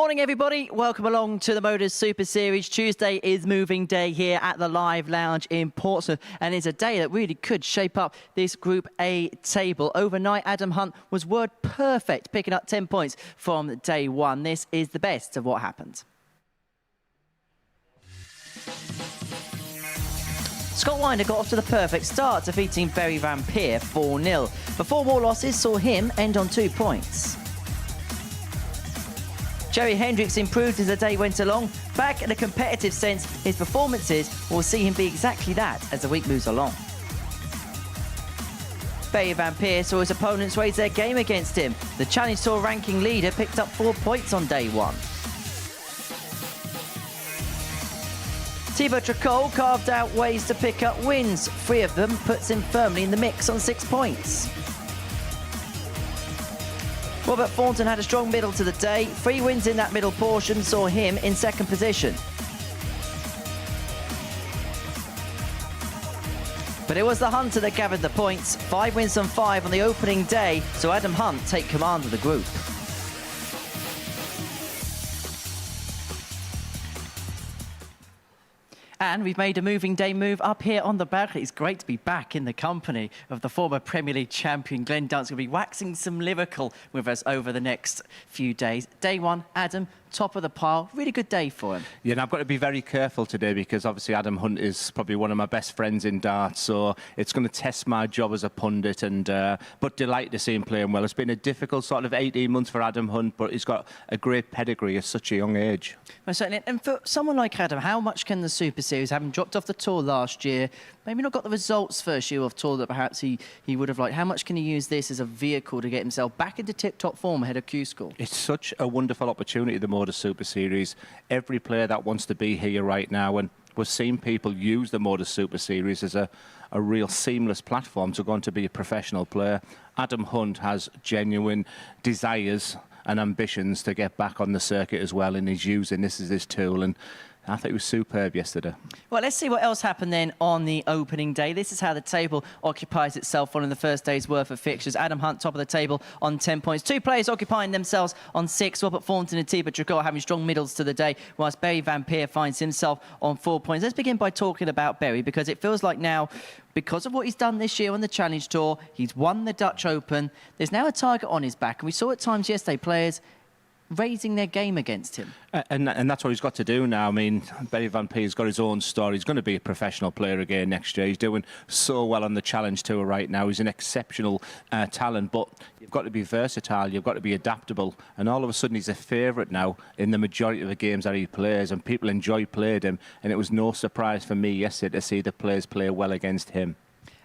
Morning, everybody. Welcome along to the MODUS Super Series. Tuesday is moving day here at the Live Lounge in Portsmouth, and it's a day that really could shape up this Group A table. Overnight, Adam Hunt was word perfect, picking up 10 points from day one. This is the best of what happened. Scott Winder got off to the perfect start, defeating Barry Van Peer 4-0. But 4 more losses saw him end on 2 points. Jerry Hendricks improved as the day went along. Back in a competitive sense, his performances will see him be exactly that as the week moves along. Barry Van Peer saw his opponents raise their game against him. The Challenge Tour ranking leader picked up 4 points on day one. Thibaut Tricol carved out ways to pick up wins. 3 of them puts him firmly in the mix on 6 points. Robert Thornton had a strong middle to the day. 3 wins in that middle portion saw him in second position. But it was the Hunter that gathered the points. 5 wins on 5 on the opening day, so Adam Hunt take command of the group. And we've made a moving day move up here on the balcony. It's great to be back in the company of the former Premier League champion, Glenn Dunst. Will be waxing some lyrical with us over the next few days. Day one, Adam, top of the pile. Really good day for him. Yeah, and I've got to be very careful today because obviously Adam Hunt is probably one of my best friends in darts, so it's going to test my job as a pundit. But delighted to see him playing well. It's been a difficult sort of 18 months for Adam Hunt, but he's got a great pedigree at such a young age. Well, certainly. And for someone like Adam, how much can the Super Series, having dropped off the tour last year, maybe not got the results first year of tour that perhaps he would have liked, how much can he use this as a vehicle to get himself back into tip-top form ahead of Q-School? It's such a wonderful opportunity, the MODUS Super Series. Every player that wants to be here right now, and we're seeing people use the MODUS Super Series as a real seamless platform to go on to be a professional player. Adam Hunt has genuine desires and ambitions to get back on the circuit as well, and he's using this as his tool, and I think it was superb yesterday. Well, let's see what else happened then on the opening day. This is how the table occupies itself following the first day's worth of fixtures. Adam Hunt, top of the table on 10 points. 2 players occupying themselves on 6. Robert Thornton and Thibaut Tricol having strong middles to the day, whilst Barry Van Peer finds himself on 4 points. Let's begin by talking about Barry, because it feels like now, because of what he's done this year on the Challenge Tour, he's won the Dutch Open. There's now a target on his back, and we saw at times yesterday players raising their game against him. And that's what he's got to do now. I mean, Barry Van Peer's got his own story. He's going to be a professional player again next year. He's doing so well on the Challenge Tour right now. He's an exceptional talent, but you've got to be versatile. You've got to be adaptable. And all of a sudden, he's a favourite now in the majority of the games that he plays, and people enjoy playing him. And it was no surprise for me yesterday to see the players play well against him.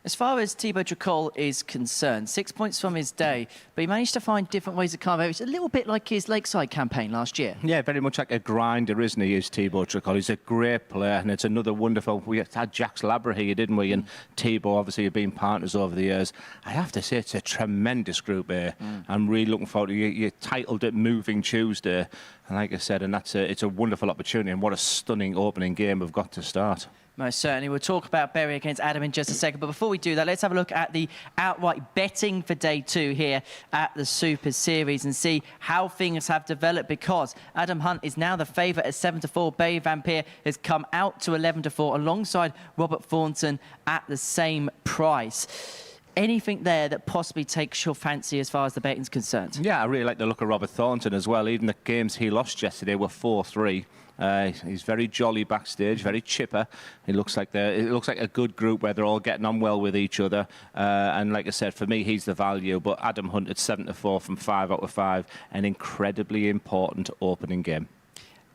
As far as Thibaut Tricol is concerned, 6 points from his day, but he managed to find different ways to carve out. It's a little bit like his Lakeside campaign last year. Yeah, very much like a grinder, isn't he, is Thibaut Tricol. He's a great player, and it's another wonderful... We had Jax Labra here, didn't we? And Thibaut, obviously, have been partners over the years. I have to say, it's a tremendous Group A. I'm really looking forward to it. You titled it Moving Tuesday, and like I said, and it's a wonderful opportunity, and what a stunning opening game we've got to start. Most certainly. We'll talk about Barry against Adam in just a second. But before we do that, let's have a look at the outright betting for day 2 here at the Super Series and see how things have developed, because Adam Hunt is now the favourite at 7-4. Barry Van Peer has come out to 11-4 alongside Robert Thornton at the same price. Anything there that possibly takes your fancy as far as the betting's concerned? Yeah, I really like the look of Robert Thornton as well. Even the games he lost yesterday were 4-3. He's very jolly backstage, very chipper. It looks like a good group where they're all getting on well with each other. And like I said, for me, he's the value. But Adam Hunt at 7-4 from 5 out of 5, an incredibly important opening game.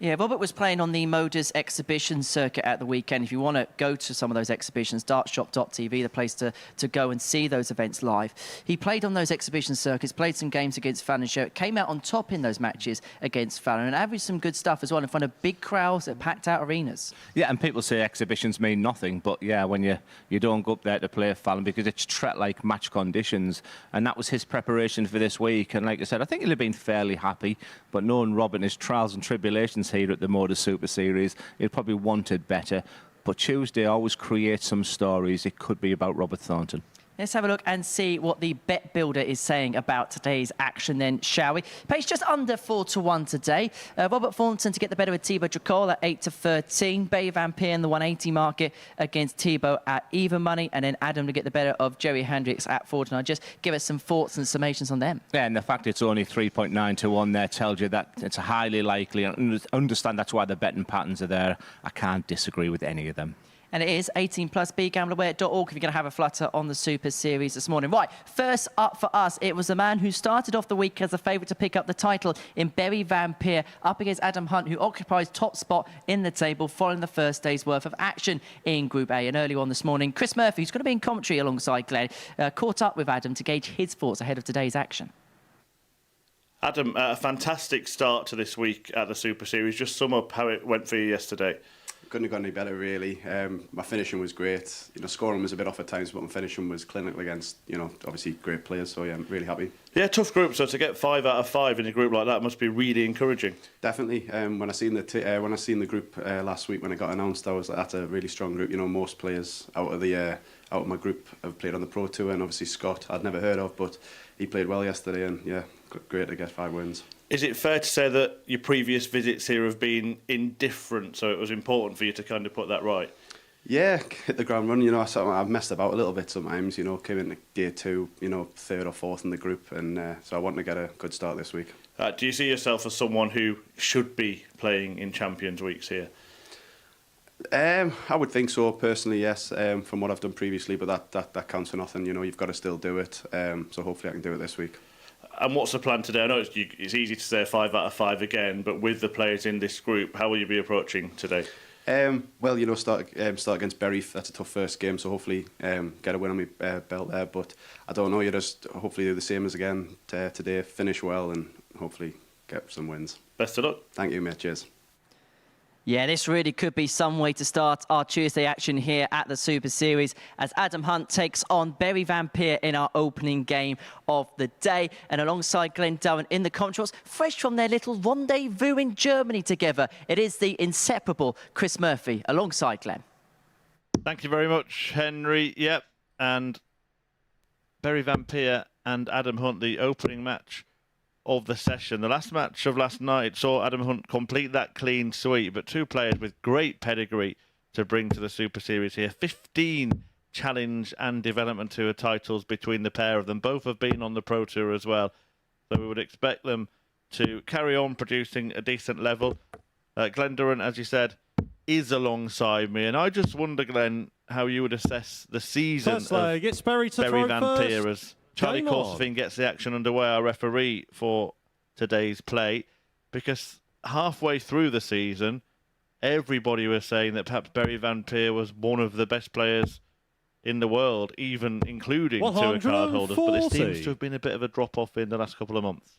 Yeah, Robert was playing on the MODUS exhibition circuit at the weekend. If you want to go to some of those exhibitions, dartshop.tv, the place to go and see those events live. He played on those exhibition circuits, played some games against Fallon Sherritt, came out on top in those matches against Fallon, and averaged some good stuff as well in front of big crowds at packed-out arenas. Yeah, and people say exhibitions mean nothing, but yeah, when you don't go up there to play Fallon because it's threat-like match conditions, and that was his preparation for this week. And like I said, I think he'll have been fairly happy, but knowing Robert and his trials and tribulations here at the MODUS Super Series, he probably wanted better. But Tuesday always creates some stories. It could be about Robert Thornton. Let's have a look and see what the bet builder is saying about today's action then, shall we? Pace just under 4-1 today. Robert Thornton to get the better with Thibaut Dracol at 8-13. Bay Vampire in the 180 market against Thibaut at even money. And then Adam to get the better of Joey Hendricks at 4-9. Just give us some thoughts and summations on them. Yeah, and the fact it's only 3.9 to 1 there tells you that it's highly likely. I understand that's why the betting patterns are there. I can't disagree with any of them. And it is 18+, begambleaware.org if you're going to have a flutter on the Super Series this morning. Right, first up for us, it was a man who started off the week as a favourite to pick up the title in Berry Vampire up against Adam Hunt, who occupies top spot in the table following the first day's worth of action in Group A. And earlier on this morning, Chris Murphy, who's going to be in commentary alongside Glenn, caught up with Adam to gauge his thoughts ahead of today's action. Adam, a fantastic start to this week at the Super Series. Just sum up how it went for you yesterday. Couldn't have gone any better, really. My finishing was great. Scoring was a bit off at times, but my finishing was clinical against, obviously great players. So yeah, I'm really happy. Yeah, tough group. So to get 5 out of 5 in a group like that must be really encouraging. Definitely. When I seen the group last week when it got announced, I was like, that's a really strong group. Most players out of my group have played on the Pro Tour, and obviously Scott I'd never heard of, but he played well yesterday, and yeah, great to get 5 wins. Is it fair to say that your previous visits here have been indifferent, so it was important for you to kind of put that right? Yeah, hit the ground running. I've messed about a little bit sometimes. Came into Gear 2, 3rd or 4th in the group, and so I want to get a good start this week. Do you see yourself as someone who should be playing in Champions Weeks here? I would think so, personally, yes, from what I've done previously, but that counts for nothing. You've got to still do it, so hopefully I can do it this week. And what's the plan today? I know it's easy to say 5 out of 5 again, but with the players in this group, how will you be approaching today? Well, start against Berry. That's a tough first game, so hopefully get a win on my belt there. But I don't know. You just hopefully do the same as again today. Finish well and hopefully get some wins. Best of luck. Thank you, mate. Cheers. Yeah, this really could be some way to start our Tuesday action here at the Super Series as Adam Hunt takes on Berry Vampire in our opening game of the day. And alongside Glenn Durran in the contrails, fresh from their little rendezvous in Germany together, it is the inseparable Chris Murphy alongside Glenn. Thank you very much, Henry. Yep, and Berry Vampire and Adam Hunt, the opening match of the session. The last match of last night saw Adam Hunt complete that clean sweep, but 2 players with great pedigree to bring to the Super Series here. 15 challenge and development tour titles between the pair of them. Both have been on the Pro Tour as well, so we would expect them to carry on producing a decent level. Glenn Durran, as you said, is alongside me, and I just wonder, Glenn, how you would assess the season First leg, it's Berry Vampire first. as Charlie Corsafin gets the action underway, our referee for today's play, because halfway through the season, everybody was saying that perhaps Berry Vampire was one of the best players in the world, even including tour card holders. But there seems to have been a bit of a drop-off in the last couple of months.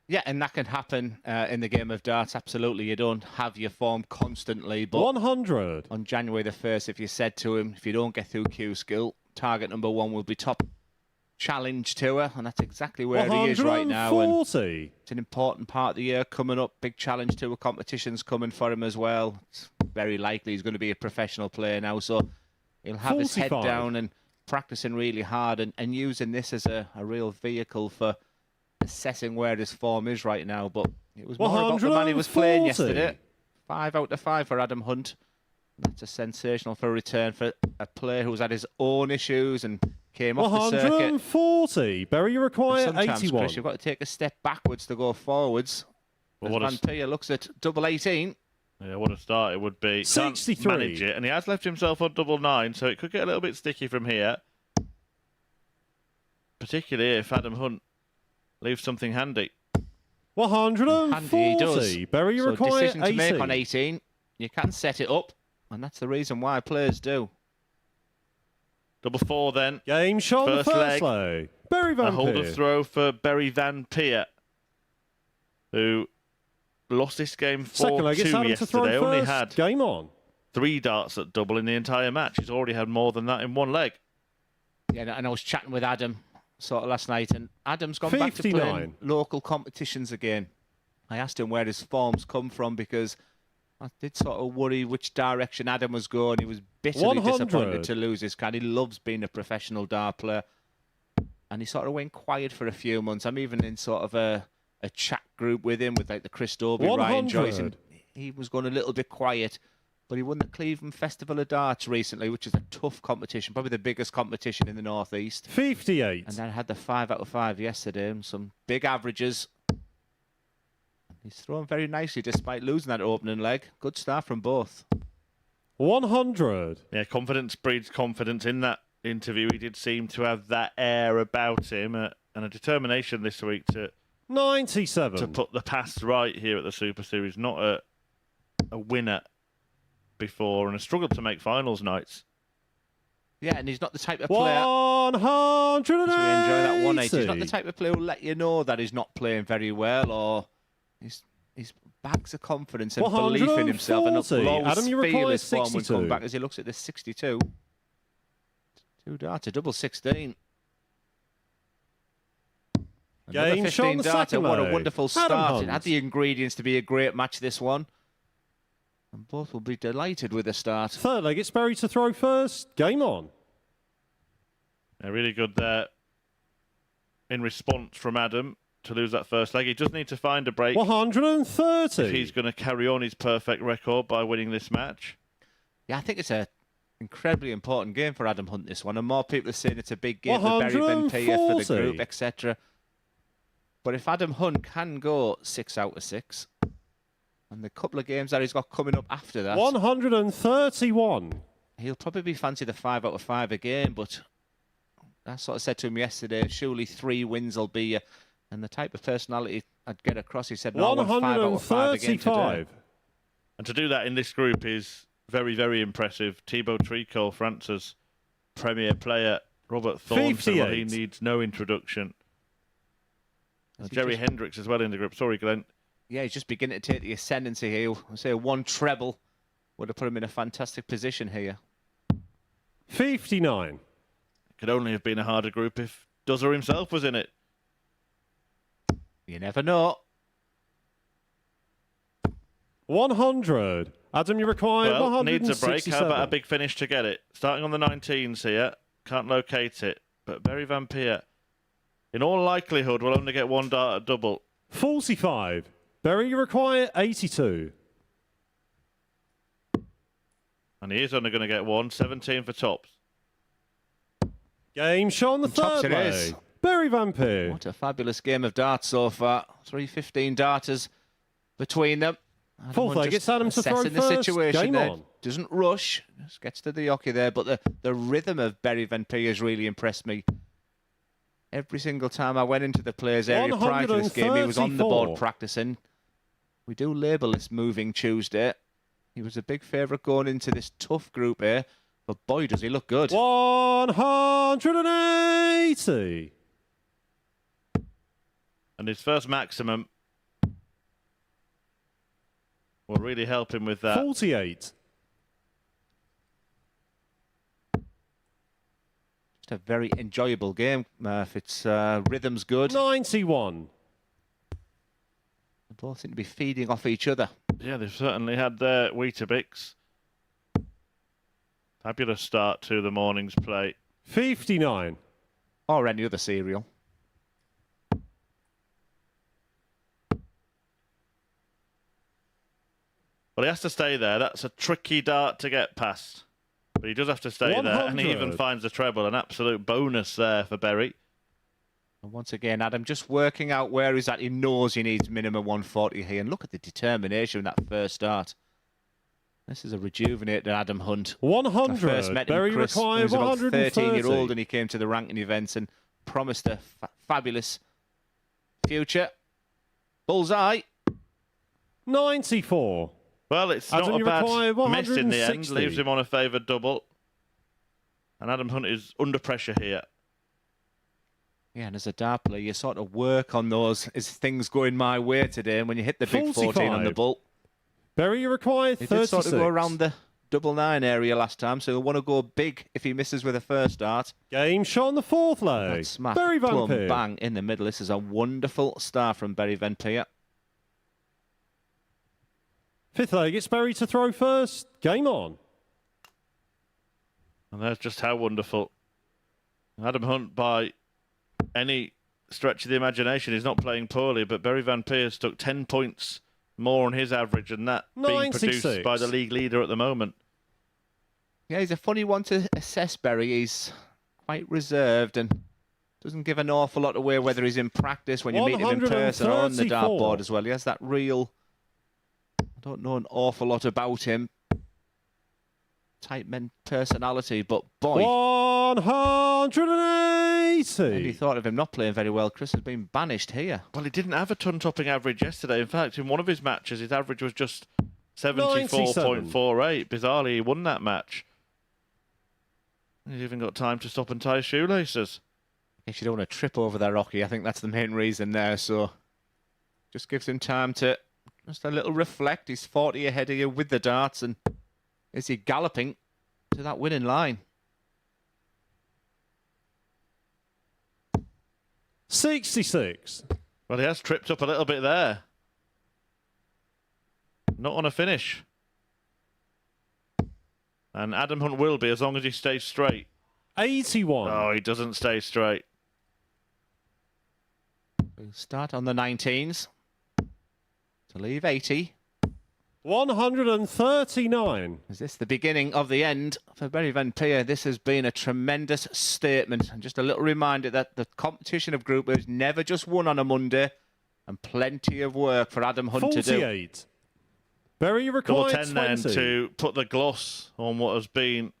Yeah, and that can happen in the game of darts, absolutely. You don't have your form constantly. But 100. On January the 1st, if you said to him, if you don't get through Q skill, target number 1 will be top challenge tour, and that's exactly where he is right now. And it's an important part of the year coming up. Big challenge tour competitions coming for him as well. It's very likely he's going to be a professional player now, so he'll have 45. His head down and practicing really hard and using this as a real vehicle for assessing where his form is right now. But it was more about the man he was playing yesterday. 5 out of 5 for Adam Hunt. That's a sensational for a return for a player who's had his own issues and came off the circuit. 140. Berry, you require 81. Chris, you've got to take a step backwards to go forwards. Well, Vampire looks at double 18. Yeah, what a start it would be. 63. Can't manage it, and he has left himself on double 9, so it could get a little bit sticky from here. Particularly if Adam Hunt leaves something handy. 140. Handy he does. Berry, you require decision 80. To make on 18. You can set it up, and that's the reason why players do. Double 4 then. Game shot on the first leg. Berry Vampire. A holder throw for Berry Vampire, who lost this game 4-2 yesterday. Only had game on 3 darts at double in the entire match. He's already had more than that in one leg. Yeah, and I was chatting with Adam sort of last night, and Adam's gone back to playing local competitions again. I asked him where his forms come from because I did sort of worry which direction Adam was going. He was bitterly disappointed to lose his card. He loves being a professional dart player. and he sort of went quiet for a few months. I'm even in sort of a chat group with him, with like the Chris Dobie, Ryan Joyce, and he was going a little bit quiet. But he won the Cleveland Festival of Darts recently, which is a tough competition, probably the biggest competition in the Northeast. 58. And then had the 5 out of 5 yesterday, and some big averages. He's thrown very nicely despite losing that opening leg. Good start from both. 100. Yeah, confidence breeds confidence. In that interview, he did seem to have that air about him and a determination this week to 97. put the past right here at the Super Series. Not a winner before, and a struggle to make finals nights. Yeah, and he's not the type of player. 180. We enjoy that 180. He's not the type of player who'll let you know that he's not playing very well, or he's bags of confidence and belief in himself, and will always Adam, you feel require his form will 62. come back as he looks at this 62. 2 darts, a double 16. Another Game shot on 15 the darter. second What a leg. wonderful Adam start. Hunt. It had the ingredients to be a great match, this one. And both will be delighted with the start. Third leg, it's Berry to throw first. Game on. Yeah, really good there in response from Adam to lose that first leg. He just needs to find a break 130. if he's going to carry on his perfect record by winning this match. Yeah, I think it's a incredibly important game for Adam Hunt, this one. And more people are saying it's a big game for Berry Van Peer, for the 140. group, etc. But if Adam Hunt can go 6 out of 6, and the couple of games that he's got coming up after that, 131. he'll probably fancy the 5 out of 5 again. But I sort of said to him yesterday, surely 3 wins will be, and the type of personality I'd get across, he said, no, I want 5 out of 5 again today. 135. And to do that in this group is very, very impressive. Thibaut Tricot, France's premier player, Robert Thornton, well, he 58. needs no introduction. Is he Jerry just- Hendricks as well in the group. Sorry, Glenn. Yeah, he's just beginning to take the ascendancy here. I say 1 treble would have put him in a fantastic position here. 59. Could only have been a harder group if Duzzer himself was in it. You never know. 100. Adam, you require Well, 167. needs a break. How about a big finish to get it? Starting on the 19s here. Can't locate it. But Berry Van Peer, in all likelihood, will only get 1 dart at double. 45. Berry, you require 82. And he is only going to get 1. 17 for tops. Game shot on the Tops third it is. leg. Berry Van Peer. What a fabulous game of darts so far. 3-15 darters between them. Adam Fourth Hunt leg, just it's Adam to throw assessing the first. situation Game there. on. Doesn't rush. Just gets to the hockey there. But the rhythm of Berry Van Peer has really impressed me. Every single time I went into the players area prior to this game, he was on the 134. board practicing. We do label this Moving Tuesday. He was a big favourite going into this tough group here. But boy, does he look good. 180. And his first maximum will really help him with that. 48. Just a very enjoyable game, Murph. Its rhythm's good. 91. They both seem to be feeding off each other. Yeah, they've certainly had their Weetabix. Fabulous start to the morning's play. 59. Or any other cereal. Well, he has to stay there. That's a tricky dart to get past. But he does have to stay there, and he even 100. finds the treble. An absolute bonus there for Berry. And once again, Adam just working out where he's at. He knows he needs minimum 140 here. And look at the determination in that first start. This is a rejuvenated Adam Hunt. 100. I first met him, Berry Chris, when he require was about 130. 13-year-old, and he came to the ranking events and promised a fabulous future. Bullseye. 94. Well, it's Adam, not you a bad require miss in the end. 160. Leaves him on a favoured double. And Adam Hunt is under pressure here. Yeah, and as a dart player, you sort of work on those. Is things going my way today? And when you hit the big 14 on the 45. bull, Berry, you require he 36. did sort of go around the 99 area last time, so he'll want to go big if he misses with a first dart. Game shot on the fourth leg. That smash, Berry Van plumb, Peer. bang in the middle. This is a wonderful start from Berry Van Peer. Fifth leg, it's Berry to throw first. Game on. And that's just how wonderful. Adam Hunt, by any stretch of the imagination. He's not playing poorly, but Barry Van Peer stuck 10 points more on his average, and that being 96. produced by the league leader at the moment. Yeah, he's a funny one to assess, Barry. He's quite reserved and doesn't give an awful lot away, whether he's in practice, when you meet him in person, or on the 134. dartboard as well. He has that real, I don't know an awful lot about him, type personality, but boy, 180. maybe thought of him not playing very well. Chris has been banished here. Well, he didn't have a ton-topping average yesterday. In fact, in one of his matches, his average was just 74.48. Bizarrely, he won that match. He's even got time to stop and tie his shoelaces. I guess you don't want to trip over there, Rocky. I think that's the main reason there. So just gives him time to just a little reflect. He's 40 ahead of you with the darts, and is he galloping to that winning line? 66. Well, he has tripped up a little bit there. Not on a finish. And Adam Hunt will be, as long as he stays straight. 81. Oh, he doesn't stay straight. We'll start on the 19s to leave 80. 139. Is this the beginning of the end for Barry Van Peer? This has been a tremendous statement. And just a little reminder that the competition of Group is never just won on a Monday, and plenty of work for Adam Hunt to do. 48. Barry Double required 10 then 20. to put the gloss on what has been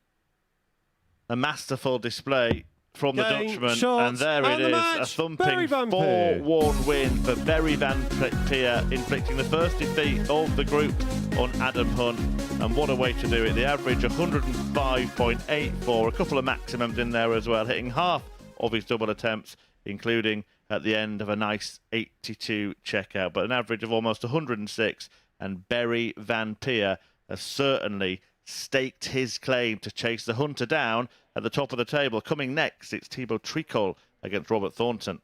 a masterful display from the Game, Dutchman. shot, And there and it the is, match. a thumping Barry Van Peer. 4-1 win for Barry Van Peer, inflicting the first defeat of the group on Adam Hunt. And what a way to do it. The average 105.84, a couple of maximums in there as well, hitting half of his double attempts, including at the end of a nice 82 checkout. But an average of almost 106, and Barry Van Peer has certainly staked his claim to chase the Hunter down at the top of the table. Coming next, it's Thibaut Tricol against Robert Thornton.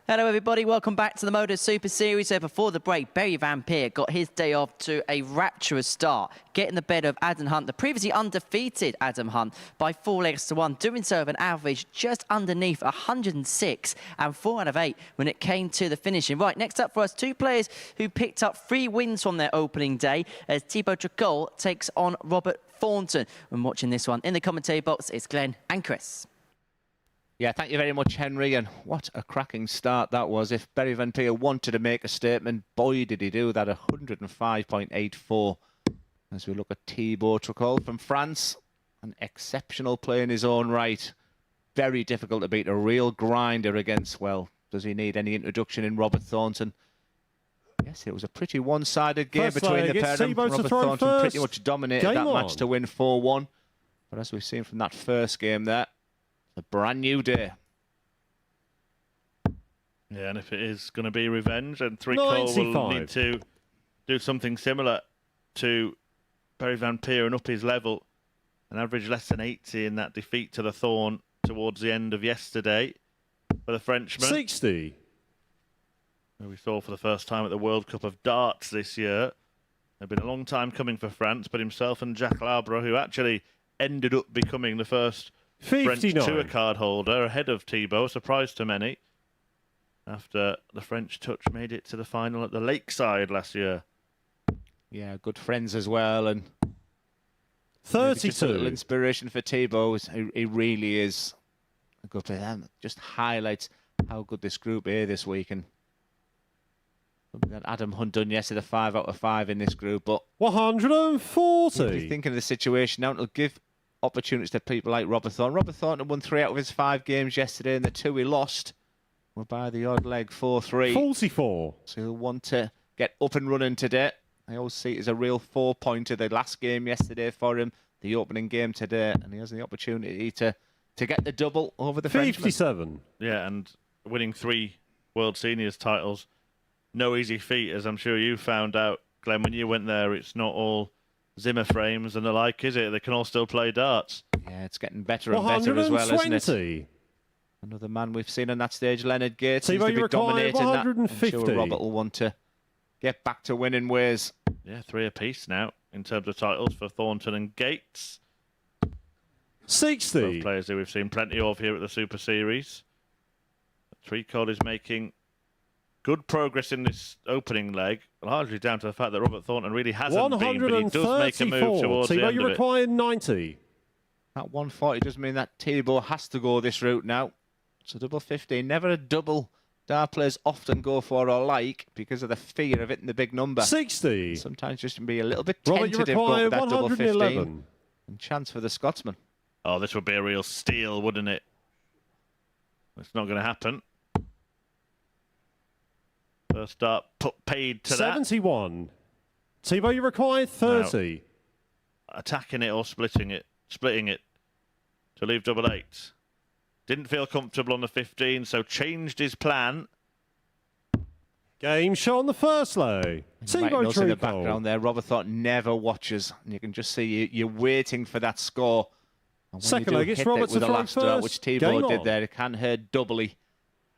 Hello everybody, welcome back to the MODUS Super Series. So before the break, Barry Van Peer got his day off to a rapturous start, getting the better of Adam Hunt, the previously undefeated Adam Hunt, by 4 legs to 1, doing so with an average just underneath 106 and 4 out of 8 when it came to the finishing. Right, next up for us, two players who picked up 3 wins from their opening day as Thibaut Tricol takes on Robert Thornton. When watching this one in the commentary box, it's Glenn and Chris. Yeah, thank you very much, Henry. And what a cracking start that was. If Barry Van Peer wanted to make a statement, boy, did he do that. 105.84. As we look at Thibaut Tricol from France, an exceptional play in his own right. Very difficult to beat, a real grinder against, well, does he need any introduction in Robert Thornton? Yes, it was a pretty one-sided game First between leg, the it's pair of them. Thibaut to Robert throw Thornton pretty first. much dominated Game that on. match to win 4-1. But as we've seen from that first game there, a brand new day. Yeah, and if it is going to be revenge, then Tricol will 95. need to do something similar to Barry Van Peer and up his level. An average less than 80 in that defeat to the Thorn towards the end of yesterday for the Frenchman. 60. Who we saw for the first time at the World Cup of Darts this year. They've been a long time coming for France, but himself and Jacques Labre, who actually ended up becoming the first 59. French tour card holder ahead of Thibaut, a surprise to many, after the French touch made it to the final at the Lakeside last year. Yeah, good friends as well. And maybe just a little 32. inspiration for Thibaut. He really is a good player. And just highlights how good this Group A this week. And something that Adam Hunt done yesterday, 5 out of 5 in this group. But you'll be 140. thinking of the situation now, it'll give opportunities to people like Robert Thornton. Robert Thornton won 3 out of his 5 games yesterday, and the 2 he lost were by the odd leg 4-3. 44. So he'll want to get up and running today. I always see it as a real 4-pointer. The last game yesterday for him, the opening game today, and he has the opportunity to get the double over the Frenchman. 57. Yeah, and winning 3 World Seniors titles, no easy feat, as I'm sure you found out, Glenn, when you went there. It's not all Zimmer frames and the like, is it? They can all still play darts. Yeah, it's getting better and better as well, isn't it? 120. Another man we've seen on that stage, Leonard Gates. Thibaut, Seems to you be require dominating that. I'm 150. sure Robert will want to get back to winning ways. Yeah, 3 apiece now in terms of titles for Thornton and Gates. 60. Both players who we've seen plenty of here at the Super Series. Tricol is making good progress in this opening leg, largely down to the fact that Robert Thornton really hasn't been, but he does make a move 134. towards the Thibaut, end you of it. require 90. That 140 does mean that Thibaut has to go this route now. It's a double 15. Never a double dart players often go for or like because of the fear of hitting the big number. 60. Sometimes just be a little bit Robert, you tentative going require for that double 15. 111. And chance for the Scotsman. Oh, this would be a real steal, wouldn't it? It's not going to happen. First start paid to 71. Thibaut, you require 30. that. Attacking it or splitting it to leave double 8. Didn't feel comfortable on the 15, so changed his plan. Game shot on the first leg. You might Thibaut notice in the Tricol. background there, Robert Thornton never watches. And you can just see you're waiting for that score. And when Second you do leg, it's hit Robert it to with the throw last dart, first. which Game Thibaut did on. there, it can hurt doubly.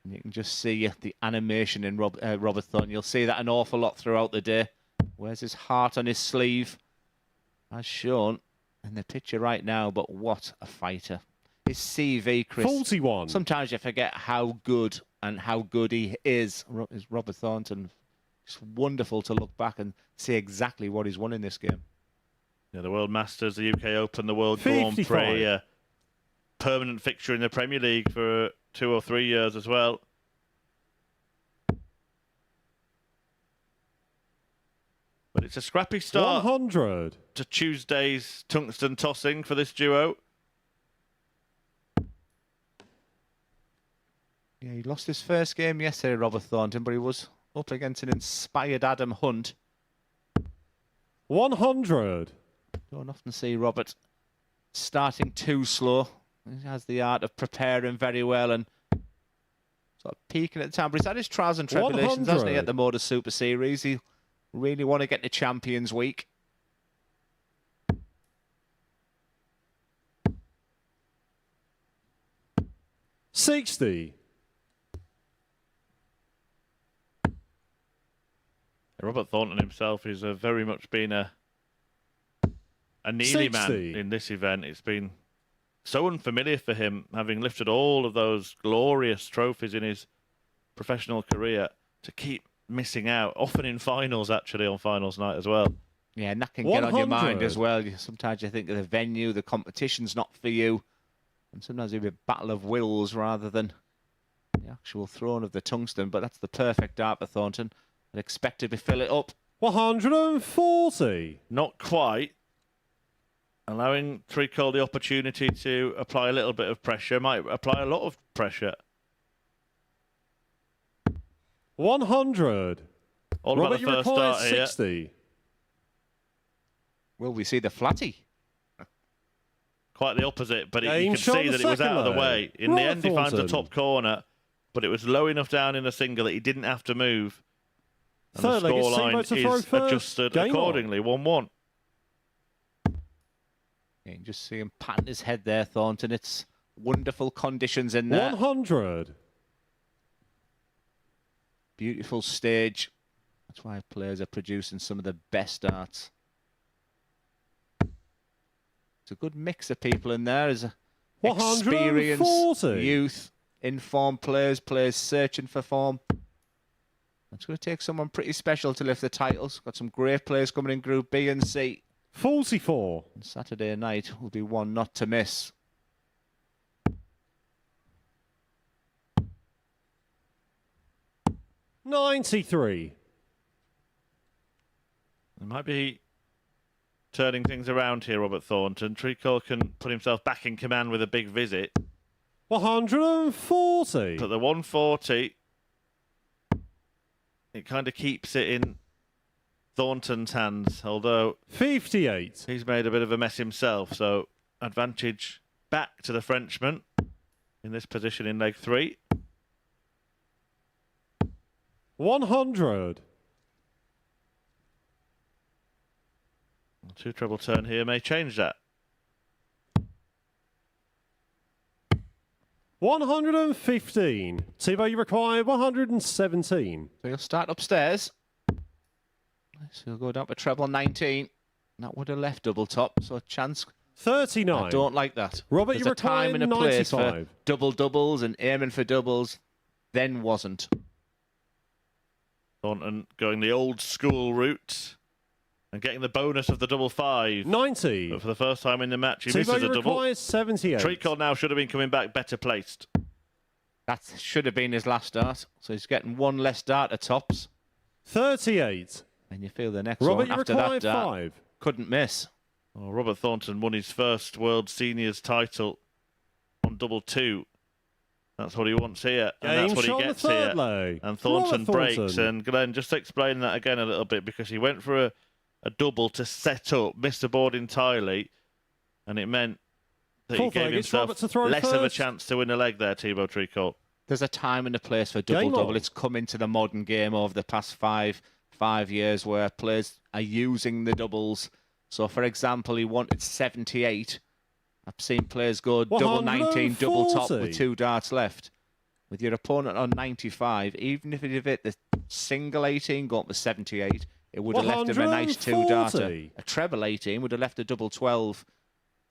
And you can just see the animation in Robert Thornton. You'll see that an awful lot throughout the day. Wears his heart on his sleeve, as shown in the picture right now. But what a fighter. His CV, Chris. 41. Sometimes you forget how good he is. Robert Thornton. It's wonderful to look back and see exactly what he's won in this game. Yeah, the World Masters, the UK Open, the World 55. Grand Prix, permanent fixture in the Premier League for 2 or 3 years as well. But it's a scrappy start 100. to Tuesday's tungsten tossing for this duo. Yeah, he lost his first game yesterday, Robert Thornton, but he was up against an inspired Adam Hunt. 100. Don't often see Robert starting too slow. He has the art of preparing very well and sort of peaking at the time. But he's had his trials and tribulations, hasn't he, 100. at the MODUS Super Series. He really want to get to Champions Week. $60. Robert Thornton himself is very much been a Neely man 60. in this event. It's been so unfamiliar for him, having lifted all of those glorious trophies in his professional career, to keep missing out, often in finals, actually, on finals night as well. Yeah, and that can get on your mind 100. as well. Sometimes you think of the venue, the competition's not for you. And sometimes it'll be a battle of wills rather than the actual throwing of the tungsten. But that's the perfect dart for Thornton. I'd expect to fill it up. 140. Not quite. Allowing Treacle the opportunity to apply a little bit of pressure. Might apply a lot of pressure. 100. All Robert, about the you first require start here. 60. Will we see the flatty? Quite the opposite, but you Game could shot see the that it was second out of the leg. way. In the end, he finds the Thornton. top corner, but it was low enough down in the single that he didn't have to move. And Third the leg, it's scoreline Sibo to throw is first. adjusted Game on. accordingly, 1-1. You can just see him patting his head there, Thornton. It's wonderful conditions in there. 100. Beautiful stage. That's why players are producing some of the best darts. It's a good mix of people in there. There's experience, 140. youth, informed players, players searching for form. It's going to take someone pretty special to lift the titles. Got some great players coming in Group B and C. 44. And Saturday night will be one not to miss. $93. It might be turning things around here, Robert Thornton. Treacle can put himself back in command with a big visit. 140. But the 140, it kind of keeps it in Thornton's hands, although 58. he's made a bit of a mess himself. So advantage back to the Frenchman in this position in leg 3. 100. Two treble turn here may change that. 115. Tivo, you require 117. So he'll start upstairs. So he'll go down to treble 19. That would have left double top, so a chance. 39. I don't like that. Robert, There's you a time and a require place for 95. double doubles and aiming for doubles. Then wasn't. Thornton going the old school route and getting the bonus of the double 5. 90. But for the first time in the match, he Tivo, misses you a double. require 78. Treacle now should have been coming back better placed. That should have been his last dart. So he's getting one less dart at tops. 38. And you feel the next Robert, one you after require that dart 5. couldn't miss. Well, Robert Thornton won his first World Seniors title on double 2. That's what he wants here, and Game that's what shot he on the gets third here. leg. And Thornton Robert breaks, Thornton. and Glenn, just explain that again a little bit, because he went for a double to set up, missed the board entirely, and it meant that Fourth he gave leg, it's Robert himself to throw less of a first. chance to win a leg there, Thibaut Treacle. There's a time and a place for Game double-double. on. It's come into the modern game over the past five years where players are using the doubles. So, for example, he wanted 78. I've seen players go double 19, double top 140. with 2 darts left. With your opponent on 95, even if he'd hit the single 18 going to 78, it would have left him a nice 2-darter. 140. A treble 18 would have left a double 12.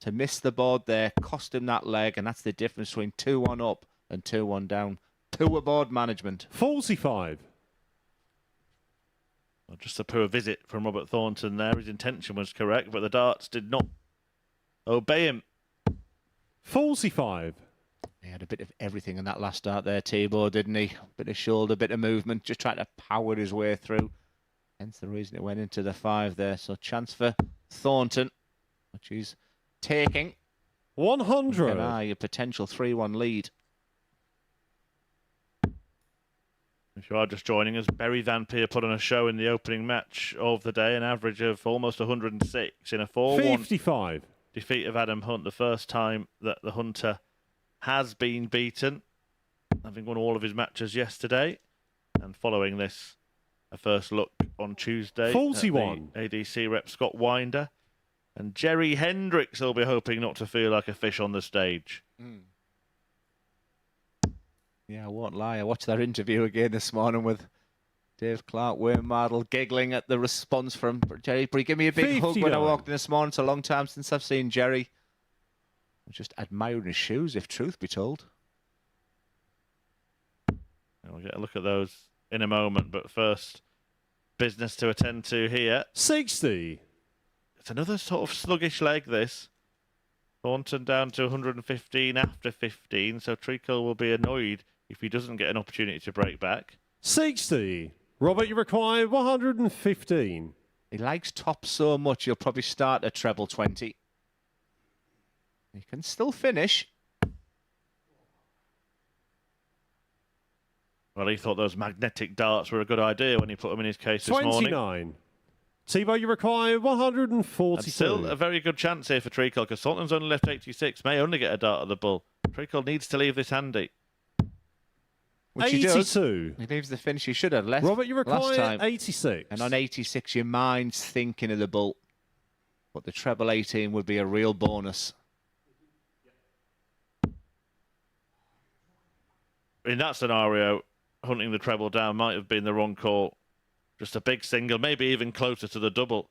To miss the board there cost him that leg, and that's the difference between 2-1 up and 2-1 down. Poor board management. 45. Well, just a poor visit from Robert Thornton there. His intention was correct, but the darts did not obey him. 45. He had a bit of everything in that last dart there, Thibaut, didn't he? Bit of shoulder, bit of movement, just trying to power his way through. Hence the reason it went into the 5 there. So chance for Thornton, which he's taking. 100. An eye, a potential 3-1 lead. If you are just joining us, Berry Van Peer put on a show in the opening match of the day, an average of almost 106 in a 4-1 55. defeat of Adam Hunt, the first time that the Hunter has been beaten, having won all of his matches yesterday. And following this, a first look on Tuesday 41. at the ADC rep Scott Winder. And Jerry Hendricks will be hoping not to feel like a fish on the stage. Yeah, I won't lie. I watched that interview again this morning with Dave Clark, Wayne Mardle, giggling at the response from Jerry. But he gave me a big hug when I 59. walked walked in this morning. It's a long time since I've seen Jerry. I'm just admiring his shoes, if truth be told. And we'll get a look at those in a moment. But first, business to attend to here. 60. It's another sort of sluggish leg, this. Thornton down to 115 after 15, so Treacle will be annoyed if he doesn't get an opportunity to break back. 60. Robert, you require 115. He likes top so much, he'll probably start at treble 20. He can still finish. Well, he thought those magnetic darts were a good idea when he put them in his case this morning. 29. Tebow, you require 142. And still a very good chance here for Treacle, because Thornton's only left 86, may only get a dart at the bull. Treacle needs to leave this handy. Which 82. he does. He leaves the finish he should have left Robert, you last require time. 86. And on 86, your mind's thinking of the bull. But the treble 18 would be a real bonus. In that scenario, hunting the treble down might have been the wrong call. Just a big single, maybe even closer to the double.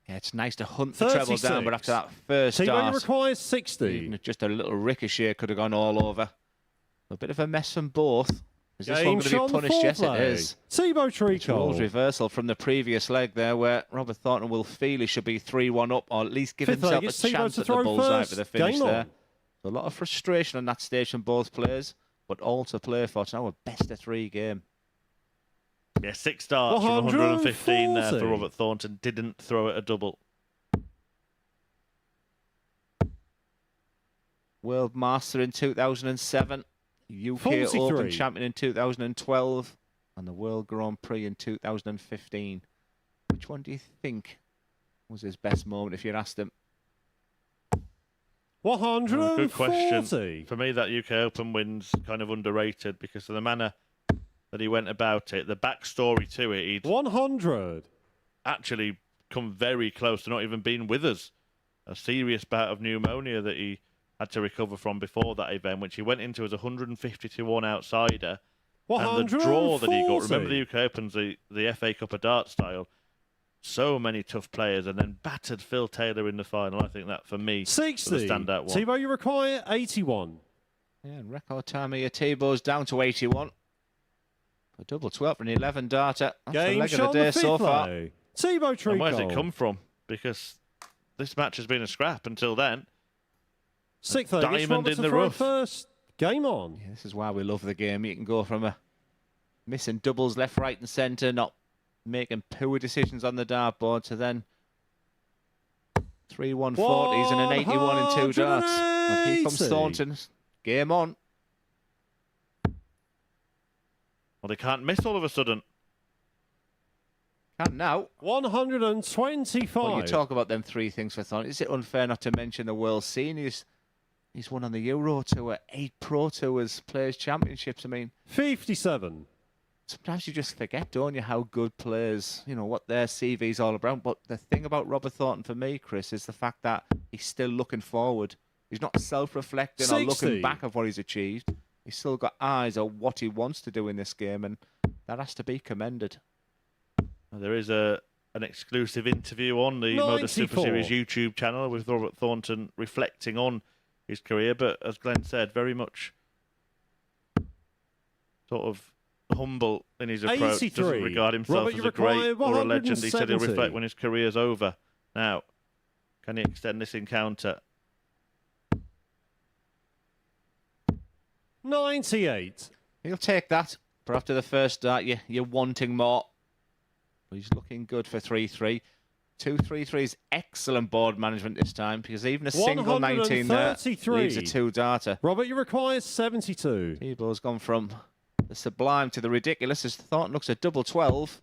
Yeah, it's nice to hunt the treble down, but after that first Tebow, dart, you require 60. even just a little ricochet could have gone all over. A bit of a mess from both. Is this one going to be punished? Yes, it is. Tebow It's Treacle. roles reversal from the previous leg there, where Robert Thornton will feel he should be 3-1 up, or at least give Fifth himself leg, a it's Tebow chance to at the throw bullseye first. for the finish Game on. there. A lot of frustration on that stage from both players, but all to play for. It's now a best-of-3 game. Yeah, 6 darts from 115 there for 140. Robert Thornton. Didn't throw it a double. World Master in 2007, UK 43. Open Champion in 2012, and the World Grand Prix in 2015. Which one do you think was his best moment, if you'd asked him? 140. Good question. For me, that UK Open win's kind of underrated because of the manner that he went about it. The backstory to it, he'd 100. actually come very close to not even being with us. A serious bout of pneumonia that he had to recover from before that event, which he went into as a 150-1 outsider. And the draw that he got, remember the UK Open's the FA Cup of Dart style, so many tough players, and then battered Phil Taylor in the final. I think that, for me, 60. was the standout one. Tebow, you require 81. Yeah, in record time here, Tebow's down to 81. A double 12 and 11 darter. That's the Game leg of shot the day so far. leg. Tebow Treacle. And where's it come from? Because this match has been a scrap until then. Sixth leg, it's diamond Robert in to the throw rough. first. Game on. Yeah, this is why we love the game. You can go from a missing doubles left, right and centre, not making poor decisions on the dartboard, to then 3 140s and an 81 in 2 darts. And here comes 180. Thornton. Game on. Well, they can't miss all of a sudden. And now, 125. well, you talk about them 3 things for Thornton. Is it unfair not to mention the World Seniors? He's won on the Euro Tour, 8 Pro Tours, Players' Championships. I mean, 57. sometimes you just forget, don't you, how good players, you know, what their CV's all about. But the thing about Robert Thornton for me, Chris, is the fact that he's still looking forward. He's not self-reflecting or 60. looking back at what he's achieved. He's still got eyes on what he wants to do in this game, and that has to be commended. There is an exclusive interview on the MODUS Super 94. Series YouTube channel with Robert Thornton reflecting on his career, but as Glenn said, very much sort of humble in his approach. 83. Doesn't regard himself Robert, as you a great require or a legend. He said he'll 170. reflect when his career's over. Now, can he extend this encounter? 98. He'll take that, but after the first start, you're wanting more. But he's looking good for 3-3. 2-3-3 is excellent board management this time, because even a single 19 there 133. leaves a 2-darter. Robert, you require 72. Tebow's gone from the sublime to the ridiculous as Thornton looks at double 12.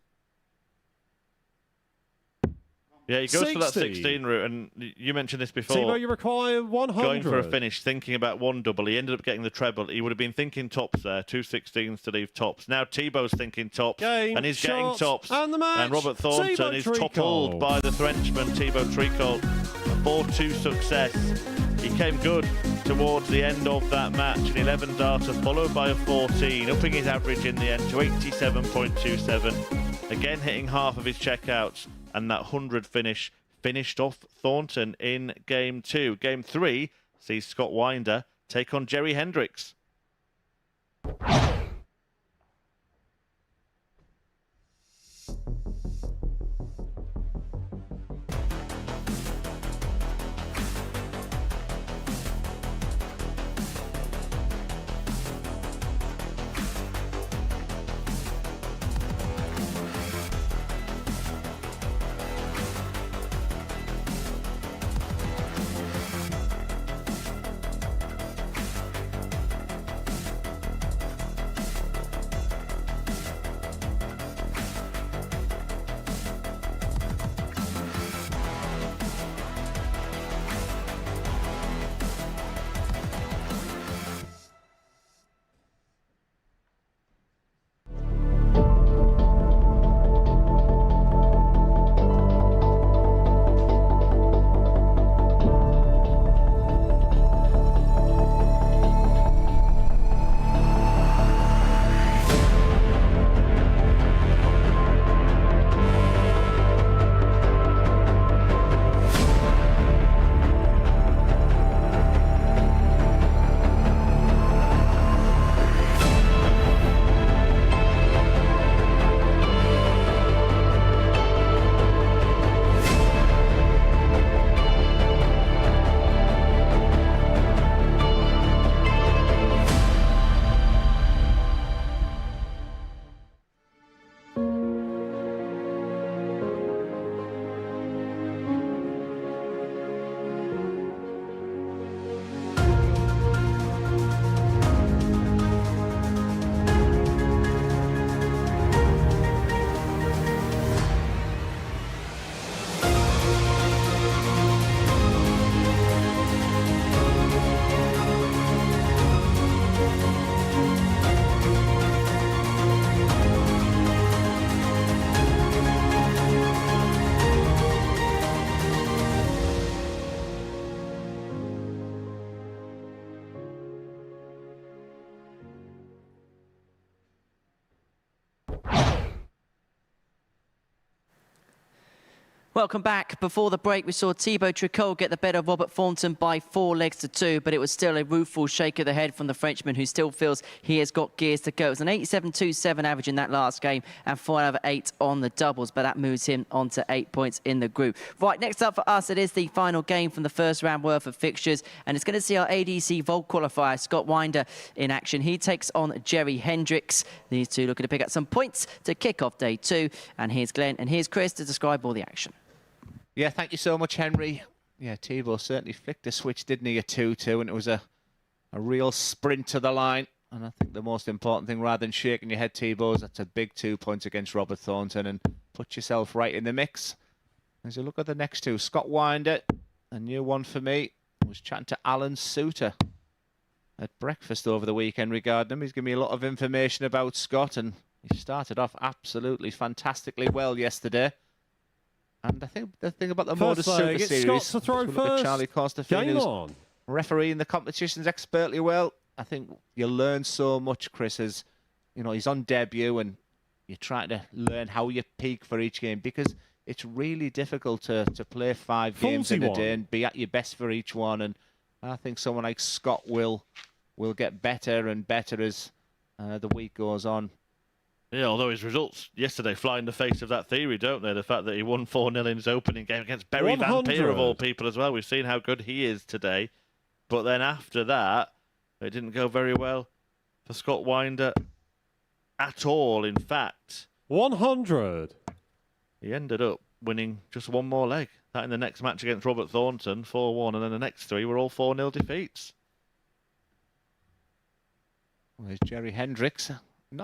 Yeah, he goes for that 60. 16 route, and you mentioned this before. Tebow, you require 100. Going for a finish, thinking about one double. He ended up getting the treble. He would have been thinking tops there, 2 16s to leave tops. Now Tebow's thinking tops, Game, and he's getting shot, tops. and the match. Robert Thornton Tebow is Treacle. toppled by the Frenchman, Tebow Treacle. A 4-2 success. He came good towards the end of that match. An 11 darter followed by a 14, upping his average in the end to 87.27. Again hitting half of his checkouts, and that 100 finish finished off Thornton in Game 2. Game 3 sees Scott Winder take on Jerry Hendricks. Welcome back. Before the break, we saw Thibaut Tricot get the better of Robert Thornton by 4 legs to 2, but it was still a rueful shake of the head from the Frenchman, who still feels he has got gears to go. It was an 87.27 average in that last game and 4 out of 8 on the doubles, but that moves him on to 8 points in the group. Right, next up for us, it is the final game from the first round worth of fixtures, and it's going to see our ADC Vault qualifier, Scott Winder, in action. He takes on Jerry Hendricks. These two looking to pick up some points to kick off day 2. And here's Glenn and here's Chris to describe all the action. Yeah, thank you so much, Henry. Yeah, Thibaut certainly flicked a switch, didn't he, a 2-2, and it was a real sprint to the line. And I think the most important thing, rather than shaking your head, Thibaut, is that's a big 2 points against Robert Thornton, and put yourself right in the mix. As you look at the next two, Scott Winder, a new one for me. I was chatting to Alan Suter at breakfast over the weekend regarding him. He's given me a lot of information about Scott, and he started off absolutely fantastically well yesterday. And I think the thing about the MODUS Super Series, Scott to throw look first. at Charlie Costafino, who's refereeing the competitions expertly well. I think you learn so much, Chris, as you know, he's on debut and you're trying to learn how you peak for each game, because it's really difficult to play 5 games in a day and be at your best for each one. And I think someone like Scott will get better and better as the week goes on. Yeah, although his results yesterday fly in the face of that theory, don't they? The fact that he won 4-0 in his opening game against Barry Van Peer, of all people, as well. We've seen how good he is today. But then after that, it didn't go very well for Scott Winder at all. In fact, 100. He ended up winning just one more leg. That in the next match against Robert Thornton, 4-1, and then the next 3 were all 4-0 defeats. Well, there's Jerry Hendricks.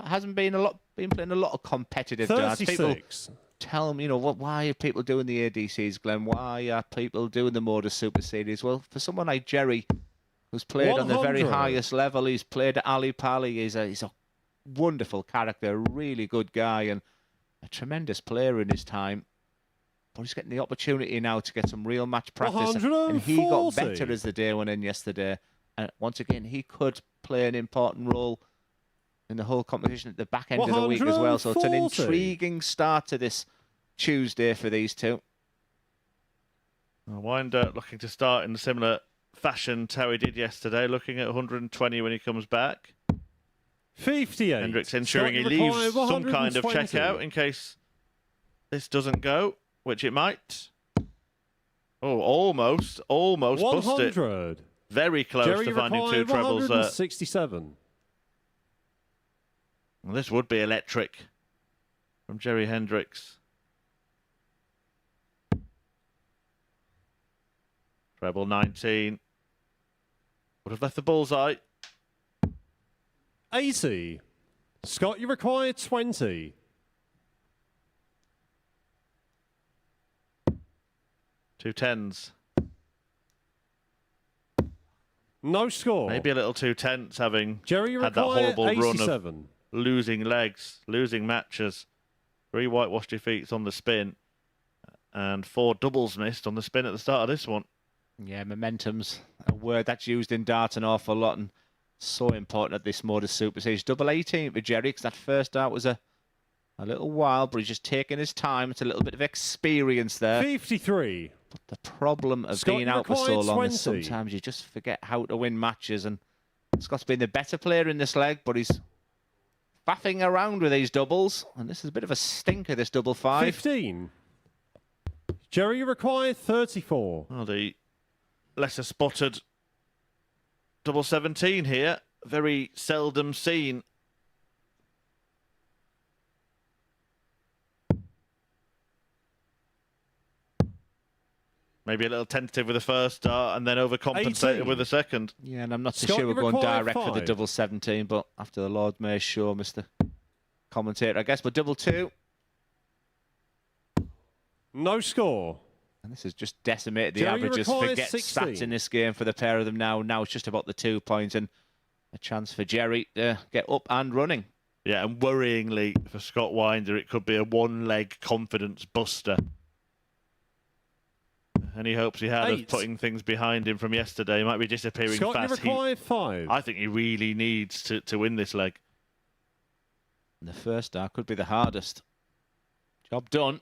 Hasn't been playing a lot of competitive darts. People tell me, why are people doing the ADCs, Glenn? Why are people doing the MODUS Super Series? Well, for someone like Jerry, who's played 100. On the very highest level, he's played at Ali Pali. He's a wonderful character, a really good guy, and a tremendous player in his time. But he's getting the opportunity now to get some real match practice, and he got better as the day went in yesterday. And once again, he could play an important role in the whole competition at the back end of the week as well. So it's an intriguing start to this Tuesday for these two. Winder looking to start in a similar fashion to how he did yesterday, looking at 120 when he comes back. 58. Hendricks ensuring he leaves some kind of checkout in case this doesn't go, which it might. Oh, almost 100. busted it. Very close Jerry to finding 2 trebles there. 67. Well, this would be electric from Jerry Hendricks. Treble 19. Would have left the bullseye. 80. Scott, you require 20. Two 10s. No score. Maybe a little too tense, having Jerry, had that horrible 87. run of losing legs, losing matches. 3 whitewash defeats on the spin, and 4 doubles missed on the spin at the start of this one. Yeah, momentum's a word that's used in dart an awful lot, and so important at this MODUS Super Series. Double 18 for Jerry, because that first dart was a little wild, but he's just taking his time. It's a little bit of experience there. 53. But the problem of Scott, being out for so long 20. is sometimes you just forget how to win matches, and Scott's been the better player in this leg, but he's faffing around with these doubles, and this is a bit of a stinker, this double 5. 15. Jerry, you require 34. Well, the lesser spotted double 17 here. Very seldom seen. Maybe a little tentative with the first dart and then overcompensated 18. with the second. Yeah, and I'm not so Scott, sure we're you going require direct for the 5. double 17, but after the Lord Mayor's show, Mr. Commentator, I guess. But double 2. No score. And this has just decimated the Jerry, averages. requires Forget 16. stats in this game for the pair of them now. Now it's just about the 2 points and a chance for Jerry to get up and running. Yeah, and worryingly for Scott Winder, it could be a 1-leg confidence buster. Any hopes he had 8. of putting things behind him from yesterday might be disappearing Scott, fast. you require 5. I think he really needs to win this leg. And the first dart could be the hardest. Job done.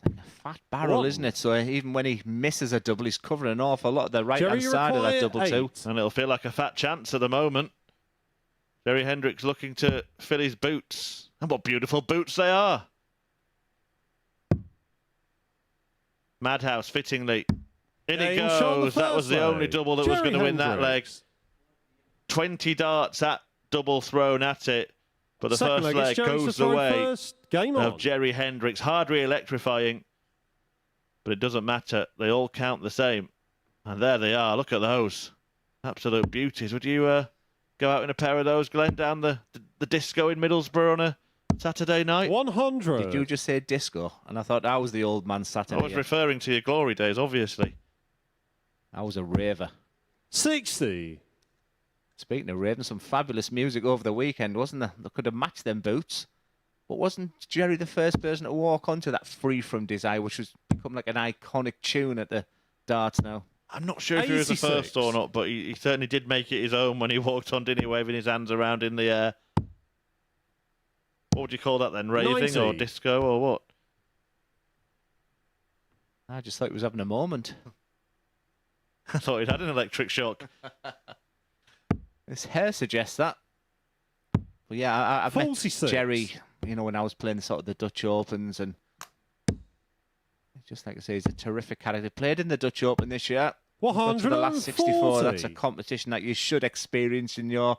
A fat barrel, One. isn't it? So even when he misses a double, he's covering an awful lot of the right-hand Jerry side of that require double too. 8. And it'll feel like a fat chance at the moment. Jerry Hendricks looking to fill his boots. And what beautiful boots they are. Madhouse, fittingly. In it Game shot on the goes. That was first the only leg. double that was Jerry going to win that leg. Hendricks. 20 darts at double thrown at it. But the Second first leg, it's leg Jerry to goes the throw way first. Game on. of Jerry Hendricks. Hardly electrifying. But it doesn't matter. They all count the same. And there they are. Look at those. Absolute beauties. Would you go out in a pair of those, Glenn, down the disco in Middlesbrough on a Saturday night? 100. Did you just say disco? And I thought that was the old man Saturday. I was referring to your glory days, obviously. I was a raver. 60. Speaking of raving, some fabulous music over the weekend, wasn't there? They could have matched them boots. But wasn't Jerry the first person to walk onto that Free From Desire, which has become like an iconic tune at the darts now? I'm not sure if he was the 86. first or not, but he certainly did make it his own when he walked on, didn't he, waving his hands around in the air. What would you call that then? Raving 90. or disco or what? I just thought he was having a moment. I thought he'd had an electric shock. His hair suggests that. But yeah, I've met 46. Jerry, you know, when I was playing sort of the Dutch Opens, and just like I say, he's a terrific character. Played in the Dutch Open this year. Got to the last 64. That's a competition that you should experience in your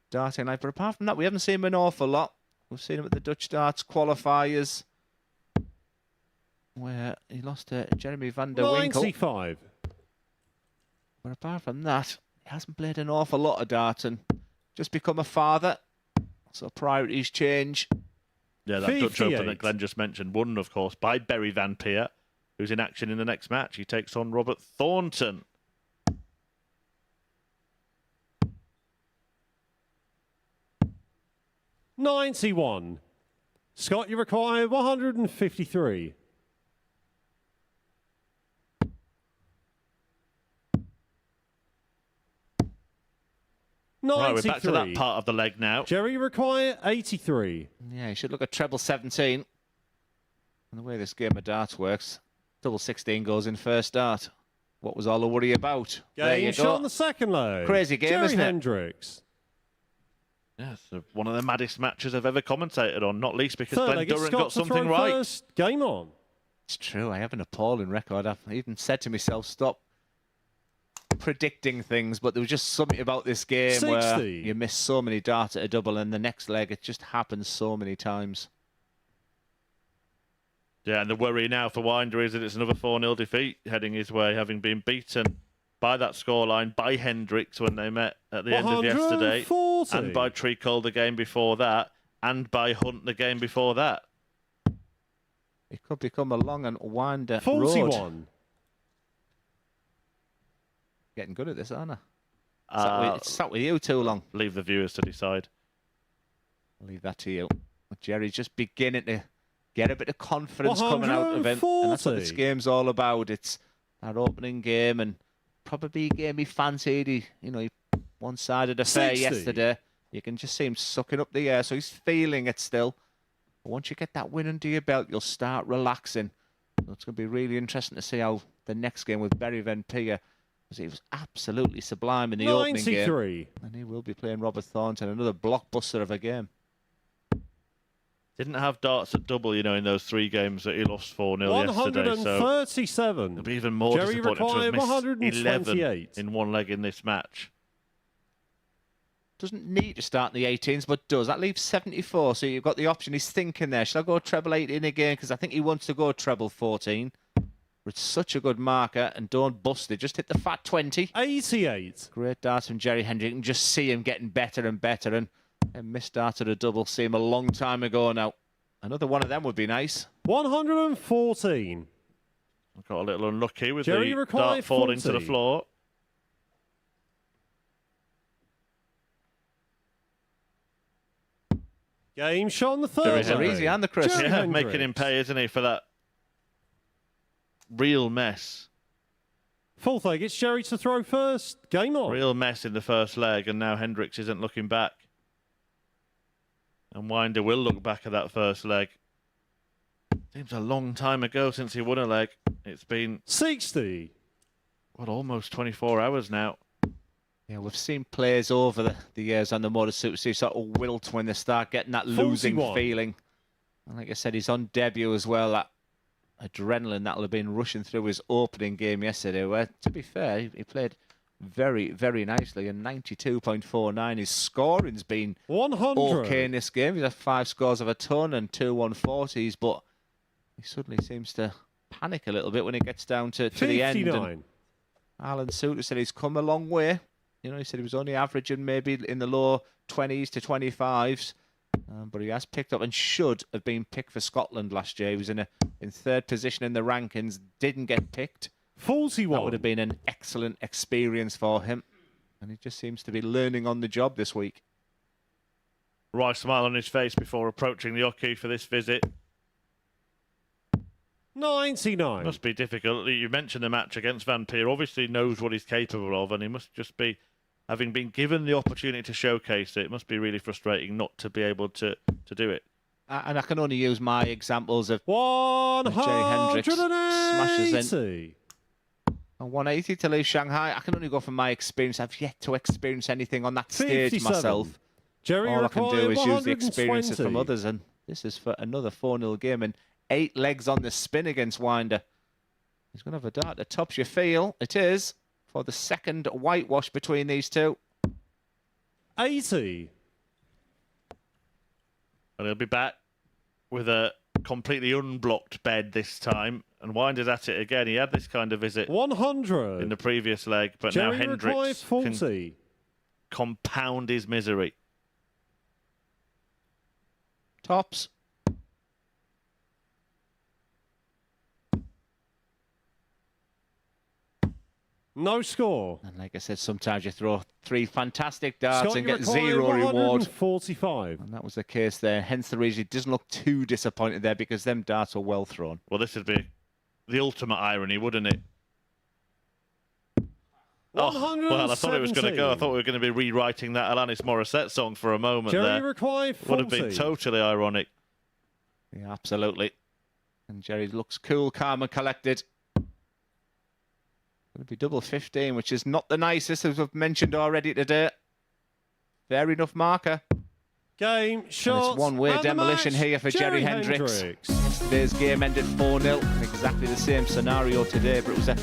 darting life. But apart from that, we haven't seen him an awful lot. We've seen him at the Dutch darts qualifiers, where he lost to Jeremy van der Winkel. 95. But apart from that, he hasn't played an awful lot of darting. Just become a father, so priorities change. Yeah, that Dutch Open 58. that Glenn just mentioned, won, of course, by Berry Van Peer, who's in action in the next match. He takes on Robert Thornton. $91. Scott, you require 153. Right, we're back to that 93. part of the leg now. Jerry, you require 83. Yeah, you should look at treble 17. And the way this game of darts works, double 16 goes in first dart. What was all the worry about? There you Game shot go. on the second leg. Crazy game, Jerry isn't it? Hendricks. Yes, one of the maddest matches I've ever commentated on, not least because Third Glenn leg, it's Durrant Scott got to something throw right. first. Game on. It's true. I have an appalling record. I've even said to myself, stop predicting things, but there was just something about this game where 60. you miss so many darts at a double, and the next leg, it just happens so many times. Yeah, and the worry now for Winder is that it's another 4-0 defeat heading his way, having been beaten by that scoreline by Hendricks when they met at the end of yesterday, 140. and by Treacle the game before that, and by Hunt the game before that. It could become a long and winder road. 41. Getting good at this, aren't I? It's sat with you too long. Leave the viewers to decide. I'll leave that to you. But Jerry's just beginning to get a bit of confidence coming out of him. And that's what this 140. game's all about. It's that opening game, and probably a game he fancied. He one-sided affair 60. yesterday. You can just see him sucking up the air, so he's feeling it still. But once you get that win under your belt, you'll start relaxing. So it's going to be really interesting to see how the next game with Berry Van Peer, because he was absolutely sublime in the opening game. 93. And he will be playing Robert Thornton, another blockbuster of a game. Didn't have darts at double, in those 3 games that he lost 4-0 yesterday. So 137. it'll be even more Jerry disappointing to have required missed 11 128. in one leg in this match. Doesn't need to start in the 18s, but does. That leaves 74, so you've got the option. He's thinking there, should I go treble 18 again? Because I think he wants to go treble 14. But it's such a good marker, and don't bust it. Just hit the fat 20. 88. Great Great darts from Jerry Hendrick. You can just see him getting better and better, and missed dart at a double. See him a long time ago now. Another one of them would be nice. 114. I got a little unlucky with Jerry the required dart falling to the 40. floor. Game shot on the Jerry third Hendricks. leg. Easy, and the Chris. Jerry Yeah, Hendricks. making him pay, isn't he, for that real mess. Fourth leg, it's Jerry to throw first. Game on. Real mess in the first leg, and now Hendricks isn't looking back. And Winder will look back at that first leg. Seems a long time ago since he won a leg. It's been, 60. almost 24 hours now. Yeah, we've seen players over the years on the MODUS Super Series sort of wilt when they start getting that losing 41. feeling. And like I said, he's on debut as well. That adrenaline that'll have been rushing through his opening game yesterday, where, to be fair, he played very, very nicely. And 92.49. His scoring's been 100. okay in this game. He's had 5 scores of a ton and 2 140s, but he suddenly seems to panic a little bit when it gets down to the end. 59. And Alan Suter said he's come a long way. You know, he said he was only averaging maybe in the low 20s to 25s. But he has picked up and should have been picked for Scotland last year. He was in 3rd position in the rankings, didn't get picked. 41. That would have been an excellent experience for him. And he just seems to be learning on the job this week. Wry smile on his face before approaching the Oki for this visit. 99. Must be difficult. You mentioned the match against Van Peer. Obviously knows what he's capable of, and he must just be, having been given the opportunity to showcase it, it must be really frustrating not to be able to do it. And I can only use my examples of 180. Jerry Hendricks smashes in. A 180 to leave Shanghai. I can only go from my experience. I've yet to experience anything on that stage 57. myself. Jerry All I can do is use the experiences 120. from others, and this is for another 4-0 game and 8 legs on the spin against Winder. He's going to have a dart that tops your feel. It is for the second whitewash between these two. 80. And he'll be back with a completely unblocked bed this time. And Winder's at it again. He had this kind of visit 100. in the previous leg, but Jerry now Hendricks can 40. compound his misery. Tops. No score. And like I said, sometimes you throw 3 fantastic darts Scott, and you get require 0 reward. 145. And that was the case there. Hence the reason he doesn't look too disappointed there, because them darts were well thrown. Well, this would be the ultimate irony, wouldn't it? Oh, well, I thought it was going to go. I thought we were going to be rewriting that Alanis Morissette song for a moment Jerry there. required 40. Would have been totally ironic. Yeah, absolutely. And Jerry looks cool, calm and collected. Going to be double 15, which is not the nicest, as we've mentioned already today. Fair enough marker. Game, shots, And it's one-way and demolition the match, here for Jerry Hendricks. Yesterday's game ended 4-0. Exactly the same scenario today, but it was a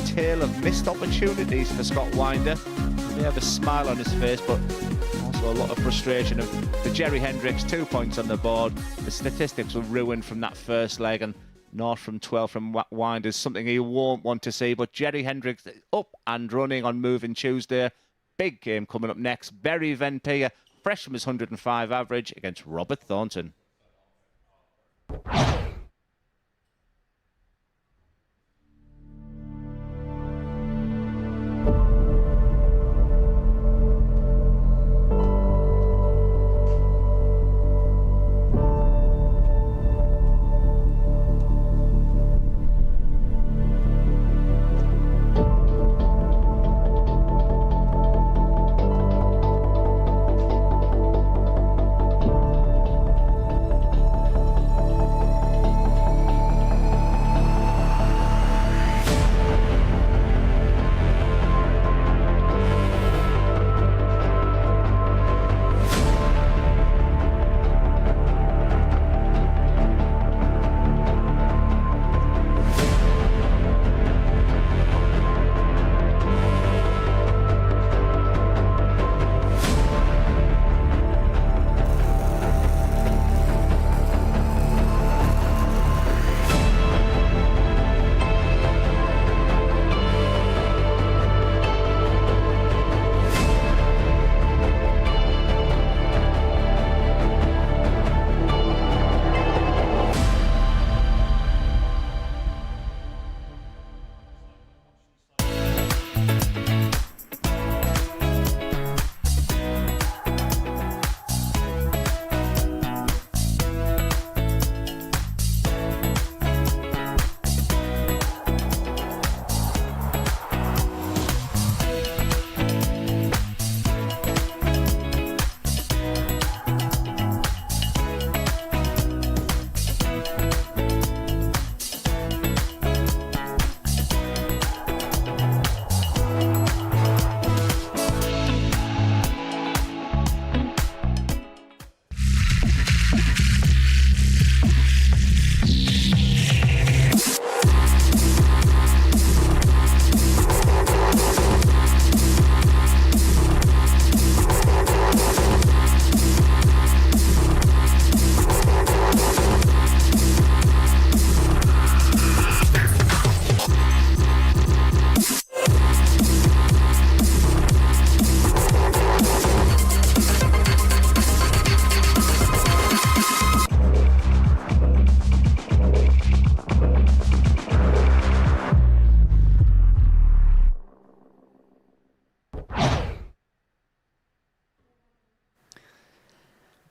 tale of missed opportunities for Scott Winder. He may have a smile on his face, but also a lot of frustration for Jerry Hendricks. 2 points on the board. The statistics were ruined from that first leg, and 0 from 12 from Winder is something he won't want to see. But Jerry Hendricks up and running on Moving Tuesday. Big game coming up next. Barry Van Peer, fresh from his 105 average against Robert Thornton.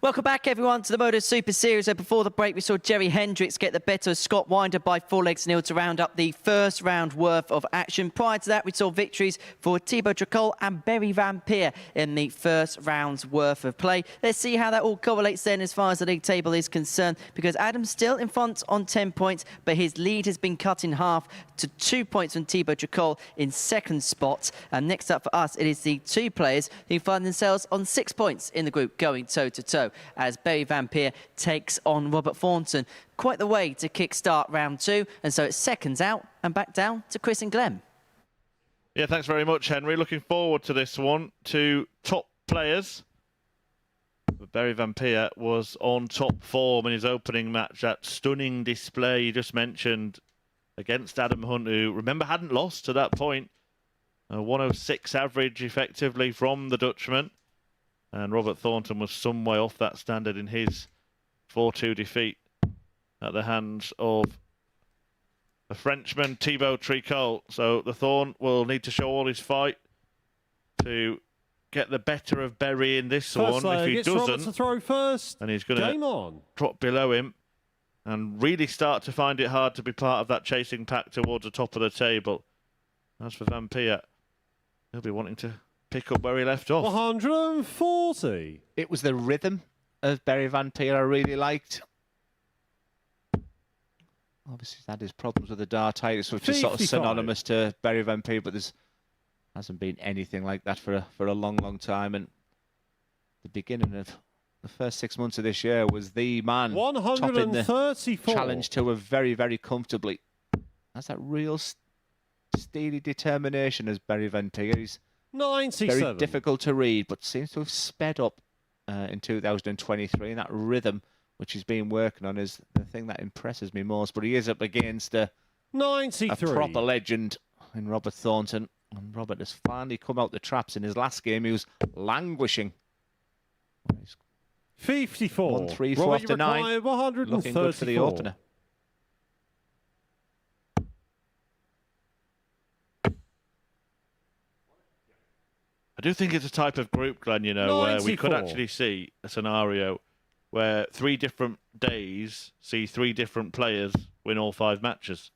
Welcome back, everyone, to the MODUS Super Series. So before the break, we saw Jerry Hendricks get the better of Scott Winder by 4-0 to round up the first round worth of action. Prior to that, we saw victories for Thibaut Tricol and Berry Van Peer in the first round's worth of play. Let's see how that all correlates then as far as the league table is concerned, because Adam's still in front on 10 points, but his lead has been cut in half to 2 points from Thibaut Tricol in second spot. And next up for us, it is the two players who find themselves on 6 points in the group going toe-to-toe, as Berry Van Peer takes on Robert Thornton. Quite the way to kickstart round two, and so it's seconds out and back down to Chris and Glenn. Yeah, thanks very much, Henry. Looking forward to this one. Two top players. Berry Van Peer was on top form in his opening match. That stunning display you just mentioned against Adam Hunt, who, remember, hadn't lost to that point. A 106 average, effectively, from the Dutchman. And Robert Thornton was some way off that standard in his 4-2 defeat at the hands of the Frenchman Thibaut Tricol. So the Thorn will need to show all his fight to get the better of Berry in this one. If he doesn't, to throw first. and he's going to drop below him and really start to find it hard to be part of that chasing pack towards the top of the table. As for Van Peer, he'll be wanting to pick up where he left off. 140. It was the rhythm of Berry Van Peer I really liked. Obviously, he's had his problems with the dartitis, which is sort of 55. synonymous to Berry Van Peer, but there's hasn't been anything like that for a long, long time. And the beginning of the first 6 months of this year was the man topping the challenge to a very, very comfortably. That's that real steely determination as Berry Van Peer. He's 97. very difficult to read, but seems to have sped up in 2023. And that rhythm, which he's been working on, is the thing that impresses me most. But he is up against a 93. proper legend in Robert Thornton. And Robert has finally come out the traps. In his last game, he was languishing. He's 54. 1-3-4 after 9. 134. Looking good for the opener. I do think it's a type of group, Glenn, you know, where we could 94. actually see a scenario where 3 different days see 3 different players win all 5 matches.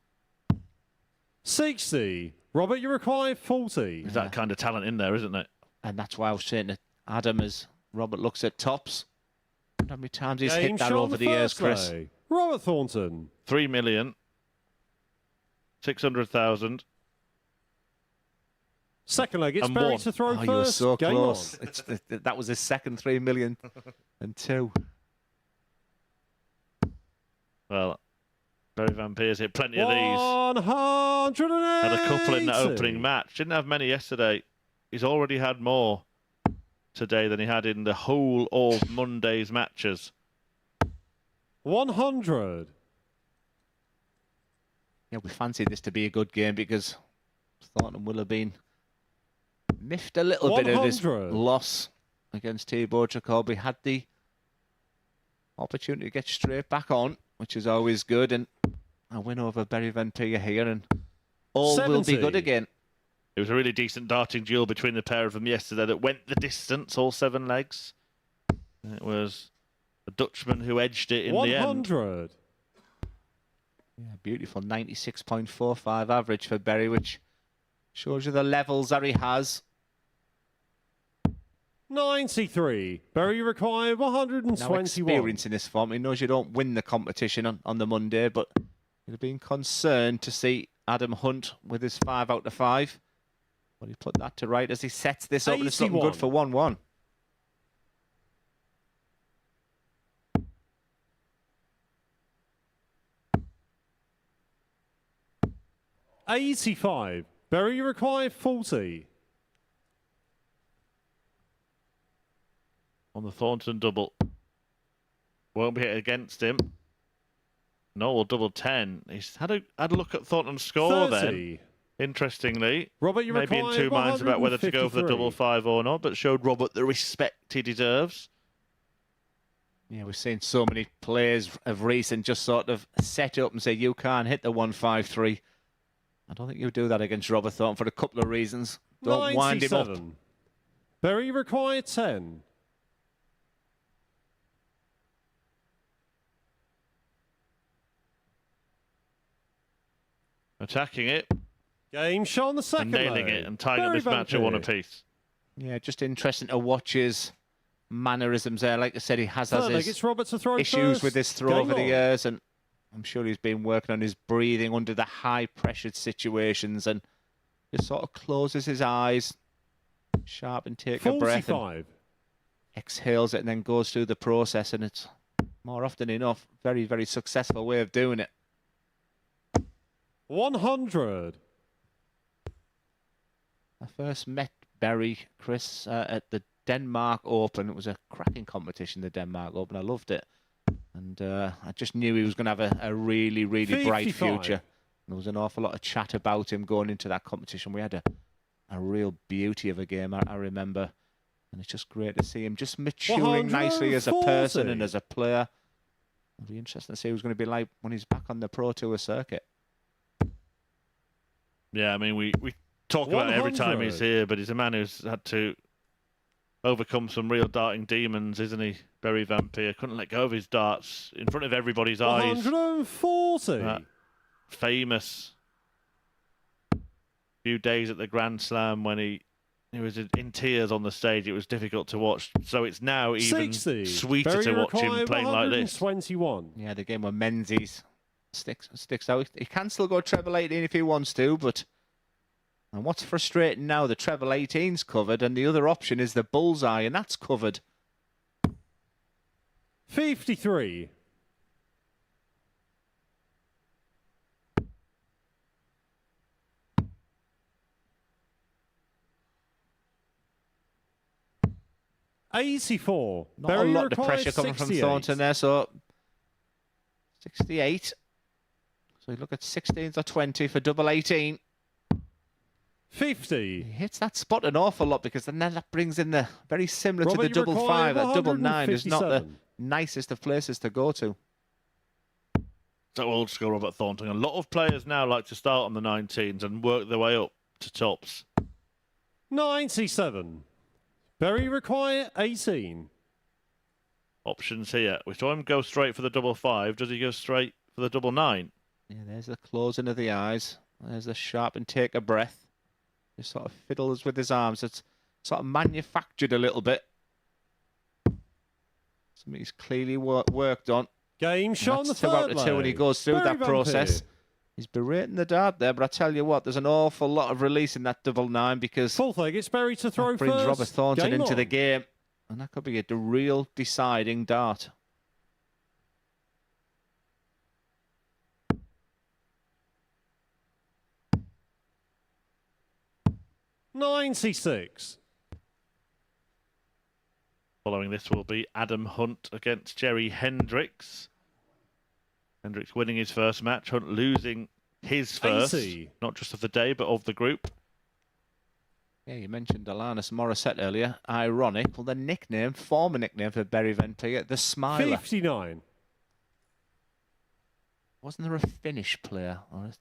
60. Robert, you require 40. There's that kind of talent in there, isn't it? And that's why I was saying to Adam, as Robert looks at tops, how many times he's Game hit that shot over the years, Chris. day. Robert Thornton. 3,600,000. Second leg, it's And Berry one. to throw Oh, first. you were so Game close. on. That was his second 3 million and 2. Well, Berry Van Peer's hit plenty of these. 180. Had a couple in the opening match. Didn't have many yesterday. He's already had more today than he had in the whole of Monday's matches. 100. Yeah, we fancied this to be a good game because Thornton will have been miffed a little bit of his 100. loss against Thibaut Tricol. We had the opportunity to get straight back on, which is always good, and a win over Berry Van Peer here, and all 70. will be good again. It was a really decent darting duel between the pair of them yesterday that went the distance, all 7 legs. It was the Dutchman who edged it in the end. 100. Yeah, beautiful 96.45 average for Berry, which shows you the levels that he has. 93. Berry required Now 121. experience in this form. He knows you don't win the competition on the Monday, but he'd have been concerned to see Adam Hunt with his 5 out of 5. Well, he put that to right as he sets this up, and it's looking good for 1-1. 85. Berry required 40. On the Thornton double. Won't be hit against him. No, or double 10. He's had a look at Thornton's score 30. then. Interestingly. Robert, you maybe in require 2 minds about whether to go for the 153. double 5 or not, but showed Robert the respect he deserves. Yeah, we've seen so many players of recent just sort of set up and say, you can't hit the 153. I don't think you do that against Robert Thornton for a couple of reasons. Don't wind him up. 97. Berry required 10. attacking it Game shot on the and second nailing leg. it and tying up Barry this match at Van one Peer. apiece. Yeah, just interesting to watch his mannerisms there. Like I said, he has Third leg, his it's Robert to throw issues first. with his throw Game over the on. years, and I'm sure he's been working on his breathing under the high-pressured situations, and just sort of closes his eyes, sharp and take a breath, and 45. exhales it, and then goes through the process, and it's more often enough very, very successful way of doing it. 100. I first met Barry, Chris, at the Denmark Open. It was a cracking competition, the Denmark Open. I loved it. And I just knew he was going to have a really, really bright 55. future. There was an awful lot of chat about him going into that competition. We had a real beauty of a game, I remember. And it's just great to see him just maturing nicely as a person 140. and as a player. It'll be interesting to see who's going to be like when he's back on the Pro Tour circuit. Yeah, I mean, we talk about it every time he's 100. here, but he's a man who's had to overcome some real darting demons, isn't he? Barry Van Peer couldn't let go of his darts in front of everybody's eyes. 140. That famous few days at the Grand Slam when he was in tears on the stage. It was difficult to watch. So it's now even 60. sweeter Very to watch him required, playing like this. 121. Yeah, the game where Menzies sticks out. He can still go treble 18 if he wants to, but and what's frustrating now, the treble 18's covered, and the other option is the bullseye, and that's covered. 53. $84. Not a lot of pressure coming from Thornton there, so 68. So you look at 16s or 20 for double 18. 50. He hits that spot an awful lot because then that brings in the very similar Robert, to the you double require 5. That double 9 is not the 157. nicest of places to go to. So old school Robert Thornton. A lot of players now like to start on the 19s and work their way up to tops. 97. Very require 18. Options here. We saw him go straight for the double 5. Does he go straight for the double 9? Yeah, there's the closing of the eyes. There's the sharp and take a breath. Just sort of fiddles with his arms. It's sort of manufactured a little bit. Something he's clearly worked on. Game shot on the That's 2 out third of 2 when he leg. goes through Barry that Van process. Peer. He's berating the dart there, but I tell you what, there's an awful lot of release in that double 9 because Fourth leg, it's Barry to throw that brings first. Robert Thornton Game into the on. game. And that could be a real deciding dart. $96. Following this will be Adam Hunt against Jerry Hendricks. Hendricks winning his first match, Hunt losing his first, 80. not just of the day, but of the group. Yeah, you mentioned Alanis Morissette earlier. Ironic. Well, the nickname, former nickname for Barry Van Peer, the Smiler. 59. Wasn't there a Finnish player? Or a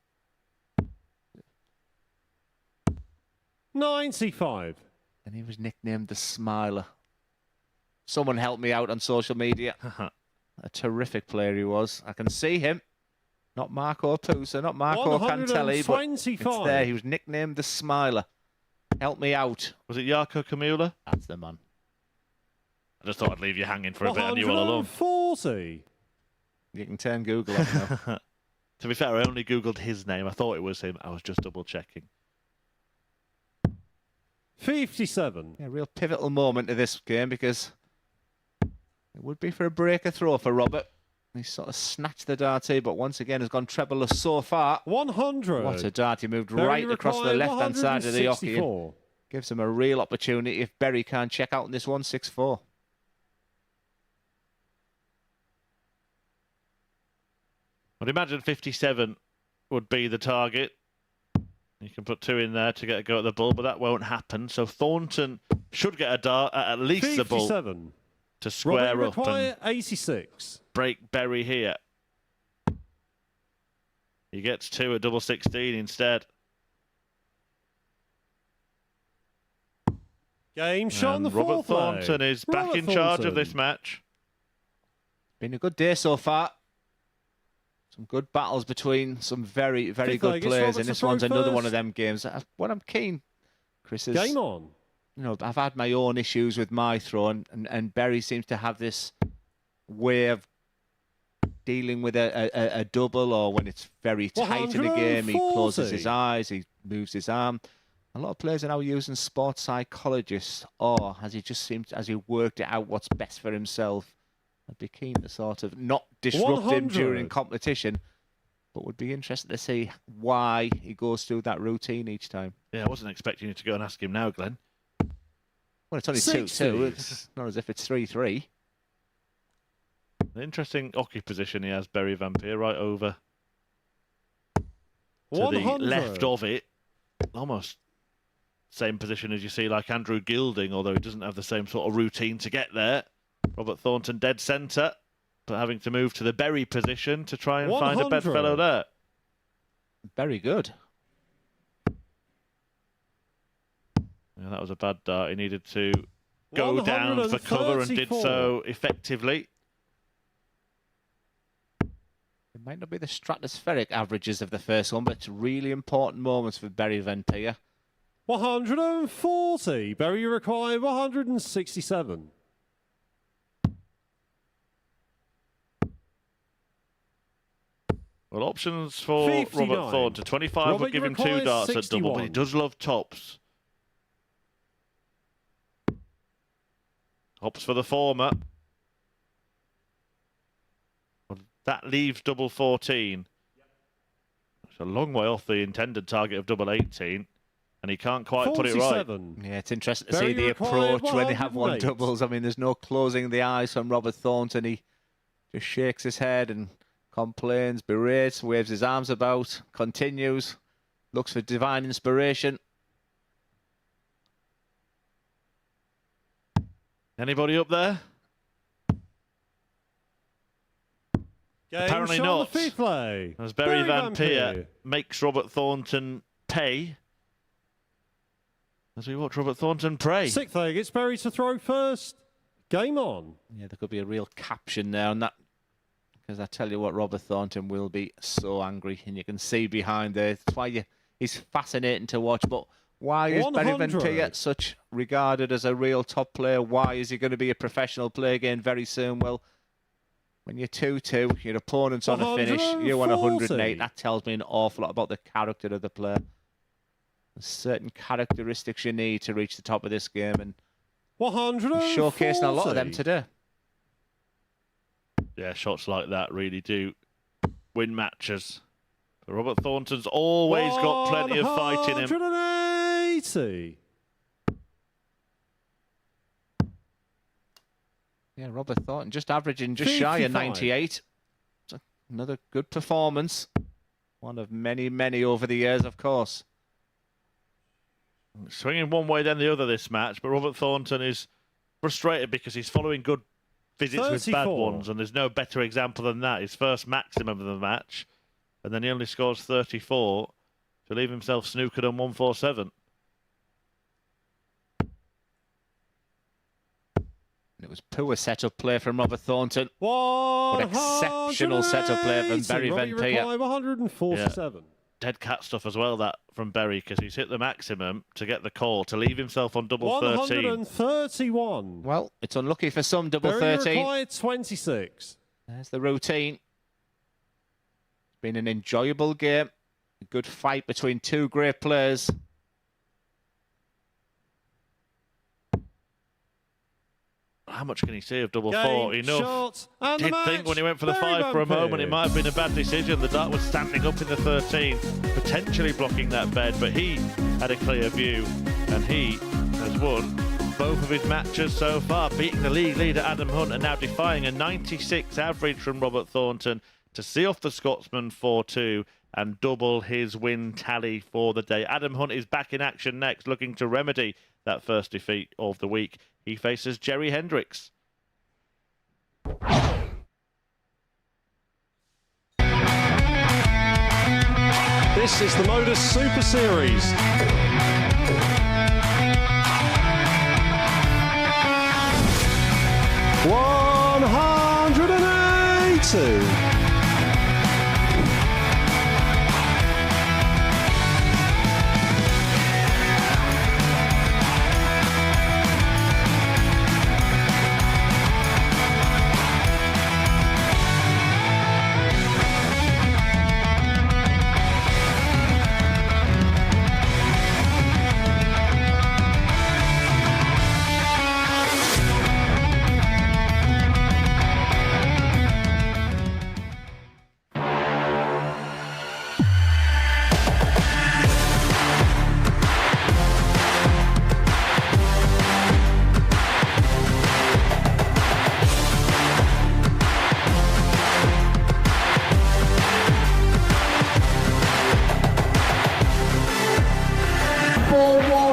95. And he was nicknamed the Smiler. Someone help me out on social media. A terrific player he was. I can see him. Not Marco Pusa, not Marco Cantelli, but it's 125. there. He was nicknamed the Smiler. Help me out. Was it Jarkko Kamula? That's the man. I just thought I'd leave you hanging for a bit. I knew all along. 140. You can turn Google off now. To be fair, I only Googled his name. I thought it was him. I was just double checking. 57. Yeah, real pivotal moment of this game because it would be for a breaker throw for Robert. He sort of snatched the darty, but once again has gone treble-less so far. 100. What a dart. He moved Barry right across the required left-hand side of the hockey. 164. Gives him a real opportunity if Berry can't check out in this 164. I'd imagine 57 would be the target. You can put 2 in there to get a go at the bull, but that won't happen. So Thornton should get a dart at least the bull 57. to square Robert up and require 86. break Berry here. He gets 2 at double 16 instead. Game shot on the And Robert fourth leg. Thornton is back Robert in charge of Thornton. this match. Been a good day so far. Some good battles between some very, very Fifth good leg, it's players, Robert and to this throw one's another one first. of them games. What I'm keen, Chris, is Game on. you know, I've had my own issues with my throw, and Berry seems to have this way of dealing with a double, or when it's very tight in the game, he closes his 140. eyes, he moves his arm. A lot of players are now using sports psychologists, or has he worked it out what's best for himself? I'd be keen to sort of not disrupt him 100. during competition, but would be interested to see why he goes through that routine each time. Yeah, I wasn't expecting you to go and ask him now, Glenn. Well, it's only 2-2. It's not as if it's 3-3. An interesting hockey position he has, Berry Van Peer, right over to 100. the left of it. Almost same position as you see like Andrew Gilding, although he doesn't have the same sort of routine to get there. Robert Thornton dead centre, but having to move to the Berry position to try and find a 100. bedfellow there. Very good. Yeah, that was a bad dart. He needed to go down for cover and did 134. so effectively. It might not be the stratospheric averages of the first one, but it's really important moments for Berry Van Peer. 140. Berry required 167. Well, options for 59. Robert Thornton. 25 Robert, would give you him 2 require darts at double, but he 61. does love tops. Opts for the former. Well, that leaves double 14. It's a long way off the intended target of double 18, and he can't quite put it right. 47. Yeah, it's interesting to Berry see the required approach when they have one 108. doubles. I mean, there's no closing the eyes from Robert Thornton. He just shakes his head and complains, berates, waves his arms about, continues, looks for divine inspiration. Anybody up there? Game Apparently shot on not. the fifth leg. As Berry Van Van Peer Peer. makes Robert Thornton pay. As we watch Robert Thornton pray. Sixth leg, it's Berry to throw first. Game on. Yeah, there could be a real caption there on that, because I tell you what, Robert Thornton will be so angry, and you can see behind there. That's why he's fascinating to watch. But why is Berry Van 100. Peer such regarded as a real top player? Why is he going to be a professional player again very soon? Well, when you're 2-2, your opponent's on a finish, you want 108. 140. That tells me an awful lot about the character of the player. There's certain characteristics you need to reach the top of this game, and 140. he's showcasing a lot of them today. Yeah, shots like that really do win matches. But Robert Thornton's always got plenty of fight in him. 180. Yeah, Robert Thornton just averaging just shy of 55. 98. It's another good performance. One of many, many over the years, of course. Swinging one way then the other this match, but Robert Thornton is frustrated because he's following good visits with bad 34. ones, and there's no better example than that. His first maximum of the match, and then he only scores 34 to leave himself snookered on 147. It was poor setup play from Robert Thornton. But exceptional setup play from Berry Van Peer. 147. Dead cat stuff as well, that from Berry, because he's hit the maximum to get the call, to leave himself on double 13. 131. Well, it's unlucky for some double Berry 13. required 26. There's the routine. It's been an enjoyable game. A good fight between two great players. How much can he see of double Game, four? Enough. shot, and the Did match. think when he went for the Berry 5 for a Van moment, Peer. it might have been a bad decision. The dart was standing up in the 13, potentially blocking that bed, but he had a clear view, and he has won both of his matches so far, beating the league leader Adam Hunt, and now defying a 96 average from Robert Thornton to see off the Scotsman 4-2 and double his win tally for the day. Adam Hunt is back in action next, looking to remedy that first defeat of the week. He faces Jerry Hendricks. This is the MODUS Super Series. $180.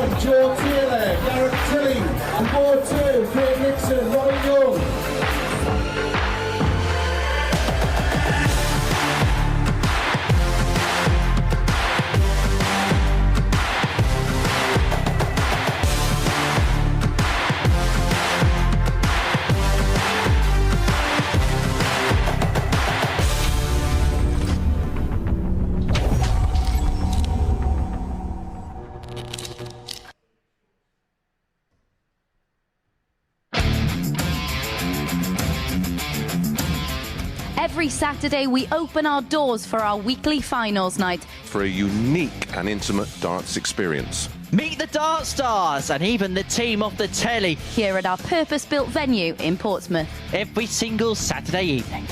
1, George Taylor, Garrett Tilley. On board 2, Craig Nixon, Robert Young. Every Saturday, we open our doors for our weekly finals night. For a unique and intimate darts experience. Meet the Dart Stars and even the team off the telly Here at our purpose-built venue in Portsmouth. every single Saturday evening.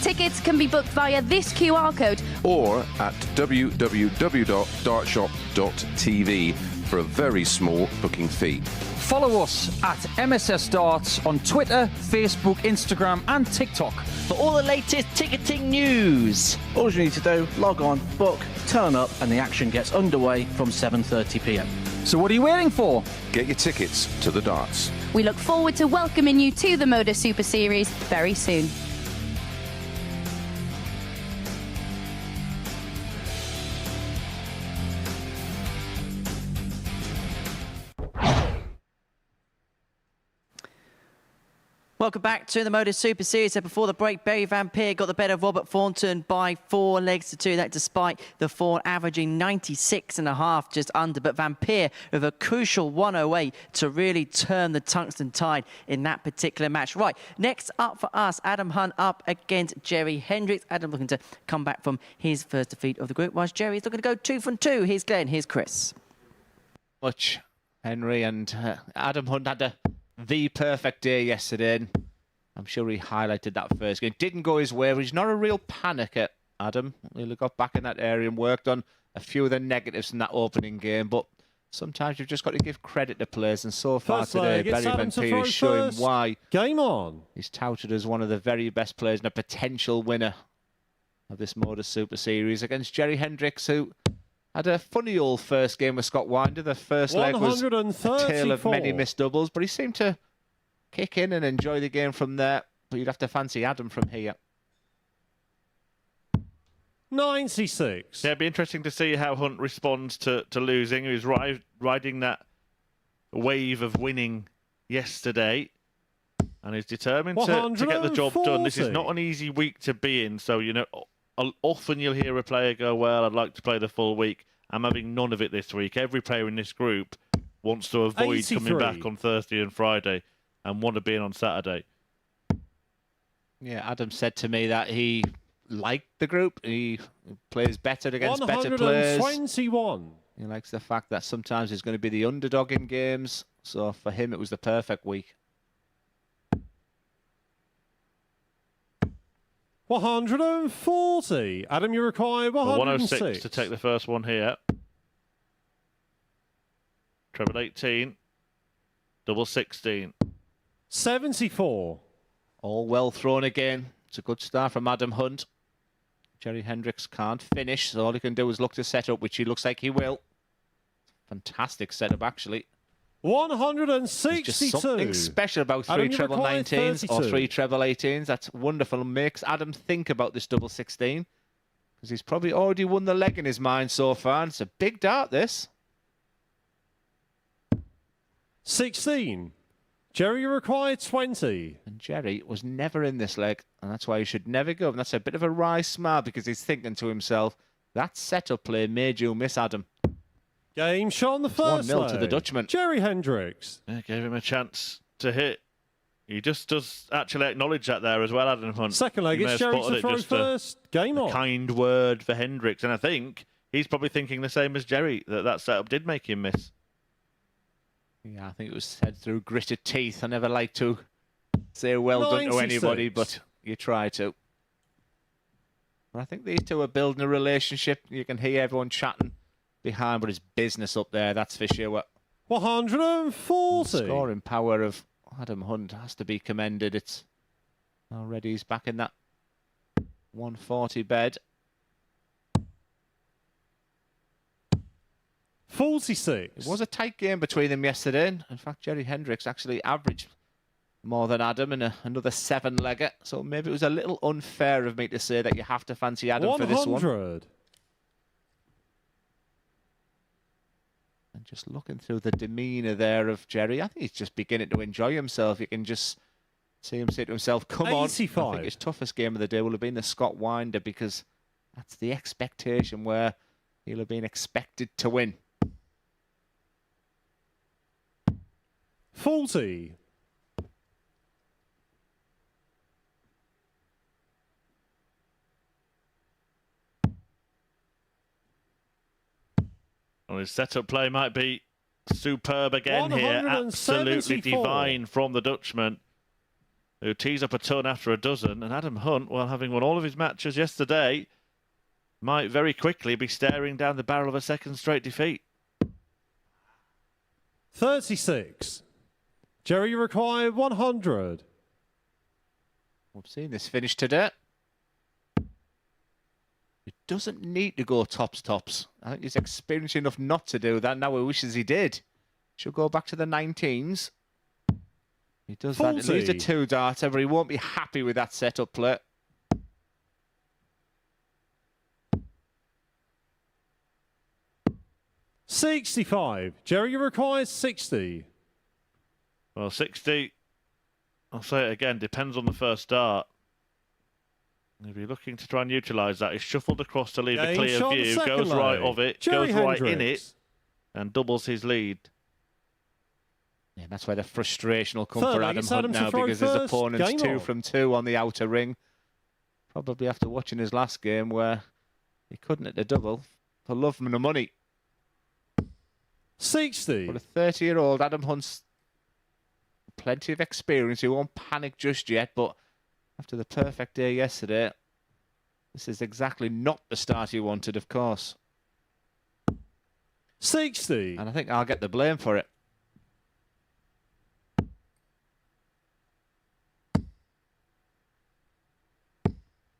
Tickets can be booked via this QR code Or at www.dartshop.tv for a very small booking fee. Follow us at MSS Darts on Twitter, Facebook, Instagram and TikTok. For all the latest ticketing news. All you need to do, log on, book, turn up, and the action gets underway from 7:30 p.m. So what are you waiting for? Get your tickets to the darts. We look forward to welcoming you to the MODUS Super Series very soon. Welcome back to the MODUS Super Series. So before the break, Barry Van Peer got the better of Robert Thornton by 4 legs to 2. That despite the Thorn averaging 96.5, just under. But Van Peer with a crucial 108 to really turn the tungsten tide in that particular match. Right, next up for us, Adam Hunt up against Jerry Hendricks. Adam looking to come back from his first defeat of the group, whilst Jerry's looking to go 2 from 2. Here's Glenn, here's Chris. Much, Henry, and Adam Hunt had the perfect day yesterday. I'm sure he highlighted that first game. Didn't go his way, but he's not a real panicker, Adam. He got back in that area and worked on a few of the negatives in that opening game, but sometimes you've just got to give credit to players, and so far First today, leg, it's Barry Adam Van to Peer throw is showing first. why Game on. he's touted as one of the very best players and a potential winner of this MODUS Super Series against Jerry Hendricks, who had a funny old first game with Scott Winder. The first leg was a tale of many 134. missed doubles, but he seemed to kick in and enjoy the game from there. But you'd have to fancy Adam from here. 96. Yeah, it'd be interesting to see how Hunt responds to losing. He was riding that wave of winning yesterday, and he's determined to get the job done. This is not an easy week to be in, so, you know, often you'll hear a player go, well, I'd like to play the full week. I'm having none of it this week. Every player in this group wants to avoid 83. coming back on Thursday and Friday and want to be in on Saturday. Yeah, Adam said to me that he liked the group. He plays better against better players. 121. He likes the fact that sometimes he's going to be the underdog in games. So for him, it was the perfect week. 140. Adam, you require 106. 106 to take the first one here. Treble 18. Double 16. 74. All well thrown again. It's a good start from Adam Hunt. Jerry Hendricks can't finish, so all he can do is look to set up, which he looks like he will. Fantastic setup, actually. 162. There's just something special about Adam, three you treble require 19s or 32. three treble 18s. That's wonderful. Makes Adam think about this double 16, because he's probably already won the leg in his mind so far. And it's a big dart, this. 16. Jerry, you require 20. And Jerry was never in this leg, and that's why he should never go. And that's a bit of a wry smile, because he's thinking to himself, that setup play made you miss Adam. Game shot on the first 1-0 to the leg. Dutchman. Jerry Hendricks. Yeah, gave him a chance to hit. He just does actually acknowledge that there as well, Adam Hunt. Second leg, He may it's have Jerry spotted to it, throw just first. Game a on. kind word for Hendricks, and I think he's probably thinking the same as Jerry, that setup did make him miss. Yeah, I think it was said through gritted teeth. I never like to say well done to 96. anybody, but you try to. But I think these two are building a relationship. You can hear everyone chatting behind, but it's business up there, that's for sure. 140. The scoring power of Adam Hunt has to be commended. It's already he's back in that 140 bed. 46. It was a tight game between them yesterday. In fact, Jerry Hendricks actually averaged more than Adam in another 7-legger. So maybe it was a little unfair of me to say that you have to fancy Adam for this one. 100. And just looking through the demeanour there of Jerry, I think he's just beginning to enjoy himself. You can just see him say to himself, come on. 85. I think his toughest game of the day will have been the Scott Winder, because that's the expectation where he'll have been expected to win. 40. Well, his setup play might be superb again here. Absolutely divine from the Dutchman, who tees up a ton after a dozen. And Adam Hunt, while having won all of his matches yesterday, might very quickly be staring down the barrel of a second straight defeat. 36. Jerry, you require 100. We've seen this finish today. He doesn't need to go tops. I think he's experienced enough not to do that. Now he wishes he did. Should go back to the 19s. He does 40. that. He needs a 2-darter, but he won't be happy with that setup play. $65. Jerry, you require 60. Well, 60, I'll say it again, depends on the first dart. If you're looking to try and utilise that, he's shuffled across to leave a clear view, goes right of it, Jerry goes right Hendricks. in it, and doubles his lead. Yeah, that's where the frustration will come Third for leg, Adam it's Hunt Adam to now, throw because his first. opponent's Game 2 on. from 2 on the outer ring. Probably after watching his last game where he couldn't hit the double for love and the money. 60. But a 30-year-old Adam Hunt's plenty of experience. He won't panic just yet, but after the perfect day yesterday, this is exactly not the start he wanted, of course. 60. And I think I'll get the blame for it.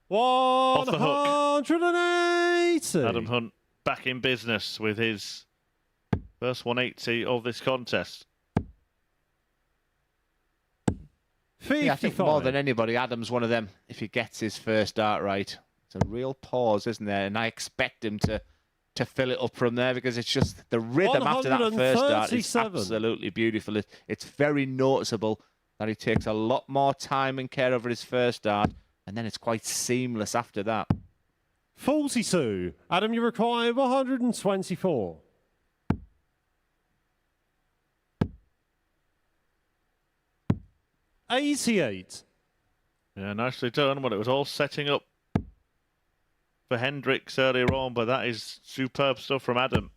Off the hook. 180. Adam Hunt back in business with his first 180 of this contest. 55. Yeah, I think more than anybody, Adam's one of them. If he gets his first dart right, it's a real pause, isn't there? And I expect him to fill it up from there, because it's just the rhythm after that first dart is 137. absolutely beautiful. It's very noticeable that he takes a lot more time and care over his first dart, and then it's quite seamless after that. 42. Adam, you require 124. $88. Yeah, nicely done. Well, it was all setting up for Hendricks earlier on, but that is superb stuff from Adam.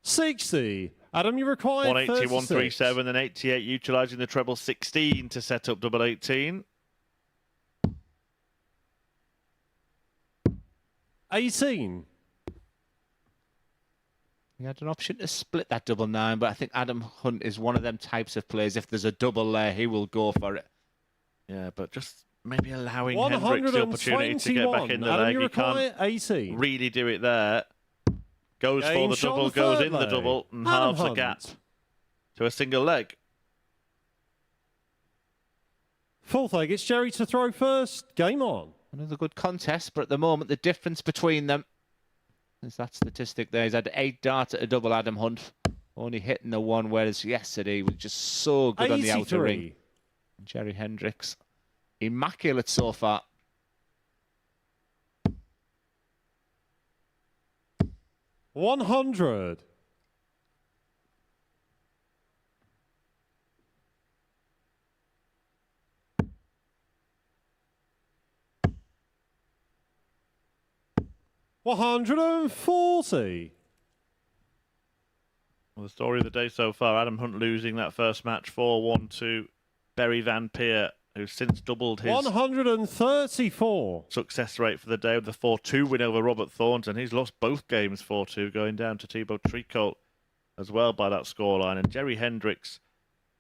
60. Adam, you require 180, 36. 137, and 88, utilising the treble 16 to set up double 18. 18. He had an option to split that double 9, but I think Adam Hunt is one of them types of players. If there's a double there, he will go for it. Yeah, but just maybe allowing Hendricks the opportunity to get back in the leg. He can't 18. really do it there. Goes Game for the shot double, on the goes third in the leg. double, and Adam halves the Hunt. gap to a single leg. Fourth leg, it's Jerry to throw first. Game on. Another good contest, but at the moment, the difference between them is that statistic there. He's had 8 darts at a double, Adam Hunt, only hitting the 1, whereas yesterday he was just so good on the outer ring. 83. Jerry Hendricks, immaculate so far. $100. $140. Well, the story of the day so far, Adam Hunt losing that first match 4-1 to Barry Van Peer, who's since doubled his 134. success rate for the day with the 4-2 win over Robert Thornton. He's lost both games 4-2, going down to Thibaut Tricot as well by that scoreline. And Jerry Hendricks,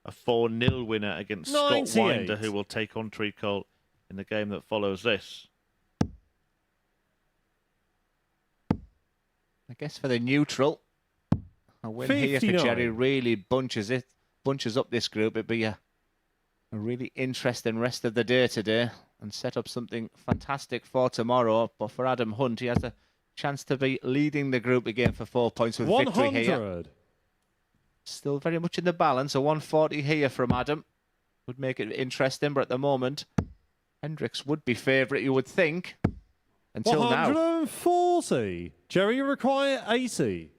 a 4-0 winner against 98. Scott Winder, who will take on Tricot in the game that follows this. I guess for the neutral, A win here for 59. Jerry really bunches up this group. It'd be a really interesting rest of the day today and set up something fantastic for tomorrow. But for Adam Hunt, he has a chance to be leading the group again for 4 points with 100. victory here. Still very much in the balance. A 140 here from Adam would make it interesting, but at the moment, Hendricks would be favourite, you would think, until now. 140. Jerry, you require 80.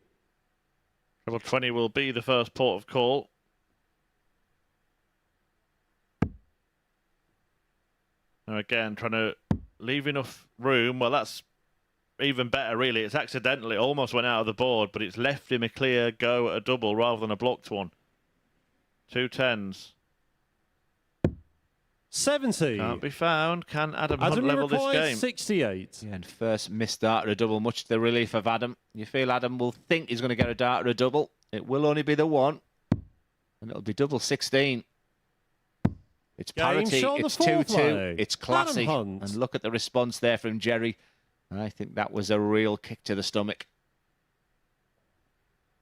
Treble 20 will be the first port of call. Now again, trying to leave enough room. Well, that's even better, really. It's accidentally almost went out of the board, but it's left him a clear go at a double rather than a blocked one. 2 10s. 70. Can't be found. Can Adam Hunt level this game? 68. Yeah, and first missed dart at a double, much to the relief of Adam. You feel Adam will think he's going to get a dart at a double. It will only be the one, and it'll be double 16. It's parity, it's 2-2, it's classy. And look at the response there from Jerry. I think that was a real kick to the stomach.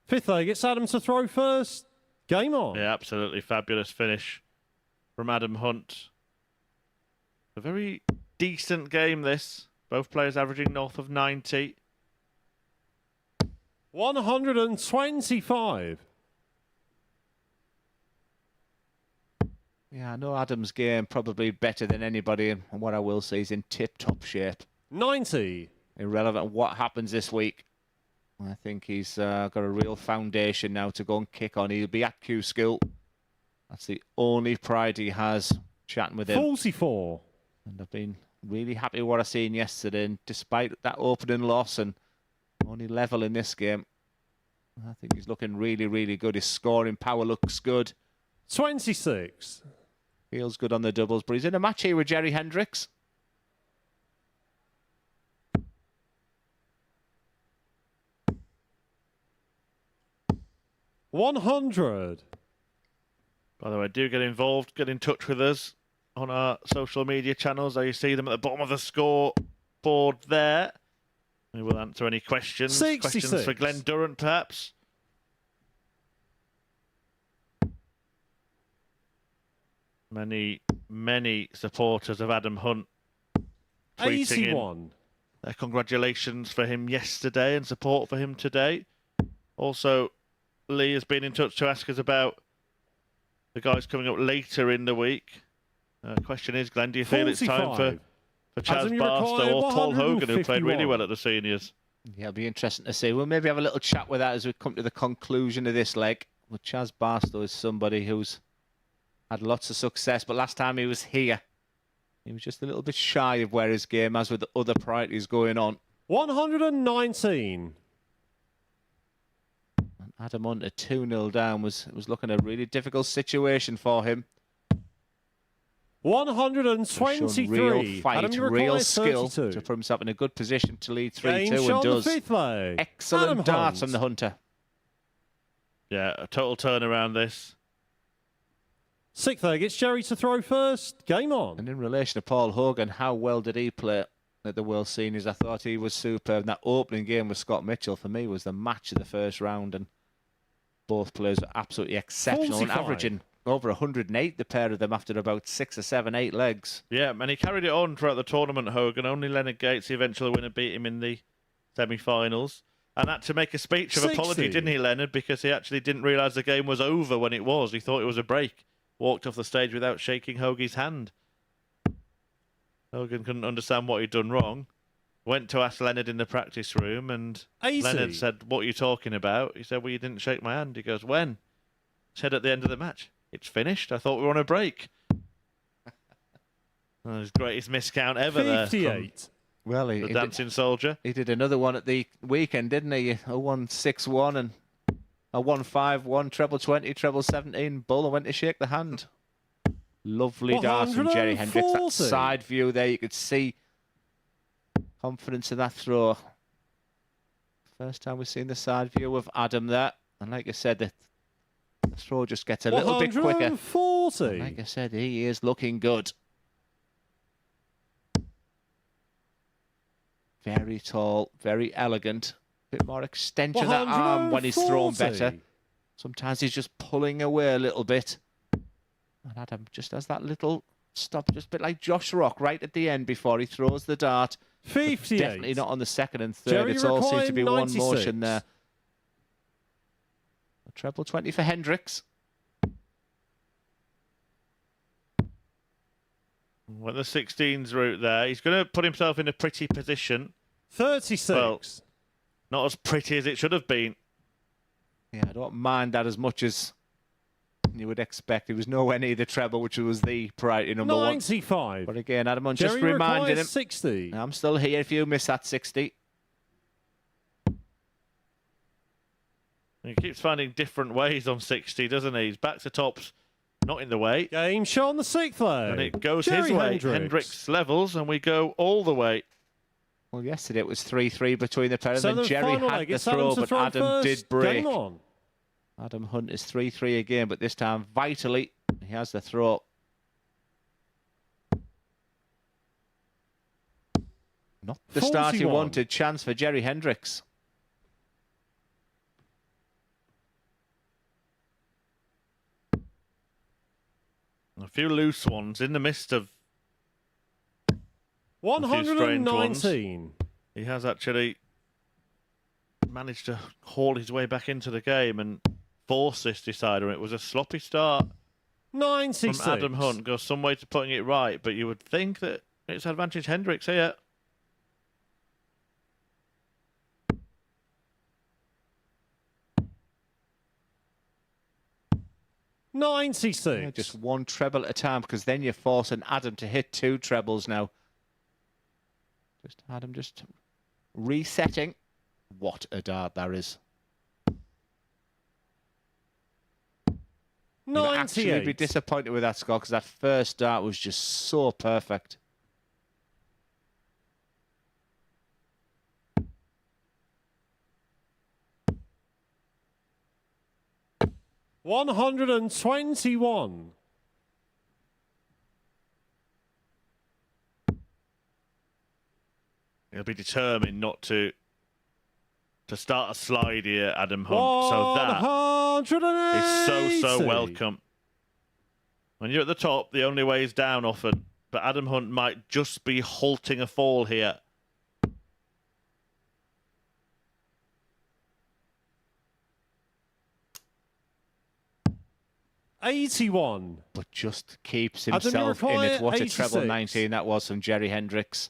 Fifth leg, it's Adam to throw first. Game on. Yeah, absolutely fabulous finish from Adam Hunt. A very decent game, this. Both players averaging north of 90. 125. Yeah, I know Adam's game probably better than anybody, and what I will say, he's in tip-top shape. 90. Irrelevant what happens this week. I think he's got a real foundation now to go and kick on. He'll be at Q-Skill. That's the only pride he has, chatting with him. 44. And I've been really happy with what I've seen yesterday. And despite that opening loss and only level in this game, I think he's looking really, really good. His scoring power looks good. 26. Feels good on the doubles, but he's in a match here with Jerry Hendricks. $100. By the way, do get involved, get in touch with us on our social media channels. There you see them at the bottom of the score board there. We will answer any questions. 66. Questions for Glenn Durrant, perhaps. Many supporters of Adam Hunt tweeting 81. in their congratulations for him yesterday and support for him today. Also, Lee has been in touch to ask us about the guys coming up later in the week. Question is, Glenn, do you feel 45. it's time for Chaz Barstow or Paul Hogan, who played really well at the seniors? Yeah, it'll be interesting to see. We'll maybe have a little chat with that as we come to the conclusion of this leg. Well, Chaz Barstow is somebody who's had lots of success, but last time he was here, he was just a little bit shy of where his game has with the other priorities going on. 119. And Adam Hunt at 2-0 down was looking at a really difficult situation for him. 123. Real fight, Adam, real skill 32. to put himself in a good position to lead 3-2 Game and does. The fifth leg. Excellent Adam darts Hunt. from the Hunter. Yeah, a total turnaround this. Sixth leg, it's Jerry to throw first. Game on. And in relation to Paul Hogan, how well did he play at the World Seniors? I thought he was superb. And that opening game with Scott Mitchell, for me, was the match of the first round. And both players were absolutely exceptional 45. and averaging over 108, the pair of them, after about 6 or 7, 8 legs. Yeah, and he carried it on throughout the tournament, Hogan. Only Leonard Gates, the eventual winner, beat him in the semi-finals. And had to make a speech of 60. apology, didn't he, Leonard? Because he actually didn't realise the game was over when it was. He thought it was a break. Walked off the stage without shaking Hoagie's hand. Hogan couldn't understand what he'd done wrong. Went to ask Leonard in the practice room, and 80. Leonard said, "What are you talking about?" He said, "Well, you didn't shake my hand." He goes, "When?" Said at the end of the match. "It's finished. I thought we were on a break." Oh, his greatest miscount ever 58. Well, there. The dancing soldier. He did another one at the weekend, didn't he? A 1-6-1 and a 1-5-1, treble 20, treble 17. Bowler went to shake the hand. Lovely darts from Jerry Hendricks. That 140. side view there, you could see confidence in that throw. First time we've seen the side view of Adam there. And like I said, the throw just gets a little bit quicker. 140. And like I said, he is looking good. Very tall, very elegant. Bit more extension of that arm when he's thrown better. 140. Sometimes he's just pulling away a little bit. And Adam just has that little stop, just a bit like Josh Rock right at the end before he throws the dart. 58. Definitely not on the second and third. Jerry It's all seems to be one 96. motion there. A treble 20 for Hendricks. Went the 16s route there. He's going to put himself in a pretty position. 36. Well, not as pretty as it should have been. Yeah, I don't mind that as much as you would expect. It was nowhere near the treble, which was the priority number 95. 1. But again, Adam Hunt Jerry just reminded him. 60. I'm still here if you miss that 60. He keeps finding different ways on 60, doesn't he? He's back to tops, not in the way. Game shot on the 6th leg. And it goes Jerry his way. Hendricks. Hendricks levels, and we go all the way. Well, yesterday it was 3-3 between the pairs, So and the Jerry final had leg, the it's Adam throw, to but throw Adam first. did break. Game on. Adam Hunt is 3-3 again, but this time vitally, he has the throw. Not the start he 41. wanted. Chance for Jerry Hendricks. A few loose ones in the midst of a few strange ones. 119. He has actually managed to haul his way back into the game and force this decider. It was a sloppy start 96. from Adam Hunt. Goes some way to putting it right, but you would think that it's advantage Hendricks here. Yeah, 96. just one treble at a time, because then you're forcing Adam to hit 2 trebles now. Just Adam just resetting. What a dart that is. You'll actually be 98. disappointed with that score, because that first dart was just so perfect. $121. He'll be determined not to start a slide here, Adam Hunt. So that 180. is so welcome. When you're at the top, the only way is down often. But Adam Hunt might just be halting a fall here. $81. But just keeps Adam, you himself in require it. What a 86. treble 19 that was from Jerry Hendricks.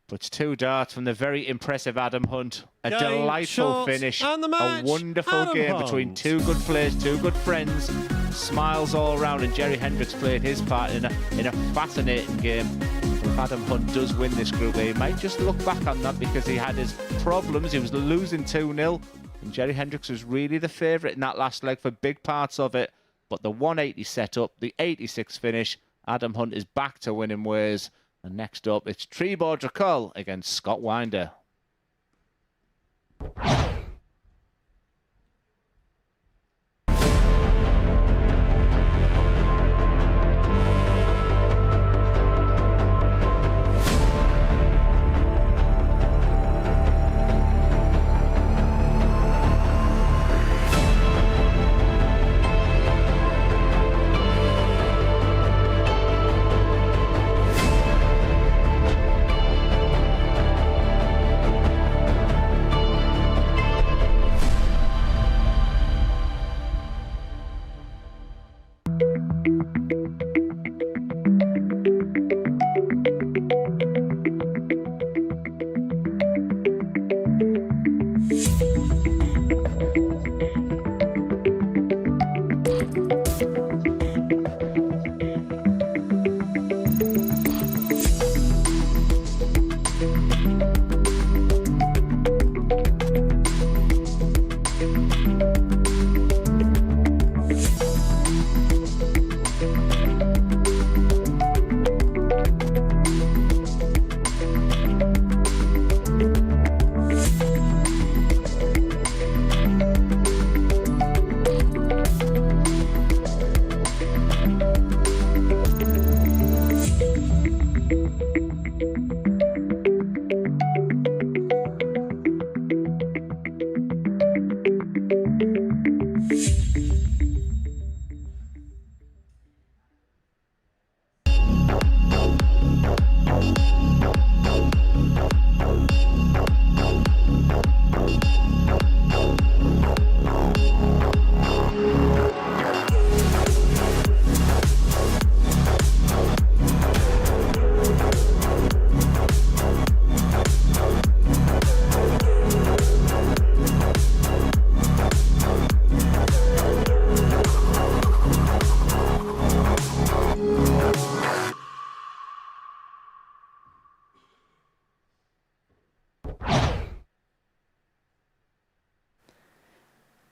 Puts 2 darts from the very impressive Adam Hunt. A Game, delightful shots, finish. and the A match, wonderful Adam game Hunt. between 2 good players, 2 good friends. Smiles all around, and Jerry Hendricks played his part in a fascinating game. If Adam Hunt does win this group, he might just look back on that, because he had his problems. He was losing 2-0, and Jerry Hendricks was really the favourite in that last leg for big parts of it. But the 180 setup, the 86 finish, Adam Hunt is back to winning ways. And next up, it's Trebor Dracul against Scott Winder.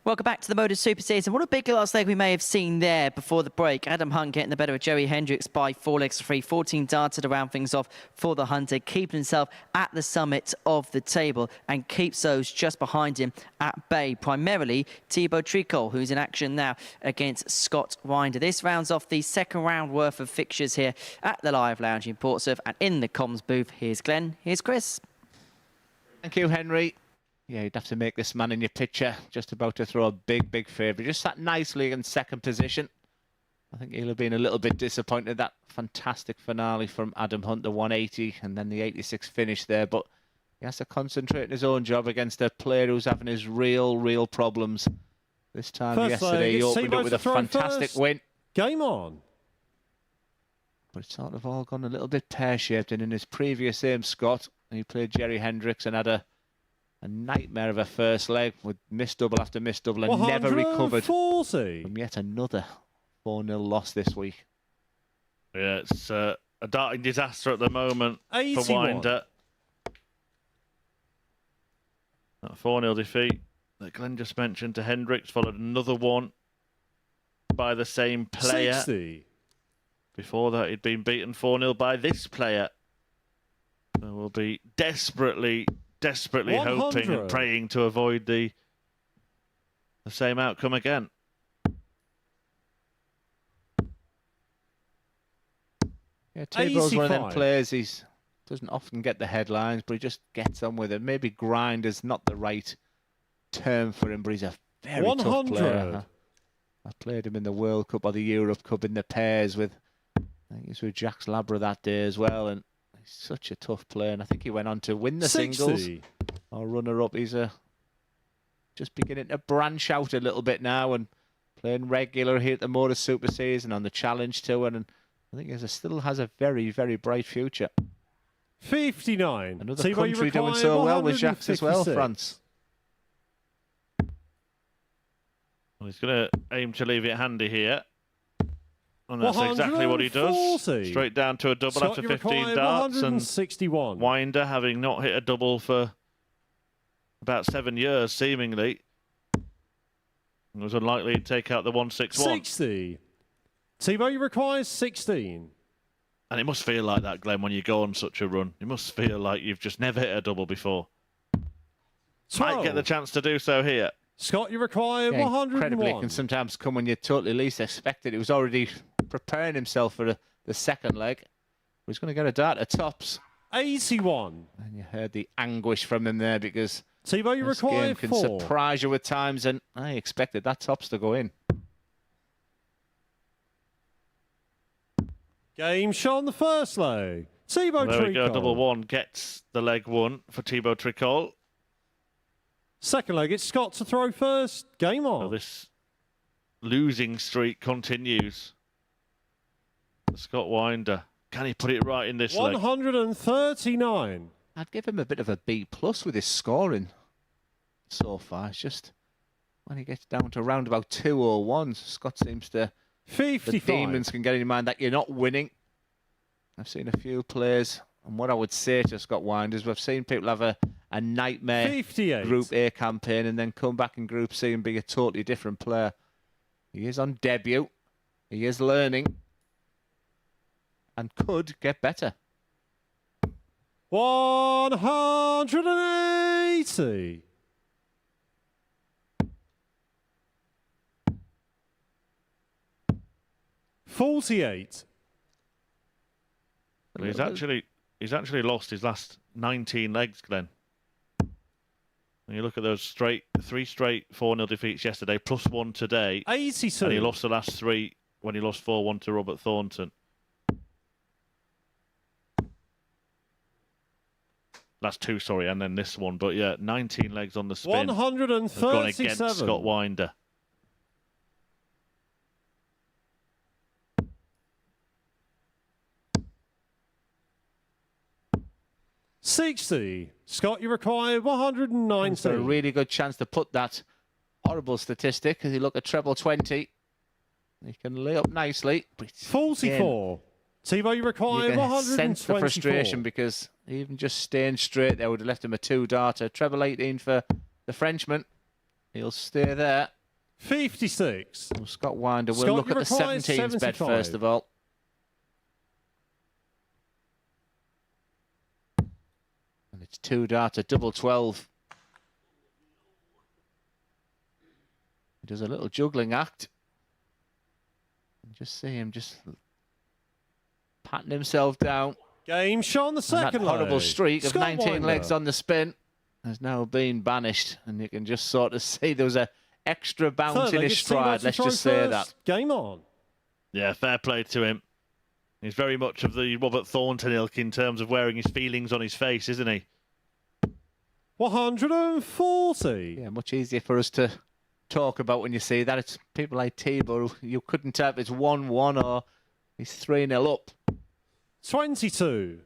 Welcome back to the MODUS Super Series. And what a big last leg we may have seen there before the break. Adam Hunt getting the better of Joey Hendricks by 4 legs to 3. 14 darts to round things off for the Hunter, keeping himself at the summit of the table and keeps those just behind him at bay. Primarily Thibaut Tricol, who's in action now against Scott Winder. This rounds off the second round worth of fixtures here at the Live Lounge in Portsmouth. And in the comms booth, here's Glenn, here's Chris. Thank you, Henry. Yeah, you'd have to make this man in your picture just about to throw a big favourite. Just sat nicely in second position. I think he'll have been a little bit disappointed. That fantastic finale from Adam Hunt, the 180 and then the 86 finish there. But he has to concentrate on his own job against a player who's having his real problems. This time yesterday, he opened up with a fantastic win. Game on. But it's sort of all gone a little bit pear-shaped. And in his previous aim, Scott, he played Jerry Hendricks and had a nightmare of a first leg with missed double after missed double and never recovered from yet another 4-0 loss this week. Yeah, it's a darting disaster at the moment for Winder. That 4-0 defeat that Glenn just mentioned to Hendricks followed another one by the same player. 60. Before that, he'd been beaten 4-0 by this player. So we'll be desperately hoping and praying to avoid the same outcome again. Yeah, Thibaut's one of them players. He doesn't often get the headlines, but he just gets on with it. Maybe grind is not the right term for him, but he's a very tough player. I played him in the World Cup or the Europe Cup in the pairs with, I think he was with Jax Labra that day as well, and he's such a tough player, and I think he went on to win the singles or runner-up. He's just beginning to branch out a little bit now and playing regular here at the MODUS Super Series and on the Challenge Tour, and I think he still has a very bright future. 59. Another country doing so well with Jacques as well, France. Well, he's going to aim to leave it handy here. And that's exactly what he does. Straight down to a double after 15 darts. And Winder, having not hit a double for about 7 years, seemingly, was unlikely to take out the 161. 60. Thibaut requires 16. And it must feel like that, Glenn, when you go on such a run. It must feel like you've just never hit a double before. 12. Might get the chance to do so here. Scott, you require 101. Incredibly, can sometimes come when you totally least expect it. He was already preparing himself for the second leg. He's going to get a dart at tops. 81. And you heard the anguish from him there because Thibaut, you require 4. This game can surprise you at times, and I expected that tops to go in. Game shot on the first leg. Thibaut Tricol. There we go, double one gets the leg one for Thibaut Tricol. Second leg, it's Scott to throw first. Game on. So this losing streak continues. Scott Winder. Can he put it right in this 139. I'd give him a bit of a B+ with his scoring so far. It's just when he gets down to around about 201, Scott seems to... 55. The demons can get in your mind that you're not winning. I've seen a few players, and what I would say to Scott Winder is we've seen people have a nightmare 58. Group A campaign and then come back in Group C and be a totally different player. He is on debut. He is learning. And could get better. 180. $48. Well, he's actually lost his last 19 legs, Glenn. When you look at those three straight 4-0 defeats yesterday, plus one today. 82. And he lost the last 3 when he lost 4-1 to Robert Thornton. That's 2, sorry, and then this one. But yeah, 19 legs on the spin. 137. Gone against Scott Winder. $60. Scott, you require 190. It's a really good chance to put that horrible statistic. As you look at treble 20, he can lay up nicely. But 44. Thibaut, you require 124. Sense the frustration because even just staying straight there would have left him a 2-darter. Treble 18 for the Frenchman. He'll stay there. 56. Well, Scott Winder will Scott, look you at the require 17s bet 75. first of all. And it's 2 darts, a double 12. He does a little juggling act. And just see him just patting himself down. Game shot on the And second that horrible leg. streak of Scott 19 Winder. legs on the spin has now been banished. And you can just sort of see there was an extra bounce Third in leg, his it's stride. T-Bot Let's to just throw say first. that. Game on. Yeah, fair play to him. He's very much of the Robert Thornton ilk in terms of wearing his feelings on his face, isn't he? 140. Yeah, much easier for us to talk about when you see that. It's people like Tebow, you couldn't tell if it's 1-1 or he's 3-0 up. 22.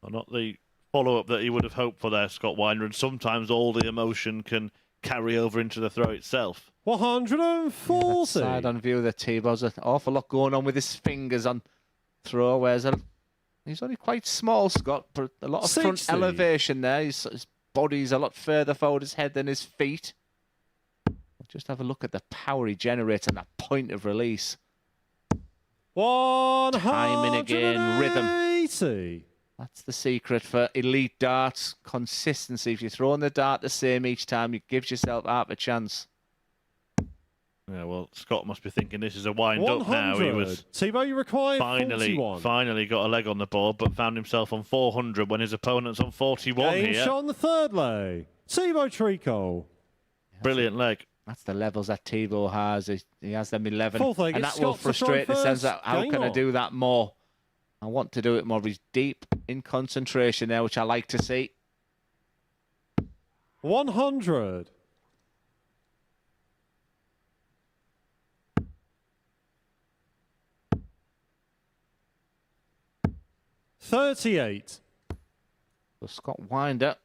Well, not the follow-up that he would have hoped for there, Scott Winder, and sometimes all the emotion can carry over into the throw itself. 140. Side on view that Tebow's an awful lot going on with his fingers on throw, whereas he's only quite small, Scott, but a lot of front 60. elevation there. His body's a lot further forward his head than his feet. Just have a look at the power he generates and that point of release. 180. Timing again, rhythm. That's the secret for elite darts. Consistency. If you're throwing the dart the same each time, it gives yourself half a chance. Yeah, well, Scott must be thinking this is a wind-up now. He was Tebow, you require finally 41. got a leg on the board, but found himself on 400 when his opponent's on 41 Game here. shot on the third leg. Tebow Trico. Brilliant leg. That's the levels that Tebow has. He has them 11. Fourth leg, and it's that will Scott to throw frustrate the sense first. that how Game can I on. do that more? I want to do it more. He's deep in concentration there, which I like to see. 100. $38. So Scott Winder.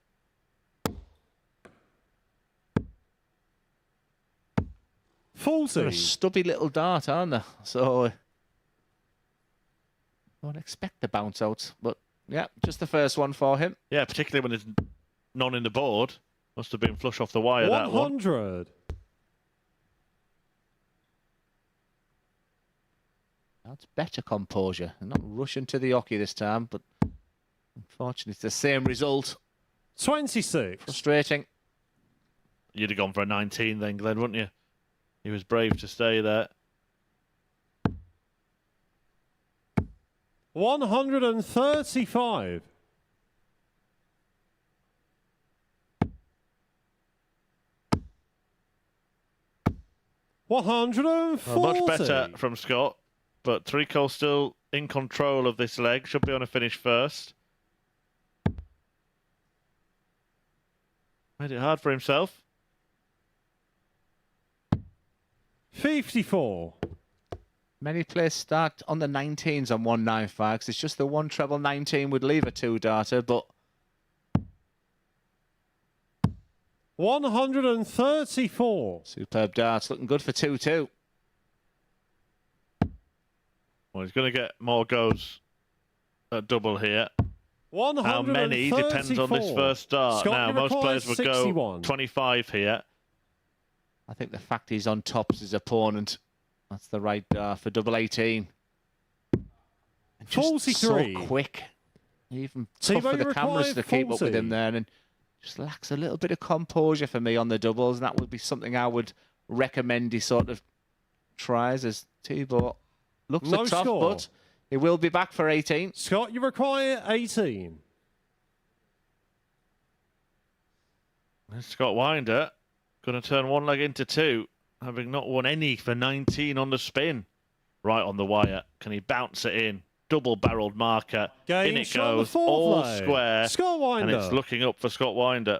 They're a 40. stubby little dart, aren't they? So I don't expect the bounce outs, but yeah, just the first one for him. Yeah, particularly when there's none in the board. Must have been flush off the wire, that one. 100. That's better composure. They're not rushing to the hockey this time, but unfortunately it's the same result. 26. Frustrating. You'd have gone for a 19 then, Glenn, wouldn't you? He was brave to stay there. 135. $140. Well, much better from Scott, but Trico still in control of this leg. Should be on a finish first. Made it hard for himself. 54. Many players start on the 19s on 195 because it's just the one treble 19 would leave a 2-darter, but 134. superb darts, looking good for 2-2. Well, he's going to get more goes at double here. How many depends on this first start. Scott, now, you most require players would 61. go 25 here. I think the fact he's on top is his opponent. That's the right dart for double 18. And just 43. so quick. Even Tebow, tough for the you cameras require to keep up with 40. him there. And just lacks a little bit of composure for me on the doubles. And that would be something I would recommend he sort of tries as Tebow looks No a tough, score. but he will be back for 18. Scott, you require 18. There's Scott Winder going to turn one leg into two, having not won any for 19 on the spin. Right on the wire. Can he bounce it in? Double-barreled marker. Game in it shot on the goes. fourth All leg. square. Scott Winder. And it's looking up for Scott Winder.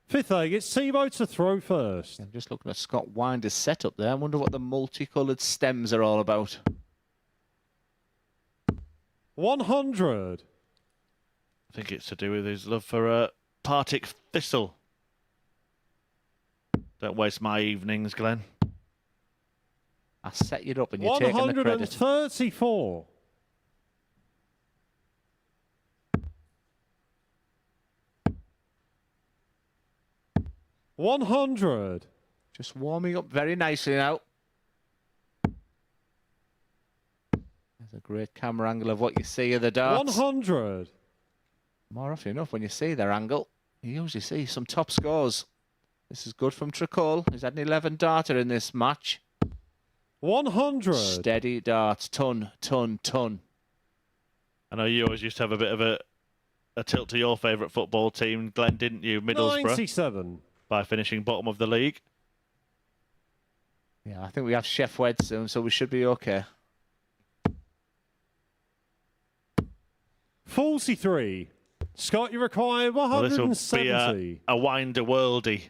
Fifth leg, it's Tebow to throw first. I'm just looking at Scott Winder's setup there. I wonder what the multicoloured stems are all about. 100. I think it's to do with his love for Partick Thistle. Don't waste my evenings, Glenn. I set you up and you're taking the credit. 134. 100. Just warming up very nicely now. There's a great camera angle of what you see of the darts. 100. More often enough, when you see their angle, you usually see some top scores. This is good from Tricol. He's had an 11 darter in this match. 100. Steady darts, ton. I know you always used to have a bit of a tilt to your favourite football team, Glenn, didn't you? Middlesbrough. 97. By finishing bottom of the league. Yeah, I think we have Chef Wed soon, so we should be okay. 43. Scott, you require Well, this will 170. be a winder worldie.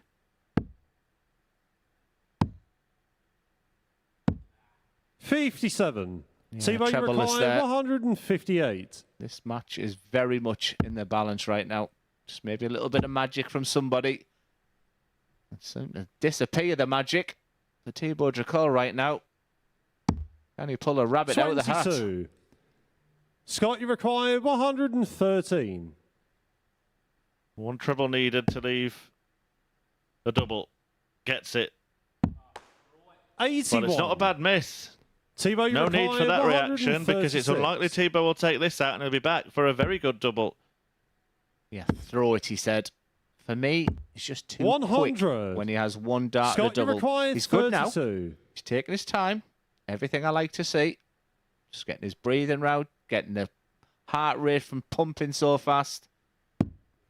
$57. Yeah, Tebow, you treble is require there. 158. This match is very much in the balance right now. Just maybe a little bit of magic from somebody. It's starting to disappear, the magic. For Thibaut Dracol right now. Can he pull a rabbit out of the hat? 22. Scott, you require 113. One treble needed to leave the double. Gets it. 81. Well, it's not a bad miss. Tebow, you No need for require that reaction because it's 136. unlikely Thibaut will take this out and he'll be back for a very good double. Yeah, throw it, he said. For me, it's just too 100. quick when he has one dart Scott, and a you double. require He's good 32. now. He's taking his time. Everything I like to see. Just getting his breathing round, getting the heart rate from pumping so fast.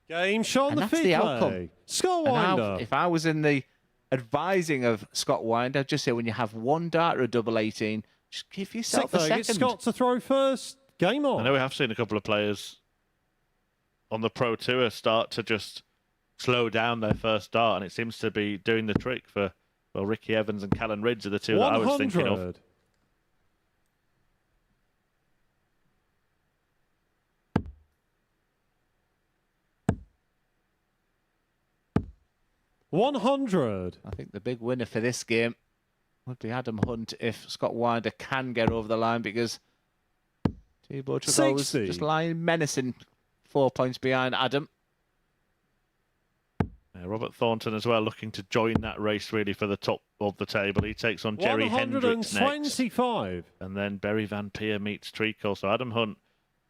Game shot on And the that's feet the play. outcome. Scott And Winder. if I was in the advising of Scott Winder, I'd just say when you have one dart or a double 18, just give yourself a second. It's Scott to throw first. Game on. I know we have seen a couple of players on the Pro Tour start to just slow down their first dart, and it seems to be doing the trick for, well, Ricky Evans and Callan Ridge are the two that I was thinking of. 100. $100. I think the big winner for this game would be Adam Hunt if Scott Winder can get over the line, because Thibaut Tricol was 60. just lying menacing 4 points behind Adam. Robert Thornton as well, looking to join that race really for the top of the table. He takes on Jerry Hendricks next. 125. And then Berry Van Peer meets Treacle. So Adam Hunt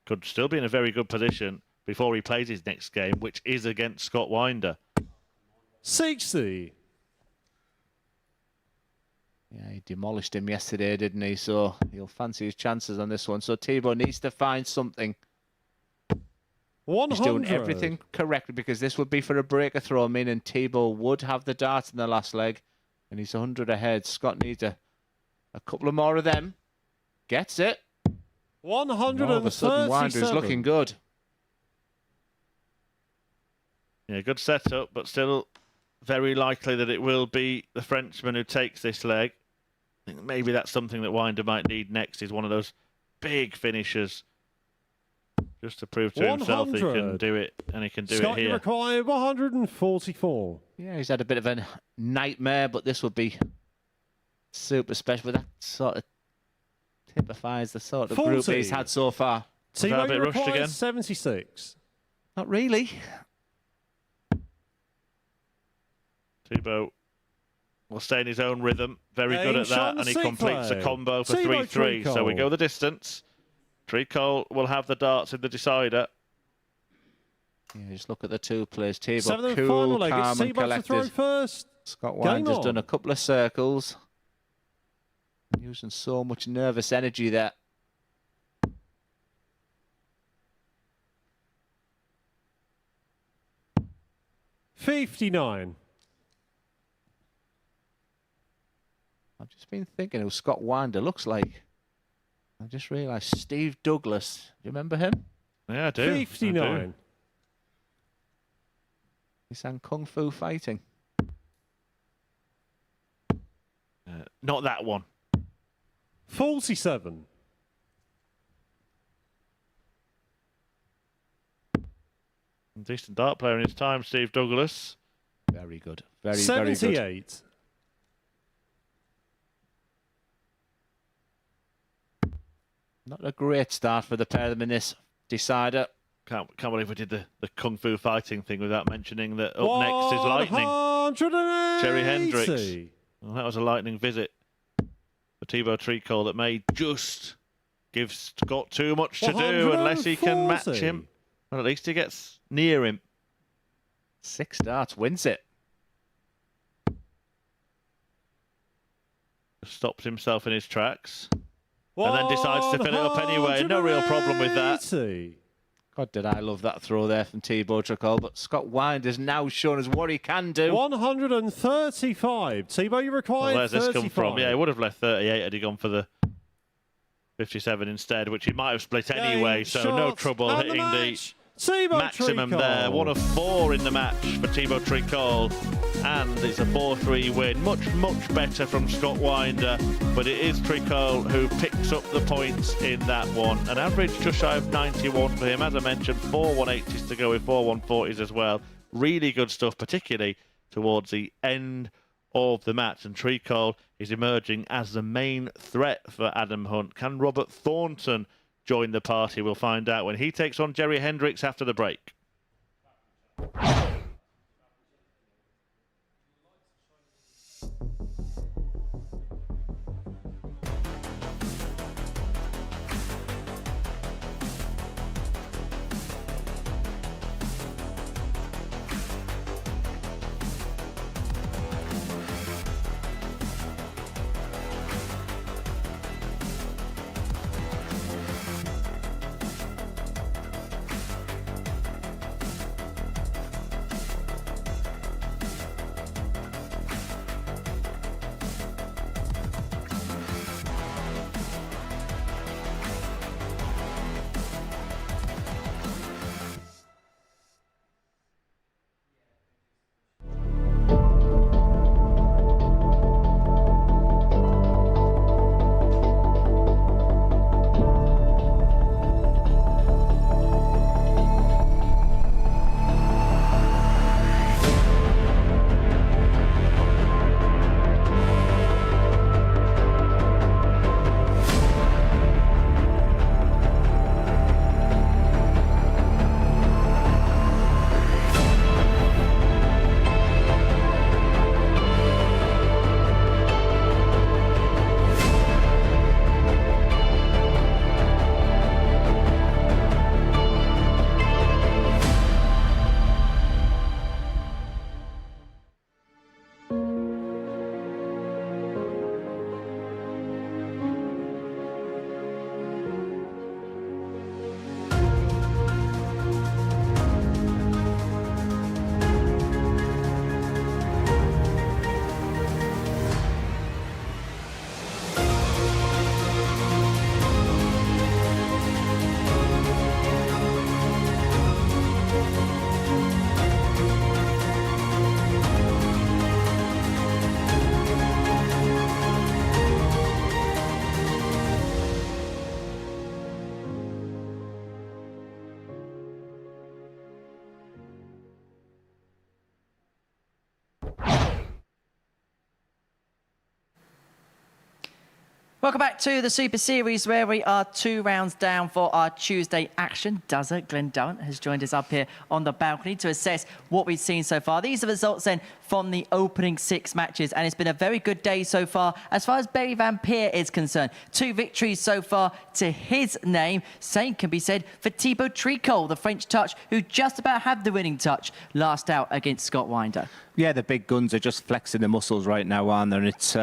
could still be in a very good position before he plays his next game, which is against Scott Winder. 60. Yeah, he demolished him yesterday, didn't he? So he'll fancy his chances on this one. So Thibaut needs to find something. 100. He's doing everything correctly, because this would be for a breaker throw, meaning Thibaut would have the dart in the last leg, and he's 100 ahead. Scott needs a couple of more of them. Gets it. 137. All of a sudden, Winder's looking good. Yeah, good setup, but still very likely that it will be the Frenchman who takes this leg. I think maybe that's something that Winder might need next, is one of those big finishers. Just to prove to himself he can do it, and he can do Scott, it you here. require 144. Yeah, he's had a bit of a nightmare, but this would be super special. But that sort of typifies the sort of group 40. he's had so far. Was that a Tebow, bit you rushed require again? 76. Not really. Thibaut will stay in his own rhythm. Very good at that, and he completes a combo for Thibaut 3-3. So we Tricol. go the distance. Tricol will have the darts in the decider. Yeah, just look at the two players. Thibaut, Seventh cool, final leg. calm It's and Tebow to throw collected. first. Scott Game Winder's on. done a couple of circles. Using so much nervous energy there. $59. I've just been thinking who Scott Winder looks like. I just realised Steve Douglas. Do you remember him? Yeah, I do. 59. He sang Kung Fu Fighting. Not that one. 47. Decent dart player in his time, Steve Douglas. Very good. Very, very good. 78. Not a great start for the pair of them in this decider. Can't believe we did the kung fu fighting thing without mentioning that up next is lightning. 180. Jerry Hendricks. Well, that was a lightning visit for Thibaut Tricol that may just give Scott too much to do unless he can match him. Well, at least he gets near him. 6 darts wins it. Stops himself in his tracks. And then decides to fill it up anyway. No real problem with that. God, did I love that throw there from Thibaut Tricol. But Scott Winder's now shown us what he can do. 135. Thibaut, you required where's 35. this come from? Yeah, he would have left 38 had he gone for the 57 instead, which he might have split anyway. So no trouble hitting the maximum there. 1 of 4 in the match for Thibaut Tricol. And it's a 4-3 win. Much better from Scott Winder. But it is Tricol who picks up the points in that one. An average just shy of 91 for him. As I mentioned, 4 180s to go with 4 140s as well. Really good stuff, particularly towards the end of the match. And Tricol is emerging as the main threat for Adam Hunt. Can Robert Thornton join the party? We'll find out when he takes on Jerry Hendricks after the break. Welcome back to the Super Series, where we are 2 rounds down for our Tuesday action. Dozer Glenn Durrant has joined us up here on the balcony to assess what we've seen so far. These are the results then from the opening 6 matches, and it's been a very good day so far as Barry van Peer is concerned. 2 victories so far to his name. Same can be said for Thibaut Tricol, the French touch, who just about had the winning touch last out against Scott Winder. Yeah, the big guns are just flexing the muscles right now, aren't they? And it's...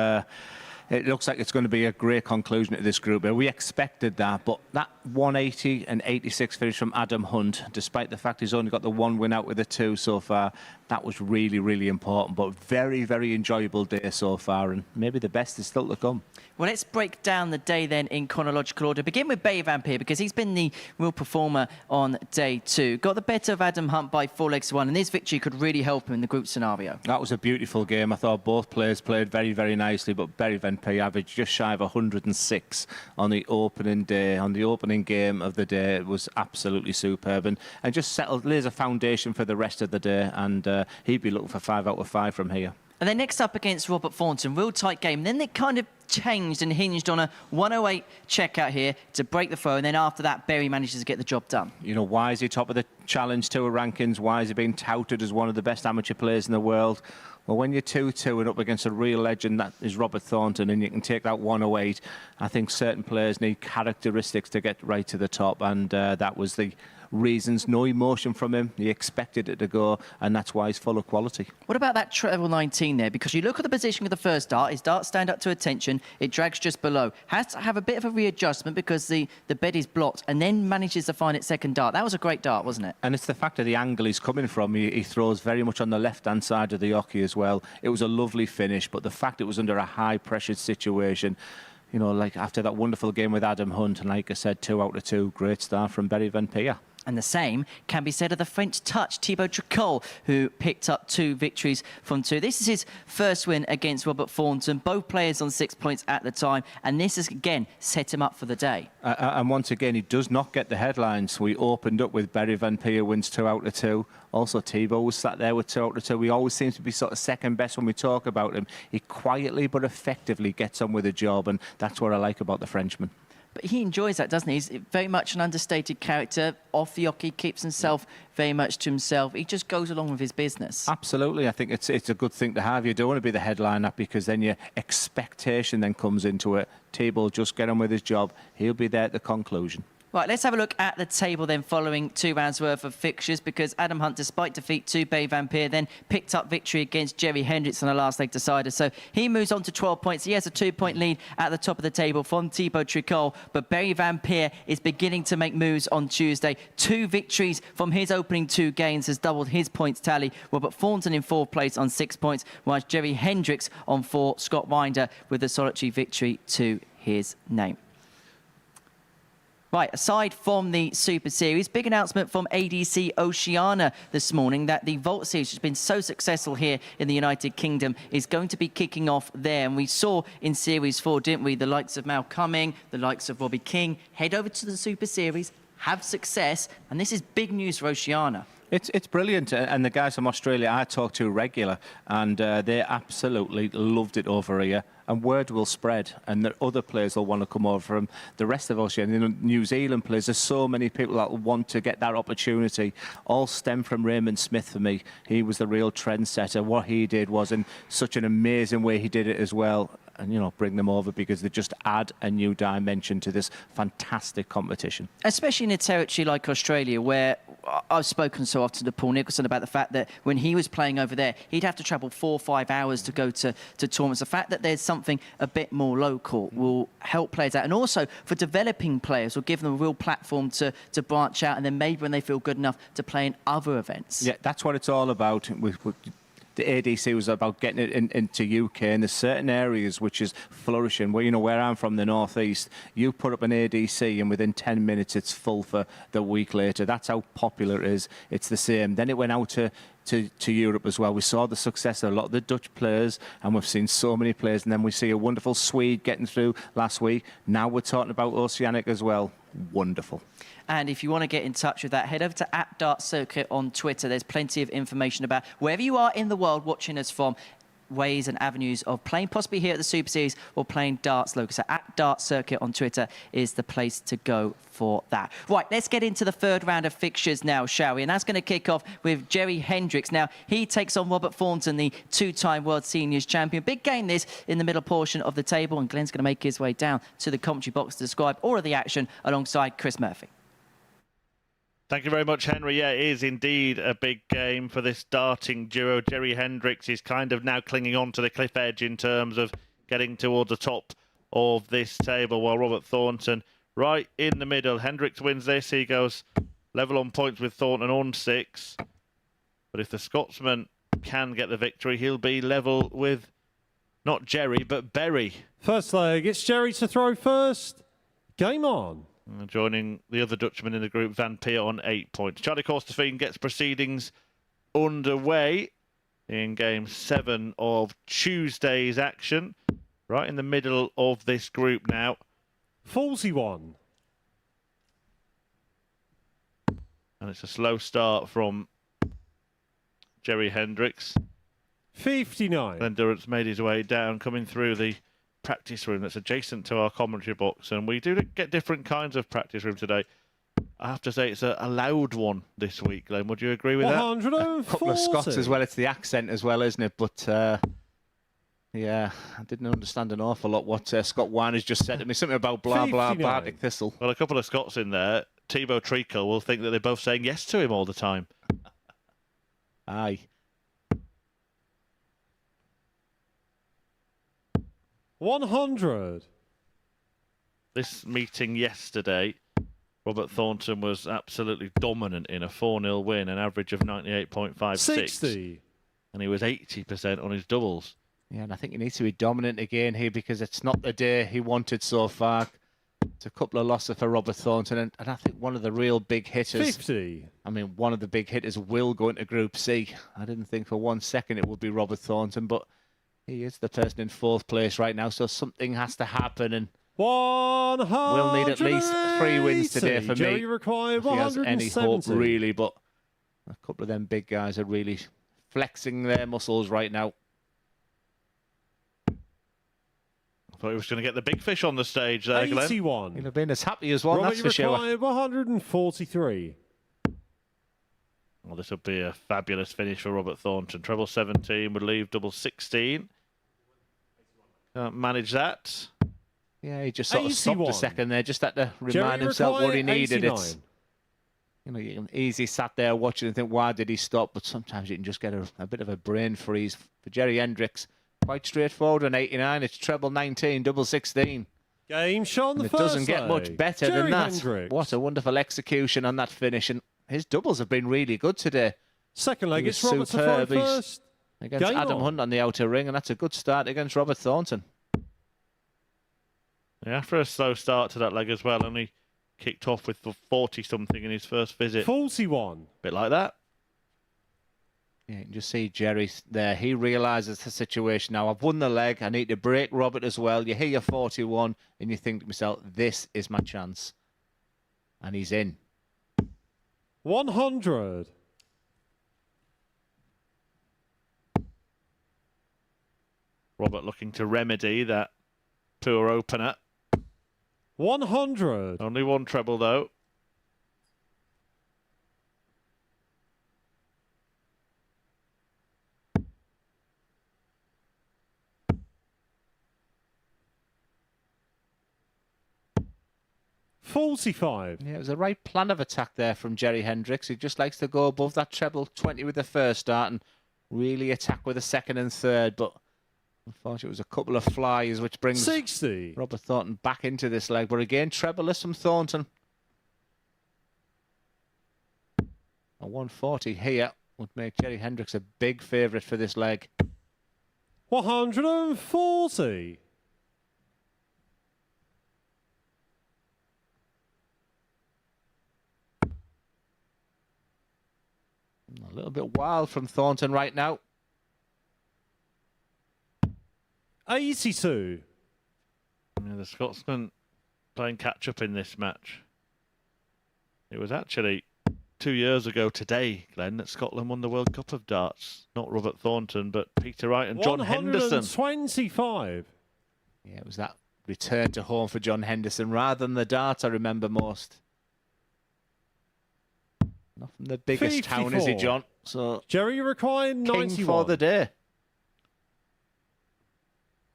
it looks like it's going to be a great conclusion to this group. We expected that, but that 180 and 86 finish from Adam Hunt, despite the fact he's only got the 1 win out with the 2 so far, that was really, really important. But very, very enjoyable day so far, and maybe the best is still to come. Well, let's break down the day then in chronological order. Begin with Barry van Peer, because he's been the real performer on day 2. Got the better of Adam Hunt by 4 legs to 1, and this victory could really help him in the group scenario. That was a beautiful game. I thought both players played very, very nicely, but Barry van Peer averaged just shy of 106 on the opening day. On the opening game of the day, it was absolutely superb, and just lays a foundation for the rest of the day, and he'd be looking for 5 out of 5 from here. And then next up against Robert Thornton, real tight game. Then they kind of changed and hinged on a 108 checkout here to break the throw, and then after that, Berry manages to get the job done. You know, why is he top of the Challenge Tour rankings? Why is he being touted as one of the best amateur players in the world? Well, when you're 2-2 and up against a real legend that is Robert Thornton, and you can take that 108, I think certain players need characteristics to get right to the top, and that was the reasons. No emotion from him. He expected it to go, and that's why he's full of quality. What about that treble 19 there? Because you look at the position of the first dart, his darts stand up to attention, it drags just below. Has to have a bit of a readjustment because the bed is blocked, and then manages to find its second dart. That was a great dart, wasn't it? And it's the fact of the angle he's coming from. He throws very much on the left-hand side of the hockey as well. It was a lovely finish, but the fact it was under a high-pressured situation, you know, like after that wonderful game with Adam Hunt, and like I said, 2 out of 2, great start from Berry Van Peer. And the same can be said of the French touch, Thibaut Tricol, who picked up 2 victories from 2. This is his first win against Robert Thornton, both players on 6 points at the time, and this has, again, set him up for the day. And once again, he does not get the headlines. We opened up with Berry Van Peer wins 2 out of 2. Also, Thibaut was sat there with 2 out of 2. He always seems to be sort of second best when we talk about him. He quietly but effectively gets on with the job, and that's what I like about the Frenchman. But he enjoys that, doesn't he? He's very much an understated character. Off the hockey, keeps himself very much to himself. He just goes along with his business. Absolutely. I think it's a good thing to have. You don't want to be the headliner because then your expectation then comes into it. Thibaut just get on with his job. He'll be there at the conclusion. Right, let's have a look at the table then following 2 rounds worth of fixtures, because Adam Hunt, despite defeat to Berry Van Peer, then picked up victory against Jerry Hendricks on a last leg decider. So he moves on to 12 points. He has a 2-point lead at the top of the table from Thibaut Tricol, but Berry Van Peer is beginning to make moves on Tuesday. 2 victories from his opening 2 games has doubled his points tally. Robert Thornton in 4th place on 6 points, whilst Jerry Hendricks on 4. Scott Winder with a solitary victory to his name. Right, aside from the Super Series, big announcement from ADC Oceania this morning that the Vault Series, which has been so successful here in the United Kingdom, is going to be kicking off there. And we saw in Series 4, didn't we, the likes of Mal Cumming, the likes of Robbie King, head over to the Super Series, have success, and this is big news for Oceania. It's brilliant, and the guys from Australia I talk to regular, and they absolutely loved it over here. And word will spread, and the other players will want to come over from the rest of Australia. You know, New Zealand players, there's so many people that want to get that opportunity. All stem from Raymond Smith for me. He was the real trendsetter. What he did was in such an amazing way he did it as well. And, you know, bring them over because they just add a new dimension to this fantastic competition. Especially in a territory like Australia, where I've spoken so often to Paul Nicholson about the fact that when he was playing over there, he'd have to travel 4 or 5 hours to go to tournaments. The fact that there's something a bit more local will help players out. And also for developing players, will give them a real platform to branch out, and then maybe when they feel good enough to play in other events. Yeah, that's what it's all about. The ADC was about getting it into UK, and there's certain areas which is flourishing. Where, you know, where I'm from, the northeast, you put up an ADC and within 10 minutes it's full for the week later. That's how popular it is. It's the same. Then it went out to Europe as well. We saw the success of a lot of the Dutch players, and we've seen so many players, and then we see a wonderful Swede getting through last week. Now we're talking about Oceanic as well. Wonderful. And if you want to get in touch with that, head over to @DartCircuit on Twitter. There's plenty of information about wherever you are in the world watching us from, ways and avenues of playing, possibly here at the Super Series or playing darts locally. So @DartCircuit on Twitter is the place to go for that. Right, let's get into the 3rd round of fixtures now, shall we? And that's going to kick off with Jerry Hendricks. Now, he takes on Robert Thornton, the 2-time World Seniors champion. Big game this in the middle portion of the table, and Glenn's going to make his way down to the commentary box to describe all of the action alongside Chris Murphy. Thank you very much, Henry. Yeah, it is indeed a big game for this darting duo. Jerry Hendricks is kind of now clinging on to the cliff edge in terms of getting towards the top of this table, while Robert Thornton right in the middle. Hendricks wins this. He goes level on points with Thornton on 6. But if the Scotsman can get the victory, he'll be level with not Jerry, but Berry. First leg, it's Jerry to throw first. Game on. Joining the other Dutchman in the group, Van Peer on 8 points. Charlie Korstefijn gets proceedings underway in Game 7 of Tuesday's action. Right in the middle of this group now. Fallsy one. And it's a slow start from Jerry Hendricks. 59. Glenn Durrant's made his way down, coming through the practice room that's adjacent to our commentary box, and we do get different kinds of practice room today. I have to say it's a loud one this week, Glenn. Would you agree with that? 140. A couple of Scots as well. It's the accent as well, isn't it? But yeah, I didn't understand an awful lot what Scott Weiner's just said to me. Something about blah, blah, 59. Bartic Thistle. Well, a couple of Scots in there. Thibaut Treacle will think that they're both saying yes to him all the time. Aye. 100. This meeting yesterday, Robert Thornton was absolutely dominant in a 4-0 win, an average of 98.56. 60. And he was 80% on his doubles. Yeah, and I think he needs to be dominant again here because it's not the day he wanted so far. It's a couple of losses for Robert Thornton, and I think one of the real big hitters... 50. I mean, one of the big hitters will go into Group C. I didn't think for 1 second it would be Robert Thornton, but he is the person in 4th place right now, so something has to happen, and 100. we'll need at least 3 wins today for Jerry me. required If he has any hope, 170. really, but a couple of them big guys are really flexing their muscles right now. I thought he was going to get the big fish on the stage there, Glenn. 81. He'll have been as happy as one, Robert, that's for sure. required 143. Well, this would be a fabulous finish for Robert Thornton. Treble 17 would leave double 16. Can't manage that. Yeah, he just sort of stopped 81. a second there, just had to remind Jerry himself what he required needed. 89. It's, you know, you can easily sat there watching and think, why did he stop? But sometimes you can just get a bit of a brain freeze. For Jerry Hendricks, quite straightforward on 89. It's treble 19, double 16. Game shot on the And it first doesn't get much leg. better Jerry than that. Hendricks. What a wonderful execution on that finish. And his doubles have been really good today. Second leg, He it's was Robert to throw superb. He's first. against Game Adam on. Hunt on the outer ring, and that's a good start against Robert Thornton. Yeah, after a slow start to that leg as well, only kicked off with 40-something in his first visit. 41. Bit like that. Yeah, you can just see Jerry there. He realises the situation now. I've won the leg. I need to break Robert as well. You hear your 41 and you think to yourself, this is my chance. And he's in. 100. Robert looking to remedy that poor opener. 100. Only one treble, though. $45. Yeah, it was the right plan of attack there from Jerry Hendricks. He just likes to go above that treble 20 with the first start and really attack with the second and third. But unfortunately, it was a couple of flies, which brings 60. Robert Thornton back into this leg. But again, treble-less from Thornton. A 140 here would make Jerry Hendricks a big favourite for this leg. 140. A little bit wild from Thornton right now. 82. Yeah, the Scotsman playing catch-up in this match. It was actually 2 years ago today, Glenn, that Scotland won the World Cup of Darts. Not Robert Thornton, but Peter Wright and John Henderson. 125. Yeah, it was that return to home for John Henderson rather than the darts I remember most. Not from the biggest town, is he, 54. John? So Jerry required 91. king for the day.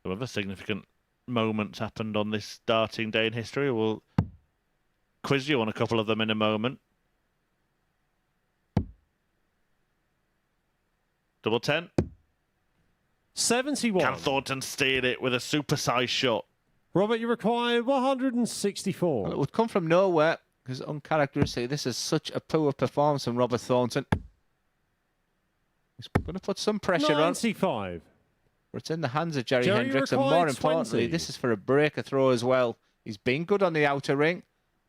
Some other significant moments happened on this darting day in history. We'll quiz you on a couple of them in a moment. Double 10. 71. Can Thornton steal it with a super-sized shot? Robert, you required 164. Well, it would come from nowhere because uncharacteristic. This is such a poor performance from Robert Thornton. He's going to put some pressure on. 95. But it's in the hands of Jerry Jerry Hendricks, and more required importantly, 20. this is for a breaker throw as well. He's been good on the outer ring,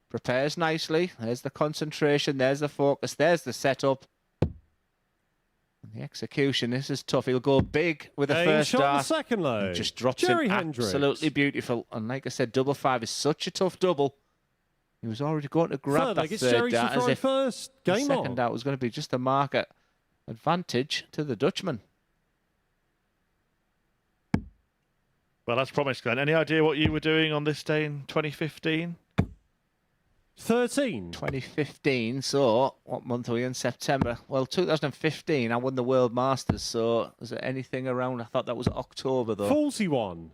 prepares nicely. There's the concentration, there's the focus, there's the setup. And the execution, this is tough. He'll go big with the first shot on the start. second leg. And just drops Jerry him Hendricks. absolutely beautiful. And like I said, double 5 is such a tough double. He was already going to grab Third that leg, it's third Jerry to dart as throw if first. the Game second on. dart was going to be just a market advantage to the Dutchman. Well, as promised, Glenn. Any idea what you were doing on this day in 2015? 13. 2015, so what month are we in? September. Well, 2015, I won the World Masters, so is there anything around? I thought that was October, though. 41.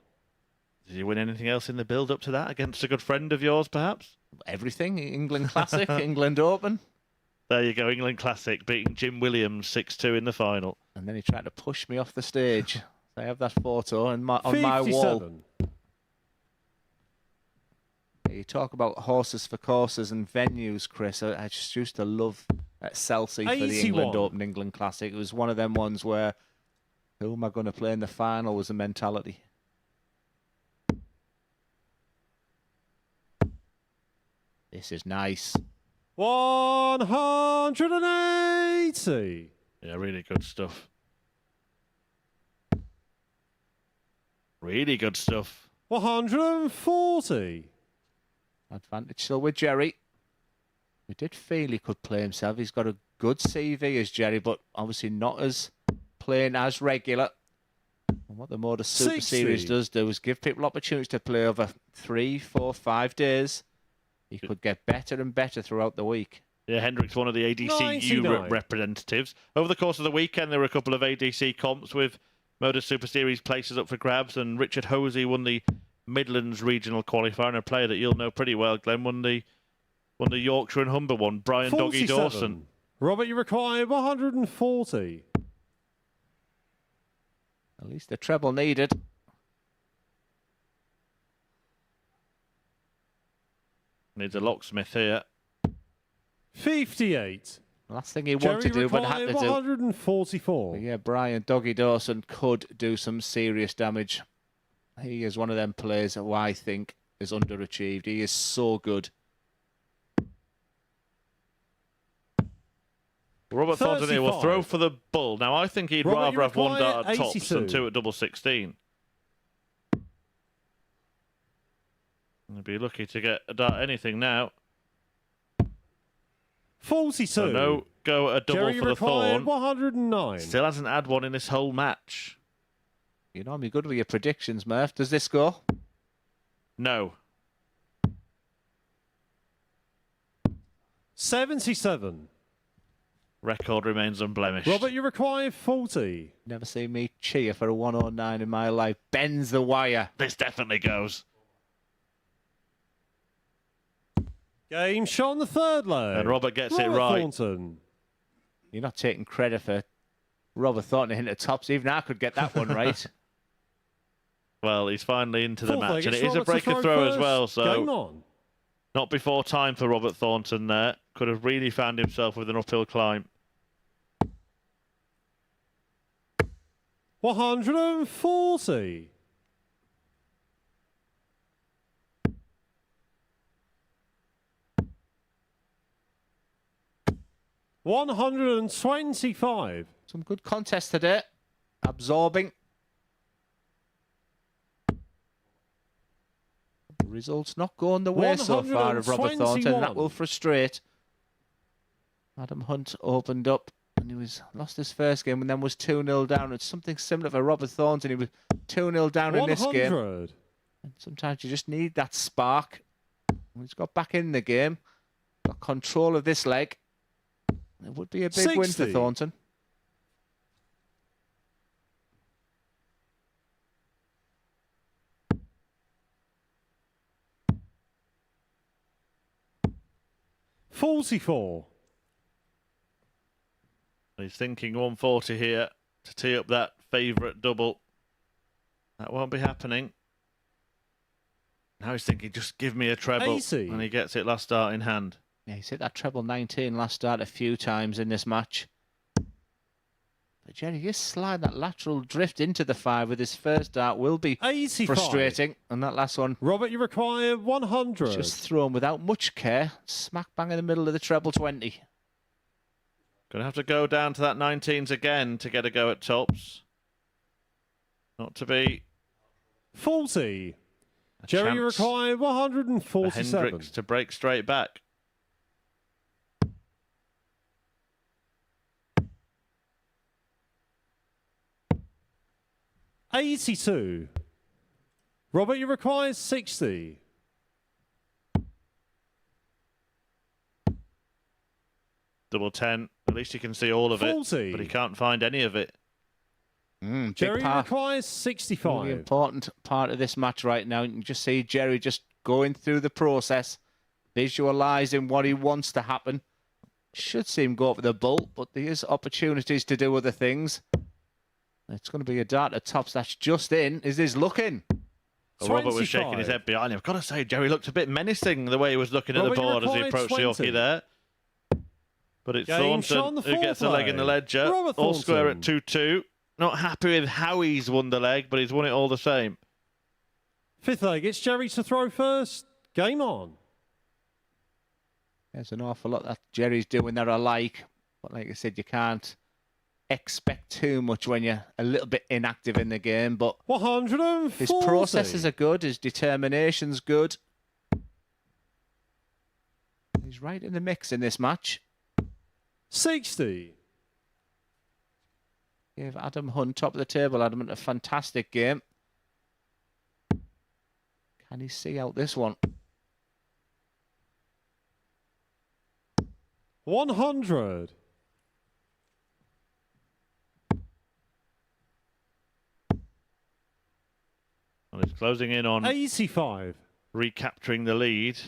Did you win anything else in the build-up to that against a good friend of yours, perhaps? Everything. England Classic, England Open. There you go, England Classic, beating Jim Williams 6-2 in the final. And then he tried to push me off the stage. I have that photo on my 57. wall. You talk about horses for courses and venues, Chris. I just used to love Chelsea for the England Open, England Classic. It was one of them ones where, who am I going to play in the final was the mentality. This is nice. 180. Yeah, really good stuff. Really good stuff. 140. Advantage still with Jerry. We did feel he could play himself. He's got a good CV as Jerry, but obviously not as playing as regular. And what the MODUS Super 60. Series does do is give people opportunities to play over 3, 4, 5 days. He could get better and better throughout the week. Yeah, Hendrick's one of the ADC 99. Europe representatives. Over the course of the weekend, there were a couple of ADC comps with MODUS Super Series places up for grabs, and Richard Hosey won the Midlands regional qualifier, and a player that you'll know pretty well, Glenn, won the Yorkshire and Humber one, Brian Doggy 47. Dawson. Robert, you require 140. At least the treble needed. Needs a locksmith here. 58. Last thing he wanted to do, but had to do. 144. But yeah, Brian Doggy Dawson could do some serious damage. He is one of them players who I think is underachieved. He is so good. Robert Thornton here will 35. throw for the bull. Now, I think he'd Robert, rather you have one require dart at tops 82. than two at double 16. He'll be lucky to get a dart anything now. 42. So no go at a double Jerry, you for the require Thorn. 109. Still hasn't had one in this whole match. You know, I'm good with your predictions, Murph. Does this go? No. 77. Record remains unblemished. Robert, you require 40. Never seen me cheer for a 109 in my life. Bends the wire. This definitely goes. Game shot on the third leg. And Robert gets it Robert right. Thornton. You're not taking credit for Robert Thornton hitting the tops. Even I could get that one right. Well, he's finally into the Fourth match, leg, and it's it is a Robert to breaker throw as first. well, so Game on. not before time for Robert Thornton there. Could have really found himself with an uphill climb. 140. $125. Some good contest today. Absorbing. Results not going the way so far of Robert Thornton, and that will frustrate. Adam Hunt opened up and he lost his first game and then was 2-0 down. It's something similar for Robert Thornton. He was 2-0 down in this game. 100. And sometimes you just need that spark. He's got back in the game, got control of this leg. It would be a big win for 60. Thornton. $44. He's thinking 140 here to tee up that favourite double. That won't be happening. Now he's thinking, just give me a treble. 80. And he gets it last start in hand. Yeah, he's hit that treble 19 last start a few times in this match. But Jerry, you slide that lateral drift into the 5 with his first dart will be 85. frustrating. And that last one, Robert, you require 100. just thrown without much care. Smack bang in the middle of the treble 20. Going to have to go down to that 19s again to get a go at tops. Not to be 40. a Jerry, you chance require for 147. Hendricks to break straight back. $82. Robert, you require 60. Double 10. At least you can see all of 40. it, but he can't find any of it. Jerry requires 65. Really important part of this match right now. You can just see Jerry just going through the process, visualising what he wants to happen. Should see him go up with the bull, but there's opportunities to do other things. It's going to be a dart at tops. That's just in. Is this looking? Well, Robert was shaking his head behind him. I've got to say, Jerry looked a bit menacing the way he was looking at the board as he approached the hockey there. But it's Thornton who gets the leg in the ledger. All square at 2-2. Not happy with how he's won the leg, but he's won it all the same. Fifth leg, it's Jerry to throw first. Game on. There's an awful lot that Jerry's doing that I like. But like I said, you can't expect too much when you're a little bit inactive in the game. But 140. his processes are good. His determination's good. He's right in the mix in this match. 60. Gave Adam Hunt, top of the table, Adam, a fantastic game. Can he see out this one? 100. And he's closing in on 85. Recapturing the lead.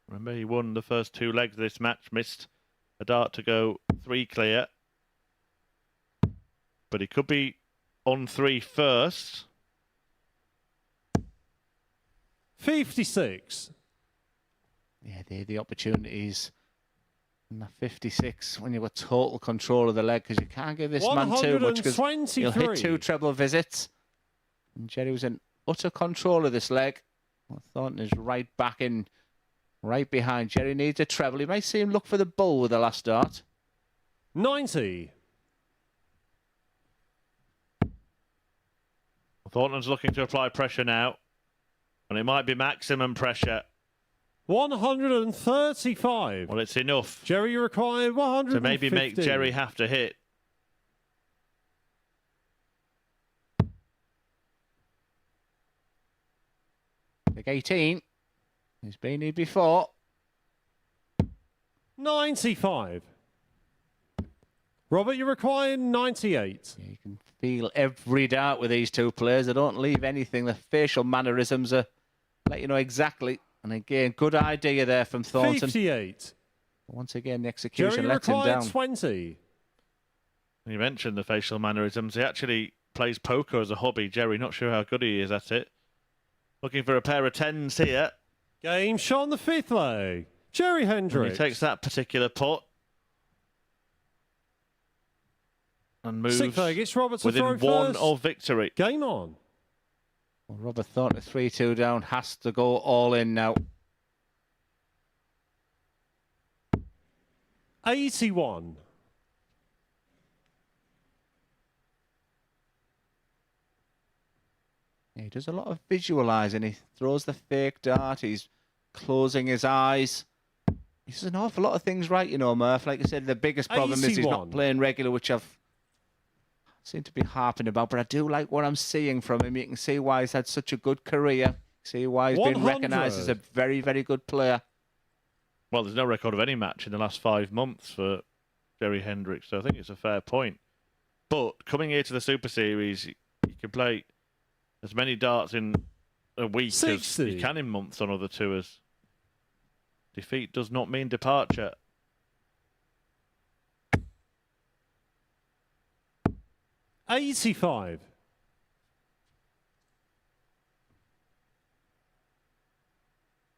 Remember, he won the first 2 legs of this match, missed a dart to go 3 clear. But he could be on 3 first. 56. Yeah, the opportunities. And that 56 when you've got total control of the leg, because you can't give this man too much, because he'll hit 2 treble visits. And Jerry was in utter control of this leg. Thornton is right back in, right behind. Jerry needs a treble. He may see him look for the bull with the last dart. 90. Thornton's looking to apply pressure now. And it might be maximum pressure. 135. Well, it's enough. Jerry required 150. To maybe make Jerry have to hit. Big 18. He's been here before. 95. Robert, you require 98. Yeah, you can feel every dart with these 2 players. They don't leave anything. The facial mannerisms are let you know exactly. And again, good idea there from Thornton. 58. Once again, the execution Jerry lets him down. 20. You mentioned the facial mannerisms. He actually plays poker as a hobby. Jerry, not sure how good he is at it. Looking for a pair of 10s here. Game shot on the 5th leg. Jerry Hendricks. And he takes that particular pot. And moves 6th leg, it's Robert to within throw 1 first. of victory. Game on. Well, Robert Thornton, 3-2 down, has to go all in now. 81. He does a lot of visualising. He throws the fake dart. He's closing his eyes. He does an awful lot of things right, you know, Murph. Like I said, the biggest problem is he's not playing regular, which I've seemed to be harping about. But I do like what I'm seeing from him. You can see why he's had such a good career. See why he's been recognised as a very, very good player. Well, there's no record of any match in the last 5 months for Jerry Hendricks, so I think it's a fair point. But coming here to the Super Series, you can play as many darts in a week 60. as you can in months on other tours. Defeat does not mean departure. $85.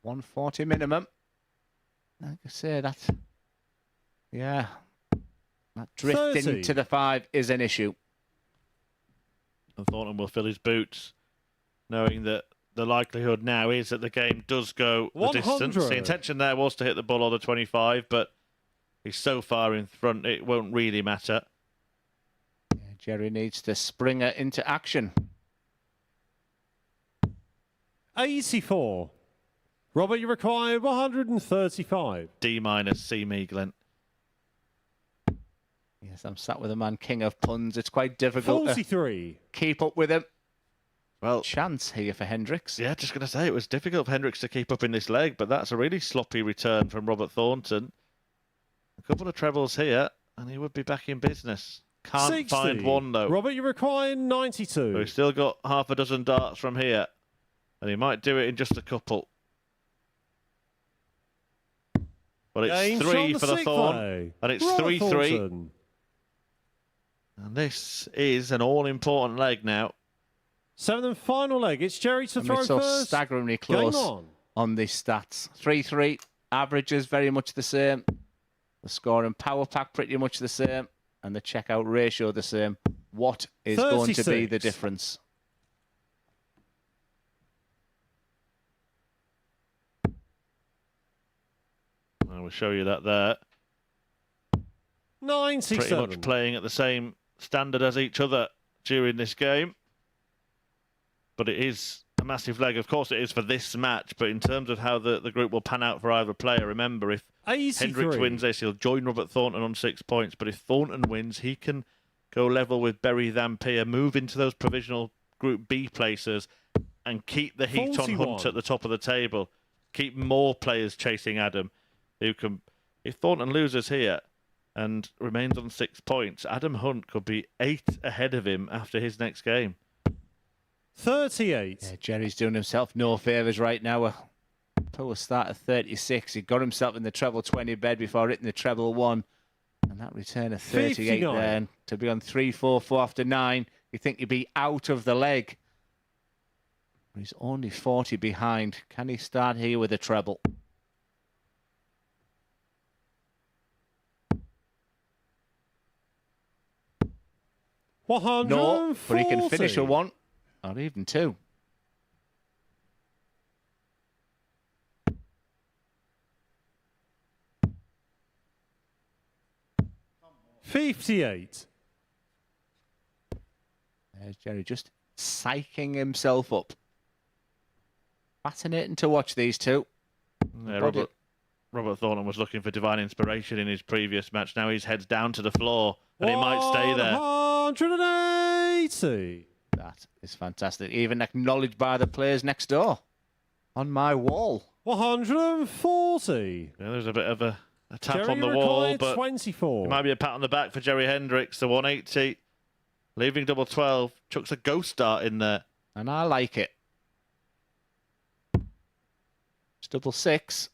$140 minimum. Like I say, that's... Yeah. That drifting 30. to the 5 is an issue. And Thornton will fill his boots, knowing that the likelihood now is that the game does go the 100. distance. The intention there was to hit the ball on the 25, but he's so far in front, it won't really matter. Yeah, Jerry needs to spring her into action. 84. Robert, you require 135. D minus, C me, Glenn. Yes, I'm sat with a man king of puns. It's quite difficult 43. to keep up with him. Well, chance here for Hendricks. Yeah, just going to say it was difficult for Hendricks to keep up in this leg, but that's a really sloppy return from Robert Thornton. A couple of trebles here, and he would be back in business. Can't 60. find one, though. Robert, you require 92. So he's still got half a dozen darts from here, and he might do it in just a couple. But it's Game 3 from for the sixth Thorn, leg. and it's Robert 3-3. Thornton. And this is an all-important leg now. 7th and final leg. It's Jerry to throw It's so first. staggeringly Game close on these stats. 3-3, averages very much the same. The scoring power pack pretty much the same. And the checkout ratio the same. What is going to be the 36. difference? I will show you that there. 97. Pretty much playing at the same standard as each other during this game. But it is a massive leg. Of course it is for this match, but in terms of how the group will pan out for either player, remember, if 83. Hendricks wins this, he'll join Robert Thornton on 6 points. But if Thornton wins, he can go level with Berry Vampire, move into those provisional Group B places, and keep the heat 41. on Hunt at the top of the table. Keep more players chasing Adam, who can... If Thornton loses here and remains on 6 points, Adam Hunt could be 8 ahead of him after his next game. 38. Yeah, Jerry's doing himself no favours right now. A poor start at 36. He got himself in the treble 20 bed before hitting the treble 1. And that return of 38 59. then to be on 3-4-4 after 9. You think he'd be out of the leg. He's only 40 behind. Can he start here with a treble? No, but he can finish a 1 or even 2. $58. There's Jerry just psyching himself up. Fascinating to watch these two. Yeah, Robert Thornton was looking for divine inspiration in his previous match. Now his head's down to the floor, and he might stay there. 180. That is fantastic. Even acknowledged by the players next door on my wall. 140. Yeah, there's a bit of a tap Jerry on the wall, required but 24. it might be a pat on the back for Jerry Hendricks. The 180, leaving double 12. Chucks a ghost dart in there. And I like it. It's double 6.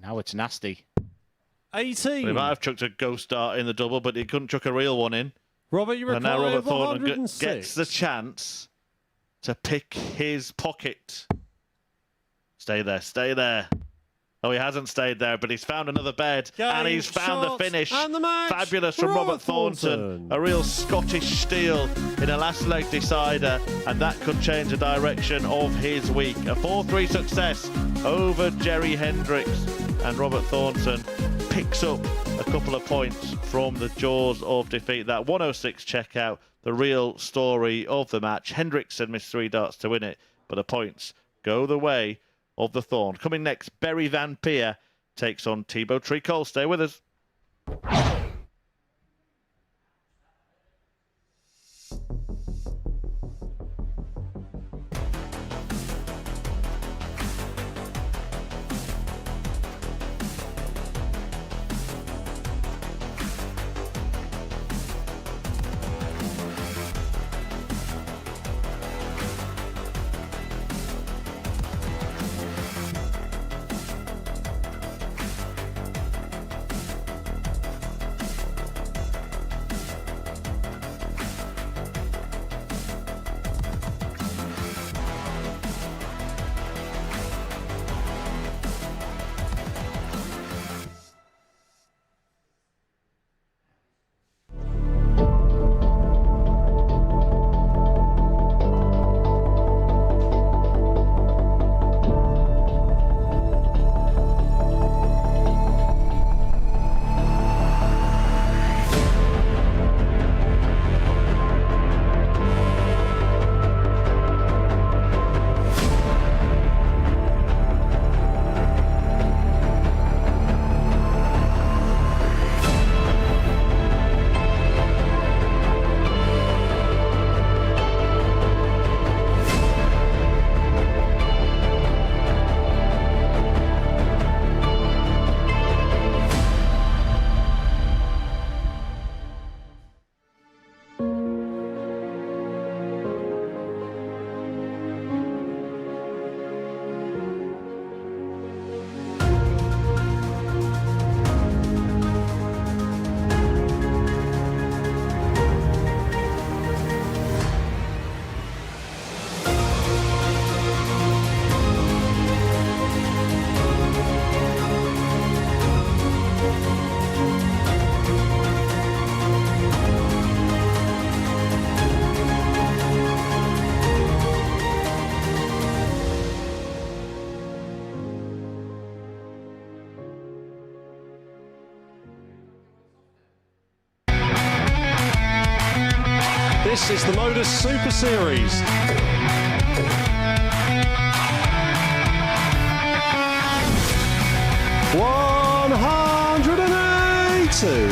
Now it's nasty. 18. He might have chucked a ghost dart in the double, but he couldn't chuck a real one in. Robert, you And now require Robert Thornton 106. gets the chance to pick his pocket. Stay there, stay there. Oh, he hasn't stayed there, but he's found another bed. And he's found the finish. And the match. Fabulous from Robert Thornton. A real Scottish steel in a last leg decider. And that could change the direction of his week. A 4-3 success over Jerry Hendricks. And Robert Thornton picks up a couple of points from the jaws of defeat. That 106 checkout, the real story of the match. Hendricks had missed 3 darts to win it, but the points go the way of the Thorn. Coming next, Berry Vampire takes on Thibaut Tricol. Stay with us. This is the MODUS Super Series. $180.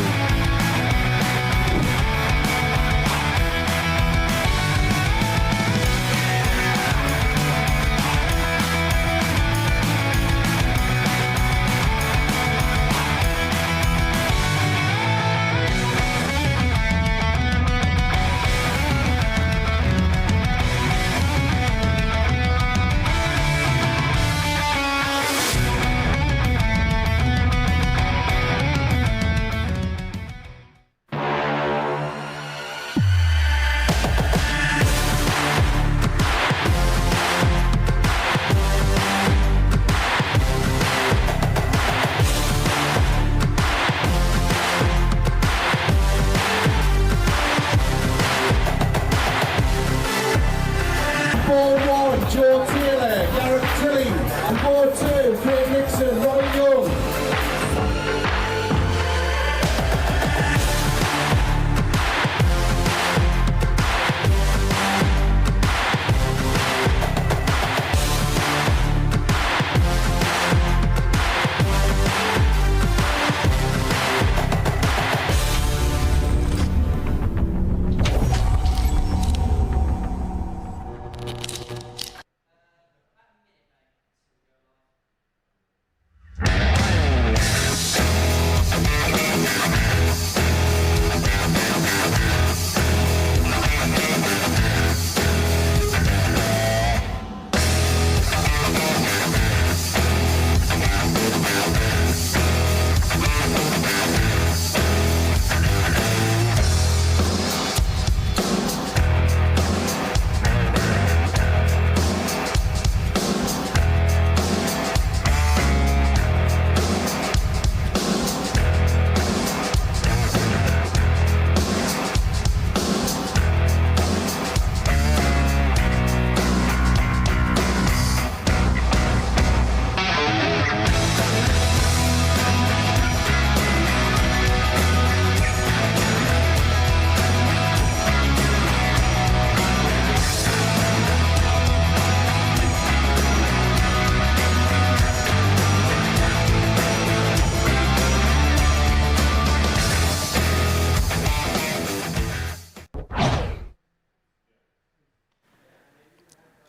Joe Taylor, Garrett Tilley, and board 2, Craig Nixon, Robin Young.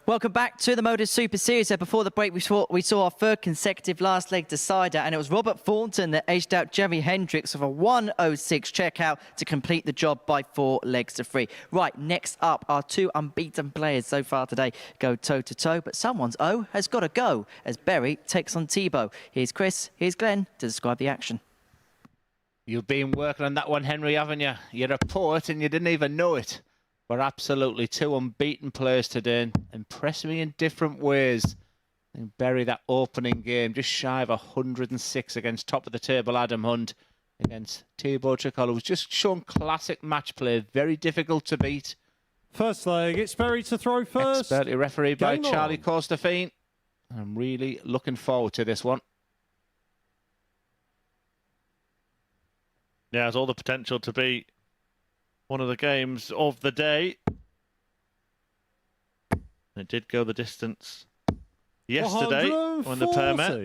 Welcome back to the MODUS Super Series. So before the break, we saw our third consecutive last leg decider, and it was Robert Thornton that edged out Jerry Hendricks with a 106 checkout to complete the job by 4 legs to 3. Right, next up, our 2 unbeaten players so far today go toe-to-toe, but someone's O has got to go as Berry takes on Tebow. Here's Chris, here's Glenn to describe the action. You've been working on that one, Henry, haven't you? You're a poet and you didn't even know it. But absolutely 2 unbeaten players today, impressing me in different ways. And Berry, that opening game, just shy of 106 against top of the table Adam Hunt, against Tebow Tricolo, who's just shown classic match play, very difficult to beat. First leg, it's Berry to throw first. Expertly refereed by Game Charlie on. Costafine. I'm really looking forward to this one. Yeah, has all the potential to be one of the games of the day. It did go the distance yesterday when the pair met.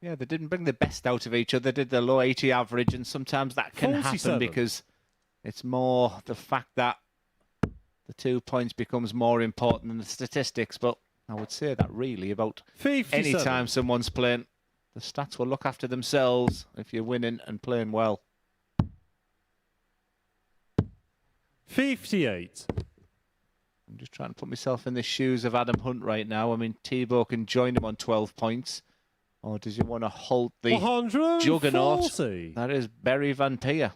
Yeah, they didn't bring the best out of each other, did the low 80 average, and sometimes that can 47. happen because it's more the fact that the 2 points becomes more important than the statistics. But I would say that really about 57. any time someone's playing, the stats will look after themselves if you're winning and playing well. 58. I'm just trying to put myself in the shoes of Adam Hunt right now. I mean, Tebow can join him on 12 points. Or does he want to halt the 140. juggernaut? That is Berry Van Peer.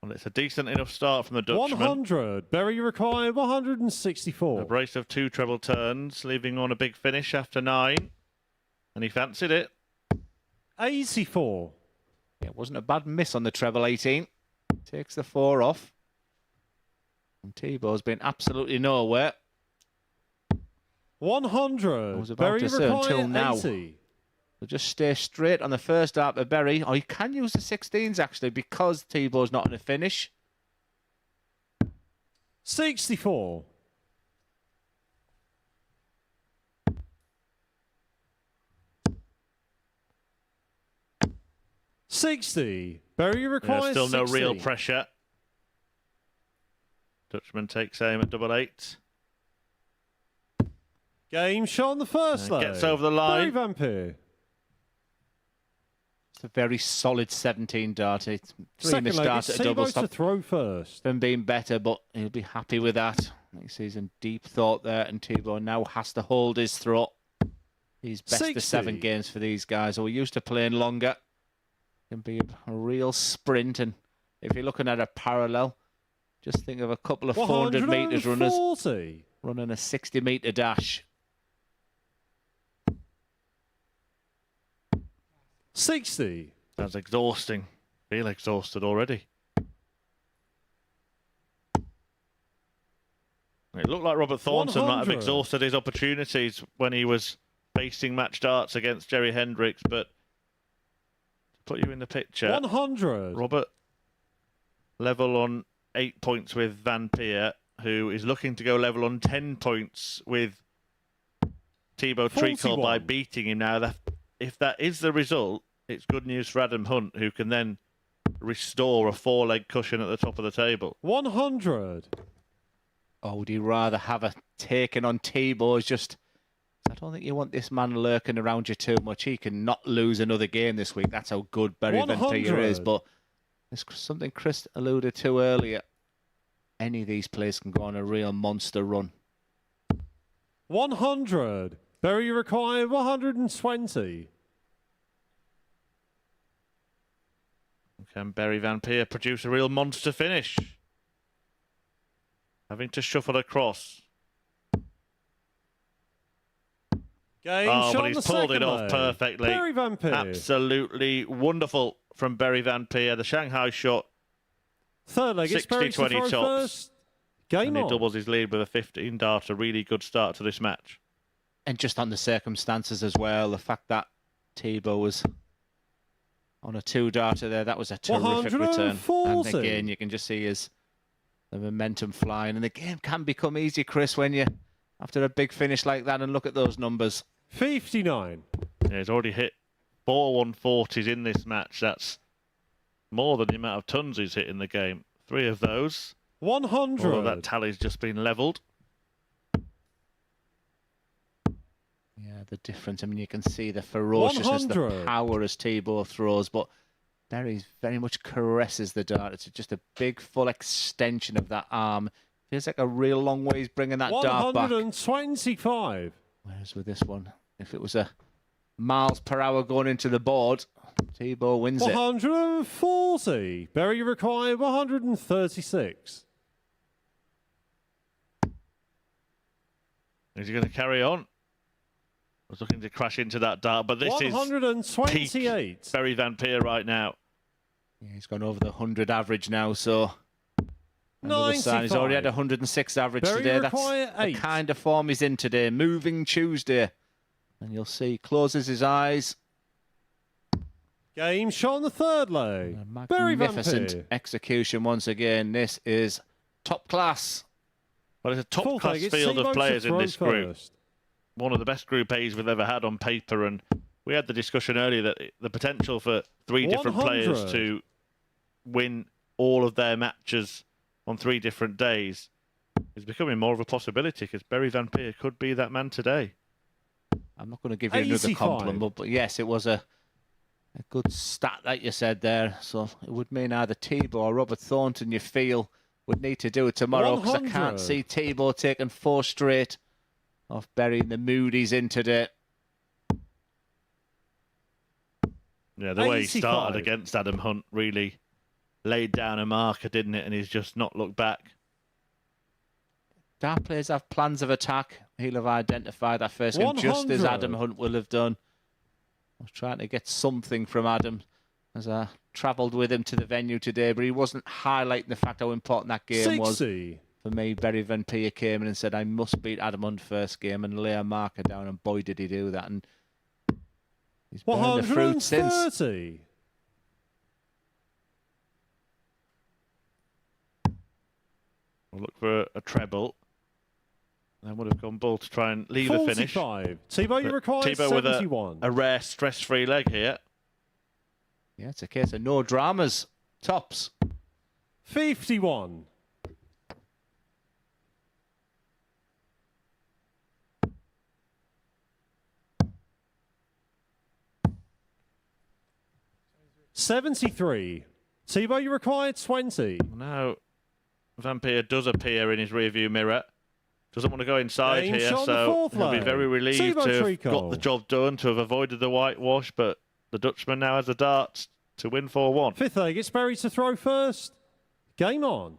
Well, it's a decent enough start from the Dutchman. 100. Berry required 164. A brace of 2 treble turns, leaving on a big finish after 9. And he fancied it. 84. Yeah, it wasn't a bad miss on the treble 18. Takes the 4 off. And Tebow's been absolutely nowhere. 100. I was about Berry to say, until required now. 80. So just stay straight on the first dart to Berry. Or you can use the 16s, actually, because Thibault's not in the finish. 64. $60. Berry requires Still no 60. real pressure. Dutchman takes aim at double 8. Game shot on the first leg. Gets over the line. Barry Vampire. It's a very solid 17 dart. It's 3 Second missed leg, darts it's at a double Thibault stop. to throw first. Been being better, but he'll be happy with that. He sees in deep thought there, and Thibault now has to hold his throat. He's best 60. of 7 games for these guys who are used to playing longer. Can be a real sprint, and if you're looking at a parallel, just think of a couple of 400 metres runners 140. running a 60-metre dash. 60. That's exhausting. Feel exhausted already. It looked like Robert Thornton might have 100. exhausted his opportunities when he was facing match darts against Jerry Hendricks, but to put you in the picture, 100. Robert level on 8 points with Van Peer, who is looking to go level on 10 points with Thibault Treacle by 41. beating him now. If that is the result, it's good news for Adam Hunt, who can then restore a 4-leg cushion at the top of the table. 100. Or would you rather have a taken on Thibault? I don't think you want this man lurking around you too much. He can not lose another game this week. That's how good Berry Vampire is. But there's something Chris alluded to earlier. Any of these players can go on a real monster run. 100. Berry required 120. Can Berry Vampire produce a real monster finish? Having to shuffle across. Game Oh, shot but on he's the pulled it second off leg. perfectly. Berry Vampire. Absolutely wonderful from Berry Vampire. The Shanghai shot. Third leg, it's Berry to 60-20 throw tops. first. Game And he on. doubles his lead with a 15 dart. A really good start to this match. And just on the circumstances as well, the fact that Thibault was on a 2-darter there, that was a terrific return. 140. And again, you can just see the momentum flying. And the game can become easy, Chris, when you after a big finish like that, and look at those numbers. 59. Yeah, he's already hit 4 140s in this match. That's more than the amount of tons he's hit in the game. 3 of those. 100. Although that tally's just been levelled. Yeah, the difference. I mean, you can see the ferociousness, 100. the power as Thibault throws, but Berry very much caresses the dart. It's just a big, full extension of that arm. Feels like a real long way he's bringing that dart back. 125. Whereas with this one, if it was a miles per hour going into the board, Thibault wins it. 140. Berry required 136. Is he going to carry on? I was looking to crash into that dart, but this is 128. peak Berry Vampire right now. Yeah, he's gone over the 100 average now, so... Another sign. He's 95. already had 106 average Berry today. That's require the 8. kind of form he's in today. Moving Tuesday. And you'll see, closes his eyes. Game shot on the third leg. A Berry magnificent Vampire. execution once again. This is top class. Well, it's a Fourth top-class leg, it's field Thibault of to players in throw this group. first. One of the best Group A's we've ever had on paper, and we had the discussion earlier that the potential for 3 different 100. players to win all of their matches on 3 different days is becoming more of a possibility, because Berry Vampire could be that man today. I'm not going to give you another 85. compliment, but yes, it was a good stat that you said there. So it would mean either Thibault or Robert Thornton, you feel, would need to do it tomorrow, because I 100. can't see Thibault taking 4 straight off Berry and the mood he's in today. Yeah, the way he 85. started against Adam Hunt really laid down a marker, didn't it? And he's just not looked back. Dart players have plans of attack. He'll have identified that first game, just as 100. Adam Hunt will have done. I was trying to get something from Adam as I travelled with him to the venue today, but he wasn't highlighting the fact how important that game 60. was. For me, Berry Vampire came in and said, I must beat Adam Hunt first game and lay a marker down, and boy, did he do that. And He's burned the fruit since. 130. We'll look for a treble. Then would have gone bull to try and leave a finish. 45. Thibaut, you But require Thibaut 71. with a rare stress-free leg here. Yeah, it's a case of no dramas. Tops. 51. $73. Thibaut, you require 20. Now, Vampire does appear in his rearview mirror. Doesn't want to go inside Game here, shot on the so fourth he'll be leg. very relieved Thibaut to have Tricot. got the job done, to have avoided the whitewash, but the Dutchman now has the darts to win 4-1. Fifth leg, it's Berry to throw first. Game on.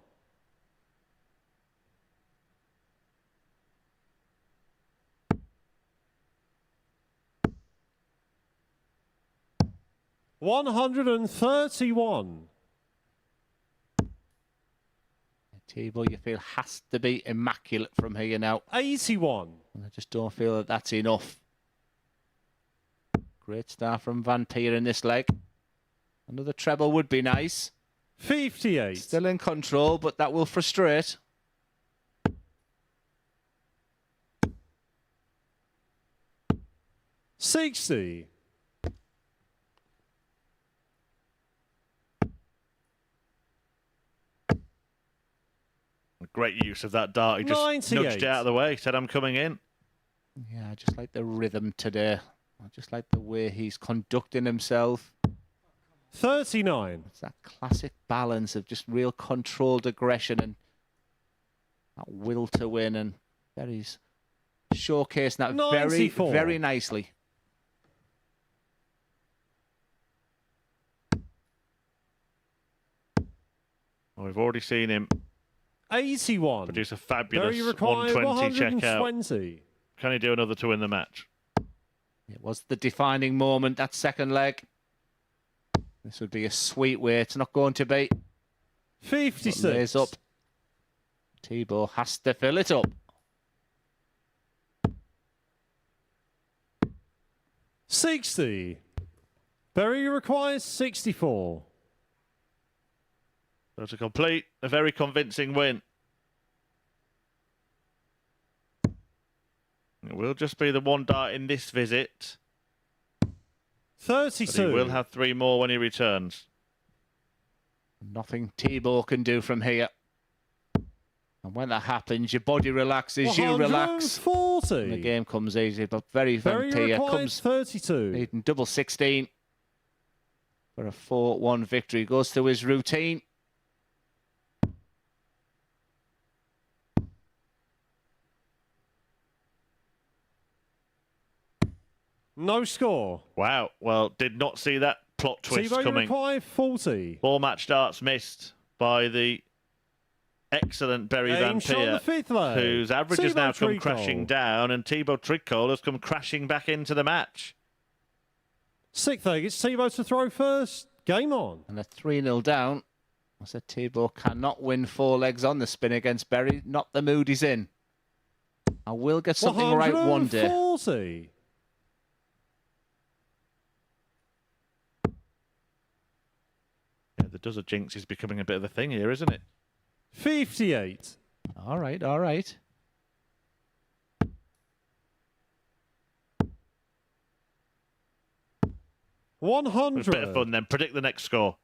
$131. Thibaut, you feel, has to be immaculate from here now. 81. And I just don't feel that that's enough. Great start from Vampire in this leg. Another treble would be nice. 58. Still in control, but that will frustrate. $60. Great use of that dart. He just 98. nudged it out of the way, said, I'm coming in. Yeah, I just like the rhythm today. I just like the way he's conducting himself. 39. It's that classic balance of just real controlled aggression and that will to win. And Berry's showcasing that 94. very nicely. Well, we've already seen him 81. produce a fabulous Berry require 120 checkout. 120. Can he do another to win the match? It was the defining moment, that second leg. This would be a sweet way. It's not going to be. 56. But lays up. Thibaut has to fill it up. 60. Berry requires 64. So to complete a very convincing win. It will just be the one dart in this visit. 32. But he will have 3 more when he returns. Nothing Thibaut can do from here. And when that happens, your body relaxes, you relax. 140. And the game comes easy, but very Berry Vampire requires comes 32. needing double 16 for a 4-1 victory. Goes through his routine. No score. Wow. Well, did not see that plot twist Thibaut, you coming. require 40. 4 match darts missed by the excellent Berry Game shot on Vampire, the fifth leg. whose average has now Thibaut come crashing Tricot. down, and Thibaut Tricot has come crashing back into the match. Sixth leg, it's Thibaut to throw first. Game on. And a 3-0 down. I said Thibaut cannot win 4 legs on the spin against Berry. Not the mood he's in. I will get something right one day. 140. Yeah, the does a jinx is becoming a bit of a thing here, isn't it? 58. All right, all right. It was a 100. bit of fun then. Predict the next score.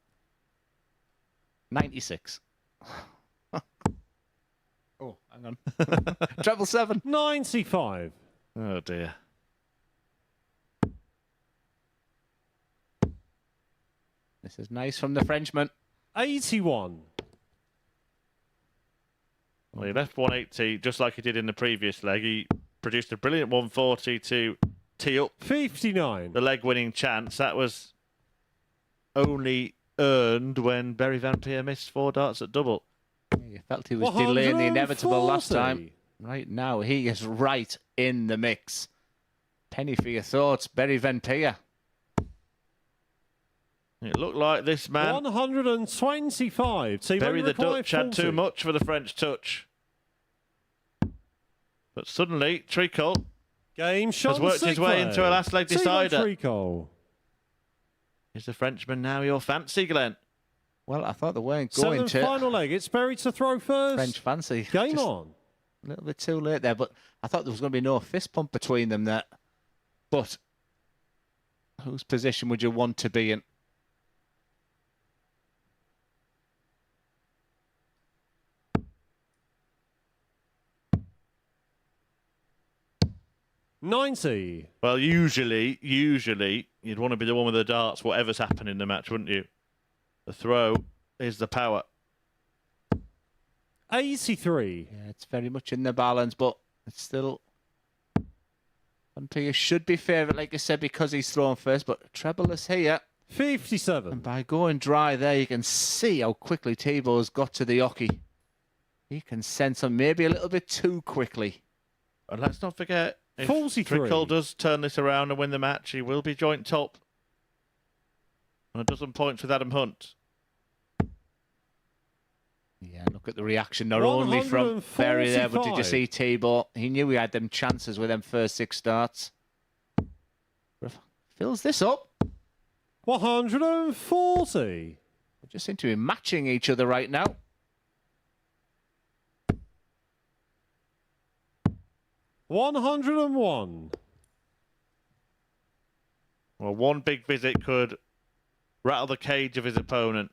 96. Oh, hang on. Treble 7. 95. Oh, dear. This is nice from the Frenchman. 81. Well, he left 180 just like he did in the previous leg. He produced a brilliant 140 to tee up 59. the leg-winning chance. That was only earned when Berry Vampire missed 4 darts at double. You felt he was delaying the inevitable last 140. time. Right now, he is right in the mix. Penny for your thoughts, Berry Vampire. It looked like this man, 125. Berry the require Dutch, had 40. too much for the French touch. But suddenly, Tricot Game shot has worked his way into a last leg decider. Tricot. Is the Frenchman now your fancy, Glenn? Well, I thought they weren't going Seventh to. final leg. It's Berry to throw first. French fancy. Game Just on. A little bit too late there, but I thought there was going to be no fist pump between them there. But whose position would you want to be in? $90. Well, usually, you'd want to be the one with the darts, whatever's happening in the match, wouldn't you? The throw is the power. 83. Yeah, it's very much in the balance, but it's still... Vampire should be favourite, like I said, because he's thrown first, but treble is here. 57. And by going dry there, you can see how quickly Thibaut's got to the hockey. He can sense him maybe a little bit too quickly. And let's not forget, if 43. Trickle does turn this around and win the match, he will be joint top. On a dozen points with Adam Hunt. Yeah, look at the reaction, not only from Berry there, but did you see Thibaut? He knew he had them chances with them first 6 starts. Fills this up. 140. They just seem to be matching each other right now. $101. Well, one big visit could rattle the cage of his opponent.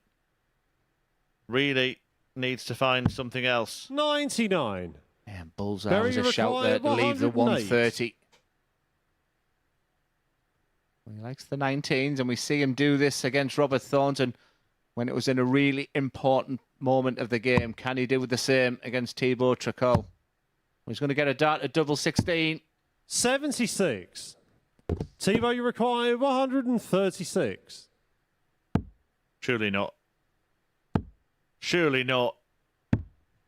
Really needs to find something else. 99. Yeah, bullseye was a shout there to leave the 130. He likes the 19s, and we see him do this against Robert Thornton when it was in a really important moment of the game. Can he do the same against Thibaut Tricol? He's going to get a dart at double 16. 76. Thibaut, you require 136. Surely not. Surely not.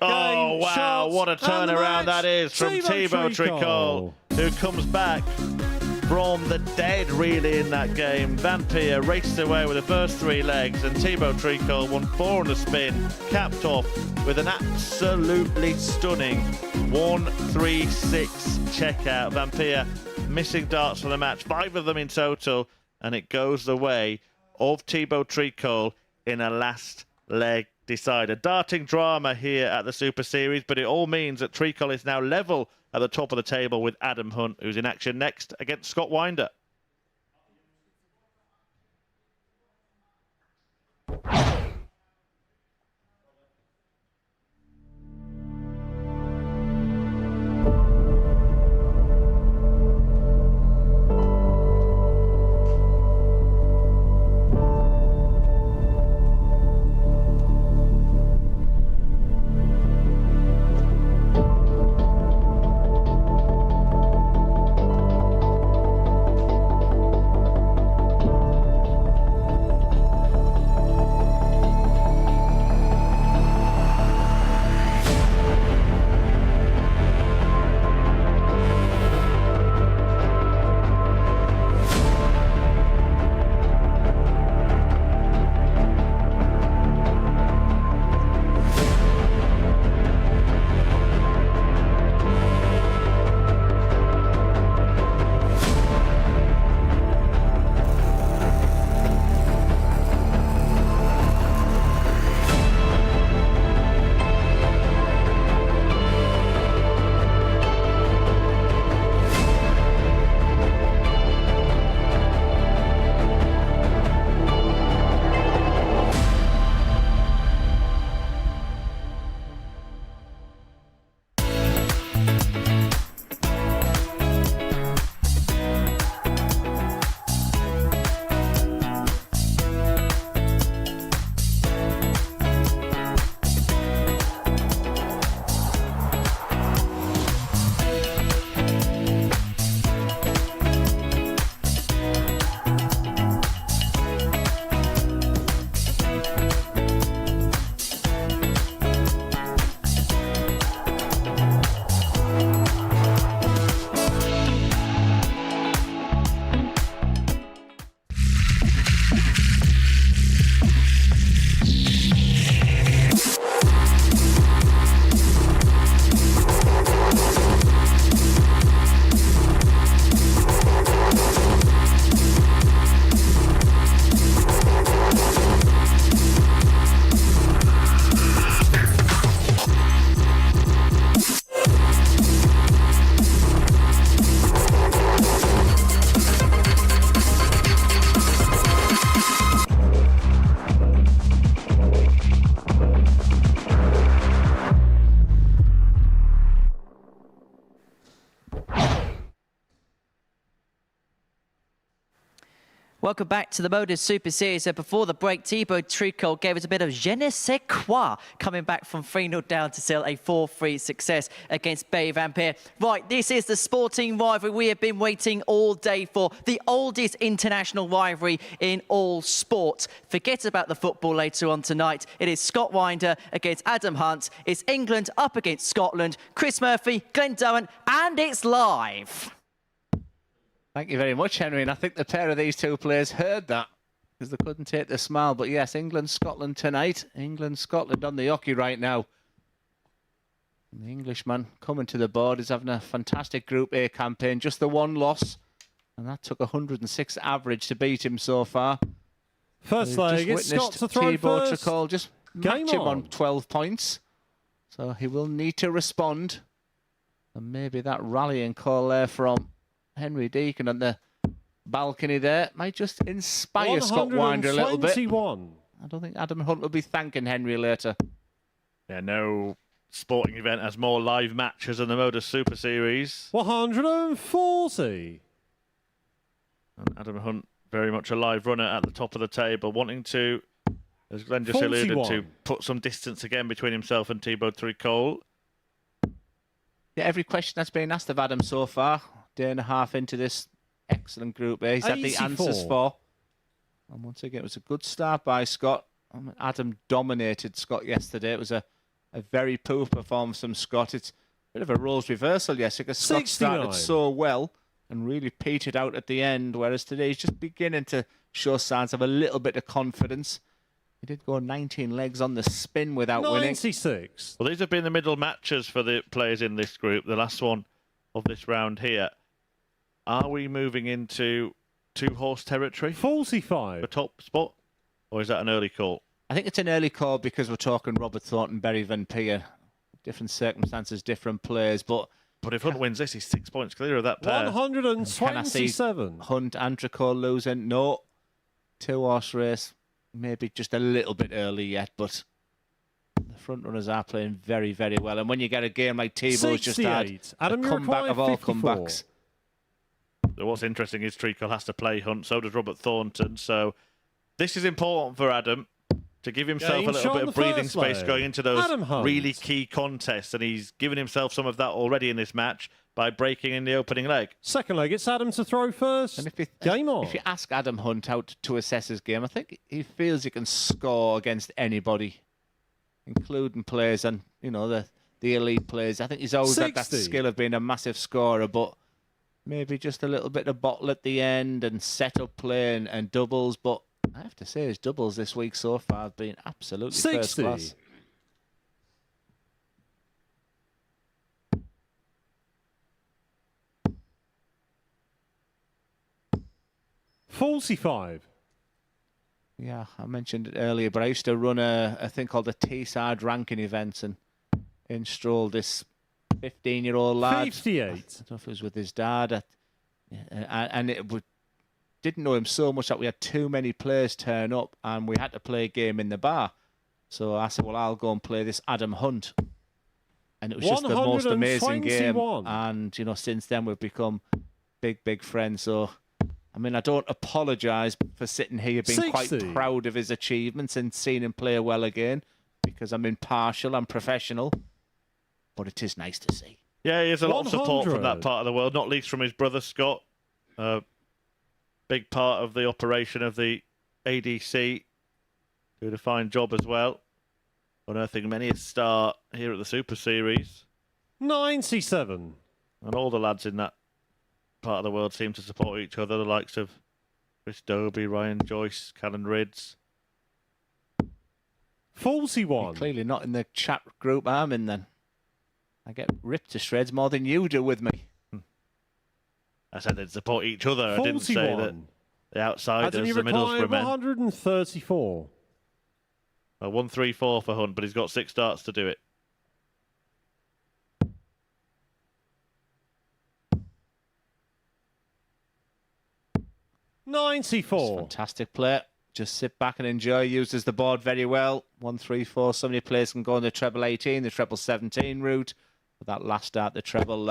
Oh, Game, wow. shots, What a and the turnaround match. that is from Thibaut Tricol, who comes back from the dead, really, in that game. Vampire raced away with the first 3 legs, and Thibaut Tricol won 4 on the spin, capped off with an absolutely stunning 1-3-6 checkout. Vampire missing darts for the match, 5 of them in total, and it goes the way of Thibaut Tricol in a last leg decider. Darting drama here at the Super Series, but it all means that Tricol is now level at the top of the table with Adam Hunt, who's in action next against Scott Winder. Welcome back to the MODUS Super Series. Before the break, Thibaut Tricot gave us a bit of je ne sais quoi, coming back from 3-0 down to seal a 4-3 success against Berry Van Peer. Right, this is the sporting rivalry we have been waiting all day for, the oldest international rivalry in all sport. Forget about the football later on tonight. It is Scott Winder against Adam Hunt. It's England up against Scotland. Chris Murphy, Glenn Dowen, and it's live. Thank you very much, Henry. And I think the pair of these two players heard that because they couldn't take the smile. But yes, England-Scotland tonight. England-Scotland on the hockey right now. And the Englishman coming to the board is having a fantastic Group A campaign. Just the one loss. And that took 106 average to beat him so far. First leg, it's Scott to throw Thibaut first. Tricot just Game match him on on 12 points. So he will need to respond. And maybe that rallying call there from Henry Deacon on the balcony there might just inspire Scott Winder a little bit. 121. I don't think Adam Hunt will be thanking Henry later. Yeah, no sporting event has more live matches than the MODUS Super Series. 140. And Adam Hunt, very much a live runner at the top of the table, wanting to, as Glenn just alluded 41. to, put some distance again between himself and Thibaut Tricot. Yeah, every question that's been asked of Adam so far, day and a half into this excellent Group A, he's had the 84. answers for. And once again, it was a good start by Scott. Adam dominated Scott yesterday. It was a very poor performance from Scott. It's a bit of a roles reversal yesterday because Scott 69. started so well and really petered out at the end, whereas today he's just beginning to show signs of a little bit of confidence. He did go 19 legs on the spin without winning. 96. Well, these have been the middle matches for the players in this group, the last one of this round here. Are we moving into two-horse territory 45. for top spot? Or is that an early call? I think it's an early call because we're talking Robert Thornton, Berry Van Peer. Different circumstances, different players, but if Hunt wins this, he's 6 points clear of that pair. 127. Hunt and Tricot losing? No. Two-horse race. Maybe just a little bit early yet, but the front runners are playing very, very well. And when you get a game like Thibaut's just had, Adam, the comeback of all comebacks. So what's interesting is Tricot has to play Hunt, so does Robert Thornton. So this is important for Adam to give himself Game a little shot bit on of the breathing first space leg. going into those Adam Hunt. really key contests, and he's given himself some of that already in this match by breaking in the opening leg. Second leg, it's Adam to throw first. And Game on. If you ask Adam Hunt out to assess his game, I think he feels he can score against anybody, including players and, you know, the elite players. I think he's always had that 60. skill of being a massive scorer, but maybe just a little bit of bottle at the end and set up play and doubles. But I have to say his doubles this week so far have been absolutely 60. first class. $45. Yeah, I mentioned it earlier, but I used to run a thing called the T-Side ranking events, and in strolled this 15-year-old lad. 58. I don't know if it was with his dad, and didn't know him so much that we had too many players turn up, and we had to play a game in the bar. So I said, well, I'll go and play this Adam Hunt. And it was just the most amazing game. 121. And, you know, since then we've become big, big friends. So, I mean, I don't apologise for sitting here being 60. quite proud of his achievements and seeing him play well again, because I'm impartial, I'm professional. But it is nice to see. Yeah, he has a lot of support from 100. that part of the world, not least from his brother Scott. Big part of the operation of the ADC. Doing a fine job as well. Unearthing many a star here at the Super Series. 97. And all the lads in that part of the world seem to support each other. The likes of Chris Dobie, Ryan Joyce, Callan Ridds. 41. Clearly not in the chat group I'm in then. I get ripped to shreds more than you do with me. I said they'd support each other. I didn't say that 41. the outsiders, Anthony the Middlesbrough required men. 134. 1-3-4 for Hunt, but he's got 6 starts to do it. $94. Fantastic play. Just sit back and enjoy. Uses the board very well. 1-3-4. So many players can go on the treble 18, the treble 17 route. But that last start, the treble.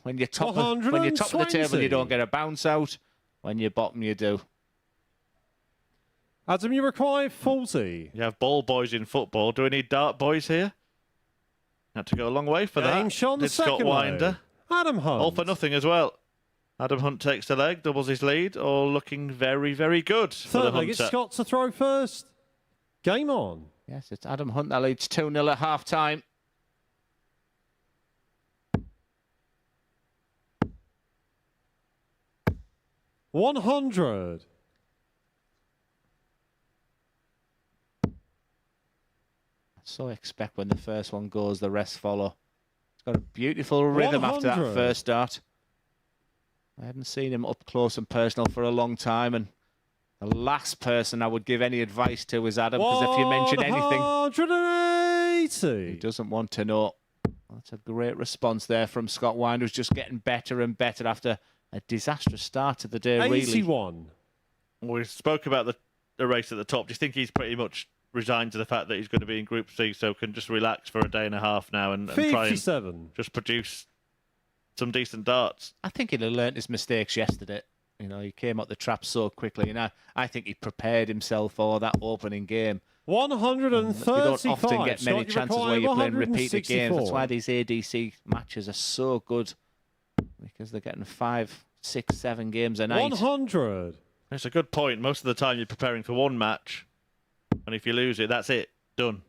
When you're top of the table, you don't get a bounce out. When you bottom, you do. Adam, you require 40. You have ball boys in football. Do we need dart boys here? Had to go a long way for Game that. shot on the Did Scott second Winder. leg. Adam Hunt. All for nothing as well. Adam Hunt takes the leg, doubles his lead, all looking very, very good for the Third leg, it's Hunter. Scott to throw first. Game on. Yes, it's Adam Hunt that leads 2-0 at half-time. $100. So expect when the first one goes, the rest follow. It's got a beautiful rhythm after that 100. first start. I hadn't seen him up close and personal for a long time, and the last person I would give any advice to is Adam, because if you mention anything, 180. he doesn't want to know. That's a great response there from Scott Winder, who's just getting better and better after a disastrous start to the day, really. 81. We spoke about the race at the top. Do you think he's pretty much resigned to the fact that he's going to be in Group C, so can just relax for a day and a half now and try 57. and just produce some decent darts? I think he'd have learnt his mistakes yesterday. You know, he came out the trap so quickly, and I think he prepared himself for that opening game. 135. You don't often get many Scott, you chances require where you're playing repeated 164. games. That's why these ADC matches are so good, because they're getting 5, 6, 7 games a night. 100. It's a good point. Most of the time you're preparing for one match, and if you lose it, that's it. Done.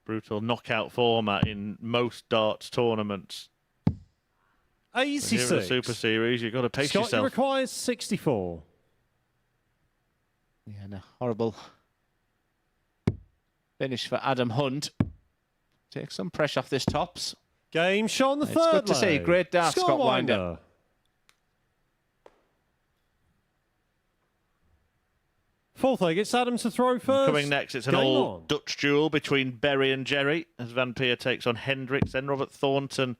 Brutal knockout format in most darts tournaments. 86. Here at the Super Series, you've got to pace Scott, yourself. you require 64. Yeah, and a horrible finish for Adam Hunt. Take some pressure off this tops. Game shot on the It's third good to see. leg. Great dart, Scott Winder. Fourth leg, it's Adam to throw first. Coming next, it's an Game all on. Dutch duel between Berry and Jerry as Van Peer takes on Hendricks. Then Robert Thornton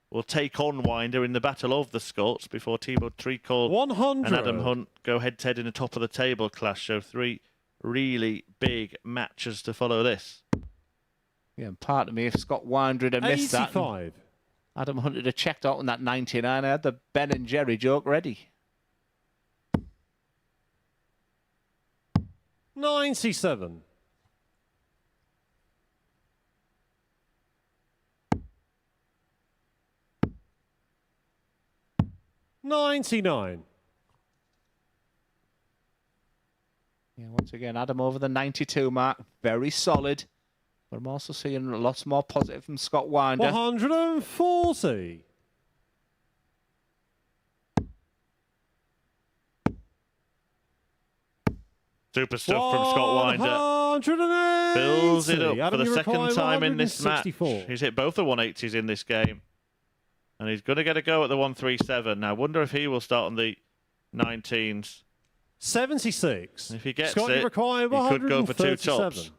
will take on Winder in the Battle of the Scots before Thibaut Tricol 100. and Adam Hunt go head-to-head in a top-of-the-table clash. So 3 really big matches to follow this. Yeah, and part of me, if Scott Winder had missed that, 85. Adam Hunt had checked out on that 99. I had the Ben and Jerry joke ready. 97. $99. Yeah, once again, Adam over the 92 mark. Very solid. But I'm also seeing lots more positive from Scott Winder. 140. Super stuff from Scott Winder. 180. Fills it up Adam, for the you require second time in this match. 164. He's hit both the 180s in this game. And he's going to get a go at the 137. Now, I wonder if he will start on the 19s. 76. If he gets Scott, it, you require he could go for 2 tops. 137.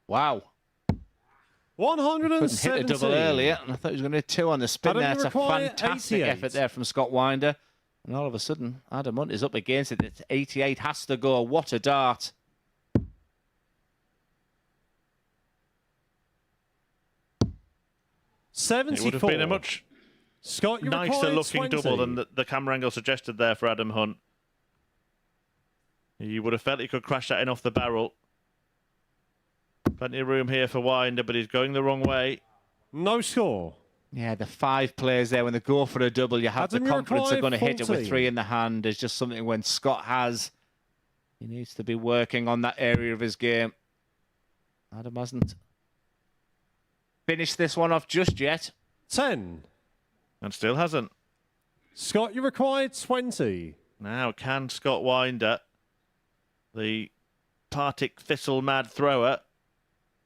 Wow. 170. Couldn't hit a double earlier, and I thought he was going to hit 2 on the spin Adam, there. you It's a require fantastic 88. effort there from Scott Winder. And all of a sudden, Adam Hunt is up against it. It's 88, has to go. What a dart. $74. It would have been a much Scott, you nicer require looking 20. double than the camera angle suggested there for Adam Hunt. You would have felt he could crash that in off the barrel. Plenty of room here for Winder, but he's going the wrong way. No score. Yeah, the 5 players there, when they go for a double, you have Adam, the you confidence they're require going to hit it with 14. 3 in the hand. Is just something when Scott has, he needs to be working on that area of his game. Adam hasn't finished this one off just yet. 10. And still hasn't. Scott, you required 20. Now, can Scott Winder, the Partick Thistle mad thrower,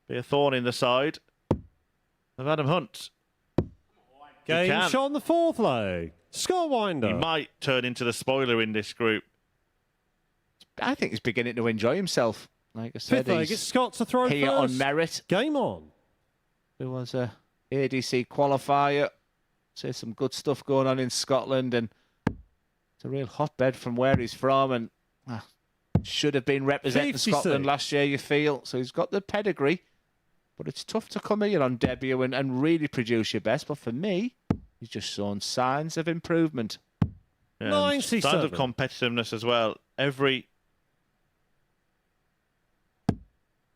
be a thorn in the side of Adam Hunt? Game can. shot on the fourth leg. Scott Winder. He might turn into the spoiler in this group. I think he's beginning to enjoy himself. Like I said, Fifth leg, it's he's Scott to throw here first. on merit. Game on. There was a ADC qualifier. So some good stuff going on in Scotland, and it's a real hotbed from where he's from, and should have been representing 56. Scotland last year, you feel. So he's got the pedigree. But it's tough to come here on debut and really produce your best. But for me, he's just shown signs of improvement. Yeah, 97. signs of competitiveness as well. Every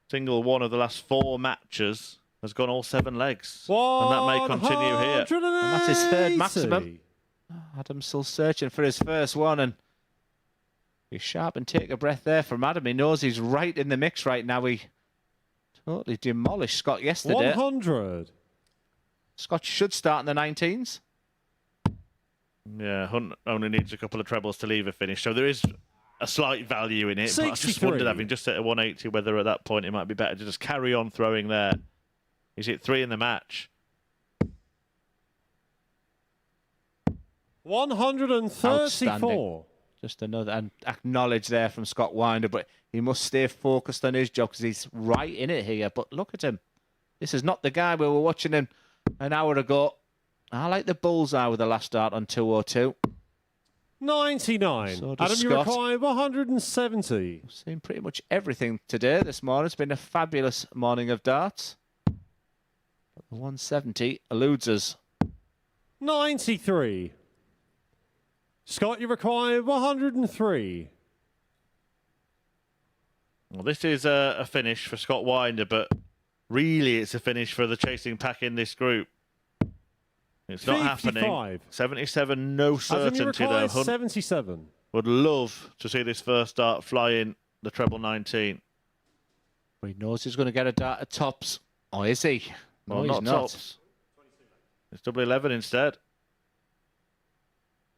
single one of the last 4 matches has gone all 7 legs. And that may continue here. And that's his 3rd maximum. Adam's still searching for his first one. And be sharp and take a breath there from Adam. He knows he's right in the mix right now. He totally demolished Scott yesterday. 100. Scott should start in the 19s. Yeah, Hunt only needs a couple of trebles to leave a finish. So there is a slight value in it. But I just wondered, having just hit a 180, whether at that point it might be better to just carry on throwing there. He's hit 3 in the match. 134. Just another, and acknowledge there from Scott Winder, but he must stay focused on his job because he's right in it here. But look at him. This is not the guy we were watching him an hour ago. I like the bullseye with the last start on 202. 99. So does Adam, you Scott. require 170. We've seen pretty much everything today, this morning. It's been a fabulous morning of darts. But the 170 eludes us. 93. Scott, you require 103. Well, this is a finish for Scott Winder, but really it's a finish for the chasing pack in this group. It's not 55. happening. 77, no Adam, you certainty require though. Hunt 77. would love to see this first start fly in the treble 19. But he knows he's going to get a dart at tops. Oh, is he? No, Well, he's not tops. It's double 11 instead.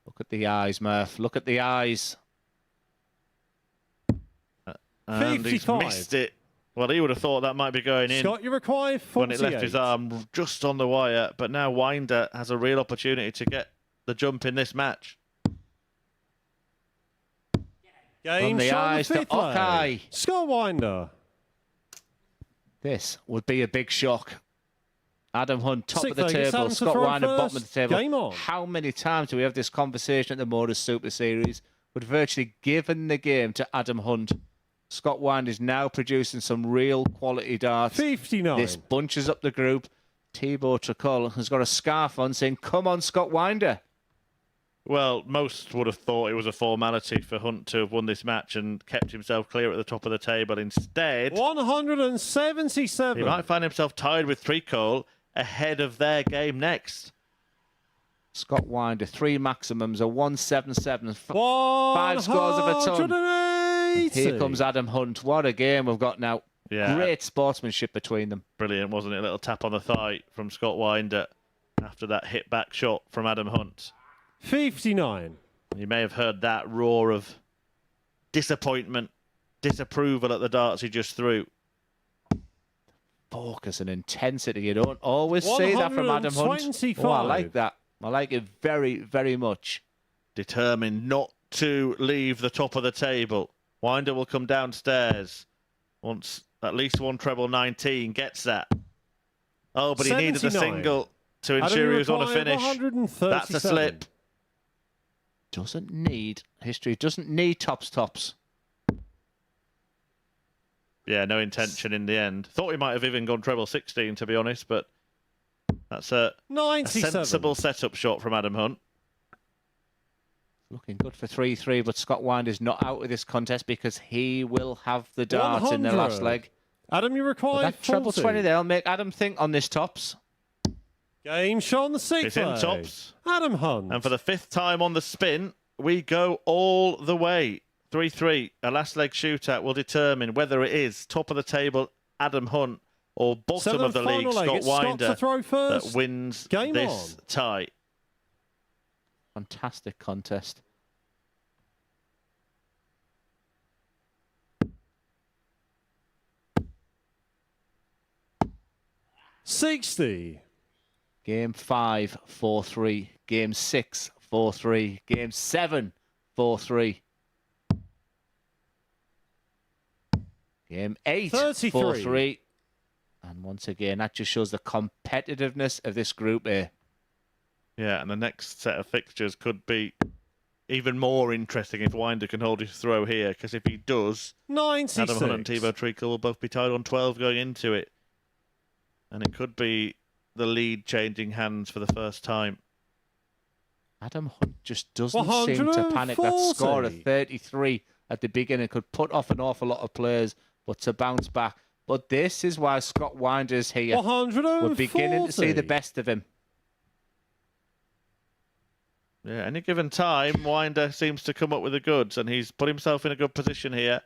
Look at the eyes, Murph. Look at the eyes. And he's 55. missed it. Well, he would have thought that might be going in Scott, you require 48. when it left his arm just on the wire. But now Winder has a real opportunity to get the jump in this match. Game From the shot on eyes to fifth leg. Okai. Scott Winder. This would be a big shock. Adam Hunt, top Sixth of the leg, it's table. Adam to Scott throw Winder, bottom of the first. table. Game on. How many times do we have this conversation at the MODUS Super Series? Would virtually given the game to Adam Hunt. Scott Winder is now producing some real quality darts. 59. This bunches up the group. Thibaut Tricol has got a scarf on saying, "Come on, Scott Winder." Well, most would have thought it was a formality for Hunt to have won this match and kept himself clear at the top of the table. Instead, 177. he might find himself tied with Tricol ahead of their game next. Scott Winder, 3 maximums, a 177, 5 scores of a ton. 180. Here comes Adam Hunt. What a game we've got now. Yeah. Great sportsmanship between them. Brilliant, wasn't it? A little tap on the thigh from Scott Winder after that hit back shot from Adam Hunt. 59. You may have heard that roar of disappointment, disapproval at the darts he just threw. Focus and intensity. You don't always see that from Adam Hunt. 125. Oh, I like that. I like it very, very much. Determined not to leave the top of the table. Winder will come downstairs once at least one treble 19 gets that. Oh, but he needed a 79. single to ensure he was on a finish. 137. That's a slip. Doesn't need history. Doesn't need tops. Yeah, no intention in the end. Thought he might have even gone treble 16, to be honest, but that's a 97. sensible setup shot from Adam Hunt. Looking good for 3-3, but Scott Winder's not out of this contest because he will have the dart in the last 100. leg. Adam, you But require that treble 40. 20 there will make Adam think on this tops. Game shot on the sixth It's in leg. tops. Adam Hunt. And for the 5th time on the spin, we go all the way. 3-3. A last leg shootout will determine whether it is top of the table Adam Hunt or bottom Seventh of the league final leg. Scott It's Scott Winder to throw first. that wins Game this on. tie. Fantastic contest. $60. Game 5, 4-3. Game 6, 4-3. Game 7, 4-3. Game 8, 33. 4-3. And once again, that just shows the competitiveness of this group here. Yeah, and the next set of fixtures could be even more interesting if Winder can hold his throw here, because if he does, 96. Adam Hunt and Thibaut Tricol will both be tied on 12 going into it. And it could be the lead changing hands for the first time. Adam Hunt just doesn't seem to panic. That score of 33 at the beginning could put off an awful lot of players, but to bounce back. But this is why Scott Winder is here. 140. We're beginning to see the best of him. Yeah, any given time, Winder seems to come up with the goods, and he's put himself in a good position here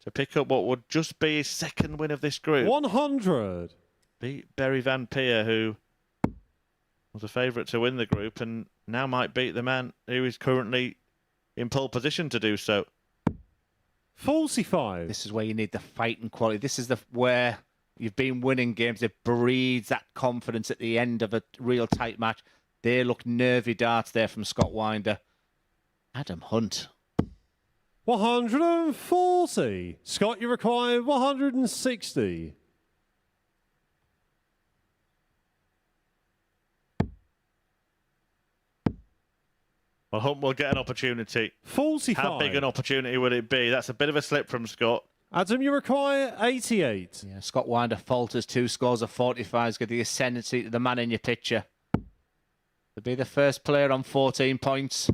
to pick up what would just be his second win of this group. 100. Beat Barry Van Peer, who was a favourite to win the group, and now might beat the man who is currently in pole position to do so. 45. This is where you need the fighting quality. This is where you've been winning games. It breeds that confidence at the end of a real tight match. They look nervy darts there from Scott Winder. Adam Hunt. 140. Scott, you require 160. Well, Hunt will get an opportunity. 45. How big an opportunity would it be? That's a bit of a slip from Scott. Adam, you require 88. Yeah, Scott Winder falters 2 scores of 45. Get the ascendancy to the man in your picture. To be the first player on 14 points.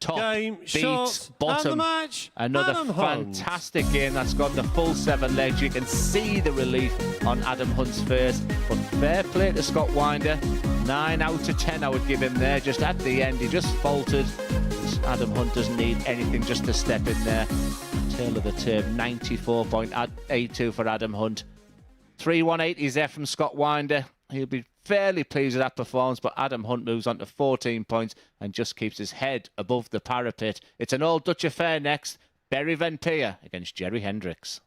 Top Game, beats shot, bottom. and the match. Another Adam Hunt. fantastic game that's got the full 7 legs. You can see the relief on Adam Hunt's face. But fair play to Scott Winder. 9 out of 10 I would give him there. Just at the end, he just faltered. Adam Hunt doesn't need anything just to step in there. Tail of the tape, 94.82 for Adam Hunt. 318 is there from Scott Winder. He'll be fairly pleased with that performance, but Adam Hunt moves on to 14 points and just keeps his head above the parapet. It's an old Dutch affair next. Barry Van Peer against Jerry Hendricks.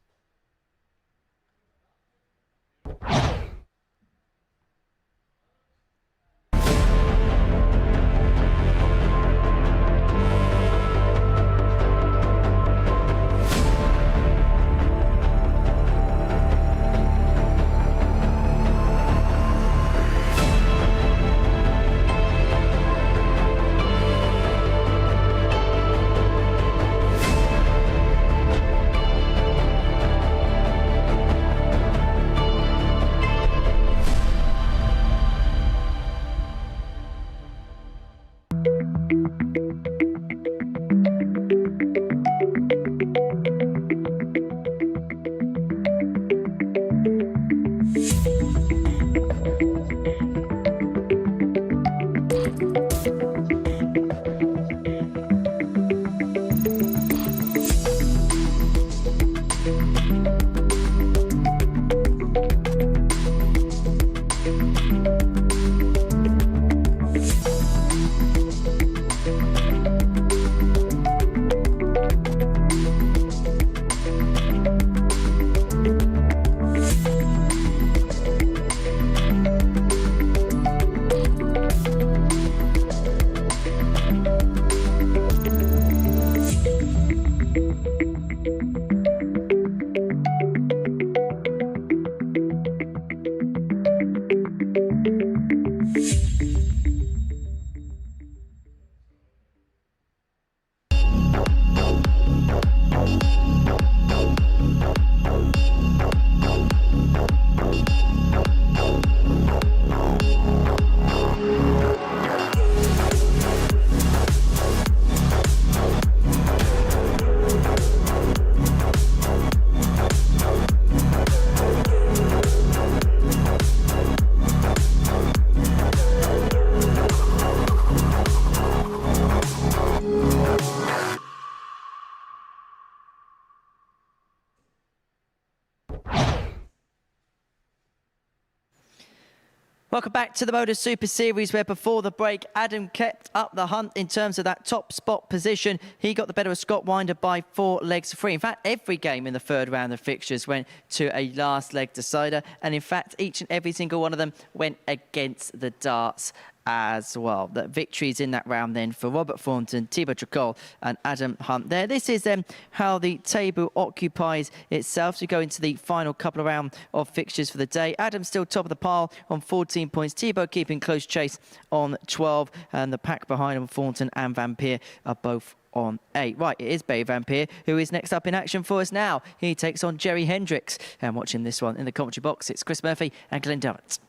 Welcome back to the MODUS Super Series, where before the break, Adam kept up the hunt in terms of that top spot position. He got the better of Scott Winder by 4 legs to 3. In fact, every game in the third round of fixtures went to a last leg decider. And in fact, each and every single one of them went against the darts as well. The victories in that round then for Robert Thornton, Thibaut Tricol and Adam Hunt there. This is how the table occupies itself. So we go into the final couple of rounds of fixtures for the day. Adam still top of the pile on 14 points. Thibaut keeping close chase on 12. And the pack behind him, Thornton and Van Peer, are both on 8. Right, it is Barry Vampire who is next up in action for us now. He takes on Jerry Hendricks. And watching this one in the commentary box, it's Chris Murphy and Glenn Durrant.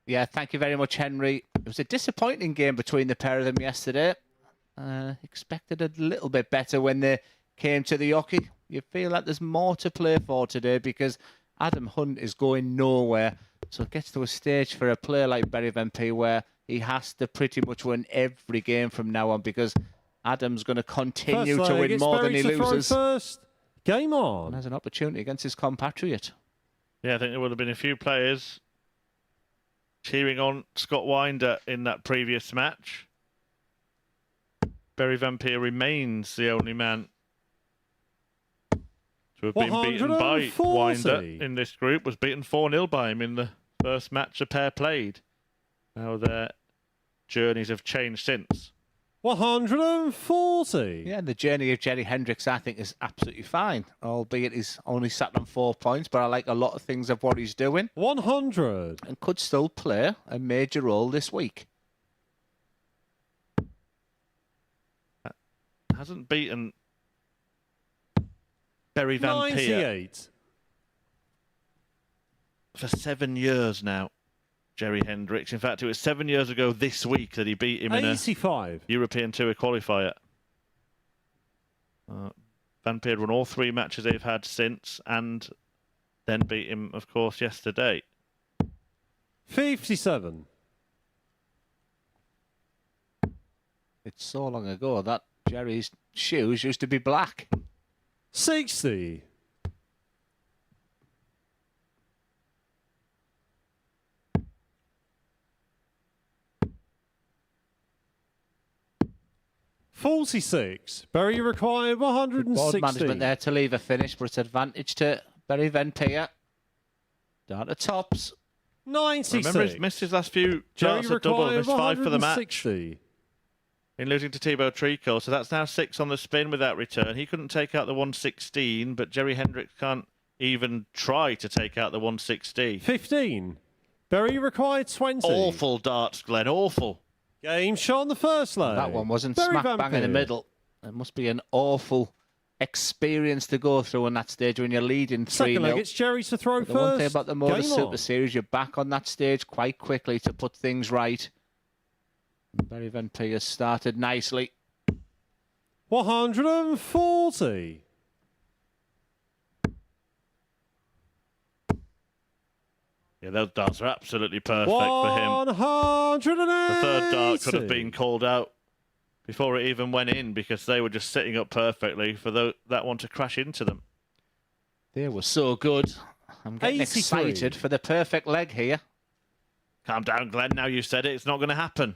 Yeah, thank you very much, Henry. It was a disappointing game between the pair of them yesterday. Expected a little bit better when they came to the hockey. You feel like there's more to play for today because Adam Hunt is going nowhere. So it gets to a stage for a player like Barry Vampire where he has to pretty much win every game from now on because Adam's going to continue to win more than he loses. First. Game on. And has an opportunity against his compatriot. Yeah, I think there would have been a few players cheering on Scott Winder in that previous match. Barry Vampire remains the only man to have been beaten by Winder in this group. Was beaten 4-0 by him in the first match the pair played. Now their journeys have changed since. 140. Yeah, and the journey of Jerry Hendricks, I think, is absolutely fine. Albeit he's only sat on 4 points, but I like a lot of things of what he's doing. 100. And could still play a major role this week. Hasn't beaten Barry Vampire 98. for 7 years now. Jerry Hendricks. In fact, it was 7 years ago this week that he beat him 85. in a European Tour qualifier. Vampire won all 3 matches they've had since and then beat him, of course, yesterday. 57. It's so long ago that Jerry's shoes used to be black. 60. 46. Barry required 160. Board management there to leave a finish, but it's advantage to Barry Vampire. Down to tops. 96. Remember, he's missed his last few Jerry darts at double. required Missed 5 for the match 160. in losing to Thibaut Tricot. So that's now 6 on the spin with that return. He couldn't take out the 116, but Jerry Hendricks can't even try to take out the 116. 15. Barry required 20. Awful darts, Glenn. Awful. Game shot on the first leg. That one wasn't Barry smack bang in the Vampire. middle. It must be an awful experience to go through on that stage when you're leading 3-0. Second leg, it's Jerry to throw But the first. one thing about the MODUS Game Super on. Series, you're back on that stage quite quickly to put things right. Barry Vampire started nicely. 140. Yeah, those darts are absolutely perfect for him. 180. The third dart could have been called out before it even went in because they were just sitting up perfectly for that one to crash into them. They were so good. I'm getting 83. excited for the perfect leg here. Calm down, Glenn. Now you said it. It's not going to happen.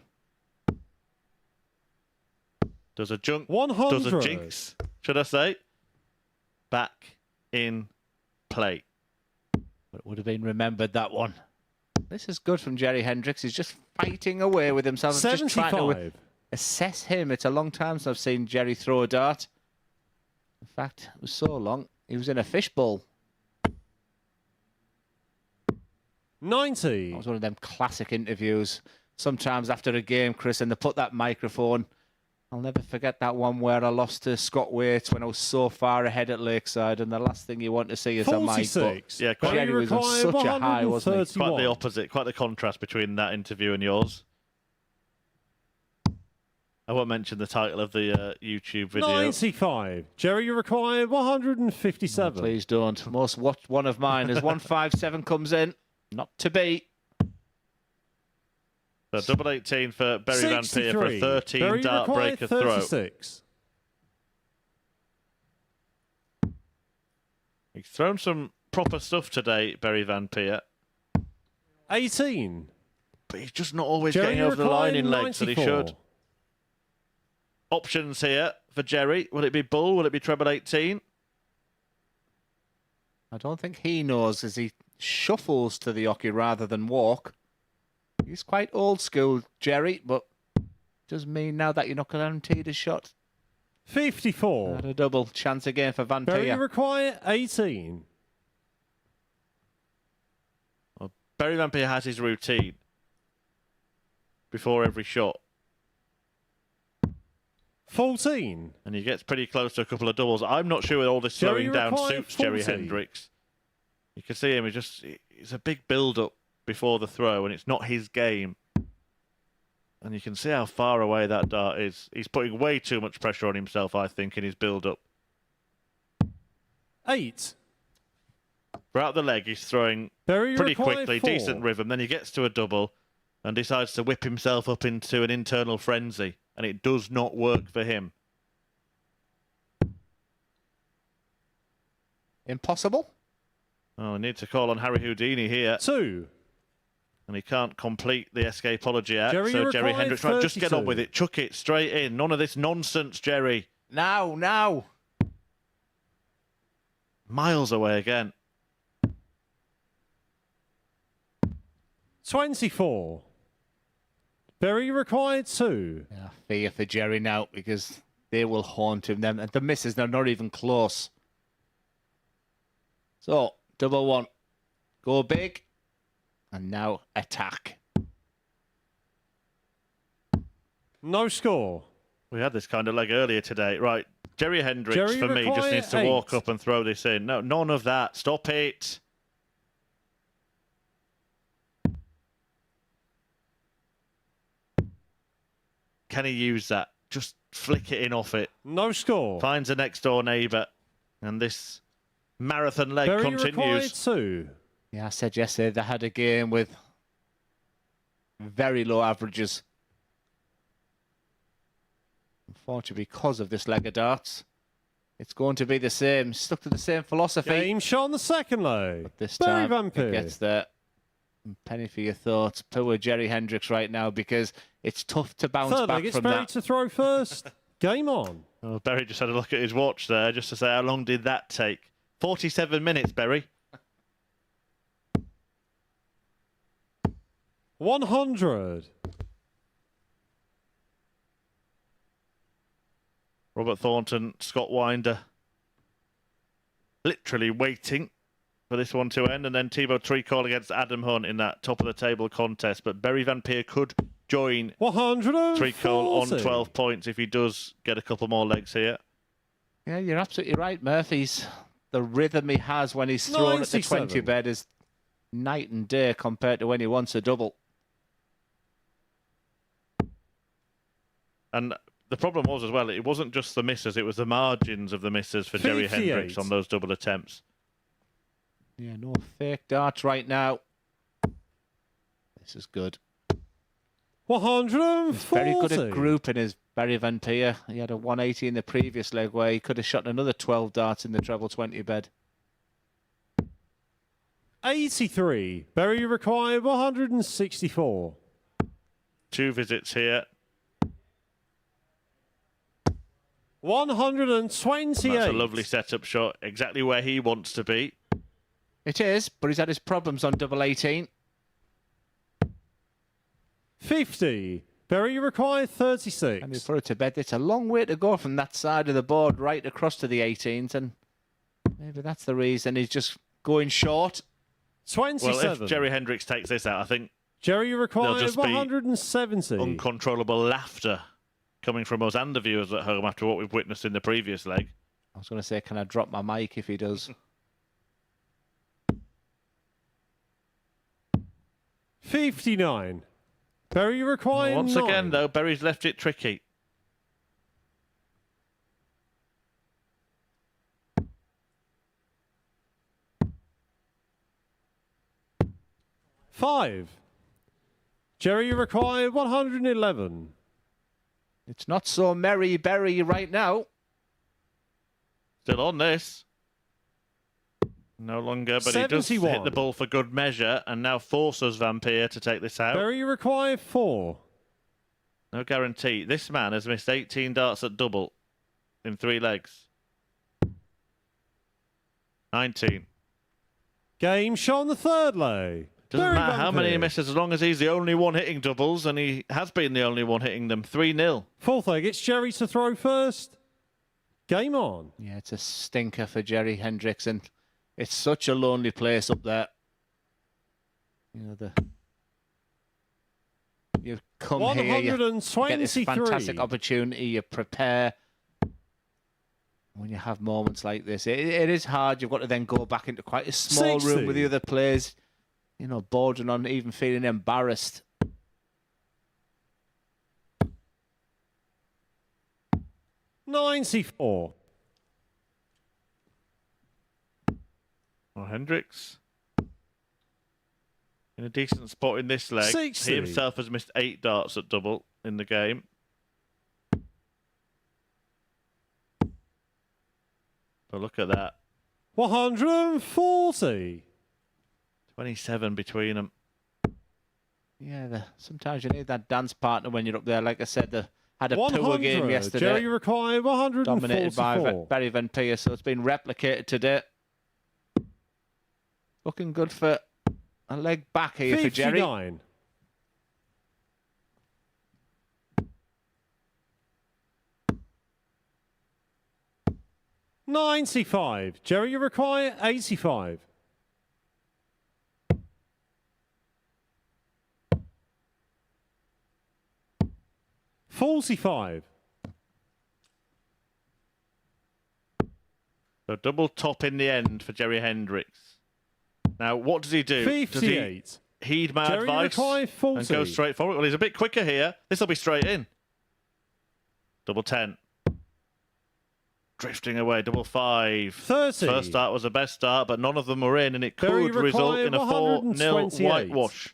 Does a 100. jinx, should I say? Back in play. But it would have been remembered, that one. This is good from Jerry Hendricks. He's just fighting away with himself. I'm just trying to 75. assess him. It's a long time since I've seen Jerry throw a dart. In fact, it was so long, he was in a fishbowl. 90. That was one of them classic interviews. Sometimes after a game, Chris, and they put that microphone. I'll never forget that one where I lost to Scott Waits when I was so far ahead at Lakeside, and the last thing you want to see is a mic. 46. Yeah, Jerry was on such a high, wasn't he? Quite the opposite, quite the contrast between that interview and yours. I won't mention the title of the YouTube video. 95. Jerry required 157. No, please don't. Most watched one of mine as 157 comes in. Not to beat. So double 18 for Barry Vampire for a 13 Barry dart required breaker throw. 36. He's thrown some proper stuff today, Barry Vampire, 18. but he's just not always Jerry getting over the line required in legs that he 94. should. Options here for Jerry. Will it be bull? Will it be treble 18? I don't think he knows as he shuffles to the hockey rather than walk. He's quite old school, Jerry, but does mean now that you're not guaranteed a shot. 54. Had a double chance again for Barry Vampire. required 18. Well, Barry Vampire has his routine before every shot. 14. And he gets pretty close to a couple of doubles. I'm not sure all this Jerry slowing down required suits Jerry 40. Hendricks. You can see him, it's a big build-up before the throw, and it's not his game. And you can see how far away that dart is. He's putting way too much pressure on himself, I think, in his build-up. 8. Throughout the leg, he's throwing Very pretty required quickly, 4. decent rhythm. Then he gets to a double and decides to whip himself up into an internal frenzy. And it does not work for him. Impossible. Oh, I need to call on Harry Houdini here. 2. And he can't complete the Escapology act. Jerry, so Jerry required Hendricks, right, just get on 32. with it. Chuck it straight in. None of this nonsense, Jerry. Now. Miles away again. 24. Berry required 2. Yeah, fear for Jerry now because they will haunt him. Then the misses, they're not even close. So, double one. Go big. And now attack. No score. We had this kind of leg earlier today. Right, Jerry Hendricks, Jerry for me, just required needs to 8. walk up and throw this in. No, none of that. Stop it. Can he use that? Just flick it in off it. No score. Finds a next door neighbour. And this marathon leg Berry required continues. 2. Yeah, I said yesterday they had a game with very low averages. Unfortunately, because of this leg of darts, it's going to be the same. Stuck to the same philosophy. Game shot on the second leg. But this Berry time, Vampire. it gets there. Penny for your thoughts. Poor Jerry Hendricks right now because it's tough to bounce Third back leg, it's from Berry that. to throw first. Game on. Oh, Berry just had a look at his watch there just to say how long did that take. 47 minutes, Berry. 100. Robert Thornton, Scott Winder, literally waiting for this one to end, and then Thibaut Tricol against Adam Hunt in that top of the table contest. But Berry Vampire could join 140. Tricol on 12 points if he does get a couple more legs here. Yeah, you're absolutely right, Murphy's. The rhythm he has when he's thrown at the 20 97. bed is night and day compared to when he wants a double. And the problem was as well, it wasn't just the misses, it was the margins of the misses for Jerry 58. Hendricks on those double attempts. Yeah, no fake darts right now. This is good. 140. He's very good at grouping his Barry Van Peer. He had a 180 in the previous leg where he could have shot another 12 darts in the treble 20 bed. 83. Berry required 164. 2 visits here. 128. That's a lovely setup shot, exactly where he wants to be. It is, but he's had his problems on double 18. 50. Berry required 36. And we put it to bed. It's a long way to go from that side of the board right across to the 18s, and maybe that's the reason he's just going short. 27. Well, if Jerry Hendricks takes this out, I think Jerry required just be 170. uncontrollable laughter coming from us and the viewers at home after what we've witnessed in the previous leg. I was going to say, can I drop my mic if he does? 59. Berry required Once 9. again, though, Berry's left it tricky. Five. Jerry required 111. It's not so merry Berry right now. Still on this. No longer, but he does 71. hit the ball for good measure and now forces Vampire to take this out. Berry required 4. No guarantee. This man has missed 18 darts at double in 3 legs. 19. Game shot on the third leg. Doesn't Berry matter how many he Vampire. misses as long as he's the only one hitting doubles, and he has been the only one hitting them. 3-0. Fourth leg, it's Jerry to throw first. Game on. Yeah, it's a stinker for Jerry Hendricks, and it's such a lonely place up there. You know, You come here, you get this fantastic opportunity, you prepare. When you have moments like this, it is hard. You've got to then go back into quite a small room with the other players, you know, bordering on even feeling embarrassed. $94. Well, Hendricks in a decent spot in this leg. 60. He himself has missed 8 darts at double in the game. But look at that. 140. 27 between them. Yeah, sometimes you need that dance partner when you're up there. Like I said, they had a poor game yesterday. Jerry Rikai, 144. Dominated by Barry Van Peer, so it's been replicated today. Looking good for a leg back here 59. for Jerry. $95. Jerry Rikai, 85. $45. So double top in the end for Jerry Hendricks. Now, what does he do? 58. Does he heed my Jerry advice Rikai, 40. and go straight forward? Well, he's a bit quicker here. This will be straight in. Double 10. Drifting away, double 5. 30. First start was the best start, but none of them were in, and it Jerry could result in a 4-0 128. whitewash.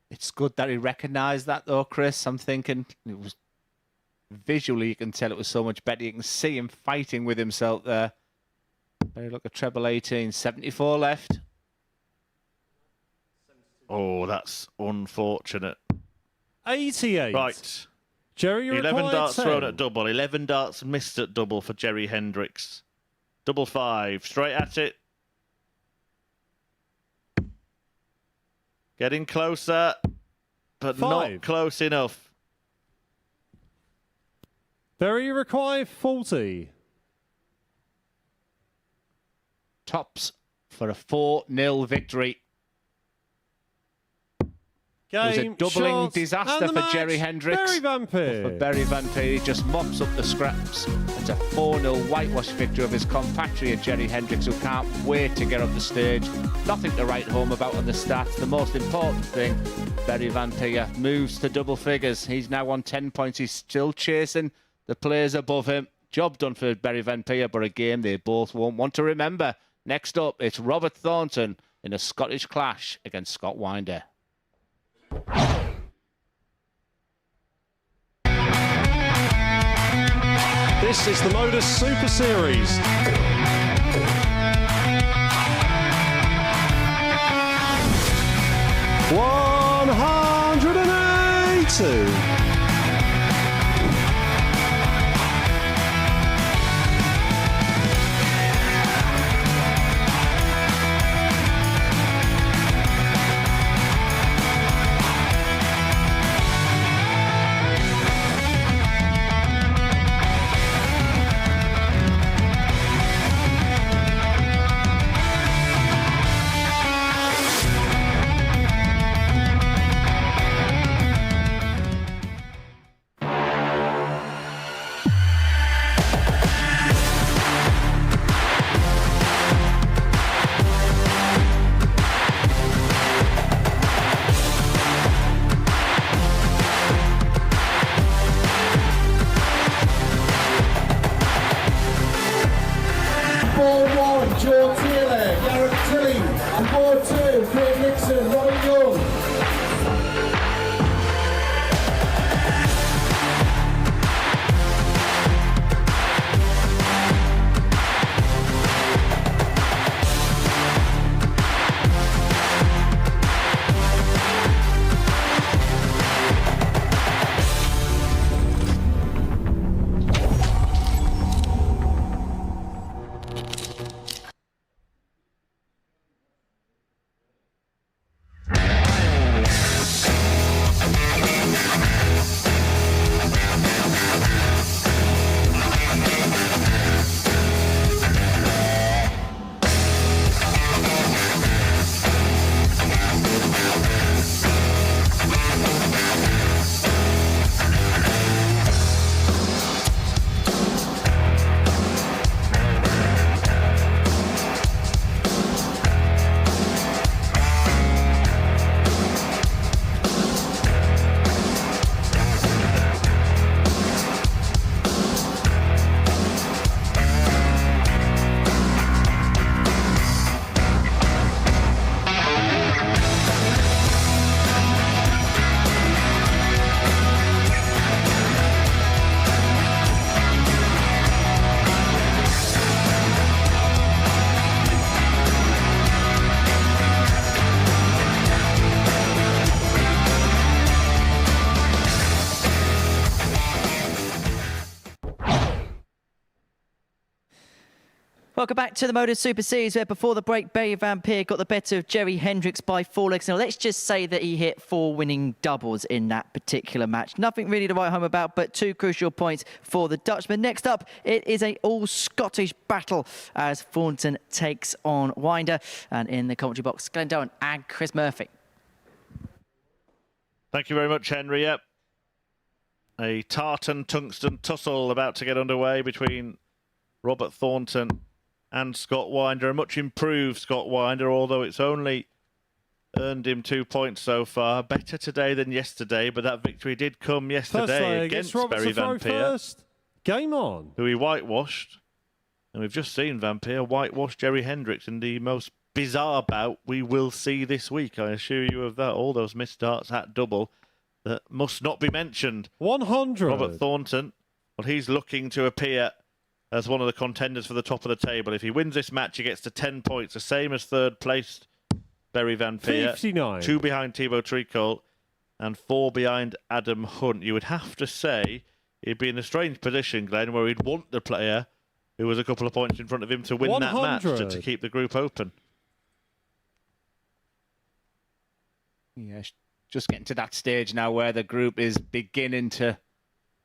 It's good that he recognised that, though, Chris. I'm thinking it was visually, you can tell it was so much better. You can see him fighting with himself there. Very look at treble 18, 74 left. Oh, that's unfortunate. 88. Right. Jerry 11 Rikai, darts 10. thrown at double. 11 darts missed at double for Jerry Hendricks. Double 5. Straight at it. Getting closer, but 5. not close enough. Jerry Rikai, 40. Tops for a 4-0 victory. It was a Game, doubling shots, disaster and the for Jerry match, Hendricks. Barry Van Peer. For Barry Van Peer, he just mops up the scraps. It's a 4-0 whitewash victory of his compatriot Jerry Hendricks, who can't wait to get up the stage. Nothing to write home about on the stats. The most important thing, Barry Van Peer moves to double figures. He's now on 10 points. He's still chasing the players above him. Job done for Barry Van Peer, but a game they both won't want to remember. Next up, it's Robert Thornton in a Scottish clash against Scott Winder. This is the MODUS Super Series. $182. Welcome back to the MODUS Super Series, where before the break, Barry Van Peer got the better of Jerry Hendricks by 4 legs. Now, let's just say that he hit 4 winning doubles in that particular match. Nothing really to write home about, but 2 crucial points for the Dutchman. Next up, it is an all-Scottish battle as Thornton takes on Winder. And in the commentary box, Glenn Dowen and Chris Murphy. Thank you very much, Henry. Yep. A tartan tungsten tussle about to get underway between Robert Thornton and Scott Winder. A much improved Scott Winder, although it's only earned him 2 points so far. Better today than yesterday, but that victory did come yesterday against Barry Van Peer. Game on. Who he whitewashed. And we've just seen Van Peer whitewash Jerry Hendricks in the most bizarre bout we will see this week. I assure you of that. All those missed starts at double that must not be mentioned. 100. Robert Thornton, well, he's looking to appear as one of the contenders for the top of the table. If he wins this match, he gets to 10 points, the same as third placed Barry Van Peer. 59. 2 behind Thibaut Tricol and 4 behind Adam Hunt. You would have to say he'd be in a strange position, Glenn, where he'd want the player who was a couple of points in front of him to win 100. that match to keep the group open. Yeah, just getting to that stage now where the group is beginning to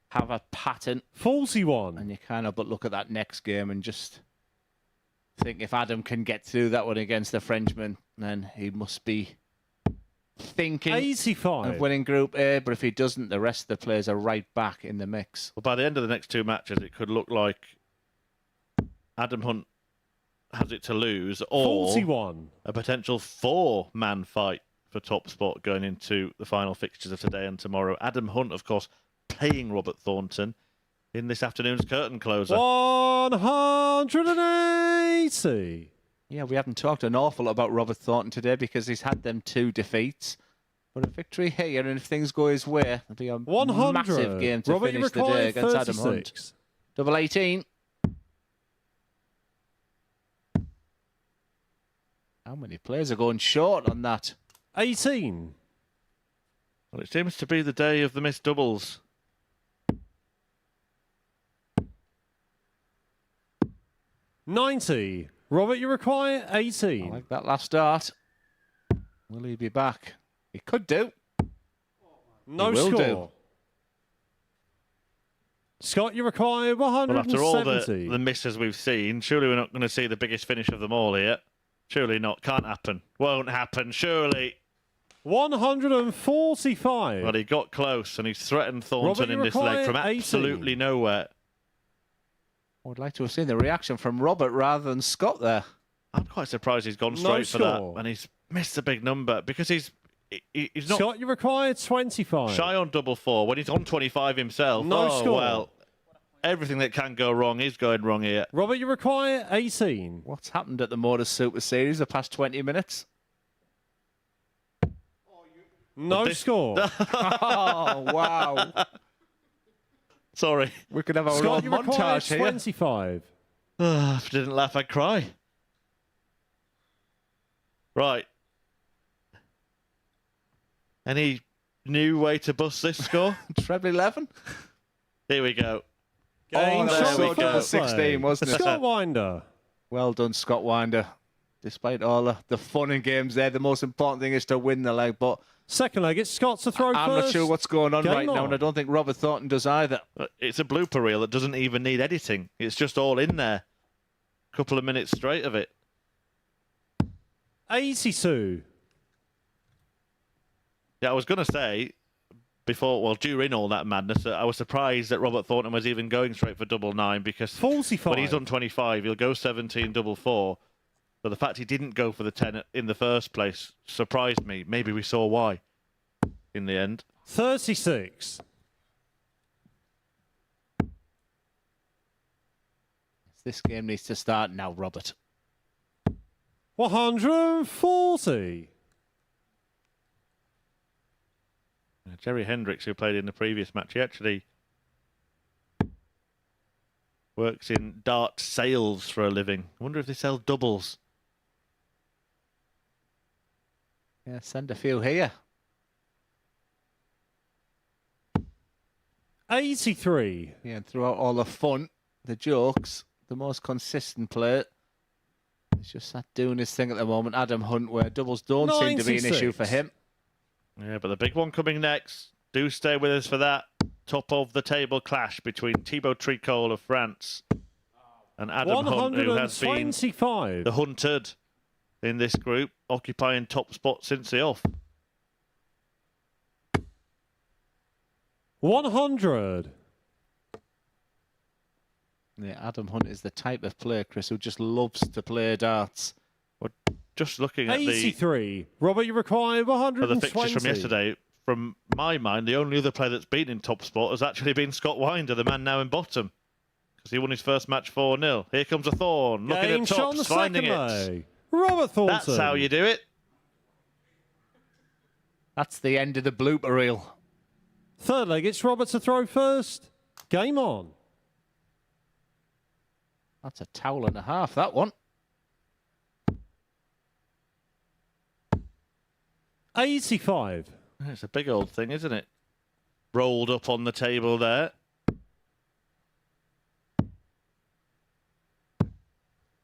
have a pattern. 41. And you kind of but look at that next game and just think if Adam can get through that one against the Frenchman, then he must be thinking 85. of winning Group A. But if he doesn't, the rest of the players are right back in the mix. Well, by the end of the next 2 matches, it could look like Adam Hunt has it to lose, or 41. a potential 4-man fight for top spot going into the final fixtures of today and tomorrow. Adam Hunt, of course, playing Robert Thornton in this afternoon's curtain closer. 180. Yeah, we haven't talked an awful lot about Robert Thornton today because he's had them 2 defeats. But a victory here, and if things go his way, it'll be a 100. massive game to Robert, finish the day against Adam Hunt. Double 18. How many players are going short on that? 18. Well, it seems to be the day of the missed doubles. 90. Robert, you require 18. I like that last start. Will he be back? He could do. No he will score. Do. Scott, you require 170. Well, after all the misses we've seen, surely we're not going to see the biggest finish of them all here. Surely not. Can't happen. Won't happen. Surely. 145. Well, he got close and he's threatened Thornton in this leg from absolutely nowhere. I would like to have seen the reaction from Robert rather than Scott there. I'm quite surprised he's gone straight for that, and he's missed a big number because he's not. Scott, you require 25. Shy on double 4 when he's on 25 himself. No score. Well, everything that can go wrong is going wrong here. Robert, you require 18. What's happened at the MODUS Super Series the past 20 minutes? No score. Oh, wow. Sorry. We could have our Scott, own you require montage here. 25. If I didn't laugh, I'd cry. Right. Any new way to bust this score? Treble 11? Here we go. Game there shot we for go. first 16, play. wasn't it? Scott Winder. Well done, Scott Winder. Despite all the fun and games there, the most important thing is to win the leg. But Second leg, it's Scott to throw I'm first. not sure what's going on Game right now, on. and I don't think Robert Thornton does either. It's a blooper reel that doesn't even need editing. It's just all in there. Couple of minutes straight of it. 82. Yeah, I was going to say, during all that madness, I was surprised that Robert Thornton was even going straight for double 9 because 45. when he's on 25, he'll go 17 double 4. But the fact he didn't go for the 10 in the first place surprised me. Maybe we saw why in the end. 36. This game needs to start now, Robert. 140. Jerry Hendricks, who played in the previous match, he actually works in dart sales for a living. I wonder if they sell doubles. Yeah, send a few here. 83. Yeah, and throughout all the fun, the jokes, the most consistent player He's just sat doing his thing at the moment. Adam Hunt, where doubles don't seem to be an issue for him. Yeah, but the big one coming next. Do stay with us for that. Top of the table clash between Thibaut Tricol of France and Adam Hunt, who has been the hunted in this group, occupying top spot since the off. 100. Yeah, Adam Hunt is the type of player, Chris, who just loves to play darts. Well, just looking at 83. Robert, you require 120. the fixtures from yesterday, from my mind, the only other player that's been in top spot has actually been Scott Winder, the man now in bottom, because he won his first match 4-0. Here comes a Thorn, looking at tops, finding it. Robert Thornton. That's how you do it. That's the end of the blooper reel. Third leg, it's Robert to throw first. Game on. That's a towel and a half, that one. 85. It's a big old thing, isn't it? Rolled up on the table there.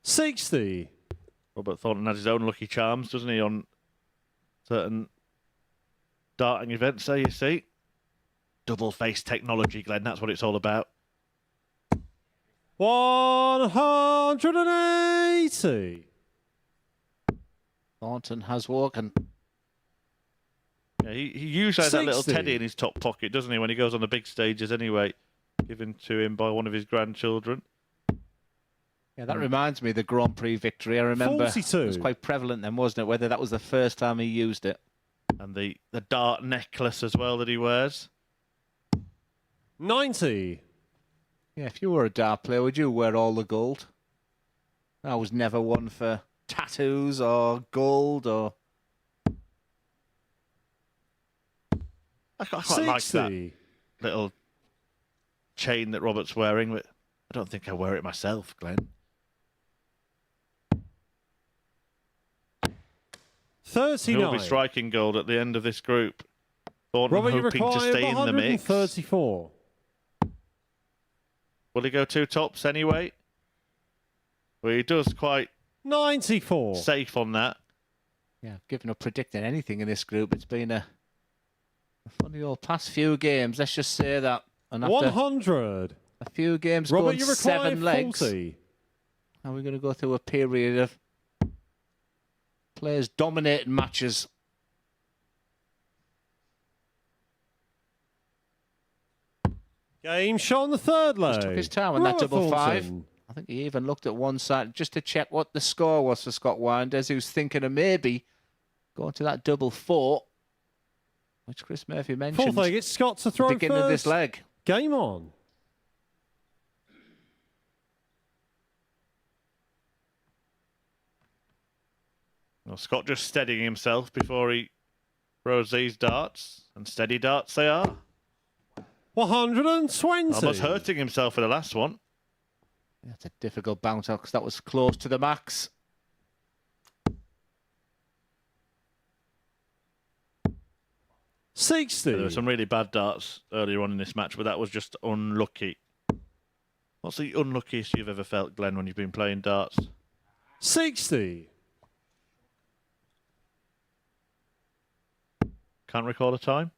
60. Robert Thornton has his own lucky charms, doesn't he, on certain darting events, there you see. Double face technology, Glenn, that's what it's all about. 180. Thornton has woken. Yeah, he usually has that little teddy in his top pocket, doesn't he, when he goes on the big stages anyway, given to him by one of his grandchildren. Yeah, that reminds me of the Grand Prix victory. I remember 42. It was quite prevalent then, wasn't it? Whether that was the first time he used it. And the dart necklace as well that he wears. 90. Yeah, if you were a dart player, would you wear all the gold? I was never one for tattoos or gold or... I quite like that little chain that Robert's wearing, but I don't think I wear it myself, Glenn. 39. He'll be striking gold at the end of this group. Thornton hoping to stay in the mix. 134. Will he go two tops anyway? Well, he does quite 94. Safe on that. Yeah, given up predicting anything in this group, it's been a funny old past few games. Let's just say that. And after 100. a few games Robert, going you require 7 legs, 40. are we going to go through a period of players dominating matches? Game shot on the third leg. Just took his time on that Robert double five. Thornton. I think he even looked at one side just to check what the score was for Scott Winders, who's thinking of maybe going to that double 4, which Chris Murphy mentioned. Fourth leg, it's Scott to throw at the beginning of this first. leg. Game on. Well, Scott just steadying himself before he throws these darts, and steady darts they are. 120. Almost hurting himself for the last one. That's a difficult bounce out because that was close to the max. 60. There were some really bad darts earlier on in this match, but that was just unlucky. What's the unluckiest you've ever felt, Glenn, when you've been playing darts? 60. Can't recall a time?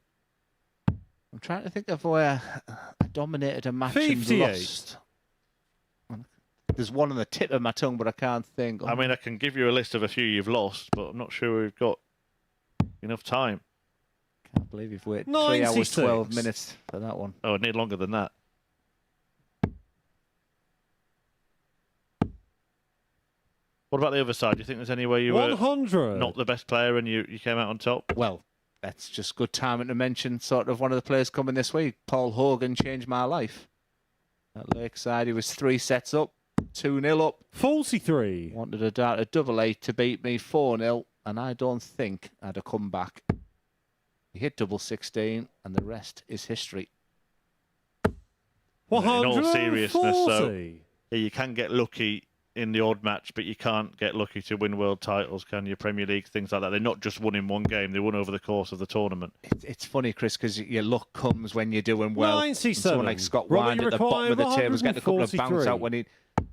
I'm trying to think of where I dominated a match 58. and lost. There's one on the tip of my tongue, but I can't think. I mean, I can give you a list of a few you've lost, but I'm not sure we've got enough time. Can't believe you've waited 3 96. hours, 12 minutes for that one. Oh, I need longer than that. What about the other side? Do you think there's any way you 100. were not the best player and you came out on top? Well, that's just good timing to mention sort of one of the players coming this week. Paul Hogan changed my life. At Lakeside, he was 3 sets up, 2-0 up. 43. Wanted a dart at double 8 to beat me 4-0, and I don't think I'd have come back. He hit double 16, and the rest is history. 140. In all seriousness, though, yeah, you can get lucky in the odd match, but you can't get lucky to win world titles, can you? Premier League, things like that. They're not just won in one game, they won over the course of the tournament. It's funny, Chris, because your luck comes when you're doing well. 97. Someone like Scott Robert, Wind you at the bottom of the require table was getting a couple of bounce out when he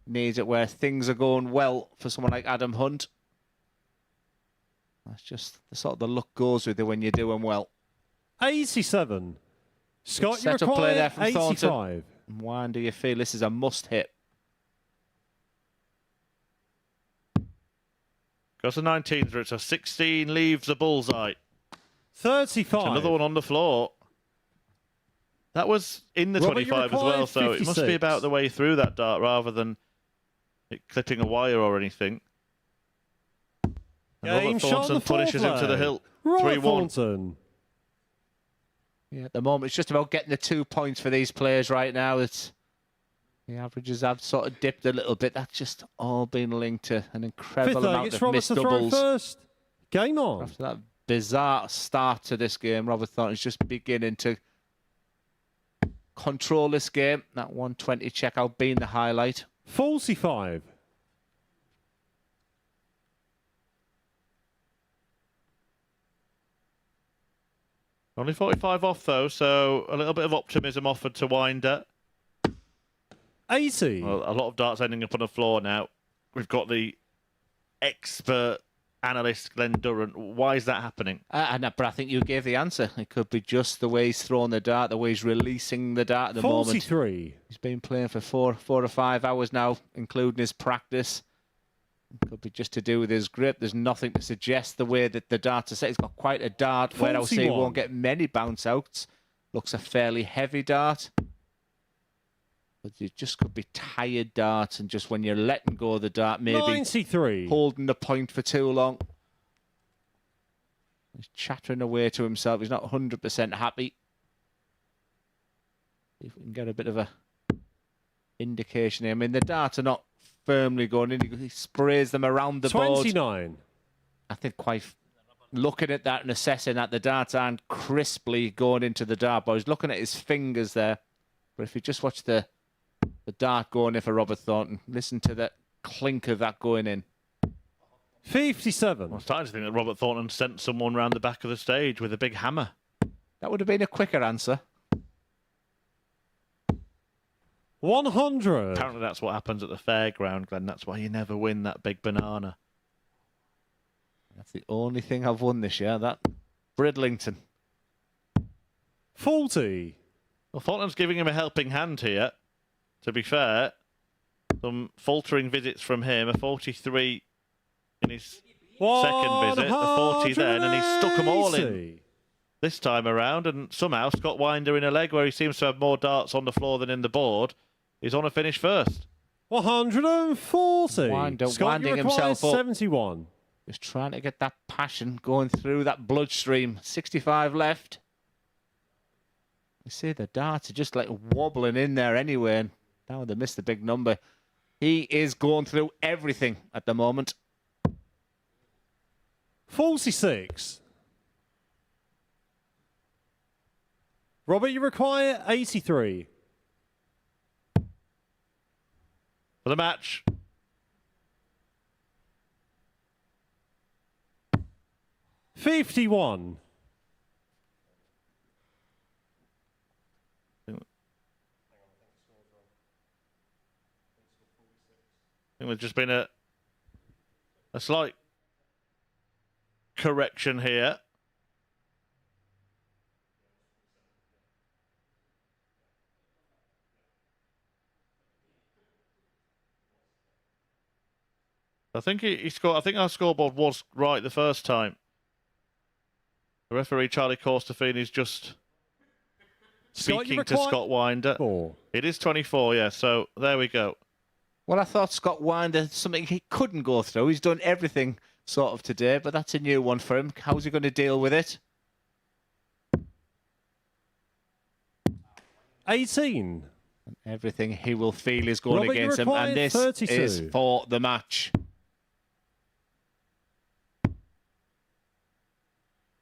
needs it where things are going well for someone like Adam Hunt. That's just the sort of the luck goes with it when you're doing well. 87. Scott, you Set up play there require from 85. Thornton. Why do you feel this is a must hit? Goes to 19 through, so 16 leaves a bullseye. 35. Another one on the floor. That was in the Robert, 25 as well, so it must be 56. about the way through that dart rather than it clipping a wire or anything. And Game Robert shot on Thornton the punishes him to the foreplay. hilt. Robert 3-1. Thornton. Yeah, at the moment, it's just about getting the 2 points for these players right now. It's the averages have sort of dipped a little bit. That's just all been linked to an incredible Fifth amount gets of Robert missed to throw doubles. first. Game on. After that bizarre start to this game, Robert Thornton's just beginning to control this game. That 120 checkout being the highlight. 45. Only 45 off though, so a little bit of optimism offered to Winder. 80. Well, a lot of darts ending up on the floor now. We've got the expert analyst Glenn Durrant. Why is that happening? But I think you gave the answer. It could be just the way he's throwing the dart, the way he's releasing the dart at the moment. 43. He's been playing for four or 5 hours now, including his practice. It could be just to do with his grip. There's nothing to suggest the way that the darts are set. He's got quite a dart where I would say he 41. won't get many bounce outs. Looks a fairly heavy dart. But it just could be tired darts, and just when you're letting go of the dart, maybe 93. holding the point for too long. He's chattering away to himself. He's not 100% happy. See if we can get a bit of a indication here. I mean, the darts are not firmly going in. He sprays them around the board. 29. I think quite looking at that and assessing that, the darts aren't crisply going into the dart board. He's looking at his fingers there. But if you just watch the dart going in for Robert Thornton, listen to the clink of that going in. 57. I'm starting to think that Robert Thornton sent someone round the back of the stage with a big hammer. That would have been a quicker answer. 100. Apparently that's what happens at the fairground, Glenn. That's why you never win that big banana. That's the only thing I've won this year, that Bridlington. 40. Well, Thornton's giving him a helping hand here, to be fair. Some faltering visits from him, a 43 in his second visit, a 40 then, and he's stuck them all in this time around. And somehow Scott Winder, in a leg where he seems to have more darts on the floor than in the board, is on a finish first. 140. Winder Scott, you winding require himself up. 71. Just trying to get that passion going through that bloodstream. 65 left. You see the darts are just like wobbling in there anyway. And now they missed the big number. He is going through everything at the moment. 46. Robert, you require 83. For the match. $51. I think there's just been a slight correction here. I think he scored. I think our scoreboard was right the first time. The referee Charlie Corstafini is just speaking to Scott Winder. 4. It is 24, yeah. So there we go. Well, I thought Scott Winder, something he couldn't go through. He's done everything sort of today, but that's a new one for him. How's he going to deal with it? 18. And everything he will feel is going Robert, you against him, require and this 32. is for the match.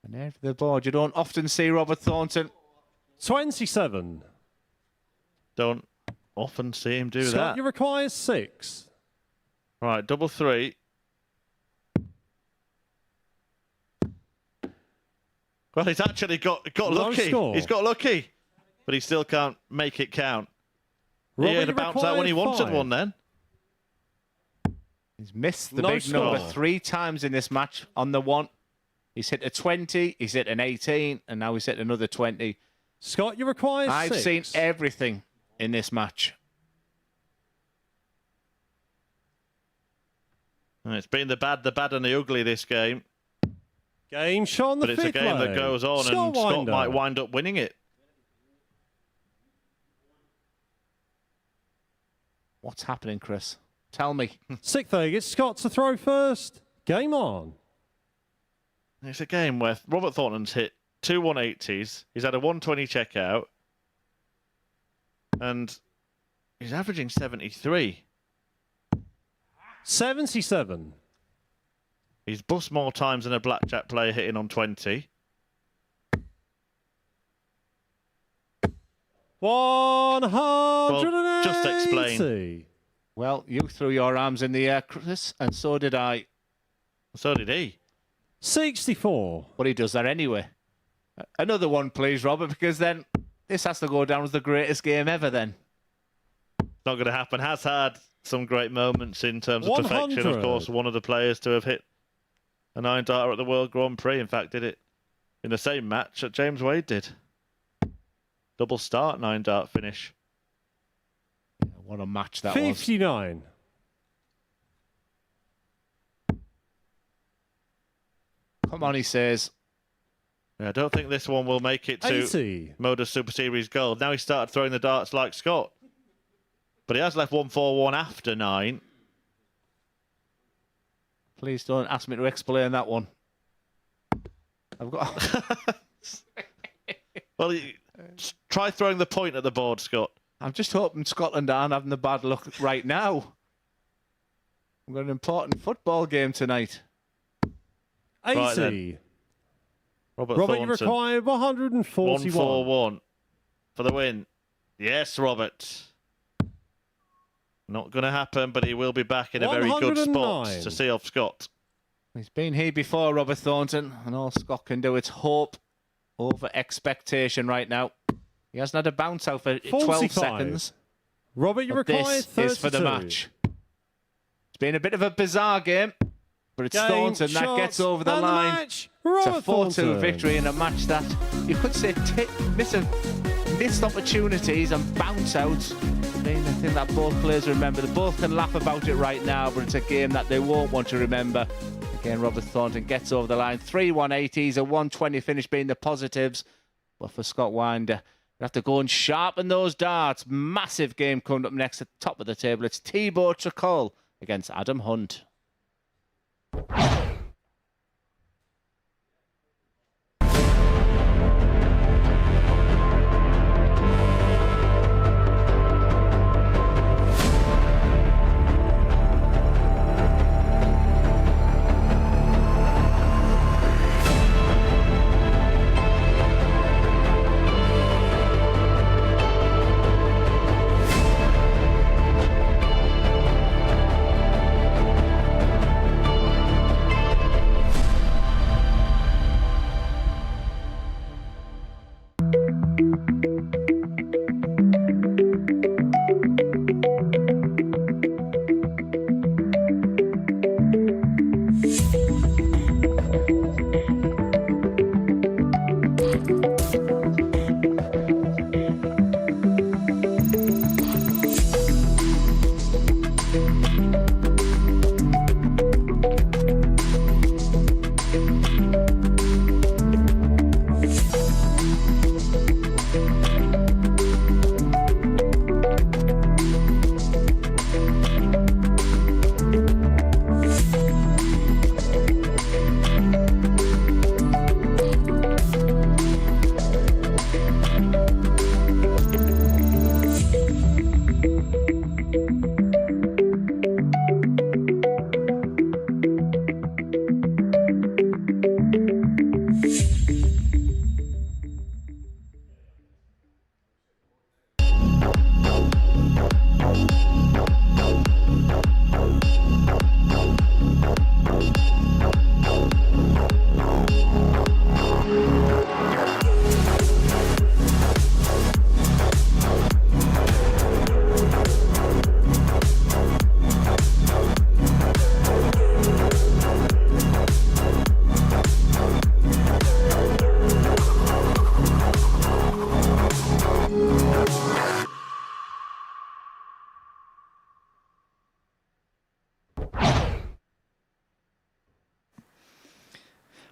And there for the board. You don't often see Robert Thornton. 27. Don't often see him do Scott, that. you require 6. Right, double 3. Well, he's actually got lucky. score. He's got lucky, but he still can't make it count. Robert, He had you a bounce out when he require wanted 5. one then. He's missed the No big score. number 3 times in this match on the 1. He's hit a 20, he's hit an 18, and now he's hit another 20. Scott, you require 6. I've seen everything in this match. And it's been the bad, and the ugly this game. Game shot on the But it's a fifth game that leg. goes on, Scott and Scott Winder. might wind up winning it. What's happening, Chris? Tell me. 6th leg, it's Scott to throw first. Game on. It's a game where Robert Thornton's hit 2 180s. He's had a 120 checkout. And he's averaging 73. 77. He's bust more times than a blackjack player hitting on 20. 180. Well, just explain. Well, you threw your arms in the air, Chris, and so did I. So did he. 64. But he does that anyway. Another one, please, Robert, because then this has to go down as the greatest game ever then. Not going to happen. Has had some great moments in terms of perfection. 100. Of course, one of the players to have hit a 9-darter at the World Grand Prix. In fact, did it in the same match that James Wade did. Double start, 9-dart finish. Yeah, what a match that was. 59. Come on, he says. Yeah, I don't think this one will make it to 80. MODUS Super Series Gold. Now he started throwing the darts like Scott. But he has left 141 after 9. Please don't ask me to explain that one. I've got. Well, try throwing the point at the board, Scott. I'm just hoping Scotland aren't having the bad luck right now. We've got an important football game tonight. 80. Right then. Robert Robert, you Thornton, require 141. 141 for the win. Yes, Robert. Not going to happen, but he will be back in a very good spot 109. to see off Scott. He's been here before, Robert Thornton, and all Scott can do is hope over expectation right now. He hasn't had a bounce out for 12 45. seconds. Robert, you But require this 32. is for the match. It's been a bit of a bizarre game, but it's Game, Thornton that shots, gets over the and line. match. It's a Robert 4-2 Thornton. victory in a match that you could say missed opportunities and bounce outs. I mean, I think that both players remember. They both can laugh about it right now, but it's a game that they won't want to remember. Again, Robert Thornton gets over the line. 3 180s, a 120 finish being the positives. But for Scott Winder, you have to go and sharpen those darts. Massive game coming up next at the top of the table. It's Thibaut Tricol against Adam Hunt.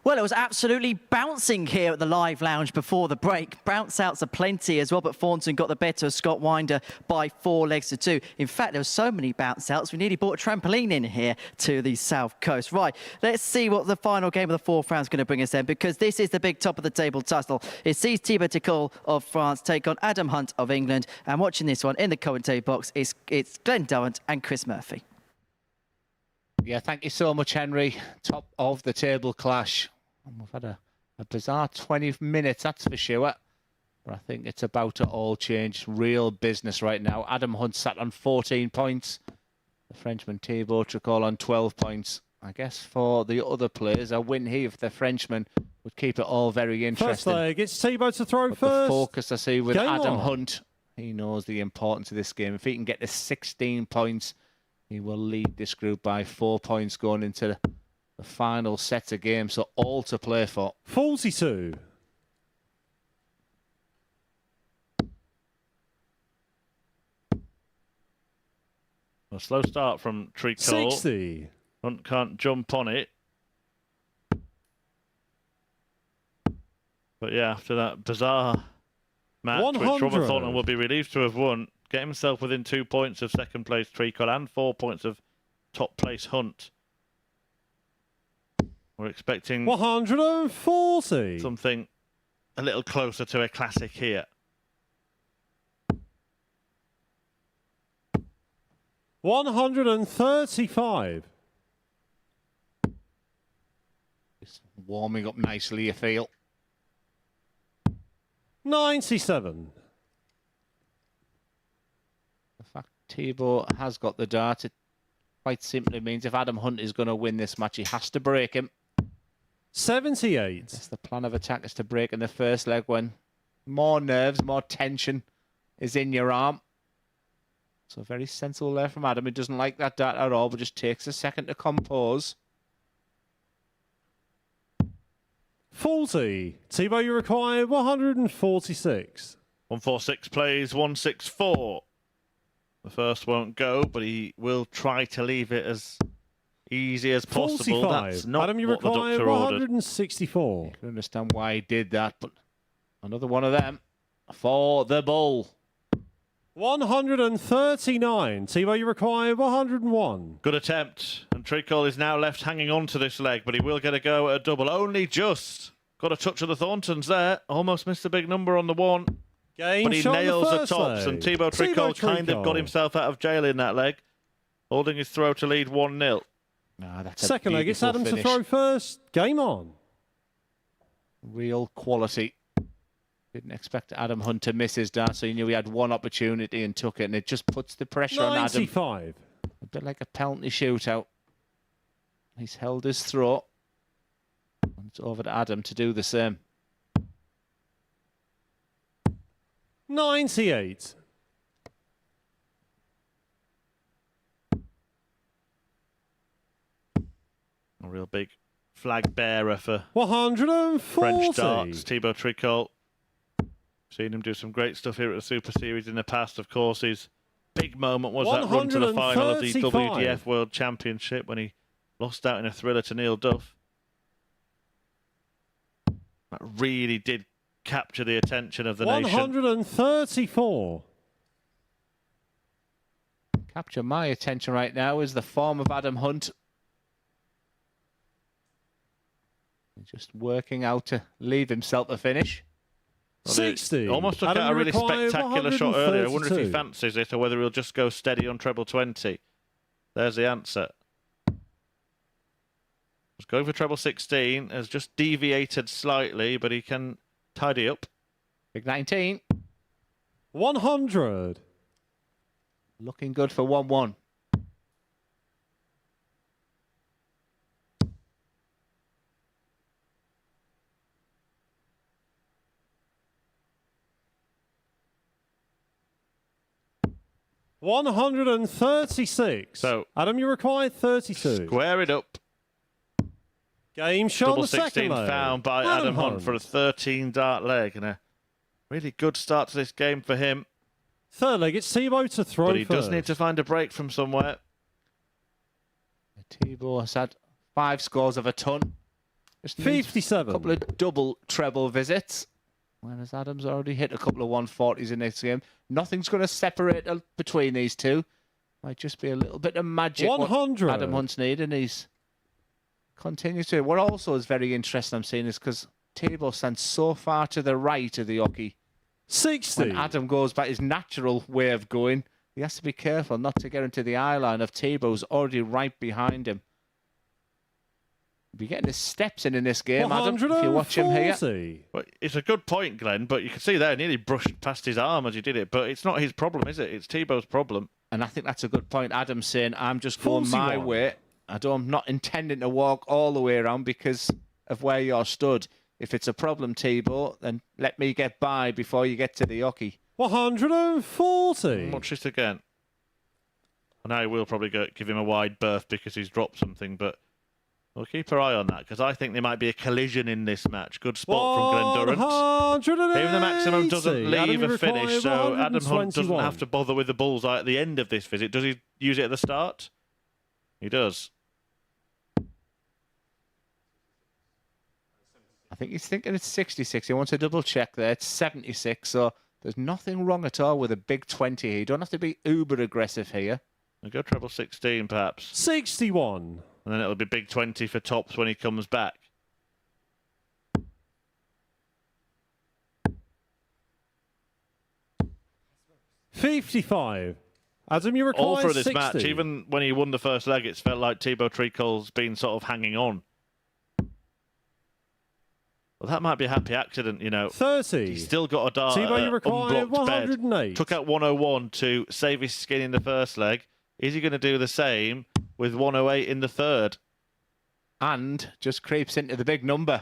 Well, it was absolutely bouncing here at the live lounge before the break. Bounce outs are plenty as Robert Thornton got the better of Scott Winder by 4 legs to 2. In fact, there were so many bounce outs, we nearly brought a trampoline in here to the South Coast. Right, let's see what the final game of the 4th round is going to bring us then, because this is the big top of the table tussle. It sees Thibaut Tickle of France take on Adam Hunt of England. And watching this one in the commentary box, it's Glenn Durrant and Chris Murphy. Yeah, thank you so much, Henry. Top of the table clash. We've had a bizarre 20 minutes, that's for sure. But I think it's about to all change. Real business right now. Adam Hunt sat on 14 points. The Frenchman Thibaut Tickle on 12 points. I guess for the other players, a win here for the Frenchman would keep it all very interesting. First leg, it's Thibaut to throw but first. The focus I see with Game Adam on. Hunt, he knows the importance of this game. If he can get to 16 points, he will lead this group by 4 points going into the final sets of games. So all to play for. 42. A slow start from Tricol. 60. Hunt can't jump on it. But yeah, after that bizarre match, 100. which Robert Thornton will be relieved to have won, get himself within 2 points of second place Tricol and 4 points of top place Hunt. We're expecting 140. something a little closer to a classic here. 135. It's warming up nicely, you feel. 97. The fact Thibaut has got the dart, it quite simply means if Adam Hunt is going to win this match, he has to break him. 78. That's the plan of attack, is to break in the first leg when more nerves, more tension is in your arm. So very sensible there from Adam. He doesn't like that dart at all, but just takes a second to compose. 40. Thibaut, you require 146. 146 plays 164. The first won't go, but he will try to leave it as easy as possible. 45. That's not Adam, you what the require doctor ordered. 164. You can understand why he did that, but another one of them for the bull. 139. Thibaut, you require 101. Good attempt, and Tricol is now left hanging on to this leg, but he will get a go at a double. Only just got a touch of the Thorntons there. Almost missed a big number on the one. Game But he shot on nails the first tops, leg. and Thibaut Thibaut Tricol kind of got Tricol. himself out of jail in that leg, holding his throw to lead 1-0. That's a Second leg, it's beautiful Adam finish. to throw first. Game on. Real quality. Didn't expect Adam Hunt to miss his dart, so he knew he had one opportunity and took it, and it just puts the pressure on Adam. 95. A bit like a penalty shootout. He's held his throat. And it's over to Adam to do the same. 98. A real big flag bearer for 140. French darts, Thibaut Tricol. Seen him do some great stuff here at the Super Series in the past. Of course, his big moment was that run to the final of the 135. WDF World Championship when he lost out in a thriller to Neil Duff. That really did capture the attention of the nation. 134. Capture my attention right now is the form of Adam Hunt. He's just working out to leave himself a finish. Well, 60. Almost took Adam out a really require spectacular shot earlier. I wonder if he 132. fancies it or whether he'll just go steady on treble 20. There's the answer. He's going for treble 16. Has just deviated slightly, but he can tidy up. Big 19. 100. Looking good for 1-1. $136. So Adam, you require 32. Square it up. Game shot on Double the second 16 leg. found by Adam Hunt for a 13 dart leg, and a really good start to this game for him. Third leg, it's Thibaut to throw But he first. does need to find a break from somewhere. Thibaut has had 5 scores of a ton. Just needs 57. A couple of double treble visits. Whereas Adam's already hit a couple of 140s in this game. Nothing's going to separate between these two. Might just be a little bit of magic. 100. What Adam Hunt's need, and he's continues to. What also is very interesting I'm seeing is because Table stands so far to the right of the hockey. 60. When Adam goes back his natural way of going, he has to be careful not to get into the eye line of Tebow's already right behind him. He'll be getting his steps in this game, Adam, if you watch him here. Well, it's a good point, Glenn, but you can see there, nearly brushed past his arm as he did it, but it's not his problem, is it? It's Tebow's problem. And I think that's a good point. Adam's saying, I'm just going my way. I'm not intending to walk all the way around because of where you're stood. If it's a problem, Tebow, then let me get by before you get to the hockey. 140. Watch this again. I know we'll probably give him a wide berth because he's dropped something, but we'll keep our eye on that because I think there might be a collision in this match. Good spot from Glenn Durrant. Even the maximum doesn't leave a finish, so Adam Hunt doesn't have to bother with the bullseye at the end of this visit. Does he use it at the start? He does. I think he's thinking it's 66. He wants to double check there. It's 76, so there's nothing wrong at all with a big 20 here. You don't have to be uber aggressive here. We'll go treble 16, perhaps. 61. And then it'll be big 20 for tops when he comes back. $55. Adam, you require All for this 60. match. Even when he won the first leg, it's felt like Tebow Treacle's been sort of hanging on. Well, that might be a happy accident, you know. 30. He's still got a dart, Tebow, you require unblocked 108. bed. Took out 101 to save his skin in the first leg. Is he going to do the same with 108 in the third? And just creeps into the big number.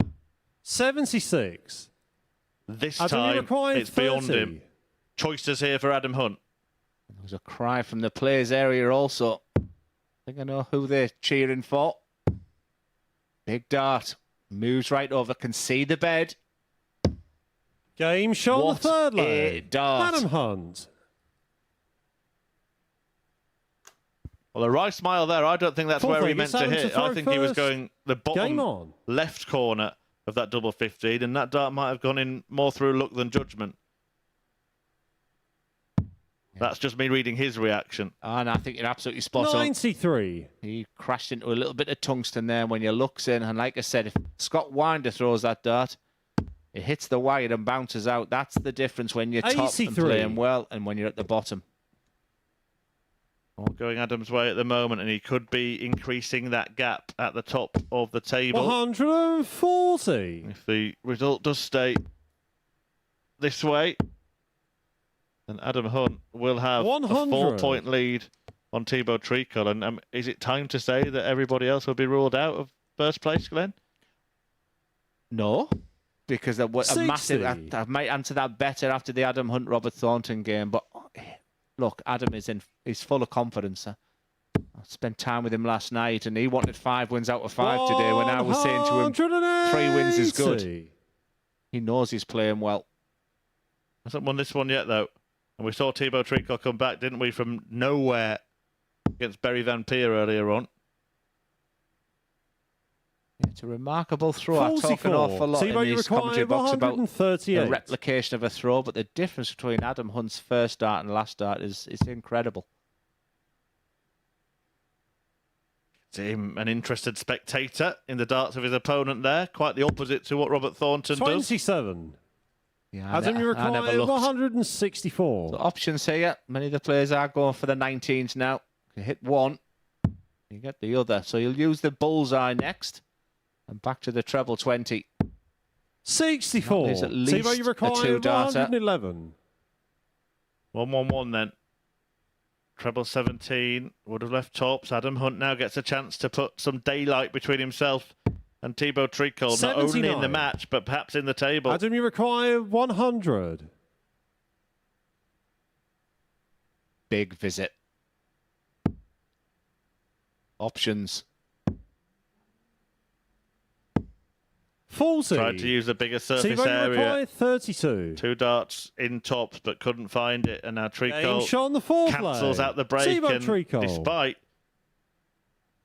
76. This Adam, you time, require it's beyond 30. him. Choices here for Adam Hunt. There was a cry from the players area also. I think I know who they're cheering for. Big dart. Moves right over. Can see the bed. Game shot on the third leg. A dart. Adam Hunt. Well, a right smile there. I don't think that's where he meant to hit. I think he was going the bottom left corner of that double 15, and that dart might have gone in more through luck than judgment. That's just me reading his reaction. And I think you're absolutely spot on. 93. He crashed into a little bit of tungsten there when you looks in. And like I said, if Scott Winder throws that dart, it hits the wire and bounces out. That's the difference when you're top and playing well and when you're at the bottom. All going Adam's way at the moment, and he could be increasing that gap at the top of the table. 140. If the result does stay this way, then Adam Hunt will have 100. a 4-point lead on Tebow Treacle. And is it time to say that everybody else will be ruled out of first place, Glenn? No, because a massive. I might answer that better after the Adam Hunt Robert Thornton game. But look, Adam he's full of confidence. I spent time with him last night, and he wanted 5 wins out of 5 today. When I was saying to him, 3 wins is good. He knows he's playing well. Hasn't won this one yet, though. And we saw Tebow Treacle come back, didn't we, from nowhere against Barry Van Peer earlier on. It's a remarkable throw. I talk an awful lot in these commentary box about the replication of a throw, but the difference between Adam Hunt's first dart and last dart is incredible. It's him, an interested spectator in the darts of his opponent there. Quite the opposite to what Robert Thornton does. 27. Yeah, Adam, you require 164. So options here. Many of the players are going for the 19s now. You hit one, you get the other. So you'll use the bullseye next. And back to the treble 20. 64. There's at least Tebow, you require a 2-darter. 111. 1-1-1 then. Treble 17 would have left tops. Adam Hunt now gets a chance to put some daylight between himself and Tebow Treacle, not only in the match, but perhaps in the table. Adam, you require 100. Big visit. Options. 40. Tried to use a bigger surface Tebow, you area. require 32. 2 darts in tops, but couldn't find it. And now Treacle shot on the fourth cancels leg. out the break. Tebow And Treacle. despite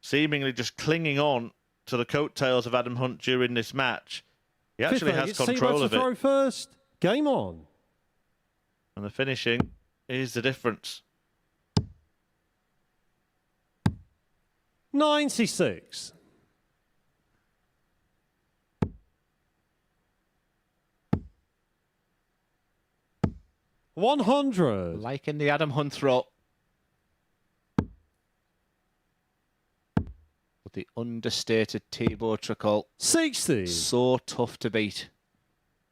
seemingly just clinging on to the coattails of Adam Hunt during this match. He actually Fifth leg, has it's control Tebow of to throw it. first. Game on. And the finishing is the difference. 96. $100. Liking the Adam Hunt throw. But the understated Tebow trickle. 60. So tough to beat.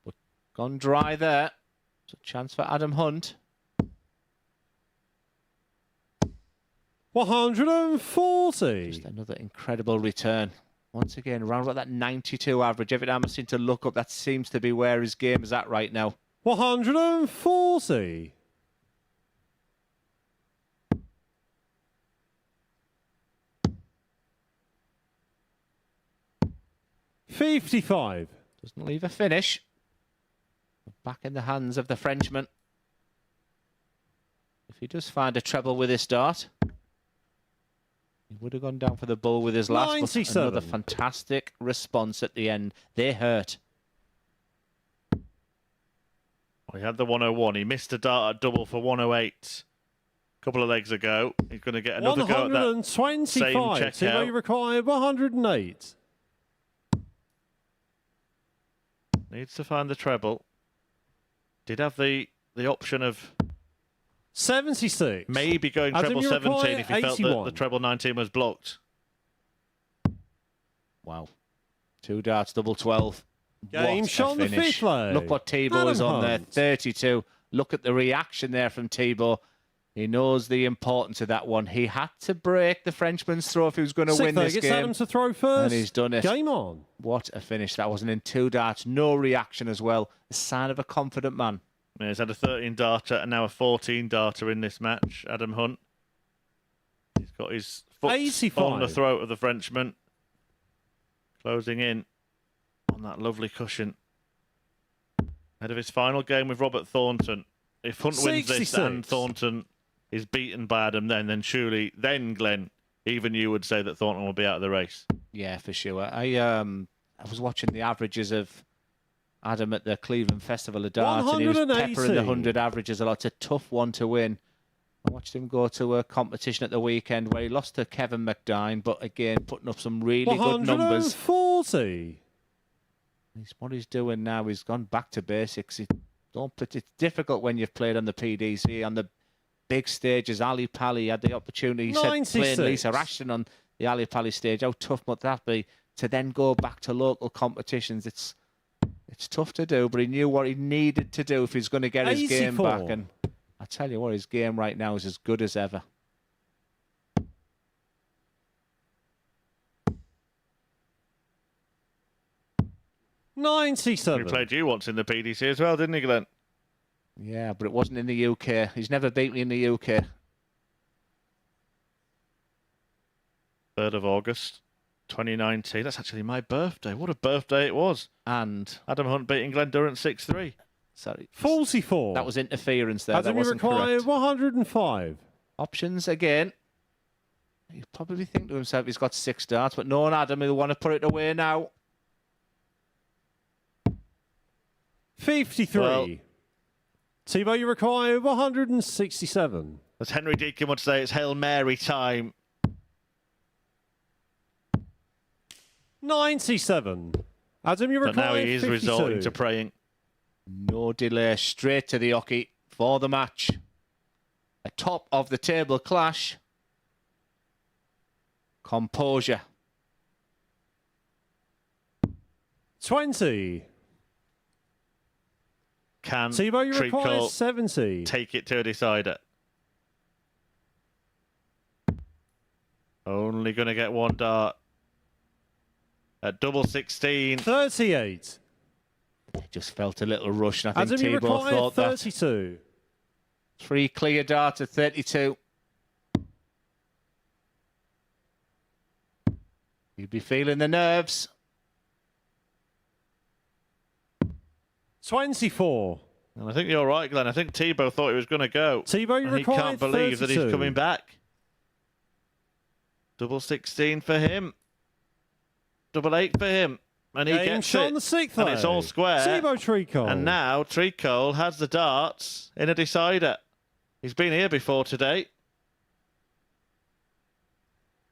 But gone dry there. It's a chance for Adam Hunt. 140. Just another incredible return. Once again, around about that 92 average. Every time I seem to look up, that seems to be where his game is at right now. 140. $55. Doesn't leave a finish. Back in the hands of the Frenchman. If he does find a treble with his dart, he would have gone down for the bull with his last. 97. But another fantastic response at the end. They hurt. Well, he had the 101. He missed a dart at double for 108 a couple of legs ago. He's going to get another go at that same 125. See checkout. you require 108. Needs to find the treble. Did have the option of 76. maybe going treble 17 if he felt that 81. the treble 19 was blocked. Wow. 2 darts, double 12. Game What shot a on the finish. fifth leg. Look what Tebow Adam is on there. Hunt. 32. Look at the reaction there from Tebow. He knows the importance of that one. He had to break the Frenchman's throw if he was going to win Sixth leg, this it's game. Adam to throw first. And he's done it. Game on. What a finish. That wasn't in 2 darts. No reaction as well. A sign of a confident man. Yeah, he's had a 13 darter and now a 14 darter in this match, Adam Hunt. He's got his foot 85. on the throat of the Frenchman. Closing in on that lovely cushion. Ahead of his final game with Robert Thornton. If Hunt wins this 66. and Thornton is beaten by Adam then surely, Glenn, even you would say that Thornton will be out of the race. Yeah, for sure. I was watching the averages of Adam at the Cleveland Festival of Darts, and he was 180. peppering the 100 averages a lot. It's a tough one to win. I watched him go to a competition at the weekend where he lost to Kevin McDine, but again, putting up some really good numbers. 140. What he's doing now, he's gone back to basics. It's difficult when you've played on the PDC, on the big stages. Ali Pali had the opportunity, he said, playing 96. Lisa Ashton on the Ali Pali stage. How tough must that be to then go back to local competitions? It's tough to do, but he knew what he needed to do if he's going to get his game 84. back. And I tell you what, his game right now is as good as ever. He 97. played you once in the PDC as well, didn't he, Glenn? Yeah, but it wasn't in the UK. He's never beat me in the UK. 3rd of August, 2019. That's actually my birthday. What a birthday it was. And Adam Hunt beating Glenn Durrant 6-3. sorry, 44. that was interference there. That Adam wasn't require correct. 105. Options again. He'll probably think to himself he's got 6 darts, but no, Adam, he'll want to put it away now. 53. Well- Tebow, you require 167. As Henry Deacon would say, it's Hail Mary time. 97. Adam, you But require now he is 52. resorting to praying. No delay, straight to the hockey for the match. A top of the table clash. Composure. 20. Can Tebow, you require Treacle 70. take it to a decider? Only going to get 1 dart. At double 16. 38. Just felt a little rush, and I think Adam, you Tebow require thought that. 32. 3 clear darts at 32. You'd be feeling the nerves. 24. And I think you're right, Glenn. I think Tebow thought he was going to go. Tebow, you And he require can't believe that he's 32. coming back. Double 16 for him. Double 8 for him. And he Game gets shot it. on the 6th And it's all square. Thibaut Tricol. And now Tricol has the darts in a decider. He's been here before today.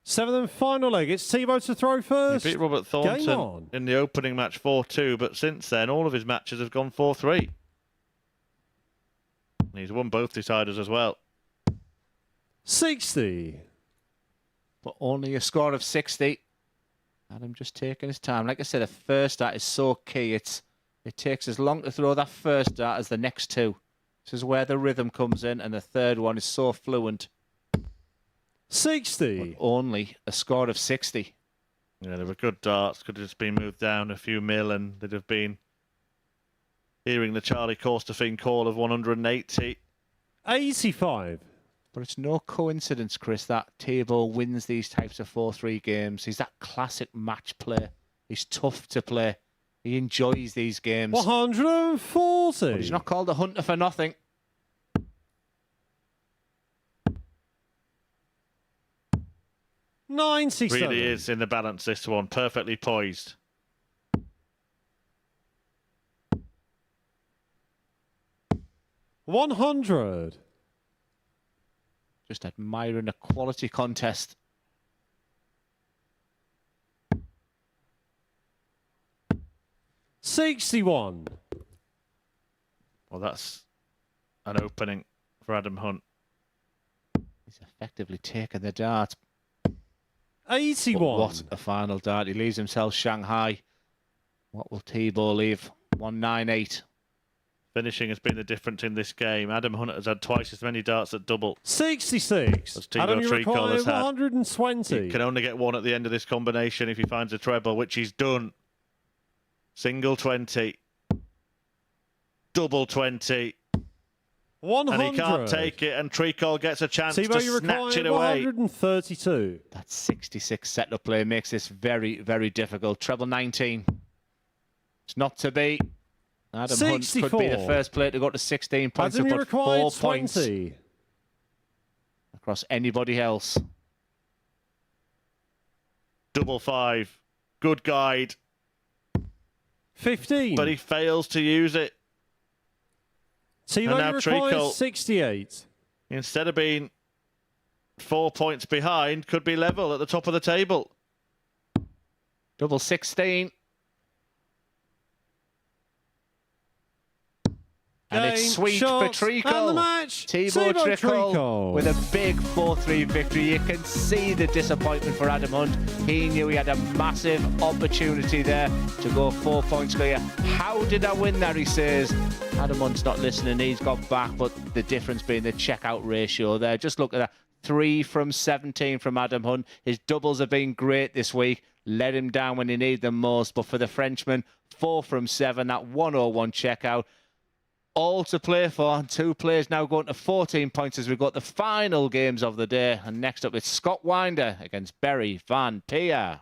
7th and final leg. It's Thibaut to throw first. He beat Robert Game on. Thornton in the opening match 4-2, but since then all of his matches have gone 4-3. And he's won both deciders as well. 60. But only a score of 60. Adam just taking his time. Like I said, the first dart is so key. It takes as long to throw that first dart as the next two. This is where the rhythm comes in, and the third one is so fluent. 60. But only a score of 60. Yeah, they were good darts. Could have just been moved down a few mil, and they'd have been hearing the Charlie Costerfine call of 180. 85. But it's no coincidence, Chris, that Tabo wins these types of 4-3 games. He's that classic match player. He's tough to play. He enjoys these games. 140. But he's not called a hunter for nothing. 97. Really is in the balance, this one. Perfectly poised. $100. Just admiring a quality contest. $61. Well, that's an opening for Adam Hunt. He's effectively taken the dart. 81. But what a final dart. He leaves himself Shanghai. What will Tabo leave? 198. Finishing has been the difference in this game. Adam Hunt has had twice as many darts at double. 66. As Timo Adam, you Tricol require has had. 120. He can only get one at the end of this combination if he finds a treble, which he's done. Single 20. Double 20. 100. And he can't take it, and Tricol gets a chance Timo, to you snatch it require away. 132. That 66 setup play makes this very, very difficult. Treble 19. It's not to be. Adam 64. Hunt could be the first player to go to 16 points Adam, and you put require 4 20. points across anybody else. Double 5. Good guide. 15. But he fails to use it. Timo, and now you require Tricol, 68. instead of being 4 points behind, could be level at the top of the table. Double 16. And it's sweet for Tricol. And the match. Thibaut Thibaut Tricol with a big 4-3 victory. You can see the disappointment for Adam Hunt. He knew he had a massive opportunity there to go 4 points clear. How did I win that, he says. Adam Hunt's not listening. He's got back, but the difference being the checkout ratio there. Just look at that. 3 from 17 from Adam Hunt. His doubles have been great this week. Let him down when you need them most. But for the Frenchman, 4 from 7. That 101 checkout. All to play for, and 2 players now going to 14 points as we've got the final games of the day. And next up, it's Scott Winder against Barry Van Peer.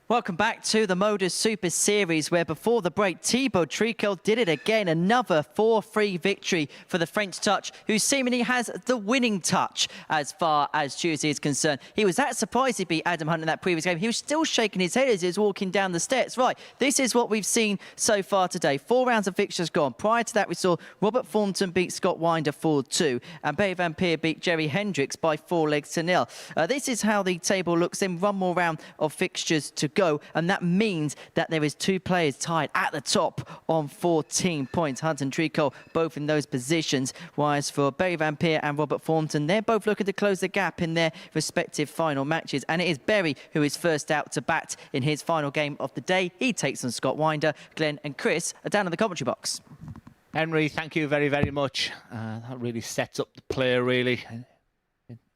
Welcome back to the MODUS Super Series, where before the break, Thibaut Tricot did it again. Another 4-3 victory for the French touch, who seemingly has the winning touch as far as Tuesday is concerned. He was that surprised he beat Adam Hunt in that previous game. He was still shaking his head as he was walking down the steps. Right, this is what we've seen so far today. 4 rounds of fixtures gone. Prior to that, we saw Robert Thornton beat Scott Winder 4-2, and Barry Van Peer beat Jerry Hendricks by 4-0. This is how the table looks in one more round of fixtures to go, and that means that there is 2 players tied at the top on 14 points. Hunt and Tricot both in those positions, whereas for Barry Van Peer and Robert Thornton, they're both looking to close the gap in their respective final matches, and it is Barry who is first out to bat in his final game of the day. He takes on Scott Winder. Glenn and Chris are down in the commentary box. Henry, thank you very, very much. That really sets up the player, really.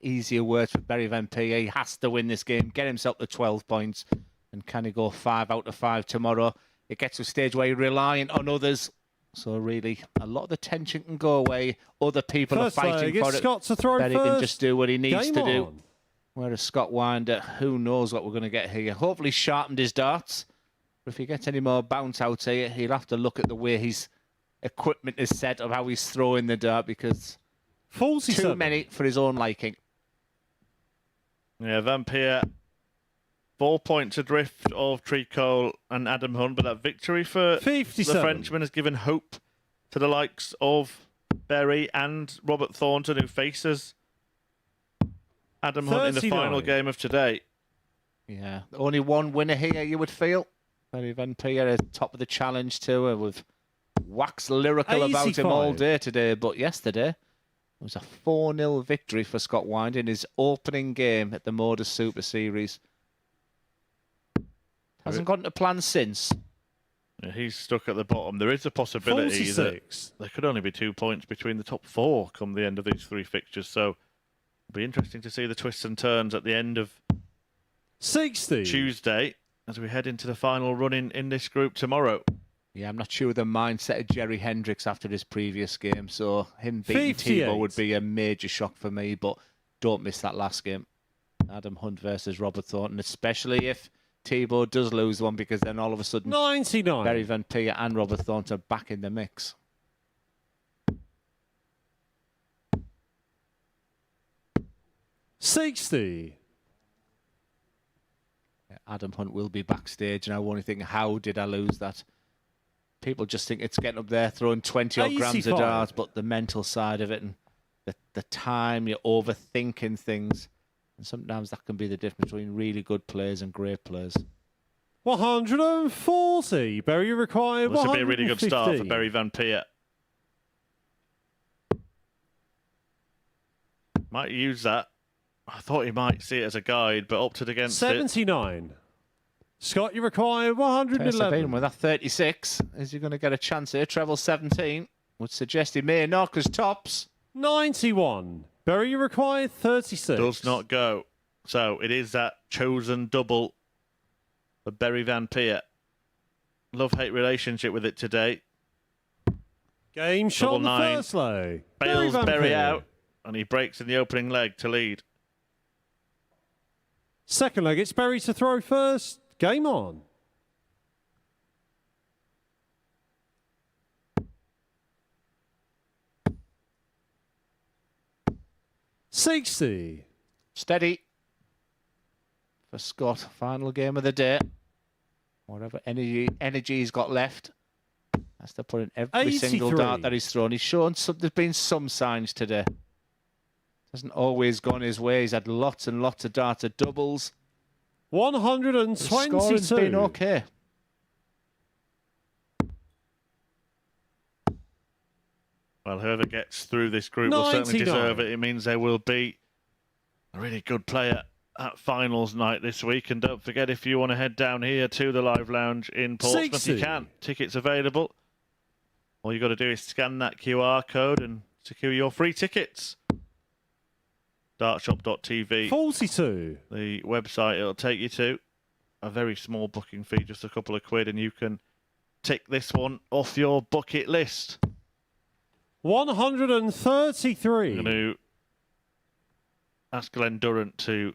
Easier words for Barry Van Peer. He has to win this game, get himself to 12 points. And can he go 5 out of 5 tomorrow? It gets to a stage where you're relying on others. So really, a lot of the tension can go away. Other people are fighting for it. Scott to throw Barry can just do what he needs to do. On. Whereas Scott Winder, who knows what we're going to get here. Hopefully sharpened his darts. But if he gets any more bounce out here, he'll have to look at the way his equipment is set of how he's throwing the dart, because 47. too many for his own liking. Yeah, Van Peer 4 points adrift of Tricot and Adam Hunt, but that victory for 57. the Frenchman has given hope to the likes of Berry and Robert Thornton, who faces Adam Hunt in the 39. final game of today. Yeah, only one winner here, you would feel. Barry Van Peer at top of the challenge too. We've waxed lyrical about him all 85. day today, but yesterday it was a 4-0 victory for Scott Winder in his opening game at the MODUS Super Series. Hasn't gotten to plan since. Yeah, he's stuck at the bottom. There is a possibility 46. that there could only be 2 points between the top 4 come the end of these 3 fixtures. So it'll be interesting to see the twists and turns at the end of 60. Tuesday as we head into the final run in this group tomorrow. Yeah, I'm not sure the mindset of Jerry Hendricks after his previous game, so him beating 58. Thibaut would be a major shock for me, but don't miss that last game. Adam Hunt versus Robert Thornton, especially if Thibaut does lose one, because then all of a sudden 99. Barry Van Peer and Robert Thornton are back in the mix. $60. Adam Hunt will be backstage, and I only think, how did I lose that? People just think it's getting up there, throwing 20 odd grams of 85. darts, but the mental side of it and the time, you're overthinking things. And sometimes that can be the difference between really good players and great players. 140. Barry required This 150. would be a really good start for Barry Van Peer. Might use that. I thought he might see it as a guide, but opted against it. 79. Scott, you require 111. With that 36, is he going to get a chance here? Treble 17 would suggest he may not, because tops. 91. Barry, you require 36. Does not go. So it is that chosen double for Barry Van Peer. Love-hate relationship with it today. Game shot on the 9. first leg. Bails Van Barry Peer. out, and he breaks in the opening leg to lead. Second leg, it's Barry to throw first. Game on. $60. Steady for Scott. Final game of the day. Whatever energy he's got left. Has to put in every single 83. dart that he's thrown. He's shown there's been some signs today. Hasn't always gone his way. He's had lots and lots of darts of doubles. 122. The scoring's been okay. Well, whoever gets through this group will certainly 99. deserve it. It means there will be a really good player at finals night this week. And don't forget, if you want to head down here to the Live Lounge in Portsmouth, 60. you can. Tickets available. All you got to do is scan that QR code and secure your free tickets. Dartshop.tv. 42. The website it'll take you to. A very small booking fee, just a couple of quid, and you can tick this one off your bucket list. 133. I'm going to ask Glenn Durrant to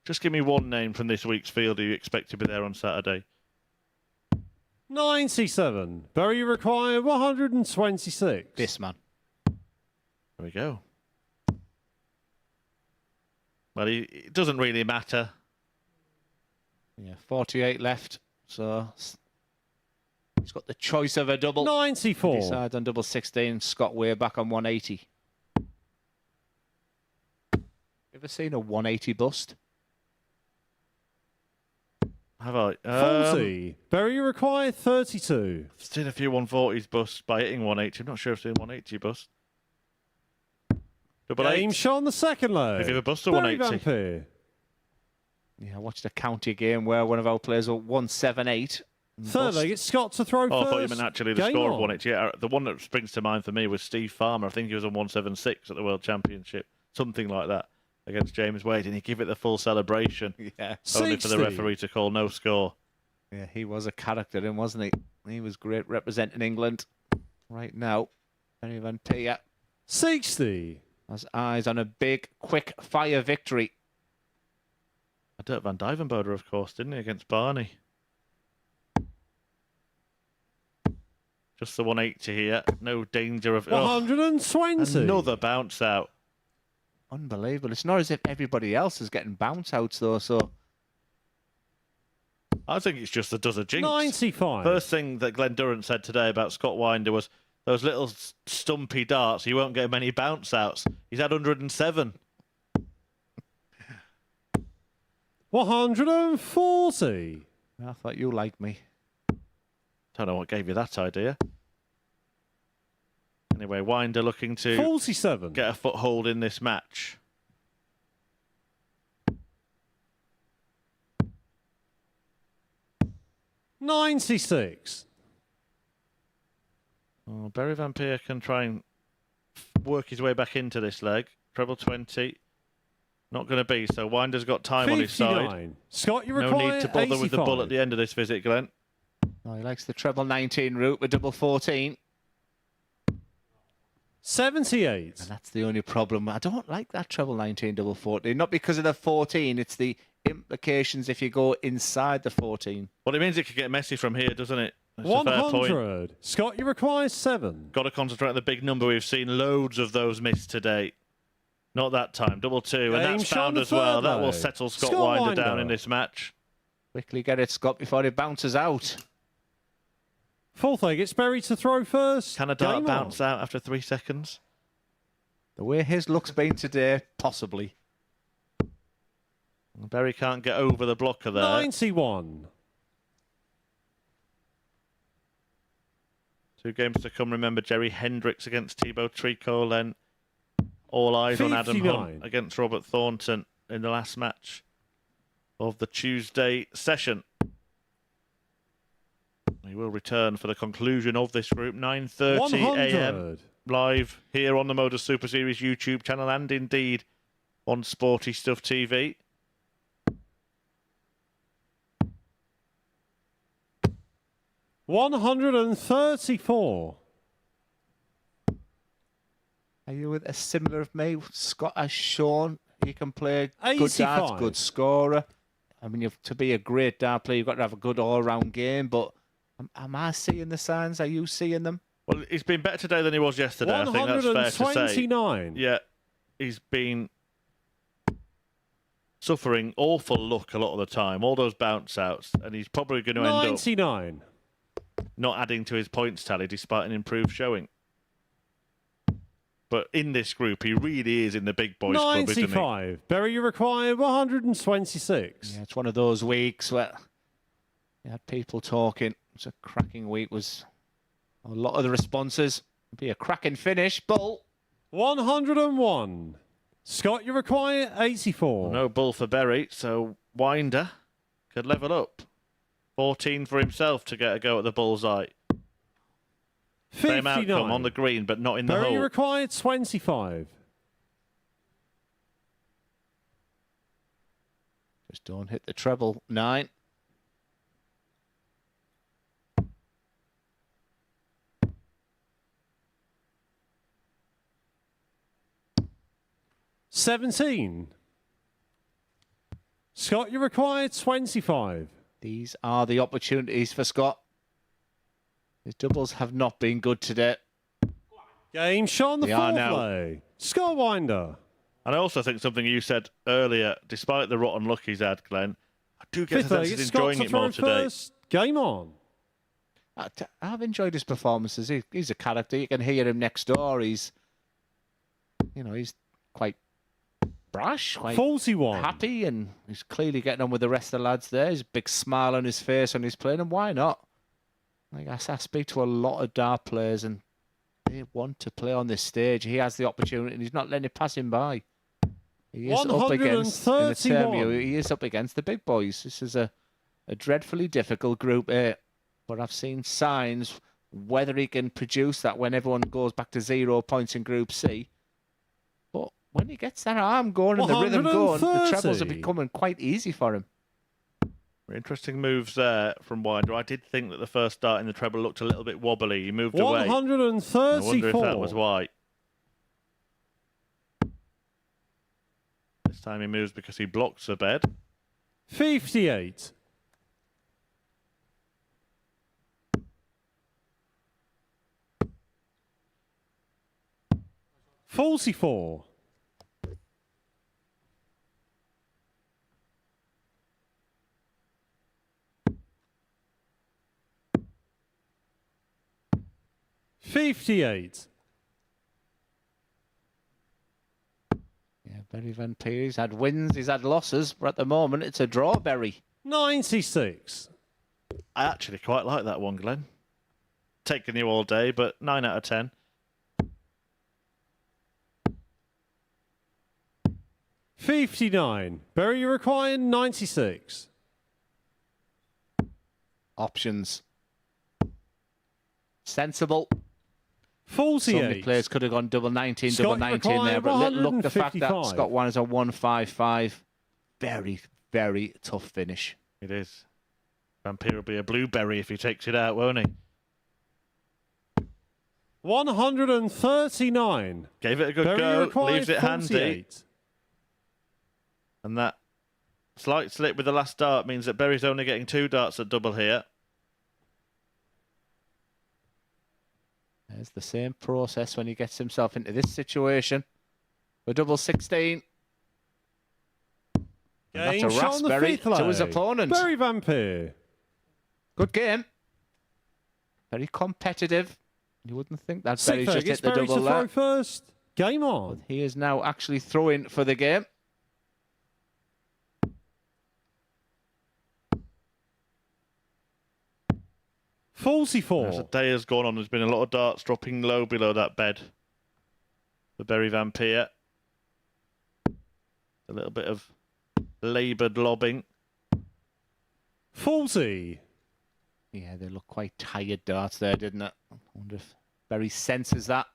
Just give me one name from this week's field who you expect to be there on Saturday. 97. Bury required 126. This man. There we go. Well, it doesn't really matter. Yeah, 48 left. So he's got the choice of a double. 94. Decides on double 16. Scott Weir back on 180. Ever seen a 180 bust? Have I? 40. Bury required 32. I've seen a few 140s bust by hitting 180. I'm not sure if I've seen 180 bust. Double Game eight. shot on the second leg. Have you ever busted Bury 180? Vampire. Yeah, I watched a county game where one of our players were 178. Third leg, it's Scott to throw Oh, first. I thought you meant actually the Game score of on. 180. Yeah, the one that springs to mind for me was Steve Farmer. I think he was on 176 at the World Championship. Something like that against James Wade. And he gave it the full celebration. Yeah. Only for the 60. referee to call no score. Yeah, he was a character then, wasn't he? He was great representing England. Right now, Barry Van Peer 60. has eyes on a big, quick fire victory. Dirk van Dijvenbode, of course, didn't he, against Barney? Just the 180 here. No danger of... 120. Another bounce out. Unbelievable. It's not as if everybody else is getting bounce outs, though, so... I think it's just the does a jinx. 95. First thing that Glenn Durrant said today about Scott Winder was those little stumpy darts, you won't get many bounce outs. He's had 107. 140. I thought you liked me. Don't know what gave you that idea. Anyway, Winder looking to 47. get a foothold in this match. $96. Oh, Barry Van Peer can try and work his way back into this leg. Treble 20. Not going to be, so Winder's got time on his side. 59. Scott, you No require need to bother with the bull at the end of this visit, Glenn. Oh, he likes the treble 19 route with double 14. 78. And that's the only problem. I don't like that treble 19 double 14. Not because of the 14, it's the implications if you go inside the 14. Well, it means it could get messy from here, doesn't it? That's a fair point. 100. Scott, you require 7. Got to concentrate on the big number. We've seen loads of those missed today. Not that time. Double 2. And Game that's shot found the as well. third That will leg. settle Scott Scott Winder down Winder. in this match. Quickly get it, Scott, before he bounces out. Fourth leg, it's Berry to throw first. Can a dart Game bounce on. out after 3 seconds? The way his look's been today, possibly. Berry can't get over the blocker there. 91. 2 games to come. Remember, Jerry Hendricks against Thibaut Tricot, then all eyes on Adam 59. Hunt against Robert Thornton in the last match of the Tuesday session. He will return for the conclusion of this group, 9:30 a.m. 100. live here on the MODUS Super Series YouTube channel and indeed on Sporty Stuff TV. $134. Are you with a similar of me? Scott has shown he can play good 85. darts, good scorer. I mean, to be a great dart player, you've got to have a good all-round game, but am I seeing the signs? Are you seeing them? Well, he's been better today than he was yesterday. I think that's fair to say. 129. Yeah, he's been suffering awful luck a lot of the time, all those bounce outs, and he's probably going to end up 99. not adding to his points tally despite an improved showing. But in this group, he really is in the big boys club, isn't he? 95. Berry, you require 126. Yeah, it's one of those weeks where you had people talking. It's a cracking week. Was a lot of the responses. It'd be a cracking finish. Bull. 101. Scott, you require 84. No bull for Berry, so Winder could level up. 14 for himself to get a go at the bullseye. Same 59. outcome on the green, but not in the Berry hole. required 25. Just don't hit the treble 9. $17. Scott, you require 25. These are the opportunities for Scott. His doubles have not been good today. Game shot on the They are fourth now. lay. Scott Winder. And I also think something you said earlier, despite the rotten luck he's had, Glenn, I do get Fifth the leg, sense he's it's Scott enjoying to it more throw today. first. Game on. I've enjoyed his performances. He's a character. You can hear him next door. He's quite brash, quite 41. happy, and he's clearly getting on with the rest of the lads there. He's a big smile on his face when he's playing, and why not? Like I speak to a lot of dart players, and they want to play on this stage. He has the opportunity, and he's not letting it pass him by. He is up against, in a term, he is up against the big boys. This is a dreadfully difficult Group A, but I've seen signs whether he can produce that when everyone goes back to 0 points in Group C. But when he gets that arm going and the rhythm going, the trebles are becoming quite easy for him. Interesting moves there from Winder. I did think that the first dart in the treble looked a little bit wobbly. He moved away. 134. I wonder if that was why. This time he moves because he blocks the bed. 58. $44. 58. Yeah, Barry Van Peer, he's had wins, he's had losses, but at the moment it's a draw, Barry. 96. I actually quite like that one, Glenn. Taking you all day, but 9 out of 10. $59. Barry, you require 96. Options. Sensible. 48. So many players could have gone double 19, Scott double 19 there, but look, the fact that 155. Scott won is a 155. Very, very tough finish. It is. Van Peer will be a blueberry if he takes it out, won't he? 139. Gave it a good Barry, you go, require leaves it handy. 48. And that slight slip with the last dart means that Berry's only getting 2 darts at double here. There's the same process when he gets himself into this situation. For double 16. And that's a Shot on the raspberry fifth to his leg. opponent. Barry Van Peer. Good game. Very competitive. You wouldn't think that Sixth Barry's leg, just it's hit the Barry double to throw there. first. Game on. He is now actually throwing for the game. As 44. the day has gone on, there's been a lot of darts dropping low below that bed for Barry Van Peer. A little bit of laboured lobbing. 40. Yeah, they look quite tired darts there, didn't it? I wonder if Barry senses that.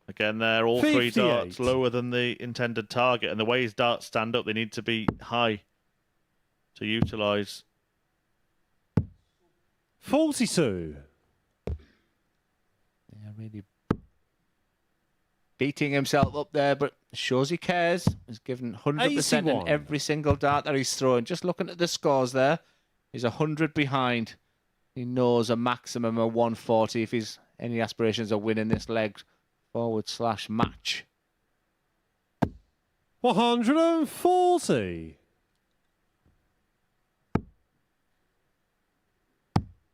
Again, they're all 3 darts 58. lower than the intended target. And the way his darts stand up, they need to be high to utilise. 42. Yeah, really beating himself up there, but shows he cares. He's given 100% in 81. every single dart that he's throwing. Just looking at the scores there, he's 100 behind. He knows a maximum of 140 if he's any aspirations of winning this leg / match. 140.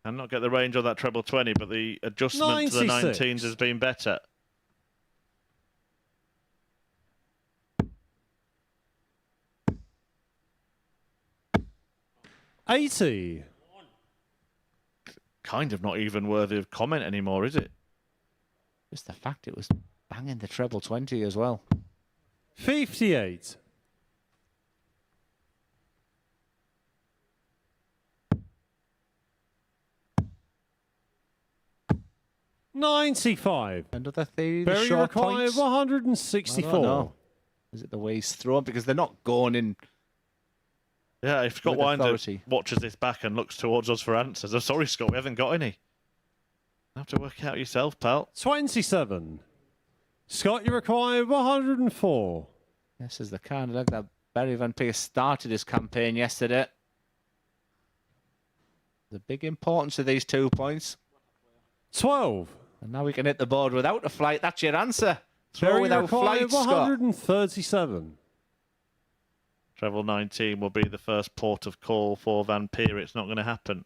And not get the range on that treble 20, but the adjustment to the 96. 19s has been better. $80. Kind of not even worthy of comment anymore, is it? Just the fact it was banging the treble 20 as well. 58. $95. Another theory, Barry short required points. 164. I don't know. Is it the way he's thrown? Because they're not going in. Yeah, if Scott With Winder authority. watches this back and looks towards us for answers, I'm sorry, Scott, we haven't got any. You have to work it out yourself, pal. 27. Scott, you require 104. This is the kind of leg that Barry Van Peer started his campaign yesterday. The big importance of these 2 points. 12. And now we can hit the board without a flight. That's your answer. Throw Very without required, flight, Scott. 137. Treble 19 will be the first port of call for Van Peer. It's not going to happen.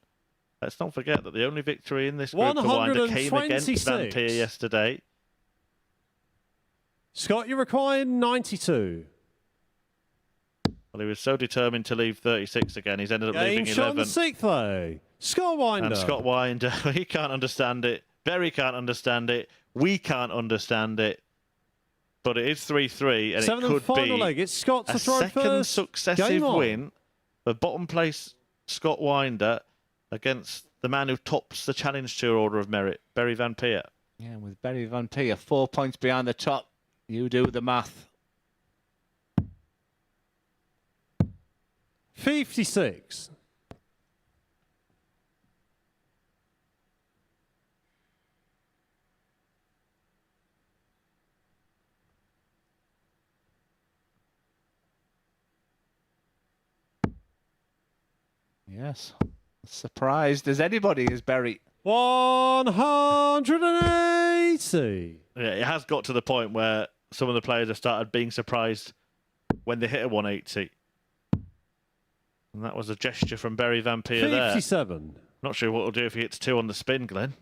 Let's not forget that the only victory in this group for Winder came against Van Peer yesterday. Scott, you required 92. Well, he was so determined to leave 36 again, he's ended up Game leaving shot 11. on the 6th, though. Scott Winder. And Scott Winder, he can't understand it. Berry can't understand it. We can't understand it. But it is 3-3, and Seventh it and could final be leg. It's Scott to a throw second first. successive Game on. win for bottom place Scott Winder against the man who tops the Challenge Tour order of merit, Berry Van Peer. Yeah, with Barry Van Peer 4 points behind the top. You do the math. 56. Yes. Surprised as anybody is Barry. 180. Yeah, it has got to the point where some of the players have started being surprised when they hit a 180. And that was a gesture from Berry Van Peer there. 57. Not sure what he'll do if he hits 2 on the spin, Glenn.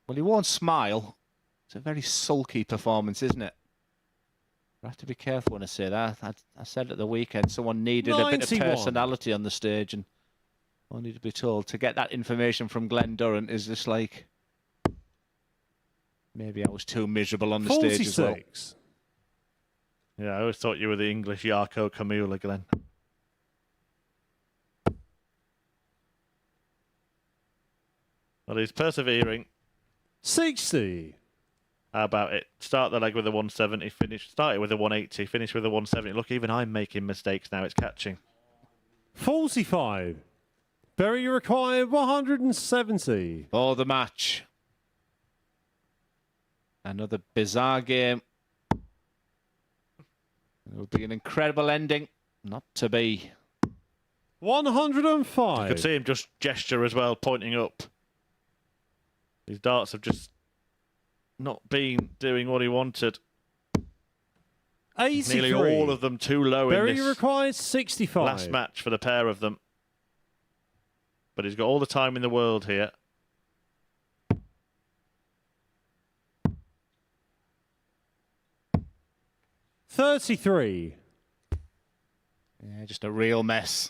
Well, he won't smile. It's a very sulky performance, isn't it? I have to be careful when I say that. I said at the weekend someone needed a bit of 91. personality on the stage, and I need to be told to get that information from Glenn Durrant is just like, maybe I was too miserable on the stage as well. 46. Yeah, I always thought you were the English Jarko Kamula, Glenn. Well, he's persevering. 60. How about it? Start the leg with a 170, start it with a 180, finish with a 170. Look, even I'm making mistakes now. It's catching. 45. Berry, you require 170. For the match. Another bizarre game. It would be an incredible ending. Not to be. 105. You could see him just gesture as well, pointing up. His darts have just not been doing what he wanted. 83. Nearly all of them too low Berry, in you this require 65. last match for the pair of them. But he's got all the time in the world here. $33. Yeah, just a real mess.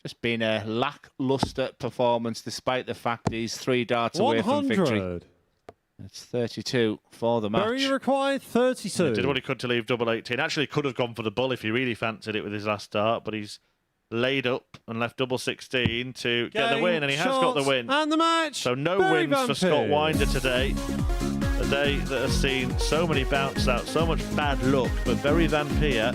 Just been a lackluster performance despite the fact he's 3 darts away from victory. 100. It's 32 for the match. Berry, you require 32. He did what he could to leave double 18. Actually, could have gone for the bull if he really fancied it with his last start, but he's laid up and left double 16 to get the win, and he has got the win. And the match. So no Berry wins Van for Scott Peer. Winder today. A day that has seen so many bounce outs, so much bad luck, but Berry Van Peer,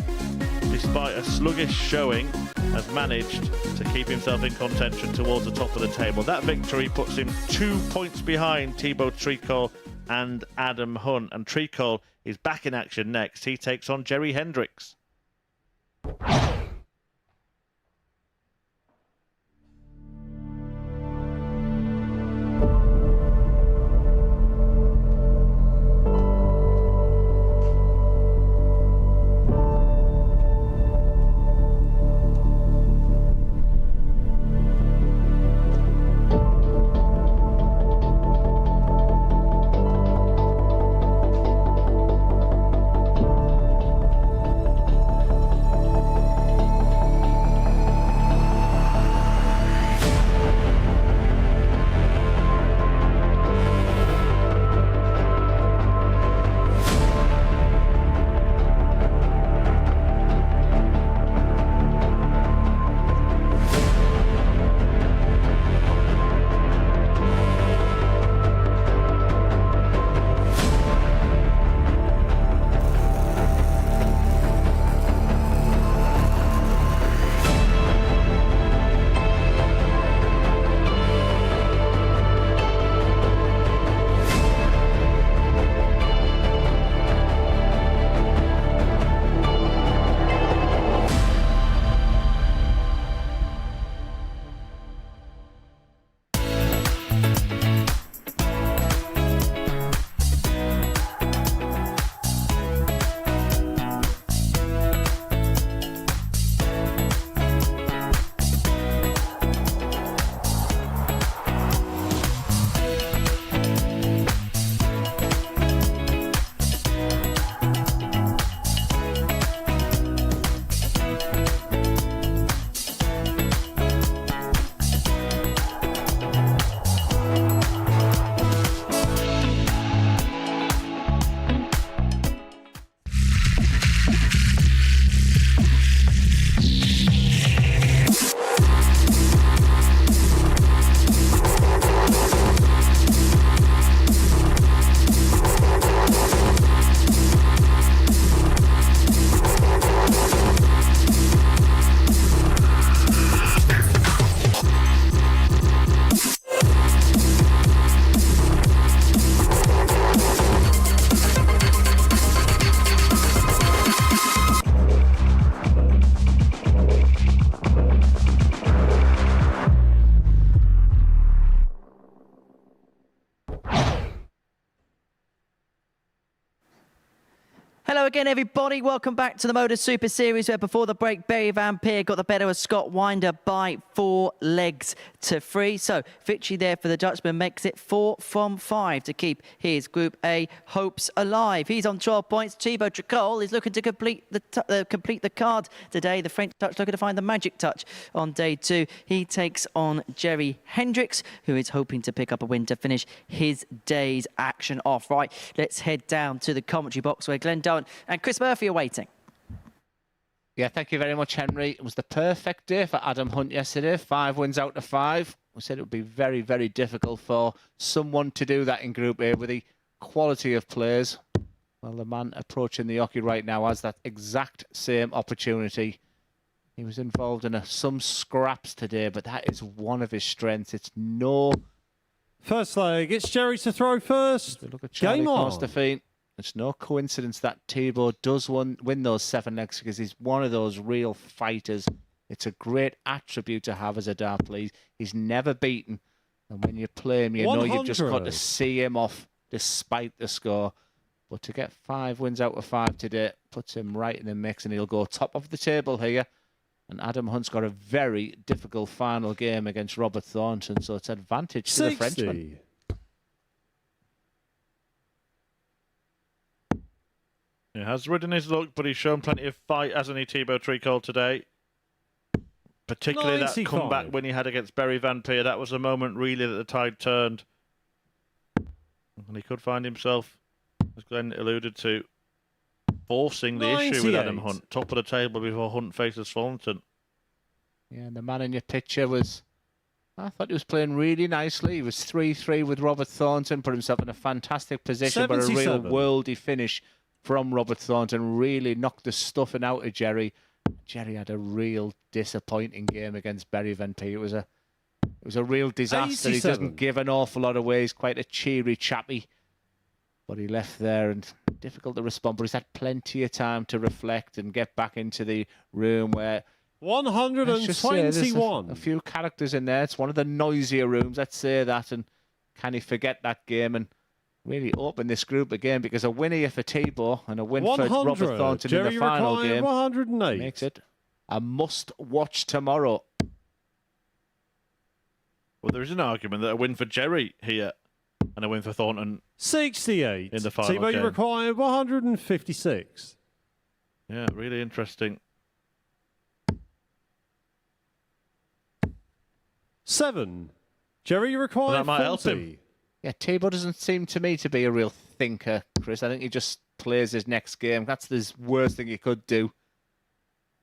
despite a sluggish showing, has managed to keep himself in contention towards the top of the table. That victory puts him 2 points behind Thibaut Tricol and Adam Hunt. And Tricol is back in action next. He takes on Jerry Hendricks. Hello again, everybody. Welcome back to the MODUS Super Series, where before the break, Barry Van Peer got the better of Scott Winder by 4 legs to 3. So victory there for the Dutchman makes it 4 from 5 to keep his Group A hopes alive. He's on 12 points. Thibaut Tricol is looking to complete the card today. The French Dutch looking to find the magic touch on day 2. He takes on Jerry Hendricks, who is hoping to pick up a win to finish his day's action off. Right, let's head down to the commentary box where Glenn Dowen and Chris Murphy are waiting. Yeah, thank you very much, Henry. It was the perfect day for Adam Hunt yesterday. 5 wins out of 5. We said it would be very, very difficult for someone to do that in Group A with the quality of players. Well, the man approaching the hockey right now has that exact same opportunity. He was involved in some scraps today, but that is one of his strengths. It's no... First leg, it's Jerry to throw first. Look at Charlie Game on. Constantine. It's no coincidence that Thibaut does win those 7 legs because he's one of those real fighters. It's a great attribute to have as a dart player. He's never beaten. And when you play him, you know you've just got to see him off despite the score. But to get 5 wins out of 5 today puts him right in the mix, and he'll go top of the table here. And Adam Hunt's got a very difficult final game against Robert Thornton, so it's advantage to the Frenchman. He has ridden his luck, but he's shown plenty of fight, hasn't he, Thibaut Tricol, today? Particularly that comeback when he had against Barry Van Peer. That was a moment, really, that the tide turned. And he could find himself, as Glenn alluded to, forcing the issue with Adam Hunt. Top of the table before Hunt faces Thornton. Yeah, and the man in your picture was... I thought he was playing really nicely. He was 3-3 with Robert Thornton, put himself in a fantastic position, but a real worldy finish from Robert Thornton, really knocked the stuffing out of Jerry. Jerry had a real disappointing game against Barry Van Peer. It was a real disaster. 87. He doesn't give an awful lot away. He's quite a cheery chappy. But he left there and difficult to respond. But he's had plenty of time to reflect and get back into the room where... 121. A few characters in there. It's one of the noisier rooms, let's say that. And can he forget that game and really open this group again? Because a win here for Thibaut and a win for Robert Thornton in the final game 108. makes it a must-watch tomorrow. Well, there is an argument that a win for Jerry here and a win for Thornton 68. in the final Thibaut game. required 156. Yeah, really interesting. 7. Jerry required that might 40. help him. Yeah, Thibaut doesn't seem to me to be a real thinker, Chris. I think he just plays his next game. That's the worst thing he could do.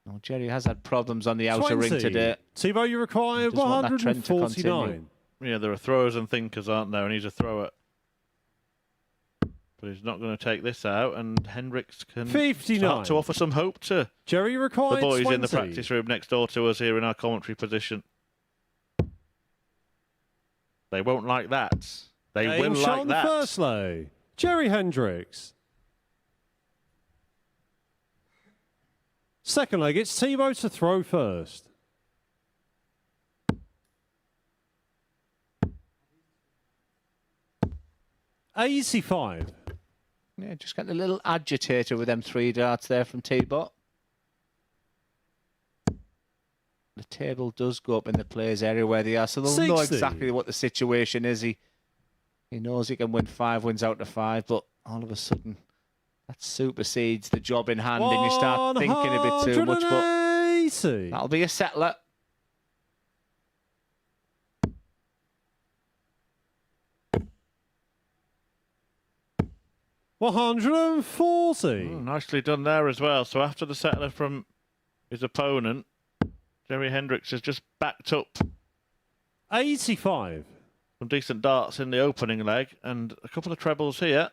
Oh, Jerry has had problems on the outer 20. ring today. Thibaut, you required Just want that trend to 149. Yeah, there are throwers and thinkers, aren't there? And he's a thrower. But he's not going to take this out, and Hendricks can 59. start to offer some hope to Jerry the required boys 20. in the practice room next door to us here in our commentary position. They won't like that. They will like that. First leg. Jerry Hendricks. Second leg, it's Thibaut to throw first. $85. Yeah, just getting a little agitator with them 3 darts there from Thibaut. The table does go up in the players' area where they are, so they'll know 60. exactly what the situation is. He knows he can win 5 wins out of 5, but all of a sudden that supersedes the job in hand and you start thinking a bit too much. But that'll be a settler. $140. Nicely done there as well. So after the settler from his opponent, Jerry Hendricks has just backed up 85. some decent darts in the opening leg and a couple of trebles here.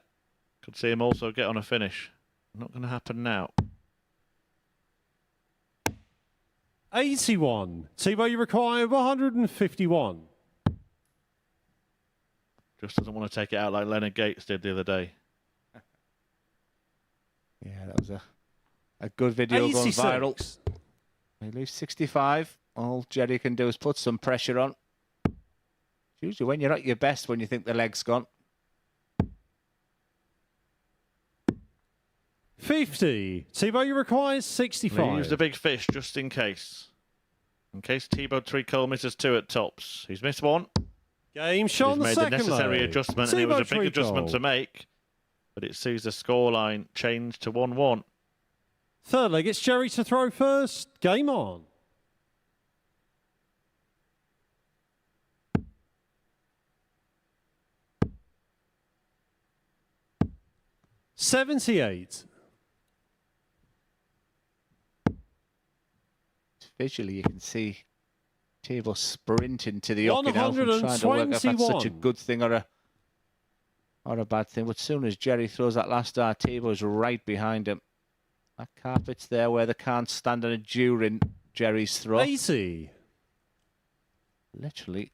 Could see him also get on a finish. Not going to happen now. 81. Thibaut, you require 151. Just doesn't want to take it out like Leonard Gates did the other day. Yeah, that was a good video going viral. He leaves 65. All Jerry can do is put some pressure on. It's usually when you're at your best when you think the leg's gone. 50. Thibaut, you require 65. He used a big fish just in case. In case Thibaut Tricol misses 2 at tops. He's missed 1. Game shot on the He's made the second necessary leg. adjustment, and it was a Thibaut big adjustment Tricol. to make. But it sees the scoreline change to 1-1. Third leg, it's Jerry to throw first. Game on. $78. Visually, you can see Thibaut sprinting to the hockey now. I'm trying to work if that's such a good thing or a bad thing. But as soon as Jerry throws that last dart, Thibaut's right behind him. That carpet's there where they can't stand on it during Jerry's throw. 80. Literally.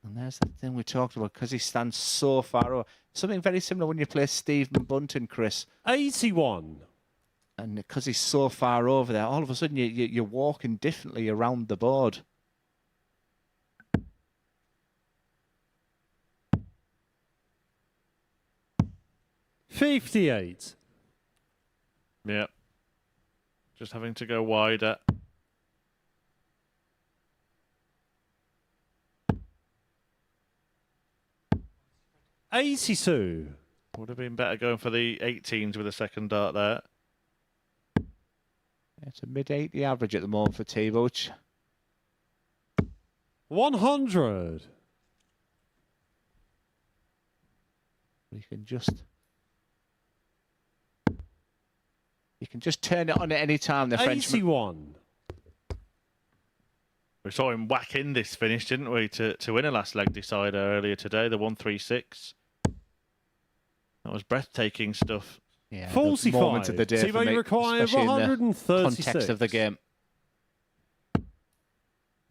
And there's that thing we talked about, because he stands so far over. Something very similar when you play Stephen Bunting, Chris. 81. And because he's so far over there, all of a sudden you're walking differently around the board. $58. Yeah. Just having to go wider. $82. Would have been better going for the 18s with a second dart there. It's a mid-80 average at the moment for Thibaut. 100. You can just turn it on at any time, the Frenchman. 81. We saw him whack in this finish, didn't we, to win a last leg decider earlier today, the 136. That was breathtaking stuff. Yeah, 45. the moment of the day for me, require especially in the 136. context of the game.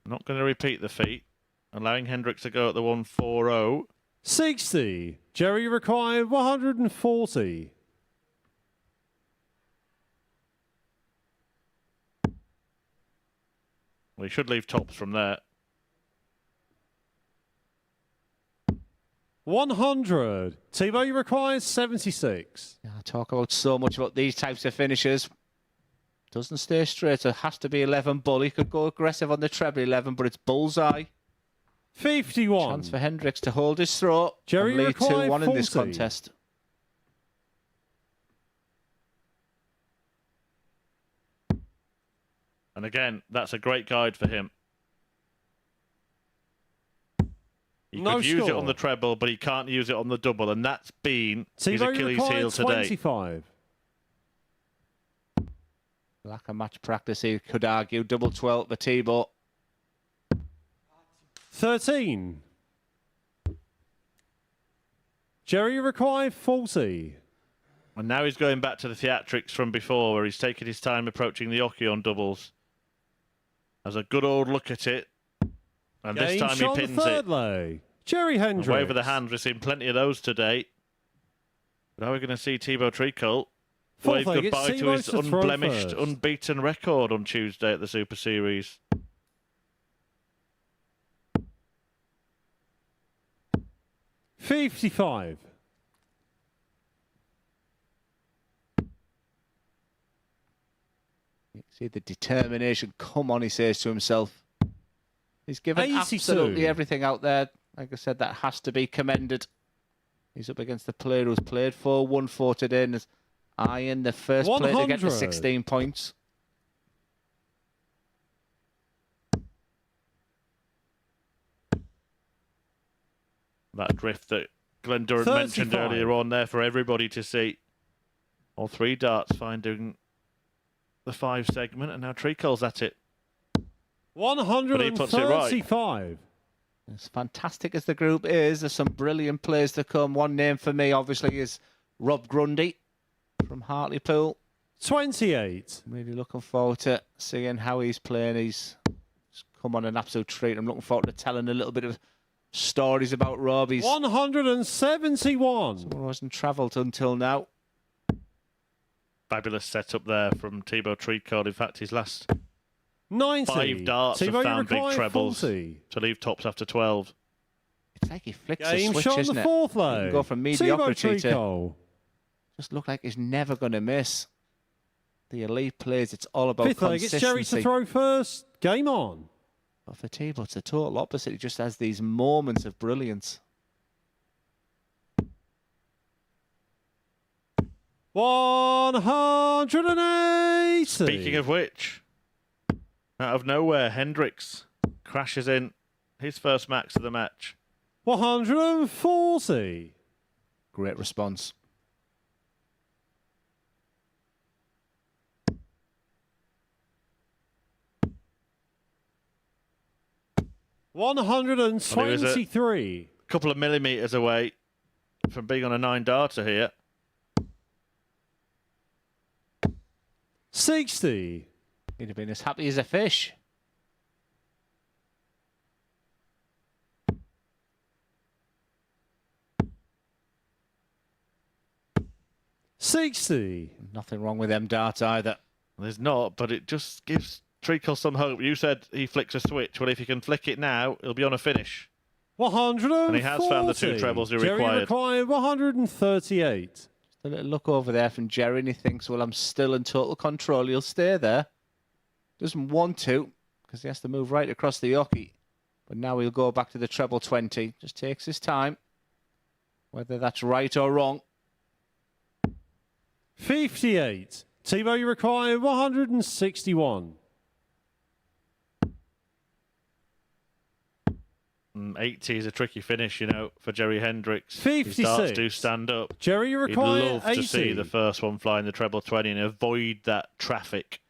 Not going to repeat the feat, allowing Hendricks to go at the 140. 60. Jerry required 140. Well, he should leave tops from there. 100. Thibaut requires 76. I talk about so much about these types of finishes. Doesn't stay straight. It has to be 11 bull. He could go aggressive on the treble 11, but it's bullseye. 51. Chance for Hendricks to hold his throat Jerry and lead required 2-1 in this 40. contest. And again, that's a great guide for him. He No could use it score. on the treble, but he can't use it on the double, and that's been his Thibaut Achilles required heel today. 25. Lack of match practice, he could argue. Double 12 for Thibaut. 13. Jerry required 40. And now he's going back to the theatrics from before, where he's taking his time approaching the hockey on doubles. Has a good old look at it. And this Game time shot he on the pins third it. leg. Jerry And Hendricks. wave of the hand, we've seen plenty of those today. But now we're going to see Thibaut Tricol Fourth wave leg, it's goodbye to Thibaut his to throw unblemished, first. unbeaten record on Tuesday at the Super Series. $55. You see the determination. Come on, he says to himself. He's given 82. absolutely everything out there. Like I said, that has to be commended. He's up against the player who's played 4-1-4 today and is eyeing the first player to get to 100. 16 points. That drift that Glenn Durant mentioned 35. earlier on there for everybody to see. All 3 darts finding the 5 segment, and now Tricol's at it. But he puts it right. 135. As fantastic as the group is, there's some brilliant players to come. One name for me, obviously, is Rob Grundy from Hartlepool. 28. Really looking forward to seeing how he's playing. He's come on an absolute treat. I'm looking forward to telling a little bit of stories about Rob. He's 171. someone who hasn't travelled until now. Fabulous setup there from Thibaut Tricol. In fact, his last 90. 5 darts have Thibaut found big required trebles 40. to leave tops after 12. It's like he flicks Game a switch, shot on isn't the it? fourth He can leg. go from Thibaut mediocrity to Tricol. just look like he's never going to miss. the elite players, it's all about Fifth leg, consistency. it's Jerry to throw first. Game on. But for Thibaut, it's the total opposite. He just has these moments of brilliance. 180. Speaking of which, out of nowhere, Hendricks crashes in his first max of the match. 140. Great response. $123. A couple of millimetres away from being on a 9-darter here. 60. He'd have been as happy as a fish. $60. Nothing wrong with them darts either. There's not, but it just gives Treacle some hope. You said he flicks a switch. Well, if he can flick it now, he'll be on a finish. 140. And he has found the 2 trebles he Jerry required. 138. Just a little look over there from Jerry, and he thinks, well, I'm still in total control. He'll stay there. Doesn't want to, because he has to move right across the hockey. But now he'll go back to the treble 20. Just takes his time. Whether that's right or wrong. 58. Thibaut, you require 161. 80 is a tricky finish, you know, for Jerry Hendricks. 56. His darts do stand up. Jerry, you He'd require love 80. to see the first one fly in the treble 20 and avoid that traffic.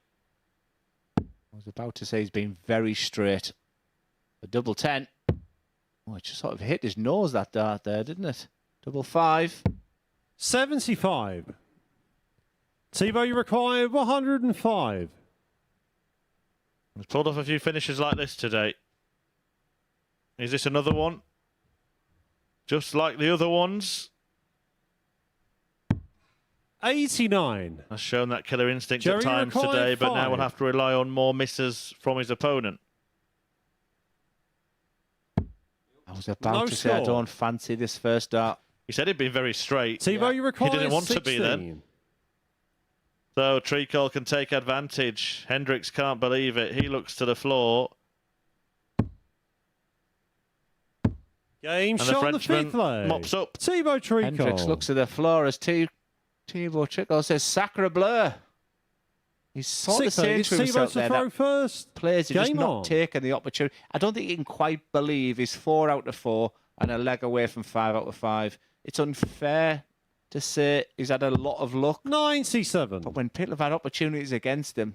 I was about to say he's been very straight. A double 10. Oh, it just sort of hit his nose, that dart there, didn't it? Double 5. 75. Thibaut, you require 105. He's pulled off a few finishes like this today. Is this another one? Just like the other ones? 89. Has shown that killer instinct Jerry at times required today, but now 5. we'll have to rely on more misses from his opponent. I was about No to say I score. don't fancy this first dart. He said he'd been very straight. Thibaut, you require He didn't want 16. to be then. So Treacle can take advantage. Hendricks can't believe it. He looks to the floor. Game And the shot on the Frenchman fifth leg. mops up. Thibaut Treacle. Hendricks looks at the floor as Thibaut Treacle says, Sacre bleu. He's sort of Sixth leg, saying it's to Thibaut himself to there throw that first. players are just Game not on. taking the opportunity. I don't think he can quite believe he's 4 out of 4 and a leg away from 5 out of 5. It's unfair to say he's had a lot of luck. 97. But when people have had opportunities against him,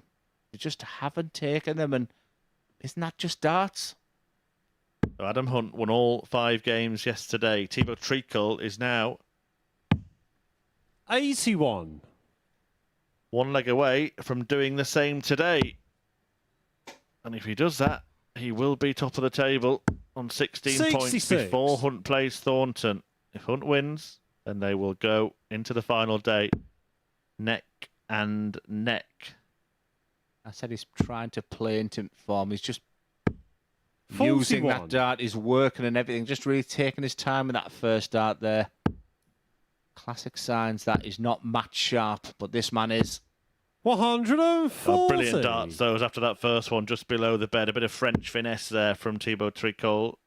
they just haven't taken them. And isn't that just darts? So Adam Hunt won all 5 games yesterday. Thibaut Treacle is now 81. 1 leg away from doing the same today. And if he does that, he will be top of the table on 16 points 66. before Hunt plays Thornton. If Hunt wins, then they will go into the final day neck and neck. I said he's trying to play into form. He's just using 41. that dart. He's working and everything. Just really taking his time with that first dart there. Classic signs that he's not match sharp, but this man is. 140. Oh, brilliant darts, those, after that first one, just below the bed. A bit of French finesse there from Thibaut Treacle.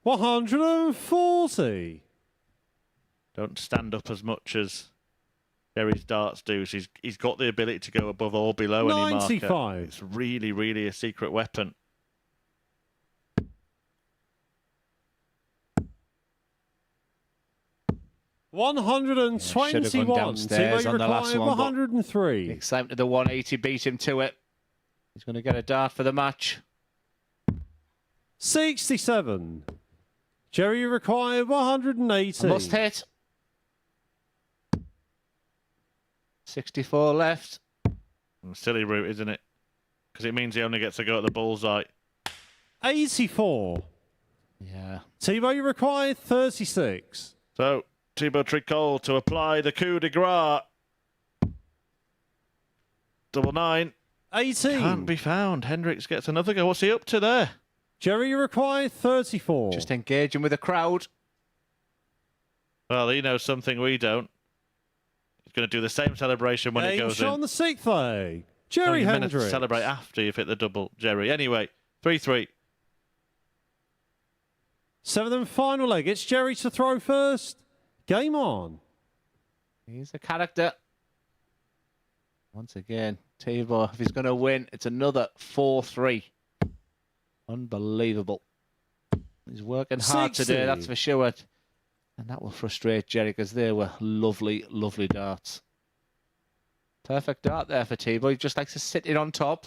140. Don't stand up as much as Jerry's darts do. So he's got the ability to go above or below any marker. 95. It's really, really a secret weapon. Should have gone 121. downstairs Thibaut on the last required one, but 103. The excitement of the 180 beat him to it. He's going to get a dart for the match. 67. Jerry required 180. A must hit. 64 left. Silly route, isn't it? Because it means he only gets to go at the bullseye. 84. Yeah. Thibaut required 36. So, Thibaut Treacle to apply the coup de grace. Double 9. 18. Can't be found. Hendricks gets another go. What's he up to there? Jerry required 34. Just engaging with the crowd. Well, he knows something we don't. He's going to do the same celebration when it Game goes shot in. on the 6th leg. Jerry You're meant to Hendricks. celebrate after you've hit the double, Jerry. Anyway, 3-3. 7th and final leg. It's Jerry to throw first. Game on. He's a character. Once again, Tibor, if he's going to win, it's another 4-3. Unbelievable. He's working hard 60. today, that's for sure. And that will frustrate Jerry because they were lovely, lovely darts. Perfect dart there for Tibor. He just likes to sit it on top.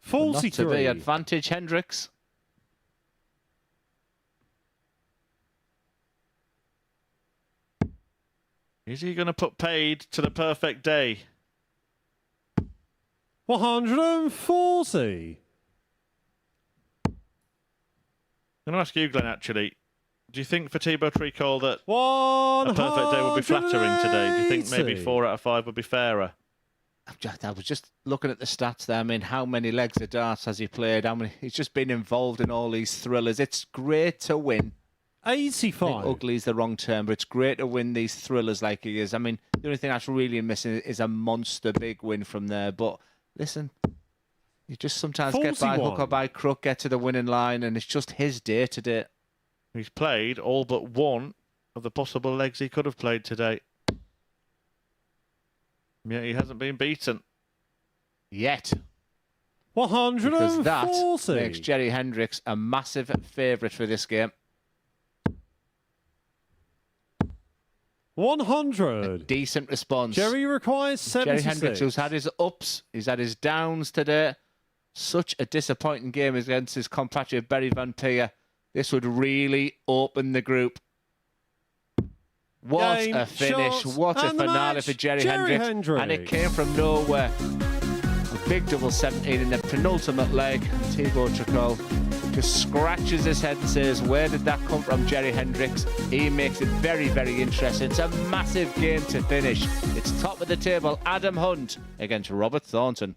43. Not to be advantage Hendricks. Is he going to put paid to the perfect day? 140. I'm going to ask you, Glenn, actually. Do you think for Tibor Treacle that a perfect day would be flattering today? Do you think maybe 4 out of 5 would be fairer? I was just looking at the stats there. I mean, how many legs of darts has he played? How many? He's just been involved in all these thrillers. It's great to win. 85. I think ugly is the wrong term, but it's great to win these thrillers like he is. I mean, the only thing that's really missing is a monster big win from there. But listen, you just sometimes get by 41. hook or by crook, get to the winning line, and it's just his day today. He's played all but one of the possible legs he could have played today. Yeah, he hasn't been beaten. Yet. 140. Because that makes Jerry Hendricks a massive favourite for this game. 100. A decent response. Jerry requires 76. Jerry Hendricks, who's had his ups, he's had his downs today. Such a disappointing game against his compatriot Barry Van Peer. This would really open the group. What Game, a finish. shots, What a and the finale match, for Jerry Hendricks. And it came from nowhere. A big double 17 in the penultimate leg. Tibor Treacle just scratches his head and says, where did that come from, Jerry Hendricks? He makes it very, very interesting. It's a massive game to finish. It's top of the table, Adam Hunt against Robert Thornton.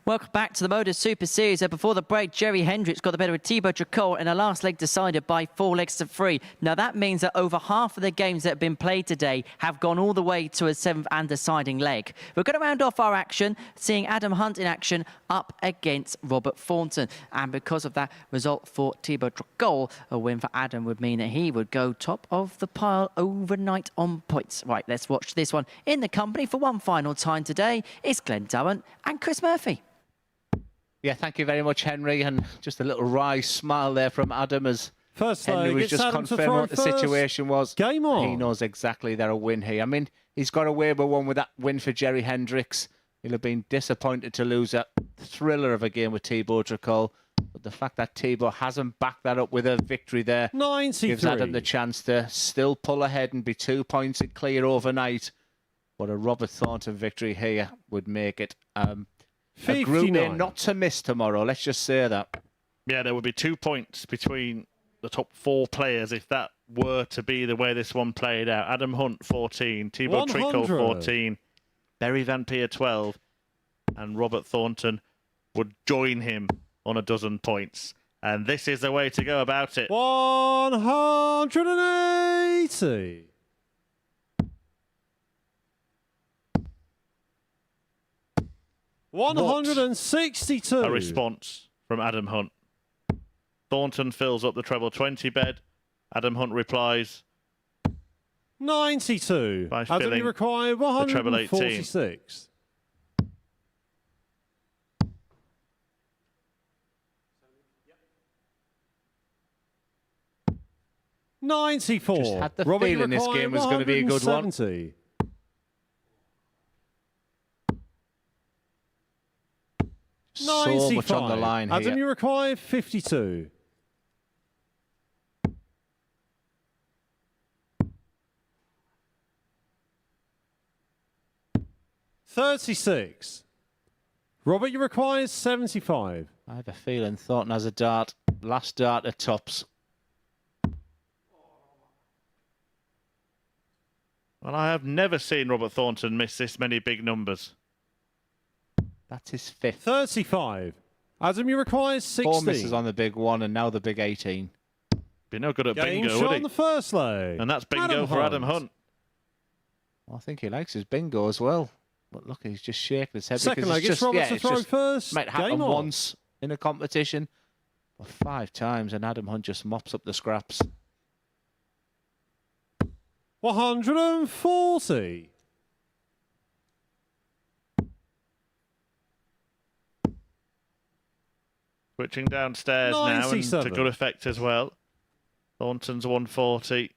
Welcome back to the MODUS Super Series. Before the break, Jerry Hendricks got the better of Thibaut Dricot in a last leg decided by 4 legs to 3. Now, that means that over half of the games that have been played today have gone all the way to a 7th and deciding leg. We're going to round off our action, seeing Adam Hunt in action up against Robert Thornton. And because of that result for Thibaut Dricot, a win for Adam would mean that he would go top of the pile overnight on points. Right, let's watch this one. In the company for one final time today is Glenn Durrant and Chris Murphy. Yeah, thank you very much, Henry. And just a little wry smile there from Adam as First Henry was just confirming what the situation was. Game on. He knows exactly they're a win here. I mean, he's got away with one with that win for Jerry Hendricks. He'll have been disappointed to lose a thriller of a game with Thibaut Dricot. But the fact that Thibaut hasn't backed that up with a victory there 93. gives Adam the chance to still pull ahead and be 2 points clear overnight. But a Robert Thornton victory here would make it a group in not to miss tomorrow. Let's just say that. Yeah, there would be 2 points between the top 4 players if that were to be the way this one played out. Adam Hunt, 14. Thibaut Dricot, 14. Barry Van Peer, 12. And Robert Thornton would join him on a dozen points. And this is the way to go about it. 180. What 162. a response from Adam Hunt. Thornton fills up the treble 20 bed. Adam Hunt replies 92. by Adam, filling you require the treble 18. 146. $94. Just had the Robert, feeling this game was going to be a good one. 170. So much on the line here. Adam, you require 52. $36. Robert, you require 75. I have a feeling Thornton has a dart. Last dart at tops. Well, I have never seen Robert Thornton miss this many big numbers. That's his 5th. 35. Adam, you require 16. 4 misses on the big one and now the big 18. Be no good at Game bingo, shot would on he? the first leg. And that's bingo for Adam Hunt. Well, I think he likes his bingo as well. But look, he's just shaking his head. Second because leg, it's it's just, Robert yeah, to it's throw just first. might happen Game on. once in a competition. But 5 times and Adam Hunt just mops up the scraps. 140. Switching downstairs now and to 97. good effect as well. Thornton's 140.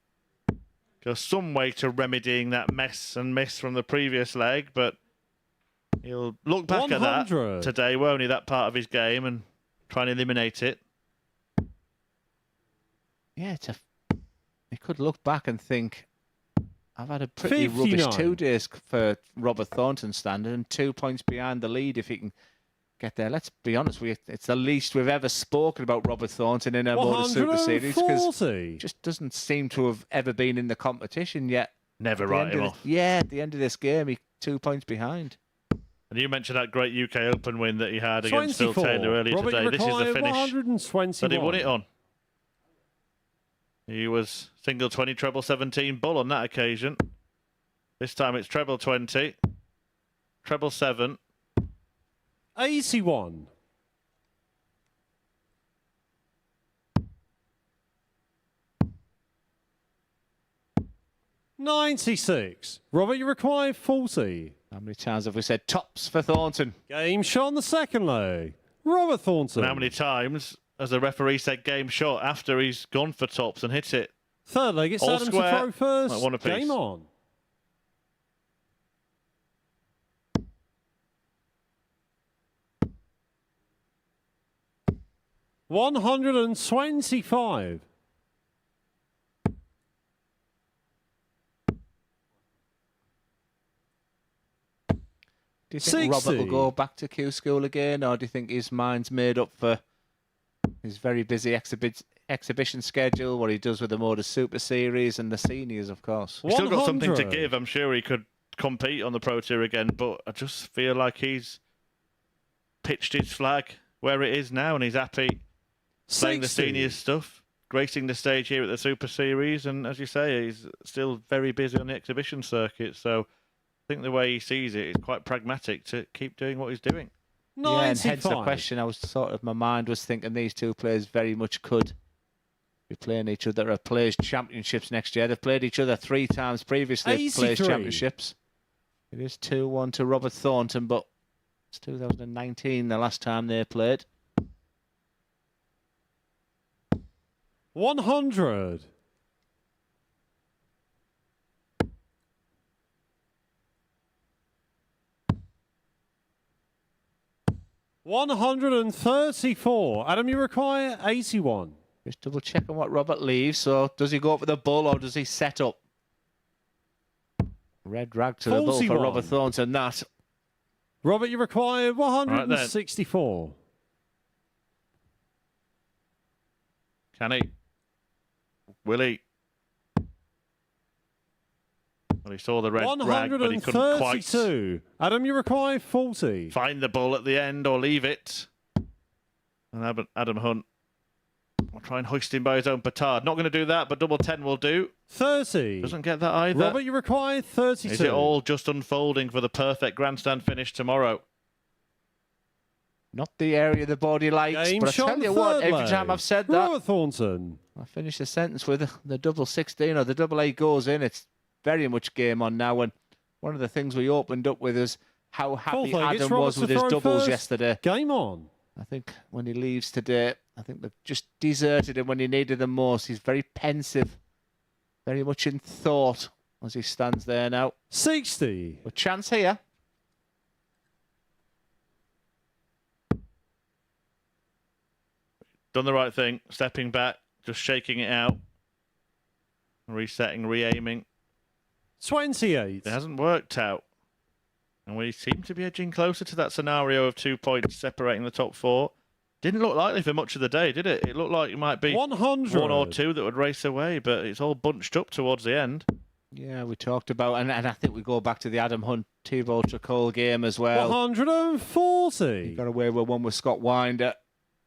Goes some way to remedying that mess and miss from the previous leg, but he'll look back at 100. that today, won't he, that part of his game, and try and eliminate it. Yeah, he could look back and think, I've had a pretty 59. rubbish 2 days for Robert Thornton's standard and 2 points behind the lead if he can get there. Let's be honest, it's the least we've ever spoken about Robert Thornton in a MODUS Super Series because he just doesn't seem to have ever been in the competition yet. Never write him off. Yeah, at the end of this game, he's 2 points behind. And you mentioned that great UK Open win that he had against Phil 24. Taylor earlier Robert, today. This is the finish 121. that he won it on. He was single 20, treble 17 bull on that occasion. This time it's treble 20, treble 7. 81. $96. Robert, you require 40. How many times have we said tops for Thornton? Game shot on the second leg. Robert Thornton. And how many times has the referee said game shot after he's gone for tops and hit it? Third leg, it's All Adam square. to throw first. Like one apiece. Game on. $125. Do you think 60. Robert will go back to Q School again, or do you think his mind's made up for his very busy exhibition schedule, what he does with the MODUS Super Series and the seniors, of course? He's still got something to 100. give. I'm sure he could compete on the Pro Tour again, but I just feel like he's pitched his flag where it is now, and he's happy playing the 60. seniors stuff, gracing the stage here at the Super Series. And as you say, he's still very busy on the exhibition circuit. So I think the way he sees it is quite pragmatic to keep doing what he's doing. Yeah, and hence the 95. question. My mind was thinking these two players very much could be playing each other at Players Championships next year. They've played each other 3 times previously at Players 83. Championships. It is 2-1 to Robert Thornton, but it's 2019 the last time they played. 100. $134. Adam, you require 81. Just double checking what Robert leaves. So does he go up with the bull or does he set up? Red rag to the bull for 41. Robert Thornton. That. Robert, you require 164. Can he? Will he? Well, he saw the red rag, but he couldn't quite 132. Adam, you require 40. find the ball at the end or leave it. And Adam Hunt will try and hoist him by his own petard. Not going to do that, but double 10 will do. 30. Doesn't get that either. Robert, you require 32. Is it all just unfolding for the perfect grandstand finish tomorrow? Not the area the body likes, Game but I shot tell you on what, third every leg. time I've said that, Robert Thornton. I finish the sentence with the double 16 or the double 8 goes in. It's very much game on now. And one of the things we opened up with is how happy Fourth leg, it's Adam Robert was to with his throw doubles first. yesterday. Game on. I think when he leaves today, I think they've just deserted him when he needed them most. He's very pensive, very much in thought as he stands there now. 60. A chance here. Done the right thing, stepping back, just shaking it out, resetting, re-aiming. 28. It hasn't worked out. And we seem to be edging closer to that scenario of 2 points separating the top 4. Didn't look likely for much of the day, did it? It looked like it might be 100. 1 or 2 that would race away, but it's all bunched up towards the end. Yeah, we talked about, and I think we go back to the Adam Hunt Thibault Tricol game as well. 140. He got away with one with Scott Winder,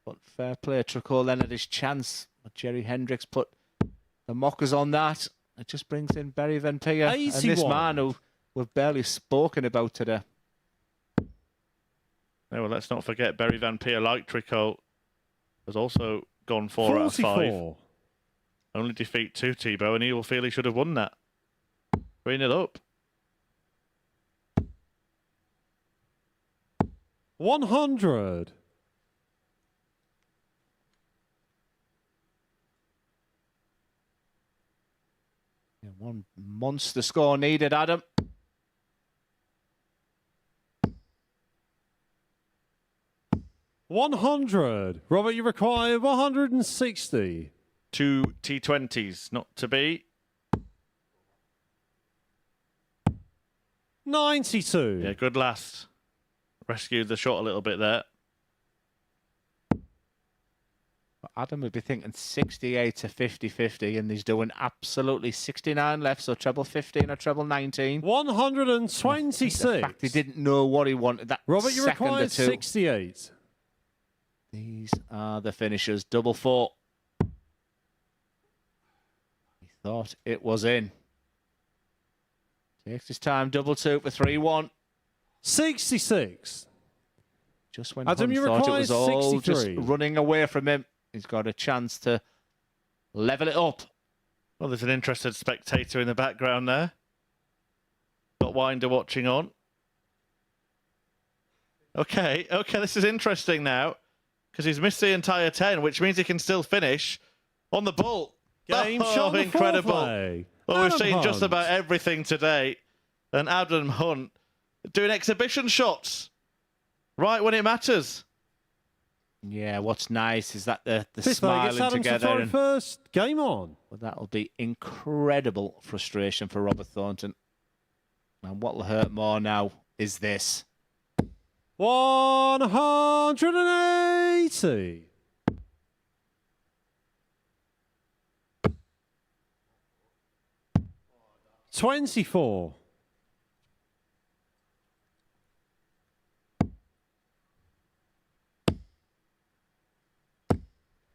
but fair play. Tricol then had his chance, but Jerry Hendricks put the mockers on that. It just brings in Barry Van Peer and this 81. man who we've barely spoken about today. Yeah, well, let's not forget Barry Van Peer, like Tricol, has also gone 4 out of 5. 44. Only defeat 2 Thibault, and he will feel he should have won that. 3-0 up. 100. Yeah, one monster score needed, Adam. $100. Robert, you require 160. 2 T20s, not to be. 92. Yeah, good last. Rescued the shot a little bit there. Adam would be thinking 68 to 50-50, and he's doing absolutely 69 left, so treble 15 or treble 19. 126. The fact he didn't know what he wanted that Robert, you second require or two. 68. These are the finishers. Double 4. He thought it was in. Takes his time. Double 2 for 3-1. 66. Just when Adam, Hunt you thought it require was all just 63. running away from him, he's got a chance to level it up. Well, there's an interested spectator in the background there. Got Winder watching on. Okay, this is interesting now, because he's missed the entire 10, which means he can still finish on the ball. Game shot. Incredible. Well, we've Adam seen just Hunt. about everything today. And Adam Hunt doing exhibition shots right when it matters. Yeah, what's nice is that the Fifth leg, smiling it's Adam to together. throw And, first. Game on. well, that'll be incredible frustration for Robert Thornton. And what'll hurt more now is this. 180. $24.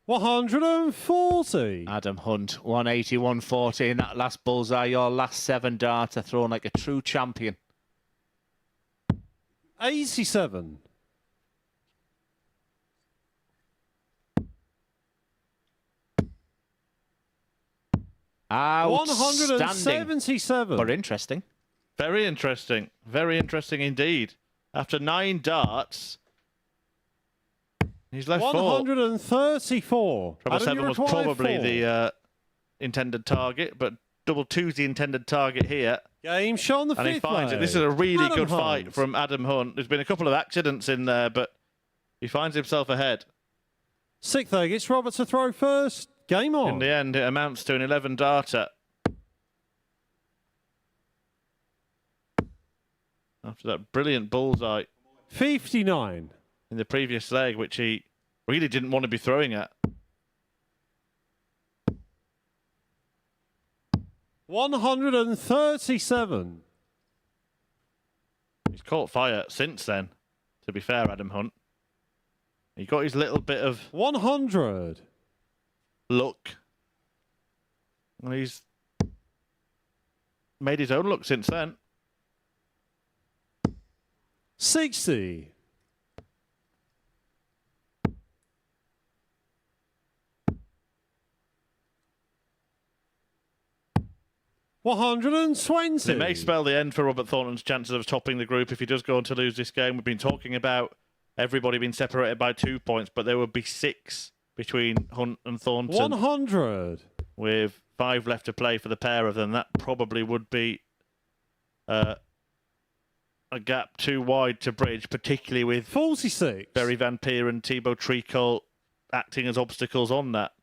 140. Adam Hunt, 180, 140 in that last bullseye. Your last 7 darts are thrown like a true champion. 87. Outstanding. 177. But interesting. Very interesting. Very interesting indeed. After 9 darts, he's left 134. Treble 7 was probably the intended target, but double 2's the intended target here. Game shown the And he fifth finds it. leg. This is a really Adam good fight Hunt. from Adam Hunt. There's been a couple of accidents in there, but he finds himself ahead. Sixth leg, it's Robert to throw first. Game on. In the end, it amounts to an 11 darter. After that brilliant bullseye 59. in the previous leg, which he really didn't want to be throwing at. 137. He's caught fire since then, to be fair, Adam Hunt. He got his little bit of 100. luck. And he's made his own luck since then. 60. 120. It may spell the end for Robert Thornton's chances of topping the group if he does go on to lose this game. We've been talking about everybody being separated by 2 points, but there would be 6 between Hunt and Thornton. 100. With 5 left to play for the pair of them. That probably would be a gap too wide to bridge, particularly with 46. Barry Van Peer and Thibaut Tricol acting as obstacles on that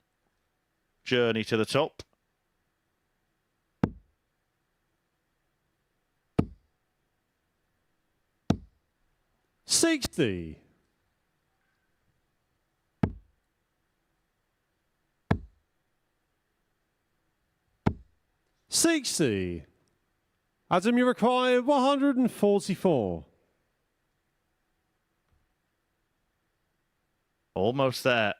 journey to the top. 60. 60. Adam, you require 144. Almost there.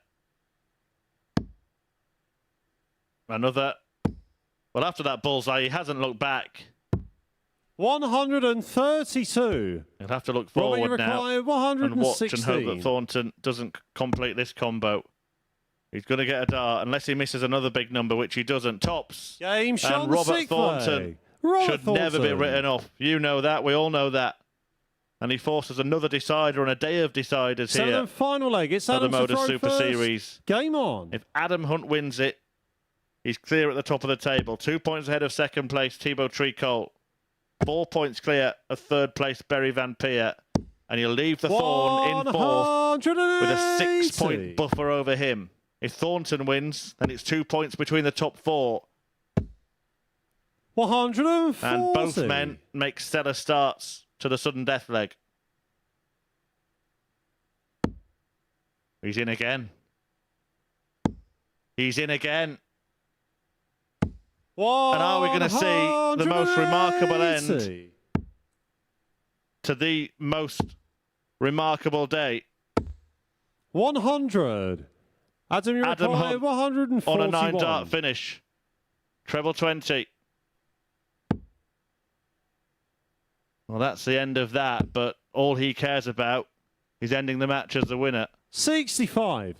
Another. Well, after that bullseye, he hasn't looked back. 132. He'll have to look Robert, you forward now require and watch and 116. hope that Thornton doesn't complete this combo. He's going to get a dart unless he misses another big number, which he doesn't. Tops. Game shot And Robert sixth Thornton leg. Robert should never be Thornton. written off. You know that. We all know that. And he forces another decider on a day of deciders Second here and final leg. It's at the Adam to MODUS throw Super first. Series. Game on. If Adam Hunt wins it, he's clear at the top of the table. 2 points ahead of second place, Thibaut Tricol. 4 points clear of third place, Barry Van Peer. And he'll leave the Thorn in fourth with a 6-point buffer over him. If Thornton wins, then it's 2 points between the top 4. 140. And both men make stellar starts to the sudden death leg. He's in again. He's in again. And are we going to see the most remarkable end to the most remarkable day? 100. Adam, you Adam require Hunt 141. on a 9-dart finish. Treble 20. Well, that's the end of that, but all he cares about is ending the match as the winner. 65.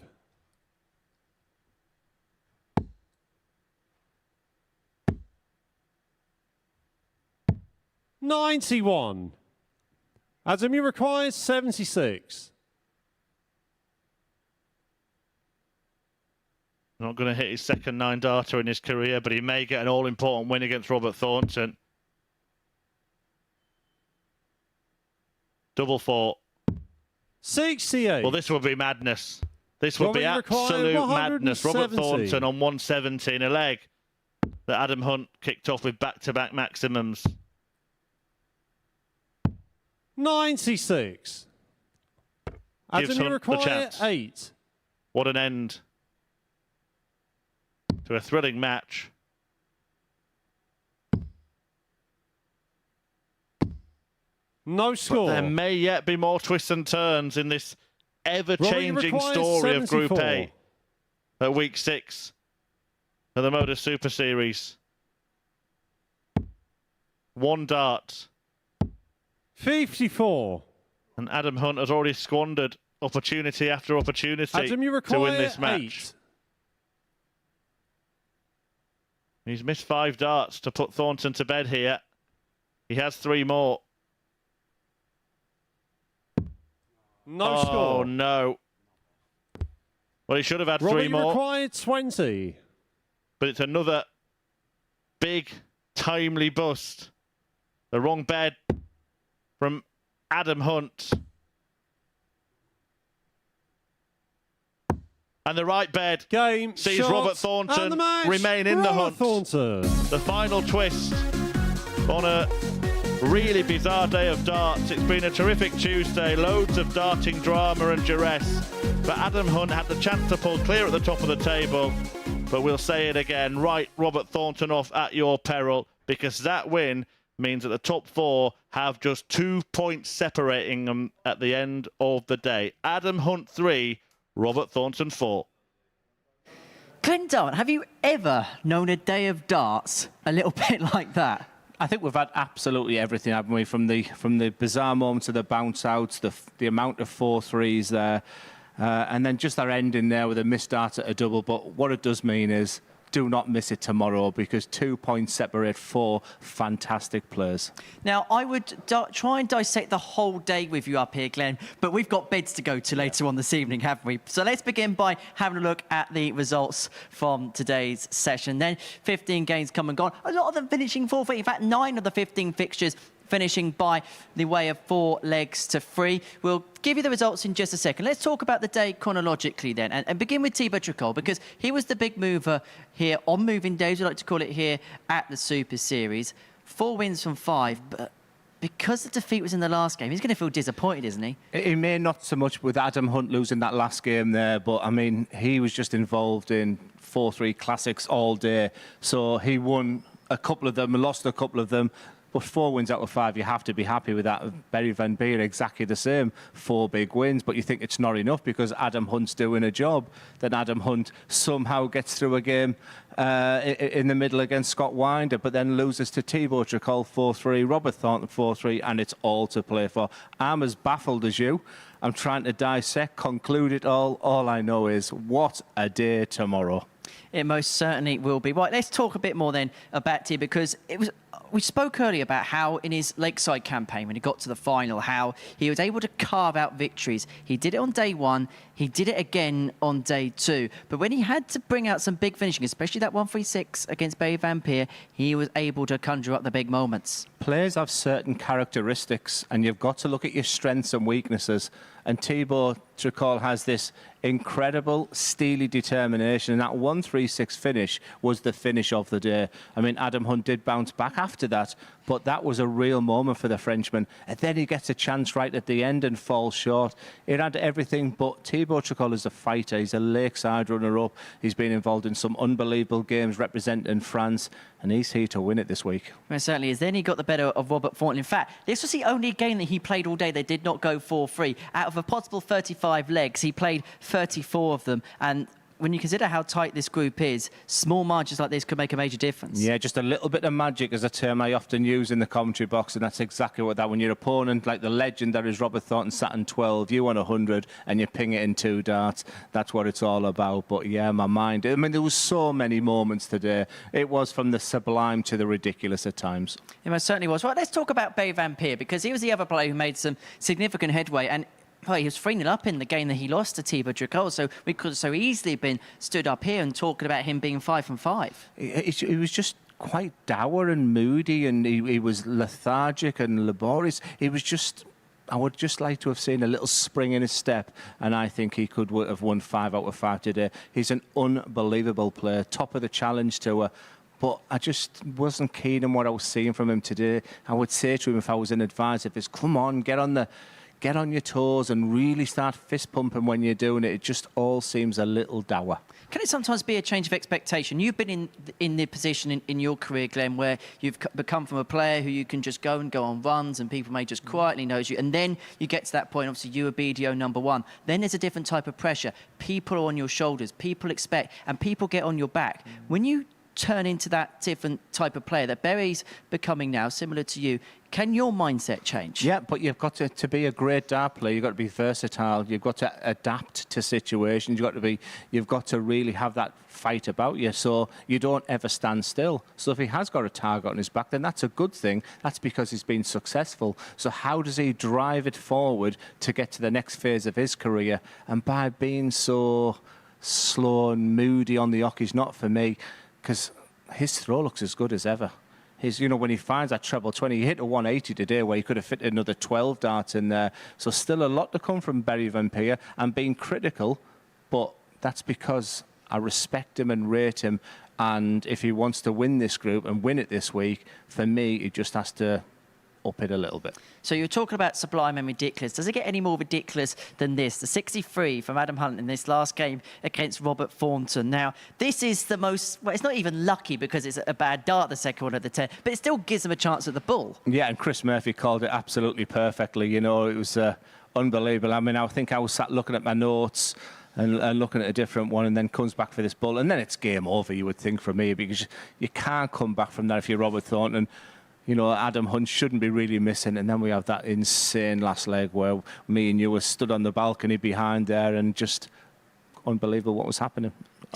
91. Adam, you require 76. Not going to hit his second 9-darter in his career, but he may get an all-important win against Robert Thornton. Double 4. 68. Well, this would be madness. This would Robert, be you require absolute madness. Robert 170. Thornton on 170 in a leg that Adam Hunt kicked off with back-to-back maximums. 96. Adam, Gives you Hunt the require chance. 8. What an end to a thrilling match. No score. But there may yet be more twists and turns in this ever-changing requires story of Group 74. A. at week 6 of the MODUS Super Series. 1 dart. 54. And Adam Hunt has already squandered opportunity after opportunity Adam, you to win require this match. 8. He's missed 5 darts to put Thornton to bed here. He has 3 more. No score. Oh, no. Well, he should have had Robert, 3 more. you required 20. But it's another big, timely bust. The wrong bed from Adam Hunt. And the right bed Game, sees shot, Robert and Thornton the match. remain in the Robert hunt. Thornton. The final twist on a really bizarre day of darts. It's been a terrific Tuesday, loads of darting drama and duress. But Adam Hunt had the chance to pull clear at the top of the table. But we'll say it again, write Robert Thornton off at your peril, because that win means that the top 4 have just 2 points separating them at the end of the day. Adam Hunt 3, Robert Thornton 4. Glenn Darwin, have you ever known a day of darts a little bit like that? I think we've had absolutely everything, haven't we? From the bizarre moments of the bounce outs, the amount of 4-3s there, and then just our ending there with a missed dart at a double. But what it does mean is, do not miss it tomorrow, because 2 points separate 4 fantastic players. Now, I would try and dissect the whole day with you up here, Glenn, but we've got beds to go to later on this evening, haven't we? So let's begin by having a look at the results from today's session. Then 15 games come and gone. A lot of them finishing 4-3. In fact, 9 of the 15 fixtures finishing by the way of 4 legs to 3. We'll give you the results in just a second. Let's talk about the day chronologically then, and begin with Thibaut Tricol, because he was the big mover here on moving days, we like to call it here at the Super Series. 4 wins from 5, but because the defeat was in the last game, he's going to feel disappointed, isn't he? He may not so much with Adam Hunt losing that last game there, but I mean, he was just involved in 4-3 classics all day. So he won a couple of them, lost a couple of them. But 4 wins out of 5, you have to be happy with that. Barry Van Beer, exactly the same. 4 big wins, but you think it's not enough because Adam Hunt's doing a job. Then Adam Hunt somehow gets through a game in the middle against Scott Winder, but then loses to Thibaut Tricol 4-3, Robert Thornton 4-3, and it's all to play for. I'm as baffled as you. I'm trying to dissect, conclude it all. All I know is, what a day tomorrow. It most certainly will be. Right, let's talk a bit more then about T, because we spoke earlier about how in his Lakeside campaign, when he got to the final, how he was able to carve out victories. He did it on day 1, he did it again on day 2. But when he had to bring out some big finishing, especially that 136 against Barry Van Peer, he was able to conjure up the big moments. Players have certain characteristics, and you've got to look at your strengths and weaknesses. And Thibaut Tricol has this incredible, steely determination, and that 136 finish was the finish of the day. I mean, Adam Hunt did bounce back after that, but that was a real moment for the Frenchman. And then he gets a chance right at the end and falls short. It had everything, but Thibaut Tricol is a fighter. He's a Lakeside runner-up. He's been involved in some unbelievable games representing France, and he's here to win it this week. Well, certainly is. Then he got the better of Robert Thornton. In fact, this was the only game that he played all day that did not go 4-3. Out of a possible 35 legs, he played 34 of them. And when you consider how tight this group is, small margins like this could make a major difference. Yeah, just a little bit of magic is a term I often use in the commentary box, and that's exactly what that. When your opponent, like the legend that is Robert Thornton, sat in 12, you on 100, and you ping it in 2 darts. That's what it's all about. But yeah, my mind. I mean, there was so many moments today. It was from the sublime to the ridiculous at times. It most certainly was. Right, let's talk about Barry Van Peer, because he was the other player who made some significant headway. And well, he was 3-0 up in the game that he lost to Thibaut Tricol, so we could have so easily been stood up here and talking about him being 5 from 5. He was just quite dour and moody, and he was lethargic and laborious. He was just... I would just like to have seen a little spring in his step, and I think he could have won 5 out of 5 today. He's an unbelievable player, top of the Challenge Tour. But I just wasn't keen on what I was seeing from him today. I would say to him, if I was an advisor, come on, get on get on your toes and really start fist pumping when you're doing it. It just all seems a little dour. Can it sometimes be a change of expectation? You've been in the position in your career, Glenn, where you've become from a player who you can just go on runs and people may just quietly notice you. And then you get to that point, obviously you were BDO #1. Then there's a different type of pressure. People are on your shoulders, people expect, and people get on your back. When you turn into that different type of player that Berry's becoming now, similar to you, can your mindset change? Yeah, but you've got to be a great dart player. You've got to be versatile. You've got to adapt to situations. You've got to really have that fight about you, so you don't ever stand still. So if he has got a target on his back, then that's a good thing. That's because he's been successful. So how does he drive it forward to get to the next phase of his career? And by being so slow and moody on the hook is not for me, because his throw looks as good as ever. When he finds that treble 20, he hit a 180 today where he could have fit another 12 darts in there. So still a lot to come from Berry Van Peer. I'm being critical, but that's because I respect him and rate him. And if he wants to win this group and win it this week, for me, he just has to up it a little bit. So you're talking about sublime and ridiculous. Does it get any more ridiculous than this? The 63 from Adam Hunt in this last game against Robert Thornton. Now, this is the most, well, it's not even lucky because it's a bad dart, the second one of the 10, but it still gives him a chance at the ball. Yeah, and Chris Murphy called it absolutely perfectly. It was unbelievable. I mean, I think I was sat looking at my notes and looking at a different one, and then comes back for this ball, and then it's game over, you would think, for me, because you can't come back from that if you're Robert Thornton. Adam Hunt shouldn't be really missing. And then we have that insane last leg where me and you were stood on the balcony behind there, and just unbelievable what was happening.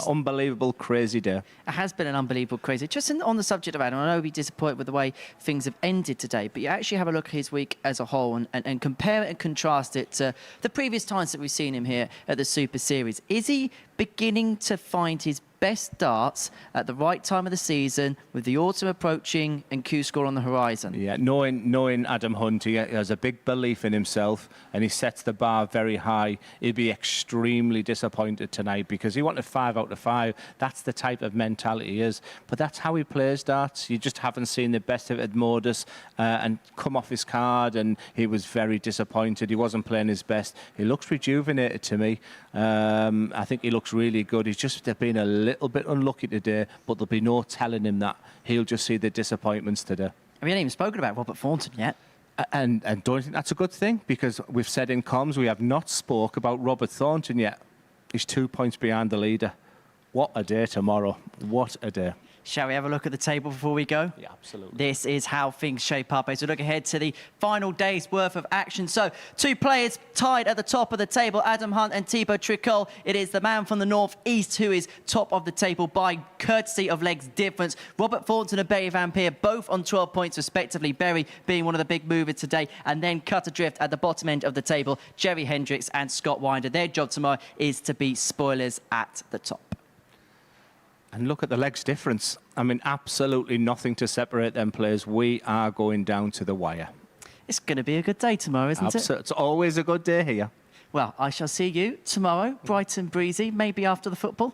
Unbelievable, crazy day. It has been an unbelievable, crazy. Just on the subject of Adam, I know he'll be disappointed with the way things have ended today, but you actually have a look at his week as a whole and compare it and contrast it to the previous times that we've seen him here at the Super Series. Is he beginning to find his best darts at the right time of the season, with the autumn approaching and Q-Score on the horizon? Yeah, knowing Adam Hunt, he has a big belief in himself and he sets the bar very high. He'd be extremely disappointed tonight because he wanted 5 out of 5. That's the type of mentality he is. But that's how he plays darts. You just haven't seen the best of it at MODUS and come off his card, and he was very disappointed. He wasn't playing his best. He looks rejuvenated to me. I think he looks really good. He's just been a little bit unlucky today, but there'll be no telling him that. He'll just see the disappointments today. We haven't even spoken about Robert Thornton yet. And don't you think that's a good thing? Because we've said in comms we have not spoke about Robert Thornton yet. He's 2 points behind the leader. What a day tomorrow. What a day. Shall we have a look at the table before we go? Yeah, absolutely. This is how things shape up as we look ahead to the final day's worth of action. So, 2 players tied at the top of the table, Adam Hunt and Thibaut Tricol. It is the man from the northeast who is top of the table by courtesy of legs difference. Robert Thornton and Berry Van Peer both on 12 points respectively, Berry being one of the big movers today, and then cut adrift at the bottom end of the table, Jerry Hendricks and Scott Winder. Their job tomorrow is to be spoilers at the top. And look at the legs difference. I mean, absolutely nothing to separate them players. We are going down to the wire. It's going to be a good day tomorrow, isn't it? It's always a good day here. Well, I shall see you tomorrow, bright and breezy, maybe after the football.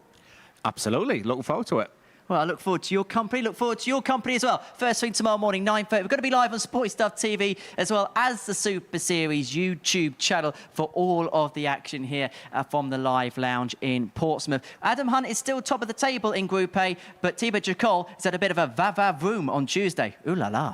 Absolutely. Looking forward to it. Well, I look forward to your company. Look forward to your company as well. First thing tomorrow morning, 9:30. We're going to be live on Sporty Stuff TV as well as the Super Series YouTube channel for all of the action here from the live lounge in Portsmouth. Adam Hunt is still top of the table in Group A, but Thibaut Tricol is at a bit of a va-va-vroom on Tuesday. Ooh la la.